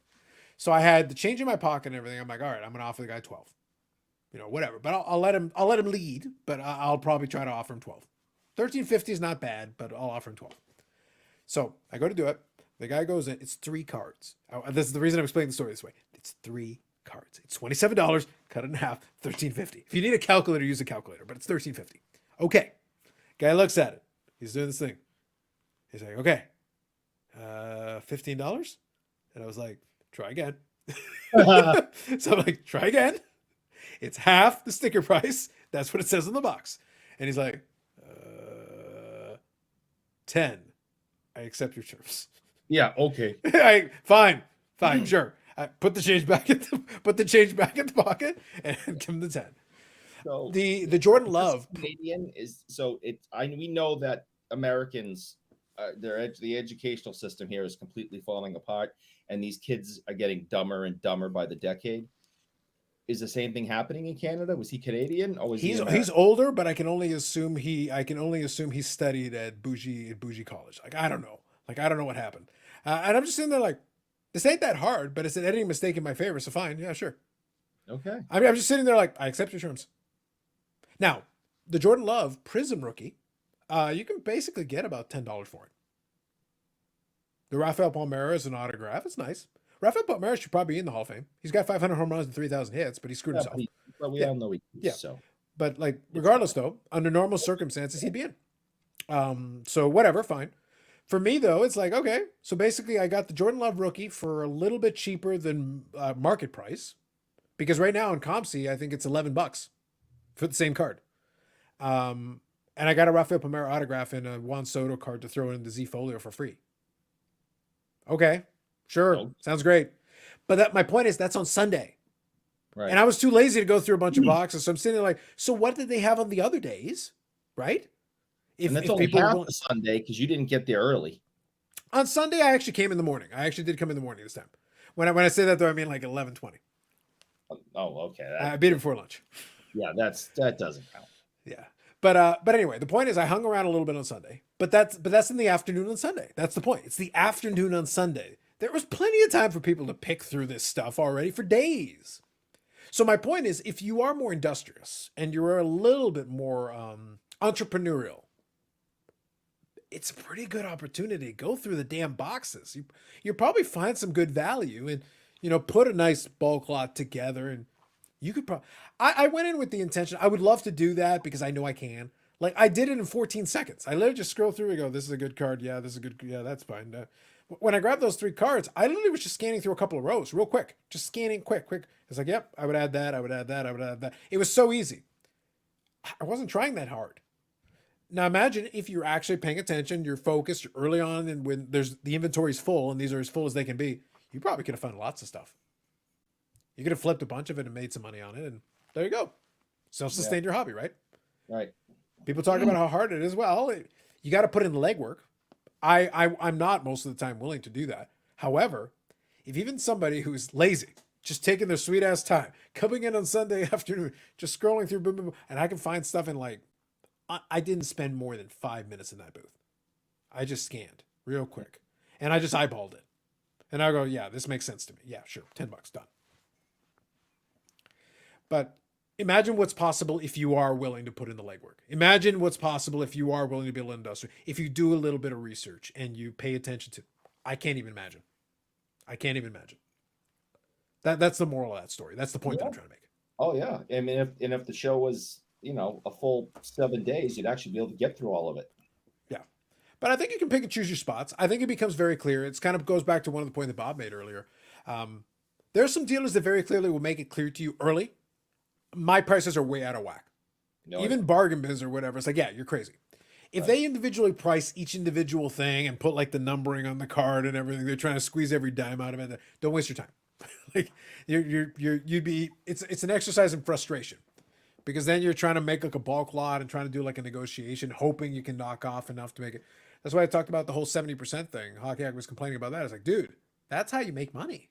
So I had the change in my pocket and everything. I'm like, all right, I'm gonna offer the guy 12, whatever, but I'll let him lead, but I'll probably try to offer him 12. $13.50 is not bad, but I'll offer him 12. So I go to do it. The guy goes in. It's 3 cards. This is the reason I'm explaining the story this way. It's 3 cards. It's $27, cut it in half, $13.50. If you need a calculator, use a calculator, but it's $13.50. Okay. Guy looks at it. He's doing this thing. He's like, okay, $15? And I was like, try again. So I'm like, try again. It's half the sticker price. That's what it says on the box. And he's like, 10. I accept your terms. Yeah. Okay. Fine, sure. I put the change back in the pocket and give him the 10. So the Jordan Love Canadian is so it. We know that Americans, the educational system here is completely falling apart, and these kids are getting dumber and dumber by the decade. Is the same thing happening in Canada? Was he Canadian or was he's older, but I can only assume he studied at bougie college. Like I don't know what happened, and I'm just sitting there like, this ain't that hard, but it's an editing mistake in my favor, so fine, yeah, sure. Okay. I mean, I'm just sitting there like, I accept your terms. Now, the Jordan Love Prism rookie, you can basically get about $10 for it. The Rafael Palmeiro is an autograph. It's nice. Rafael Palmeiro should probably be in the Hall of Fame. He's got 500 home runs and 3,000 hits, but he screwed himself. But we all know he did, yeah. So. But like, regardless though, under normal circumstances, he'd be in. So whatever, fine. For me, though, it's like, okay, so basically I got the Jordan Love rookie for a little bit cheaper than market price, because right now in ComC, I think it's $11 for the same card. And I got a Rafael Palmeiro autograph and a Juan Soto card to throw in the Z Folio for free. Okay, sure, sounds great. But my point is that's on Sunday. Right. And I was too lazy to go through a bunch of boxes, so I'm sitting there like, so what did they have on the other days, right? And that's if only people were half willing, the Sunday because you didn't get there early. on Sunday, I actually came in the morning. I actually did come in the morning this time. When I say that though, I mean like 11:20. Oh, okay. I beat it before lunch. Yeah, that doesn't count. Yeah. But anyway, the point is I hung around a little bit on Sunday. But that's in the afternoon on Sunday. That's the point. It's the afternoon on Sunday. There was plenty of time for people to pick through this stuff already for days. So my point is, if you are more industrious and you're a little bit more entrepreneurial, it's a pretty good opportunity to go through the damn boxes. You'll probably find some good value and, put a nice bulk lot together. And you could probably, I went in with the intention, I would love to do that because I know I can. Like I did it in 14 seconds. I literally just scroll through and go, this is a good card. Yeah, this is a good, yeah, that's fine. When I grabbed those 3 cards, I literally was just scanning through a couple of rows real quick, just scanning quick. It's like, yep, I would add that. I would add that. I would add that. It was so easy. I wasn't trying that hard. Now imagine if you're actually paying attention, you're focused, you're early on, and when the inventory's full and these are as full as they can be, you probably could have found lots of stuff. You could have flipped a bunch of it and made some money on it, and there you go. Self-sustain your hobby, right? Right. People talk about how hard it is. Well, you got to put in the legwork. I'm not most of the time willing to do that. However, if even somebody who's lazy, just taking their sweet ass time, coming in on Sunday afternoon, just scrolling through, boom, boom, boom, and I can find stuff in like, I didn't spend more than 5 minutes in that booth. I just scanned real quick and I just eyeballed it. And I go, yeah, this makes sense to me. Yeah, sure. $10 done. But imagine what's possible if you are willing to put in the legwork. Imagine what's possible if you are willing to be a little industrial. If you do a little bit of research and you pay attention to, I can't even imagine. I can't even imagine. That's the moral of that story. That's the point that I'm trying to make. Oh yeah. I mean, if the show was, a full 7 days, you'd actually be able to get through all of it. Yeah. But I think you can pick and choose your spots. I think it becomes very clear. It's kind of goes back to one of the points that Bob made earlier. There are some dealers that very clearly will make it clear to you early. My prices are way out of whack. Even bargain bins or whatever. It's like, yeah, you're crazy. If they individually price each individual thing and put like the numbering on the card and everything, they're trying to squeeze every dime out of it. Don't waste your time. Like it's an exercise in frustration, because then you're trying to make like a bulk lot and trying to do like a negotiation, hoping you can knock off enough to make it. That's why I talked about the whole 70% thing. Hockey was complaining about that. It's like, dude, that's how you make money.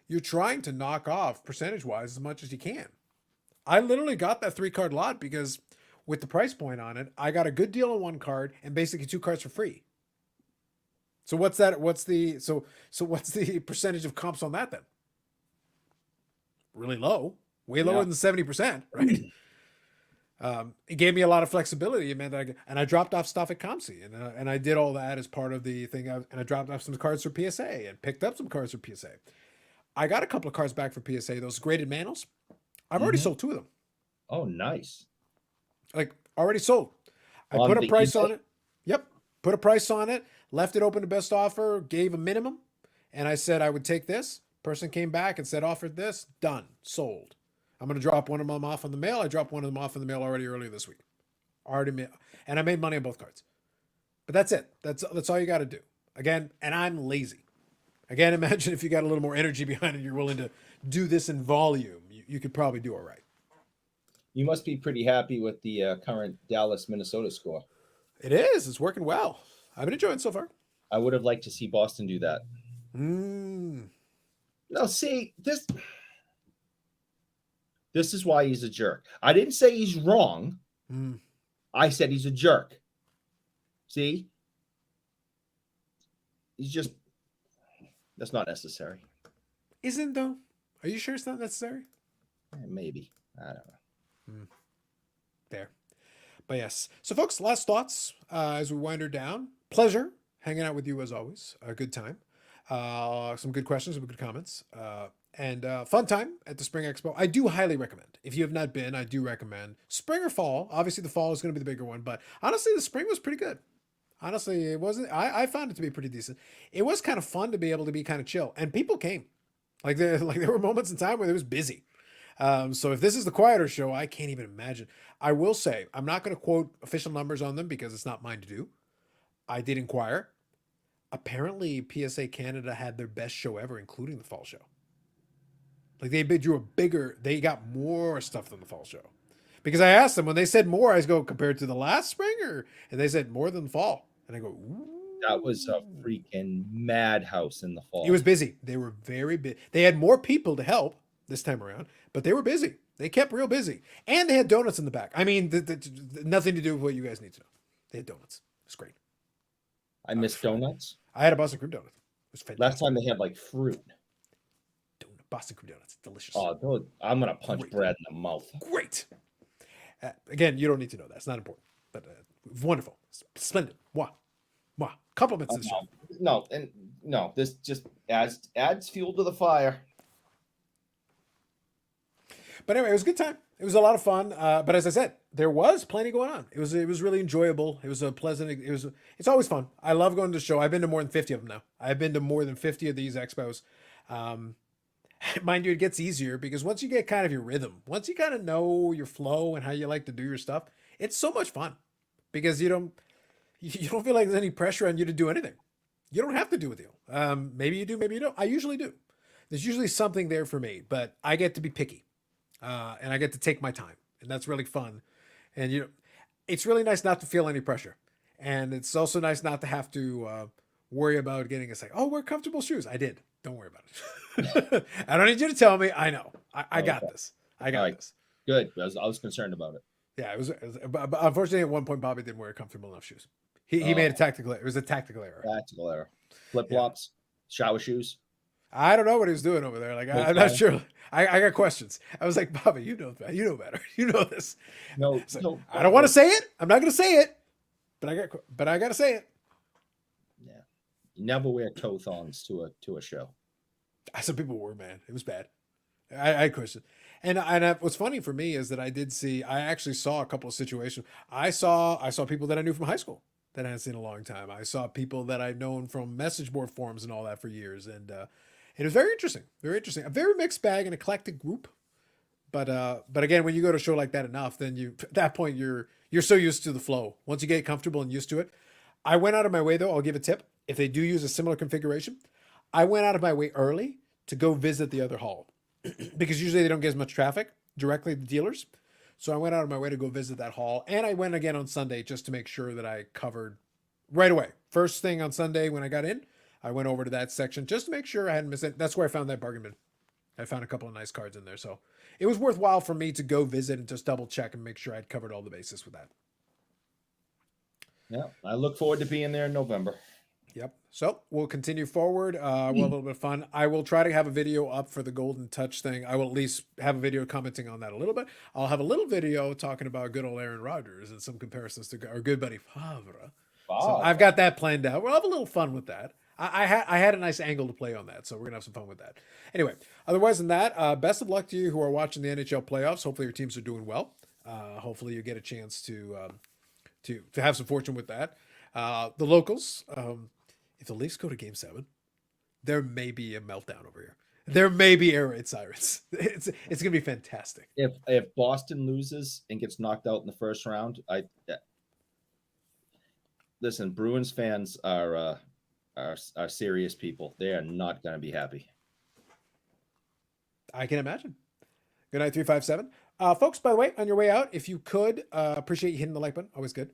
You're trying to knock off percentage-wise as much as you can. I literally got that 3-card lot because with the price point on it, I got a good deal on 1 card and basically 2 cards for free. So what's that? What's the percentage of comps on that then? Really low, way lower than 70%, right? It gave me a lot of flexibility. It meant that I dropped off stuff at ComC and I did all that as part of the thing. And I dropped off some cards for PSA and picked up some cards for PSA. I got a couple of cards back for PSA. Those graded manuals. I've already sold 2 of them. Oh, nice. Like already sold. I put a price on it. Yep. Put a price on it. Left it open to best offer. Gave a minimum. And I said I would take this. Person came back and said offered this. Done. Sold. I'm going to drop one of them off on the mail. I dropped one of them off in the mail already earlier this week. And I made money on both cards. But that's it. That's all you got to do. Again, and I'm lazy. Again, imagine if you got a little more energy behind it, you're willing to do this in volume. You could probably do all right. You must be pretty happy with the current Dallas, Minnesota score. It is. It's working well. I've been enjoying it so far. I would have liked to see Boston do that. Now, see, this is why he's a jerk. I didn't say he's wrong. I said he's a jerk. See? He's just... That's not necessary. Isn't though? Are you sure it's not necessary? Maybe. I don't know. There. But yes. So folks, last thoughts as we wind her down. Pleasure hanging out with you as always. A good time. Some good questions, some good comments. And fun time at the Spring Expo. I do highly recommend. If you have not been, I do recommend. Spring or fall. Obviously the fall is going to be the bigger one. But honestly, the spring was pretty good. Honestly, it wasn't. I found it to be pretty decent. It was kind of fun to be able to be kind of chill, and people came. Like there were moments in time where it was busy. So if this is the quieter show, I can't even imagine. I will say I'm not going to quote official numbers on them because it's not mine to do. I did inquire. Apparently, PSA Canada had their best show ever, including the fall show. Like they got more stuff than the fall show. Because I asked them when they said more, I go compared to the last spring, and they said more than fall, and I go, ooh. That was a freaking madhouse in the fall. It was busy. They were very busy. They had more people to help this time around, but they were busy. They kept real busy, and they had donuts in the back. I mean, nothing to do with what you guys need to know. They had donuts. It's great. I missed donuts. I had a Boston cream donut. It was fantastic. Last time they had like fruit. Boston cream donuts, delicious. Oh, I'm gonna punch Brad in the mouth. Great. Again, you don't need to know that. It's not important, but wonderful, splendid. Wow. Compliments to the show. No. This just adds fuel to the fire. But anyway, it was a good time. It was a lot of fun. But as I said, there was plenty going on. It was really enjoyable. It was a pleasant. It's always fun. I love going to the show. I've been to more than 50 of them now. I've been to more than 50 of these expos. Mind you, it gets easier because once you get kind of your rhythm, once you kind of know your flow and how you like to do your stuff, it's so much fun because you don't feel like there's any pressure on you to do anything. You don't have to do a deal. Maybe you do, maybe you don't. I usually do. There's usually something there for me, but I get to be picky, and I get to take my time, and that's really fun. And it's really nice not to feel any pressure, and it's also nice not to have to worry about getting it's like, oh, wear comfortable shoes. I did. Don't worry about it. I don't need you to tell me. I know. I got this. I got this. Good. I was concerned about it. Yeah, it was unfortunately at one point Bobby didn't wear comfortable enough shoes. He made a tactical. It was a tactical error. Tactical error. Flip flops, shower shoes. I don't know what he was doing over there. Like I'm not sure. I got questions. I was like, Bobby, you know better. You know better. You know this. No, I don't want to say it. I'm not going to say it. But I got to say it. Yeah, you never wear toe thongs to a show. Some people were, man. It was bad. I had questions. And what's funny for me is that I actually saw a couple of situations. I saw people that I knew from high school that I hadn't seen in a long time. I saw people that I've known from message board forums and all that for years. And it was very interesting. Very interesting. A very mixed bag, an eclectic group. But again, when you go to a show like that enough, then at that point you're so used to the flow. Once you get comfortable and used to it. I went out of my way though, I'll give a tip. If they do use a similar configuration, I went out of my way early to go visit the other hall because usually they don't get as much traffic directly to dealers. So I went out of my way to go visit that hall. And I went again on Sunday just to make sure that I covered right away. First thing on Sunday when I got in, I went over to that section just to make sure I hadn't missed it. That's where I found that bargain bin. I found a couple of nice cards in there. So it was worthwhile for me to go visit and just double check and make sure I'd covered all the bases with that. Yeah, I look forward to being there in November. Yep. So we'll continue forward. We'll have a little bit of fun. I will try to have a video up for the Golden Touch thing. I will at least have a video commenting on that a little bit. I'll have a little video talking about good old Aaron Rodgers and some comparisons to our good buddy Favre. So I've got that planned out. We'll have a little fun with that. I had a nice angle to play on that, so we're gonna have some fun with that. Anyway, otherwise than that, best of luck to you who are watching the NHL playoffs. Hopefully your teams are doing well. Hopefully you get a chance to have some fortune with that. The locals. If the Leafs go to Game 7, there may be a meltdown over here. There may be air raid sirens. It's gonna be fantastic. If Boston loses and gets knocked out in the first round, listen. Bruins fans are serious people. They are not going to be happy. I can imagine. Good night, 357. Folks, by the way, on your way out, if you could, appreciate you hitting the like button. Always good.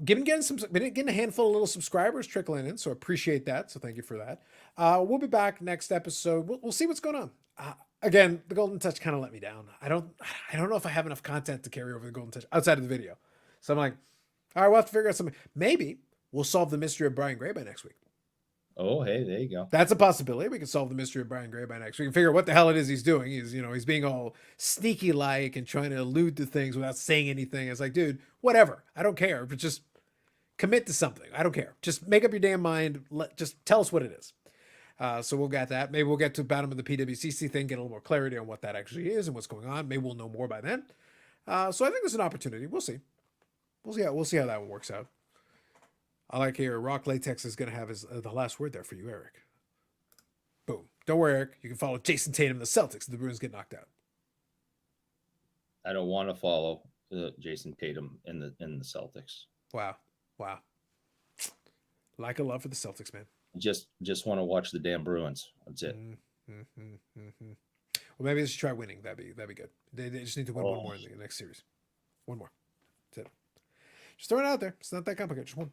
Getting a handful of little subscribers trickling in, so appreciate that. So thank you for that. We'll be back next episode. We'll see what's going on. Again, the Golden Touch kind of let me down. I don't know if I have enough content to carry over the Golden Touch outside of the video. So I'm like, all right, we'll have to figure out something. Maybe we'll solve the mystery of Brian Gray by next week. Oh, hey, there you go. That's a possibility. We can solve the mystery of Brian Gray by next week. We can figure out what the hell it is he's doing. He's being all sneaky like and trying to allude to things without saying anything. It's like, dude, whatever. I don't care. But just commit to something. I don't care. Just make up your damn mind. Just tell us what it is. So we'll get that. Maybe we'll get to the bottom of the PWCC thing, get a little more clarity on what that actually is and what's going on. Maybe we'll know more by then. So I think there's an opportunity. We'll see. We'll see how that one works out. I like here. Rock Latex is going to have the last word there for you, Eric. Boom. Don't worry, Eric. You can follow Jason Tatum and the Celtics if the Bruins get knocked out. I don't want to follow Jason Tatum in the Celtics. Wow. Like a love for the Celtics, man. Just want to watch the damn Bruins. That's it. Well, maybe they should try winning. That'd be good. They just need to win one more in the next series. One more. That's it. Just throw it out there. It's not that complicated. Just one.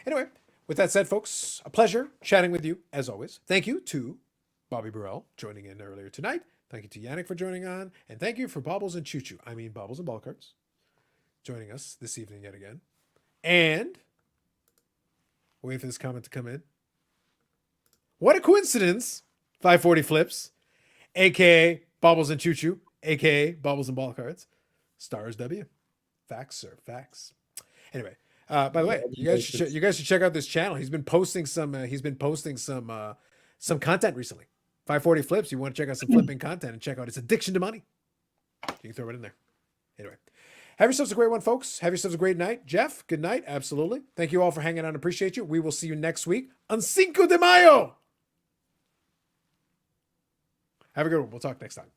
Anyway, with that said, folks, a pleasure chatting with you as always. Thank you to Bobby Burrell joining in earlier tonight. Thank you to Yannick for joining on. And thank you for Bobbles and Choo Choo. I mean, Bobbles and Ball Cards joining us this evening yet again. And waiting for this comment to come in. What a coincidence. 540 Flips, a.k.a. Bobbles and Choo Choo, a.k.a. Bobbles and Ball Cards. Stars W. Facts, sir. Facts. Anyway, by the way, you guys should check out this channel. He's been posting some content recently. 540 Flips. You want to check out some flipping content and check out his addiction to money. You can throw it in there. Anyway, have yourselves a great one, folks. Have yourselves a great night. Jeff, good night. Absolutely. Thank you all for hanging out. Appreciate you. We will see you next week on Cinco de Mayo. Have a good one. We'll talk next time.